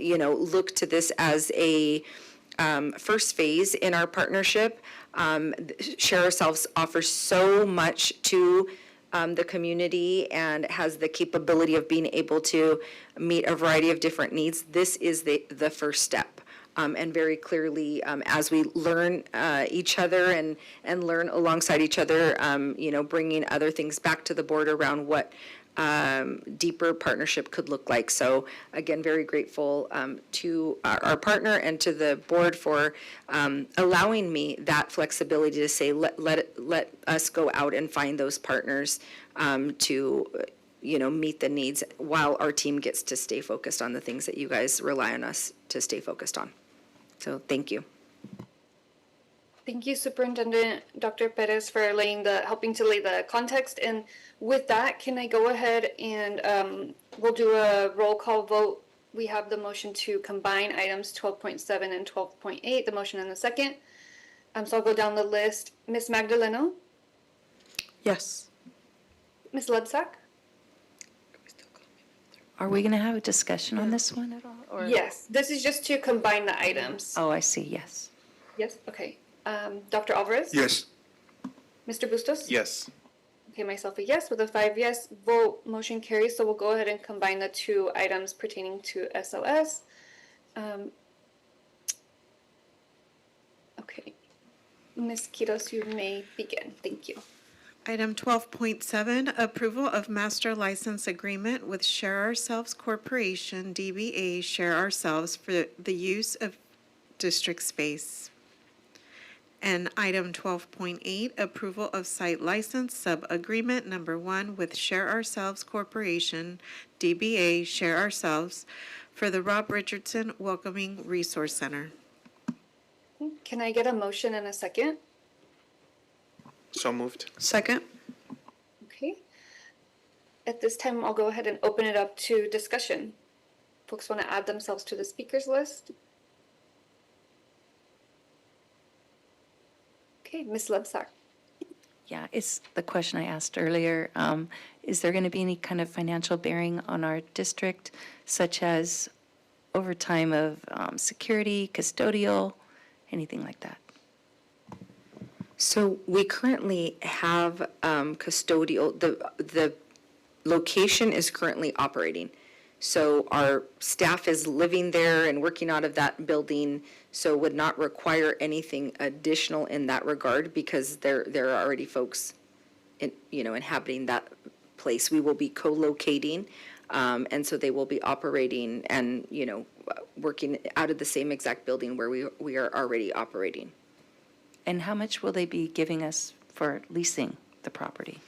[SPEAKER 5] look to this as a first phase in our partnership. Share Ourselves offers so much to the community and has the capability of being able to meet a variety of different needs. This is the first step. And very clearly, as we learn each other and learn alongside each other, bringing other things back to the board around what deeper partnership could look like. So again, very grateful to our partner and to the board for allowing me that flexibility to say, let us go out and find those partners to meet the needs while our team gets to stay focused on the things that you guys rely on us to stay focused on. So thank you.
[SPEAKER 2] Thank you, Superintendent Dr. Perez, for helping to lay the context. And with that, can I go ahead and we'll do a roll call vote. We have the motion to combine items 12.7 and 12.8, the motion and the second. So I'll go down the list. Ms. Magdaleno?
[SPEAKER 21] Yes.
[SPEAKER 2] Ms. Lebsack?
[SPEAKER 6] Are we going to have a discussion on this one at all? Or?
[SPEAKER 2] Yes, this is just to combine the items.
[SPEAKER 6] Oh, I see, yes.
[SPEAKER 2] Yes, okay. Dr. Alvarez?
[SPEAKER 7] Yes.
[SPEAKER 2] Mr. Bustos?
[SPEAKER 3] Yes.
[SPEAKER 2] Okay, myself a yes. With a 5 yes vote, motion carries. So we'll go ahead and combine the two items pertaining to SOS. Okay. Ms. Quiros, you may begin. Thank you.
[SPEAKER 4] Item 12.7, approval of master license agreement with Share Ourselves Corporation, DBA Share Ourselves, for the use of district space. And item 12.8, approval of site license sub-agreement number 1 with Share Ourselves Corporation, DBA Share Ourselves, for the Rob Richardson Welcoming Resource Center.
[SPEAKER 2] Can I get a motion and a second?
[SPEAKER 3] So moved.
[SPEAKER 21] Second.
[SPEAKER 2] Okay. At this time, I'll go ahead and open it up to discussion. Folks want to add themselves to the speakers list? Okay, Ms. Lebsack.
[SPEAKER 6] Yeah, it's the question I asked earlier. Is there going to be any kind of financial bearing on our district, such as overtime of security, custodial, anything like that?
[SPEAKER 5] So we currently have custodial, the location is currently operating. So our staff is living there and working out of that building, so would not require anything additional in that regard because there are already folks inhabiting that place. We will be co-locating, and so they will be operating and, working out of the same exact building where we are already operating.
[SPEAKER 6] And how much will they be giving us for leasing the property?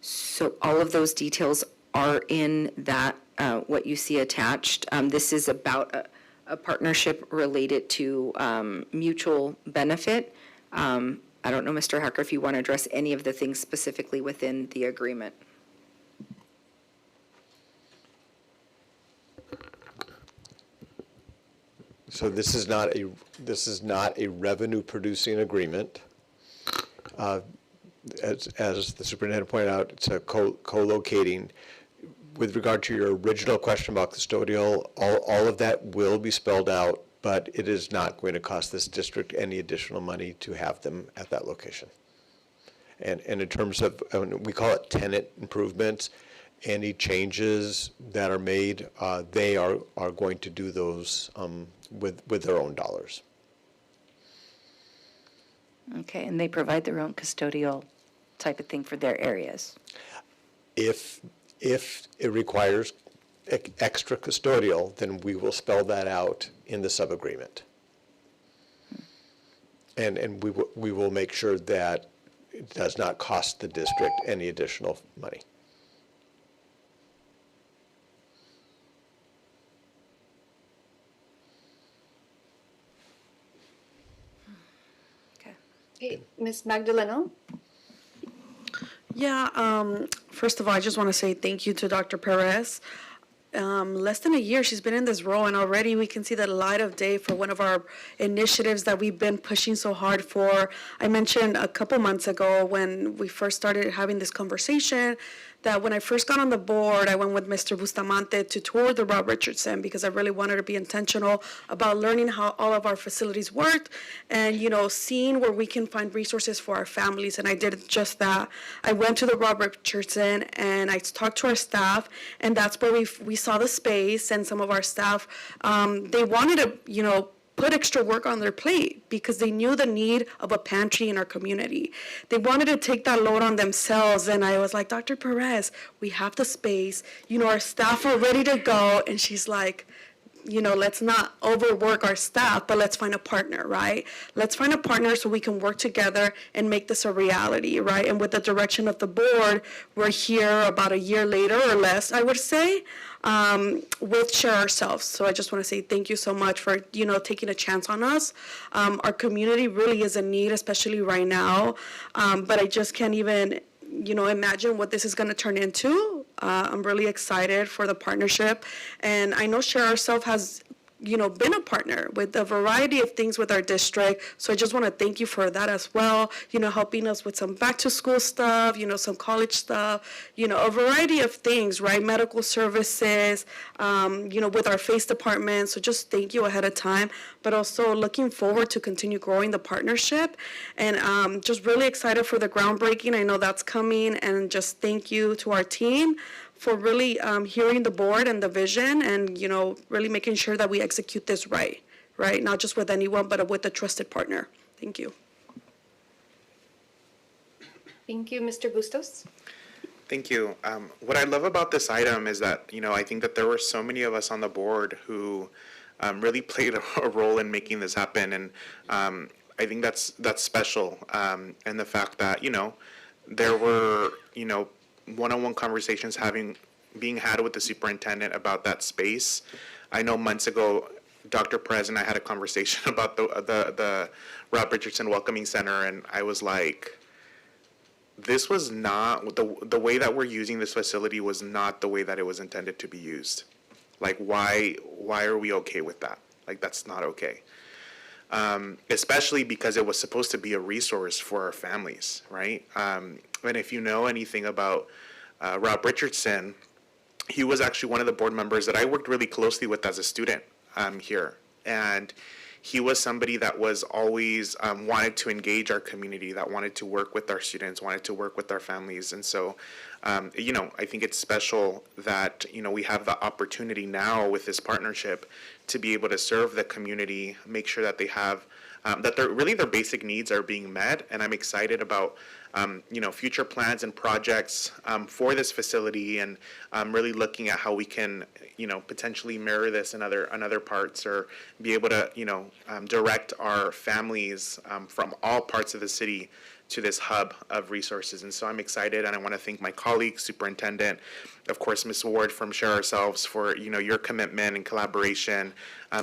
[SPEAKER 5] So all of those details are in that, what you see attached. This is about a partnership related to mutual benefit. I don't know, Mr. Hacker, if you want to address any of the things specifically within the agreement.
[SPEAKER 18] So this is not a revenue producing agreement. As the superintendent pointed out, it's a co-locating. With regard to your original question about custodial, all of that will be spelled out, but it is not going to cost this district any additional money to have them at that location. And in terms of, we call it tenant improvements, any changes that are made, they are going to do those with their own dollars.
[SPEAKER 6] Okay, and they provide their own custodial type of thing for their areas.
[SPEAKER 18] If it requires extra custodial, then we will spell that out in the sub-agreement. And we will make sure that it does not cost the district any additional money.
[SPEAKER 2] Okay, Ms. Magdaleno?
[SPEAKER 21] Yeah, first of all, I just want to say thank you to Dr. Perez. Less than a year she's been in this role, and already we can see the light of day for one of our initiatives that we've been pushing so hard for. I mentioned a couple months ago when we first started having this conversation that when I first got on the board, I went with Mr. Bustamante to tour the Rob Richardson because I really wanted to be intentional about learning how all of our facilities worked and, seeing where we can find resources for our families. And I did just that. I went to the Rob Richardson and I talked to our staff, and that's where we saw the space, and some of our staff, they wanted to, put extra work on their plate because they knew the need of a pantry in our community. They wanted to take that load on themselves, and I was like, Dr. Perez, we have the space. Our staff are ready to go. And she's like, let's not overwork our staff, but let's find a partner, right? Let's find a partner so we can work together and make this a reality, right? And with the direction of the board, we're here about a year later or less, I would say, with Share Ourselves. So I just want to say thank you so much for, taking a chance on us. Our community really is in need, especially right now. But I just can't even, imagine what this is going to turn into. I'm really excited for the partnership. And I know Share Ourselves has, been a partner with a variety of things with our district. So I just want to thank you for that as well. Helping us with some back to school stuff, some college stuff, a variety of things, right? Medical services, with our FACE department. So just thank you ahead of time, but also looking forward to continue growing the partnership, and just really excited for the groundbreaking. I know that's coming, and just thank you to our team for really hearing the board and the vision, and really making sure that we execute this right? Not just with anyone, but with a trusted partner. Thank you.
[SPEAKER 2] Thank you, Mr. Bustos.
[SPEAKER 3] Thank you. What I love about this item is that, I think that there were so many of us on the board who really played a role in making this happen. And I think that's special. And the fact that, there were, one-on-one conversations being had with the superintendent about that space. I know months ago, Dr. Perez and I had a conversation about the Rob Richardson Welcoming Center, and I was like, this was not, the way that we're using this facility was not the way that it was intended to be used. Like, why are we okay with that? Like, that's not okay. Especially because it was supposed to be a resource for our families, right? And if you know anything about Rob Richardson, he was actually one of the board members that I worked really closely with as a student here. And he was somebody that was always wanted to engage our community, that wanted to work with our students, wanted to work with our families. And so, I think it's special that, we have the opportunity now with this partnership to be able to serve the community, make sure that they have, that their basic needs are being met. And I'm excited about, future plans and projects for this facility, and really looking at how we can, potentially mirror this in other parts, or be able to, direct our families from all parts of the city to this hub of resources. And so I'm excited, and I want to thank my colleagues, superintendent, of course, Ms. Ward from Share Ourselves for, your commitment and collaboration,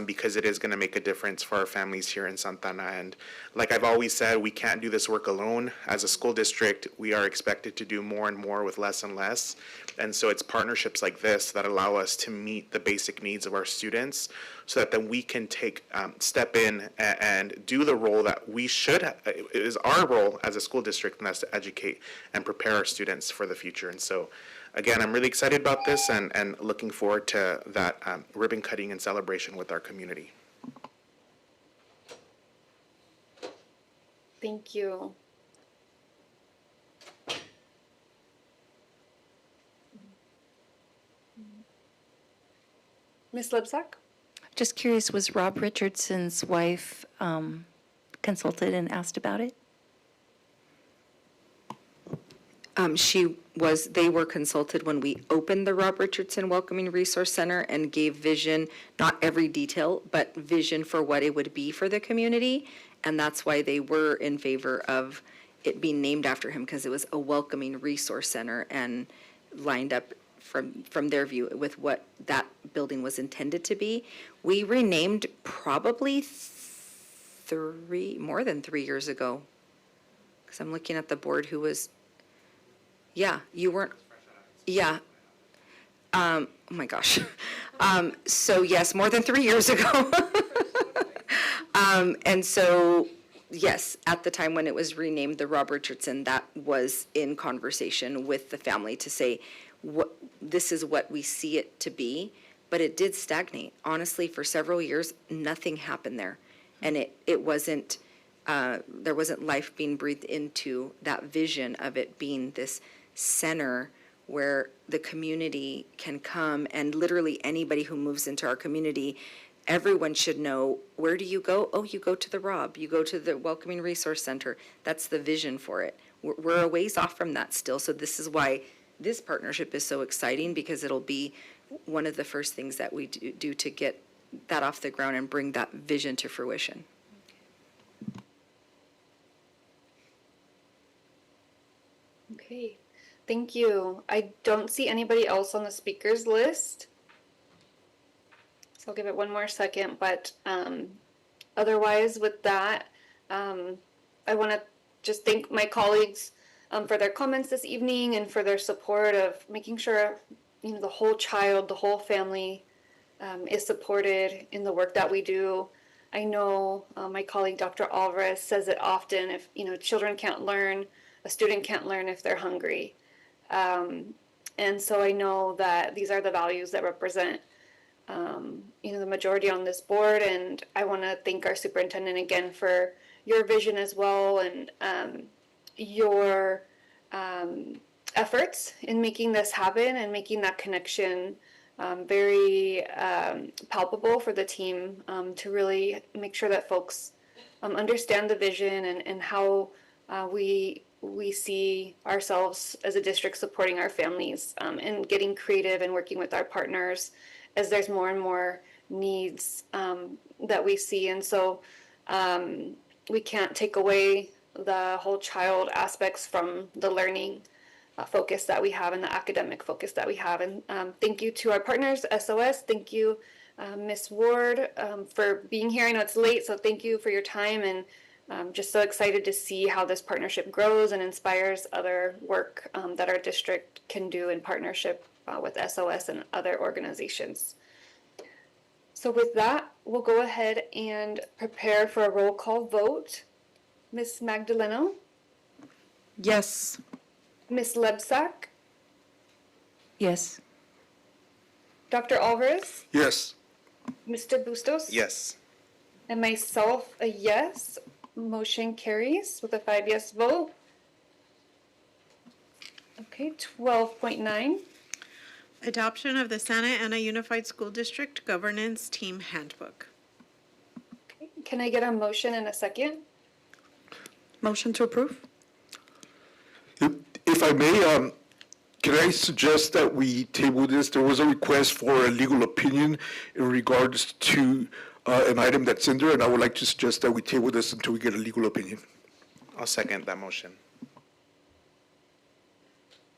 [SPEAKER 3] because it is going to make a difference for our families here in Santa Ana. And like I've always said, we can't do this work alone. As a school district, we are expected to do more and more with less and less. And so it's partnerships like this that allow us to meet the basic needs of our students so that then we can step in and do the role that we should, it is our role as a school district, and that's to educate and prepare our students for the future. And so, again, I'm really excited about this and looking forward to that ribbon cutting and celebration with our community.
[SPEAKER 2] Thank you. Ms. Libsack?
[SPEAKER 6] Just curious, was Rob Richardson's wife consulted and asked about it?
[SPEAKER 5] They were consulted when we opened the Rob Richardson Welcoming Resource Center and gave vision, not every detail, but vision for what it would be for the community. And that's why they were in favor of it being named after him, because it was a welcoming resource center and lined up from their view with what that building was intended to be. We renamed probably more than 3 years ago, because I'm looking at the board who was, yeah, you weren't, yeah. Oh my gosh. So yes, more than 3 years ago. And so, yes, at the time when it was renamed the Rob Richardson, that was in conversation with the family to say, this is what we see it to be, but it did stagnate. Honestly, for several years, nothing happened there. And it wasn't, there wasn't life being breathed into that vision of it being this center where the community can come, and literally anybody who moves into our community, everyone should know, where do you go? Oh, you go to the Rob, you go to the Welcoming Resource Center. That's the vision for it. We're a ways off from that still, so this is why this partnership is so exciting, because it'll be one of the first things that we do to get that off the ground and bring that vision to fruition.
[SPEAKER 2] Okay, thank you. I don't see anybody else on the speakers list. So I'll give it one more second, but otherwise with that, I want to just thank my colleagues for their comments this evening and for their support of making sure, the whole child, the whole family is supported in the work that we do. I know my colleague, Dr. Alvarez, says it often, if, children can't learn, a student can't learn if they're hungry. And so I know that these are the values that represent, the majority on this board. And I want to thank our superintendent again for your vision as well, and your efforts in making this happen and making that connection very palpable for the team, to really make sure that folks understand the vision and how we see ourselves as a district supporting our families, and getting creative and working with our partners as there's more and more needs that we see. And so we can't take away the whole child aspects from the learning focus that we have and the academic focus that we have. And thank you to our partners, SOS. Thank you, Ms. Ward, for being here. I know it's late, so thank you for your time, and just so excited to see how this partnership grows and inspires other work that our district can do in partnership with SOS and other organizations. So with that, we'll go ahead and prepare for a roll call vote. Ms. Magdaleno?
[SPEAKER 5] Yes.
[SPEAKER 2] Ms. Lebsack?
[SPEAKER 6] Yes.
[SPEAKER 2] Dr. Alvarez?
[SPEAKER 7] Yes.
[SPEAKER 2] Mr. Bustos?
[SPEAKER 3] Yes.
[SPEAKER 2] And myself, a yes. Motion carries with a 5-yes vote. Okay, 12.9.
[SPEAKER 4] Adoption of the Santa Ana Unified School District Governance Team Handbook.
[SPEAKER 2] Okay, can I get a motion and a second?
[SPEAKER 21] Motion to approve?
[SPEAKER 7] If I may, can I suggest that we table this? There was a request for a legal opinion in regards to an item that's in there, and I would like to suggest that we table this until we get a legal opinion.
[SPEAKER 3] I'll second that motion.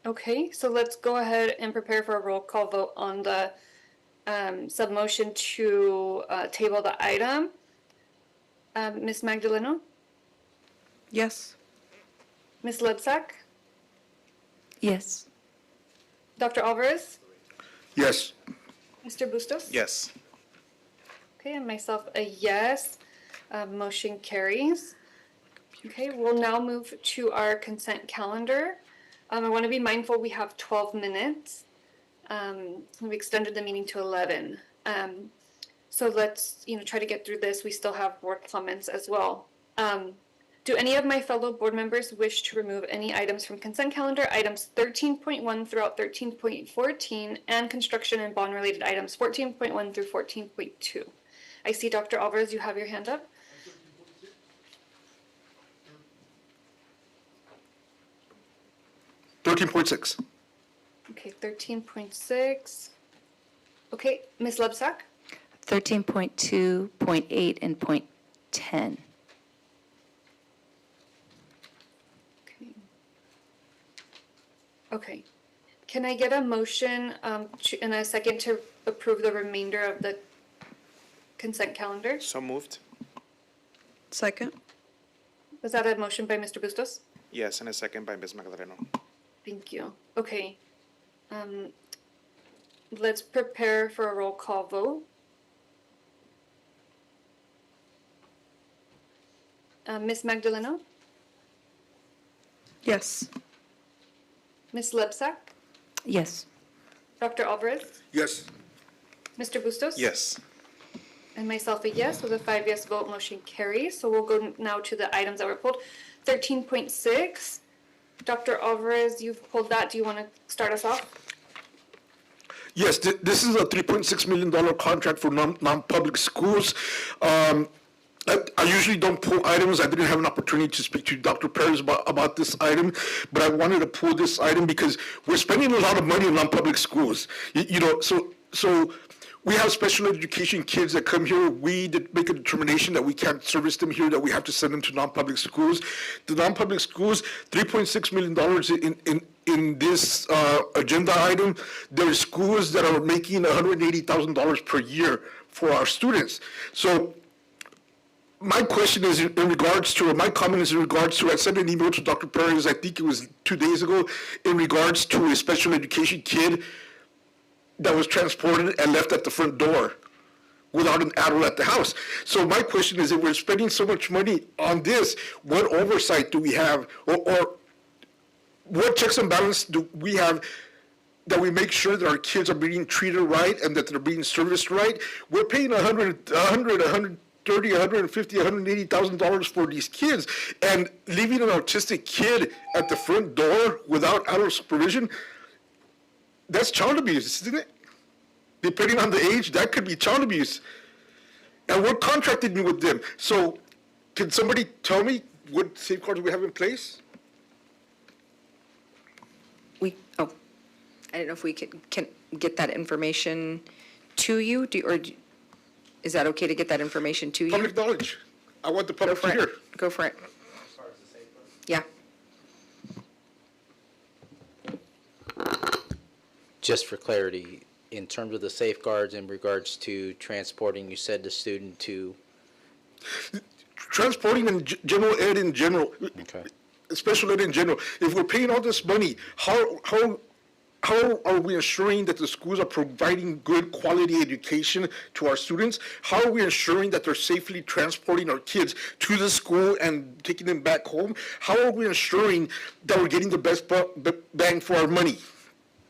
[SPEAKER 2] Okay, so let's go ahead and prepare for a roll call vote on the submotion to table the item. Ms. Magdaleno?
[SPEAKER 21] Yes.
[SPEAKER 2] Ms. Lebsack?
[SPEAKER 6] Yes.
[SPEAKER 2] Dr. Alvarez?
[SPEAKER 7] Yes.
[SPEAKER 2] Mr. Bustos?
[SPEAKER 3] Yes.
[SPEAKER 2] Okay, and myself a yes. Motion carries. Okay, we'll now move to our consent calendar. I want to be mindful we have 12 minutes. We extended the meeting to 11. So let's, try to get through this. We still have board comments as well. Do any of my fellow board members wish to remove any items from consent calendar, items 13.1 throughout 13.14, and construction and bond related items 14.1 through 14.2? I see Dr. Alvarez, you have your hand up.
[SPEAKER 7] 13.6.
[SPEAKER 2] Okay, 13.6. Okay, Ms. Lebsack?
[SPEAKER 6] 13.2, .8, and .10.
[SPEAKER 2] Okay. Can I get a motion in a second to approve the remainder of the consent calendar?
[SPEAKER 3] So moved.
[SPEAKER 21] Second.
[SPEAKER 2] Was that a motion by Mr. Bustos?
[SPEAKER 3] Yes, and a second by Ms. Magdaleno.
[SPEAKER 2] Thank you. Okay. Let's prepare for a roll call vote. Ms. Magdaleno?
[SPEAKER 21] Yes.
[SPEAKER 2] Ms. Lebsack?
[SPEAKER 6] Yes.
[SPEAKER 2] Dr. Alvarez?
[SPEAKER 7] Yes.
[SPEAKER 2] Mr. Bustos?
[SPEAKER 3] Yes.
[SPEAKER 2] And myself a yes, with a 5 yes vote, motion carries. So we'll go now to the items that were pulled. 13.6, Dr. Alvarez, you've pulled that. Do you want to start us off?
[SPEAKER 7] Yes, this is a $3.6 million contract for non-public schools. I usually don't pull items. I didn't have an opportunity to speak to Dr. Perez about this item, but I wanted to pull this item because we're spending a lot of money on non-public schools. So we have special education kids that come here. We make a determination that we can't service them here, that we have to send them to non-public schools. The non-public schools, $3.6 million in this agenda item. There are schools that are making $180,000 per year for our students. So my question is in regards to, or my comment is in regards to, I sent an email to Dr. Perez, I think it was 2 days ago, in regards to a special education kid that was transported and left at the front door without an adult at the house. So my question is, if we're spending so much money on this, what oversight do we have, or what checks and balances do we have that we make sure that our kids are being treated right and that they're being serviced right? We're paying $130,000, $150,000, $180,000 for these kids, and leaving an autistic kid at the front door without adult supervision, that's child abuse, isn't it? Depending on the age, that could be child abuse. And we're contracting with them. So can somebody tell me what safeguards we have in place?
[SPEAKER 5] I don't know if we can get that information to you, is that okay to get that information to you?
[SPEAKER 7] Public knowledge. I want the public to hear.
[SPEAKER 5] Go for it. Yeah.
[SPEAKER 9] Just for clarity, in terms of the safeguards in regards to transporting, you said the student to?
[SPEAKER 7] Transporting and general ed in general, special ed in general. If we're paying all this money, how are we ensuring that the schools are providing good quality education to our students? How are we ensuring that they're safely transporting our kids to the school and taking them back home? How are we ensuring that we're getting the best bang for our money?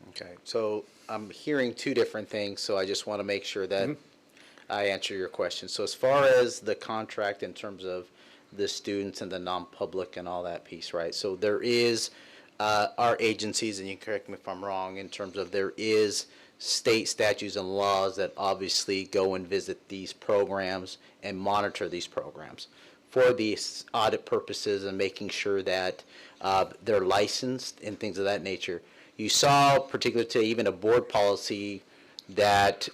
[SPEAKER 9] Okay, so I'm hearing two different things, so I just want to make sure that I answer your question. So as far as the contract in terms of the students and the non-public and all that piece, right? So there is our agencies, and you can correct me if I'm wrong, in terms of there is state statutes and laws that obviously go and visit these programs and monitor these programs for these audit purposes and making sure that they're licensed and things of that nature. You saw, particularly to even a board policy that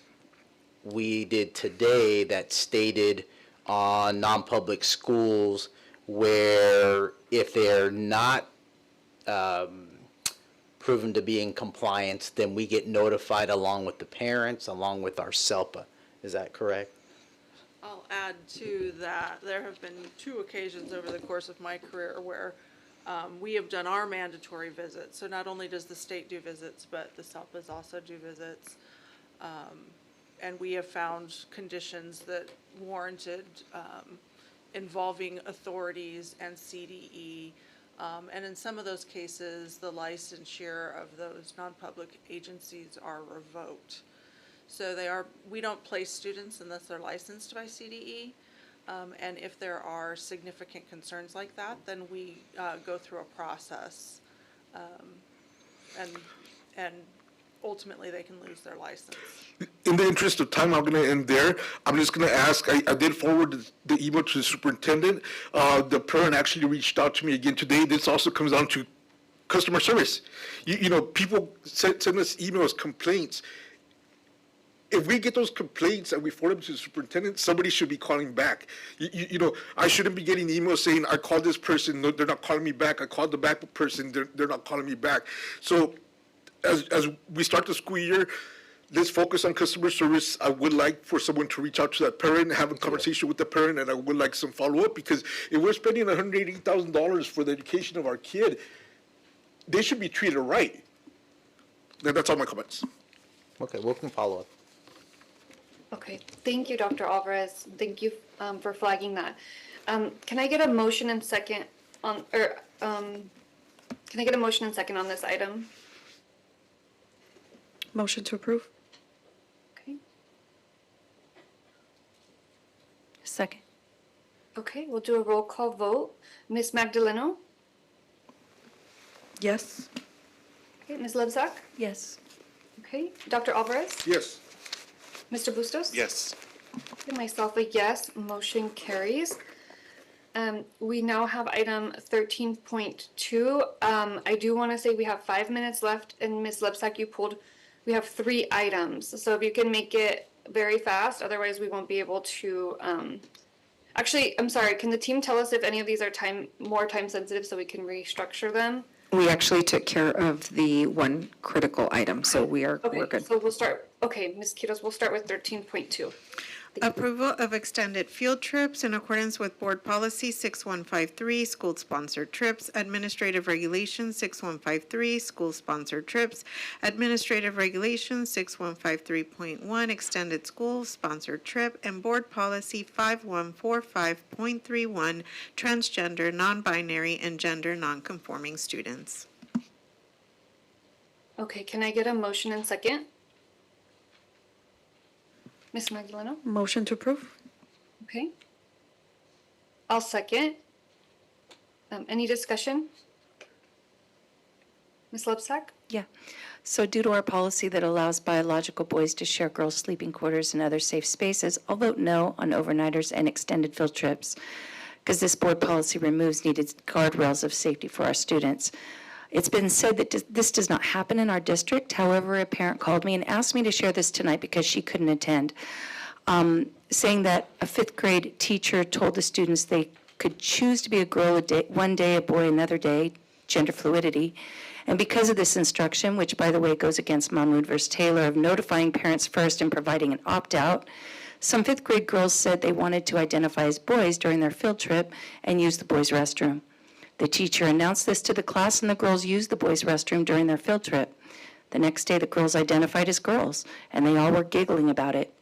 [SPEAKER 9] we did today that stated on non-public schools where if they're not proven to be in compliance, then we get notified along with the parents, along with our SELPA. Is that correct?
[SPEAKER 14] I'll add to that, there have been 2 occasions over the course of my career where we have done our mandatory visits. So not only does the state do visits, but the SELPAs also do visits. And we have found conditions that warranted involving authorities and CDE. And in some of those cases, the licensure of those non-public agencies are revoked. So we don't place students unless they're licensed by CDE. And if there are significant concerns like that, then we go through a process. And ultimately, they can lose their license.
[SPEAKER 7] In the interest of time, I'm going to end there. I'm just going to ask, I did forward the email to the superintendent. The parent actually reached out to me again today. This also comes down to customer service. You know, people send us emails, complaints. If we get those complaints and we forward them to the superintendent, somebody should be calling back. You know, I shouldn't be getting emails saying, I called this person, no, they're not calling me back. I called the backup person, they're not calling me back. So as we start the school year, let's focus on customer service. I would like for someone to reach out to that parent, have a conversation with the parent, and I would like some follow-up, because if we're spending $180,000 for the education of our kid, they should be treated right. That's all my comments.
[SPEAKER 9] Okay, we can follow up.
[SPEAKER 2] Okay, thank you, Dr. Alvarez. Thank you for flagging that. Can I get a motion and second on, can I get a motion and second on this item?
[SPEAKER 21] Motion to approve.
[SPEAKER 2] Okay.
[SPEAKER 6] Second.
[SPEAKER 2] Okay, we'll do a roll call vote. Ms. Magdaleno?
[SPEAKER 21] Yes.
[SPEAKER 2] Okay, Ms. Lebzak?
[SPEAKER 6] Yes.
[SPEAKER 2] Okay, Dr. Alvarez?
[SPEAKER 7] Yes.
[SPEAKER 2] Mr. Bustos?
[SPEAKER 3] Yes.
[SPEAKER 2] Okay, myself a yes, motion carries. We now have item 13.2. I do want to say we have 5 minutes left, and Ms. Lebzak, we have 3 items. So if you can make it very fast, otherwise we won't be able to, actually, I'm sorry, can the team tell us if any of these are more time sensitive so we can restructure them?
[SPEAKER 5] We actually took care of the one critical item, so we're good.
[SPEAKER 2] Okay, so we'll start, okay, Ms. Quiroz, we'll start with 13.2.
[SPEAKER 4] Approval of extended field trips in accordance with Board Policy 6153, School-Sponsored Trips, Administrative Regulations 6153, School-Sponsored Trips, Administrative Regulations 6153.1, Extended School-Sponsored Trip, and Board Policy 5145.31, Transgender, Non-Binary, and Gender Non-Conforming Students.
[SPEAKER 2] Okay, can I get a motion and second? Ms. Magdaleno?
[SPEAKER 21] Motion to approve.
[SPEAKER 2] Okay. I'll second. Any discussion? Ms. Lebsack?
[SPEAKER 6] Yeah. So due to our policy that allows biological boys to share girls' sleeping quarters and other safe spaces, I'll vote no on overnighters and extended field trips, because this board policy removes needed guardrails of safety for our students. It's been said that this does not happen in our district. However, a parent called me and asked me to share this tonight because she couldn't attend, saying that a 5th grade teacher told the students they could choose to be a girl one day, a boy another day, gender fluidity. And because of this instruction, which, by the way, goes against Mahmoud versus Taylor of notifying parents first and providing an opt-out, some 5th grade girls said they wanted to identify as boys during their field trip and use the boys' restroom. The teacher announced this to the class, and the girls used the boys' restroom during their field trip. The next day, the girls identified as girls, and they all were giggling about it.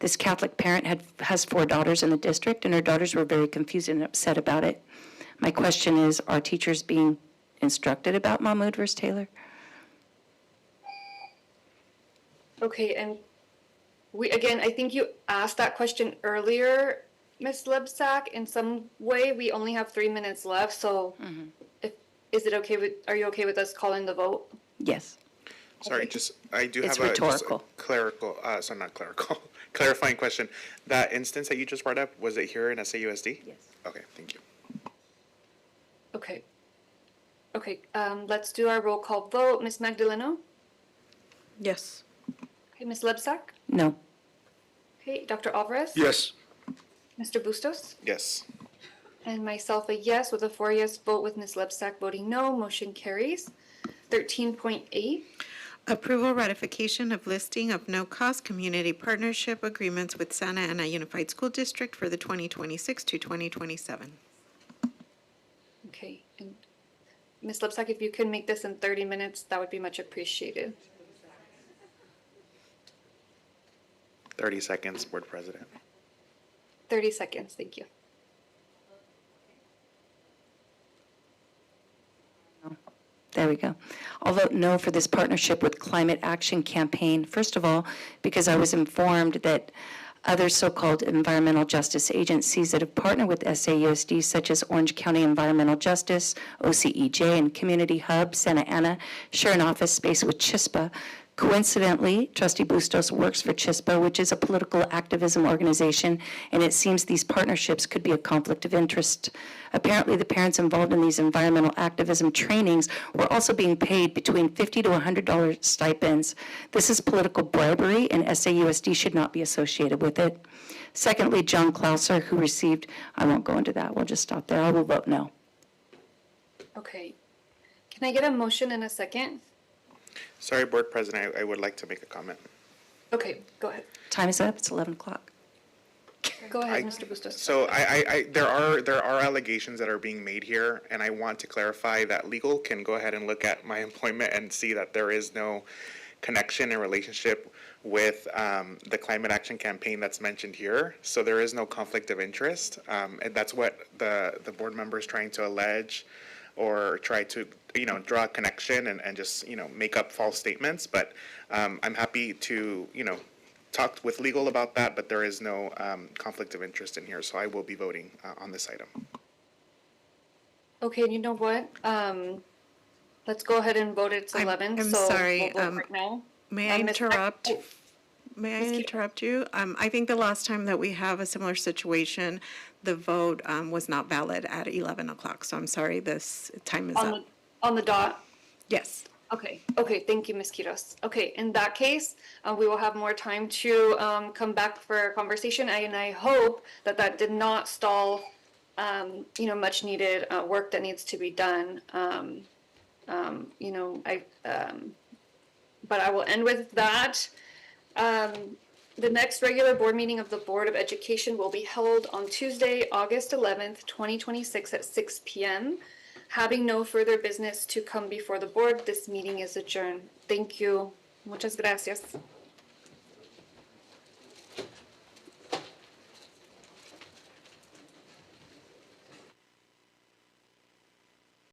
[SPEAKER 6] This Catholic parent has 4 daughters in the district, and her daughters were very confused and upset about it. My question is, are teachers being instructed about Mahmoud versus Taylor?
[SPEAKER 2] Okay, and I think you asked that question earlier, Ms. Lebsack. In some way, we only have 3 minutes left, so are you okay with us calling the vote?
[SPEAKER 6] Yes.
[SPEAKER 3] Sorry, I do
[SPEAKER 6] It's
[SPEAKER 3] have
[SPEAKER 6] rhetorical.
[SPEAKER 3] Clarifying question. That instance that you just brought up, was it here in SAUSD?
[SPEAKER 6] Yes.
[SPEAKER 3] Okay, thank you.
[SPEAKER 2] Okay. Okay, let's do our roll call vote. Ms. Magdaleno?
[SPEAKER 21] Yes.
[SPEAKER 2] Okay, Ms. Lebsack?
[SPEAKER 6] No.
[SPEAKER 2] Okay, Dr. Alvarez?
[SPEAKER 7] Yes.
[SPEAKER 2] Mr. Bustos?
[SPEAKER 3] Yes.
[SPEAKER 2] And myself a yes, with a 4 yes vote with Ms. Lebsack voting no. Motion carries. 13.8.
[SPEAKER 4] Approval ratification of listing of no-cost community partnership agreements with Santa Ana Unified School District for the 2026 to 2027.
[SPEAKER 2] Okay, and Ms. Lipsack, if you can make this in 30 minutes, that would be much appreciated.
[SPEAKER 3] 30 seconds, Board President.
[SPEAKER 2] 30 seconds, thank you.
[SPEAKER 6] There we go. I'll vote no for this partnership with Climate Action Campaign. First of all, because I was informed that other so-called environmental justice agencies that have partnered with SAUSD, such as Orange County Environmental Justice, OCEJ, and Community Hub Santa Ana, share an office space with CHISPA. Coincidentally, Trustee Bustos works for CHISPA, which is a political activism organization, and it seems these partnerships could be a conflict of interest. Apparently, the parents involved in these environmental activism trainings were also being paid between $50 to $100 stipends. This is political bribery, and SAUSD should not be associated with it. Secondly, John Clauser, who received, I won't go into that, we'll just stop there. I will vote no.
[SPEAKER 2] Okay. Can I get a motion in a second?
[SPEAKER 3] Sorry, Board President, I would like to make a comment.
[SPEAKER 2] Okay, go ahead.
[SPEAKER 6] Time is up, it's 11 o'clock.
[SPEAKER 2] Go ahead, Mr. Bustos.
[SPEAKER 3] So there are allegations that are being made here, and I want to clarify that legal can go ahead and look at my employment and see that there is no connection and relationship with the climate action campaign that's mentioned here. So there is no conflict of interest, and that's what the board member is trying to allege or try to, draw a connection and just, make up false statements. But I'm happy to, talk with legal about that, but there is no conflict of interest in here. So I will be voting on this item.
[SPEAKER 2] Okay, you know what? Let's go ahead and vote. It's 11.
[SPEAKER 4] I'm
[SPEAKER 2] so
[SPEAKER 4] sorry,
[SPEAKER 2] we'll vote right now.
[SPEAKER 4] May I
[SPEAKER 2] Ms.
[SPEAKER 4] interrupt?
[SPEAKER 2] Oh,
[SPEAKER 4] May I
[SPEAKER 2] Ms. Keto.
[SPEAKER 4] interrupt you? I think the last time that we have a similar situation, the vote was not valid at 11 o'clock. So I'm sorry, this time is up.
[SPEAKER 2] On the dot?
[SPEAKER 4] Yes.
[SPEAKER 2] Okay, thank you, Ms. Quiros. Okay, in that case, we will have more time to come back for a conversation, and I hope that did not stall, much needed work that needs to be done. But I will end with that. The next regular board meeting of the Board of Education will be held on Tuesday, August 11th, 2026 at 6 p.m. Having no further business to come before the board, this meeting is adjourned. Thank you. Muchas gracias.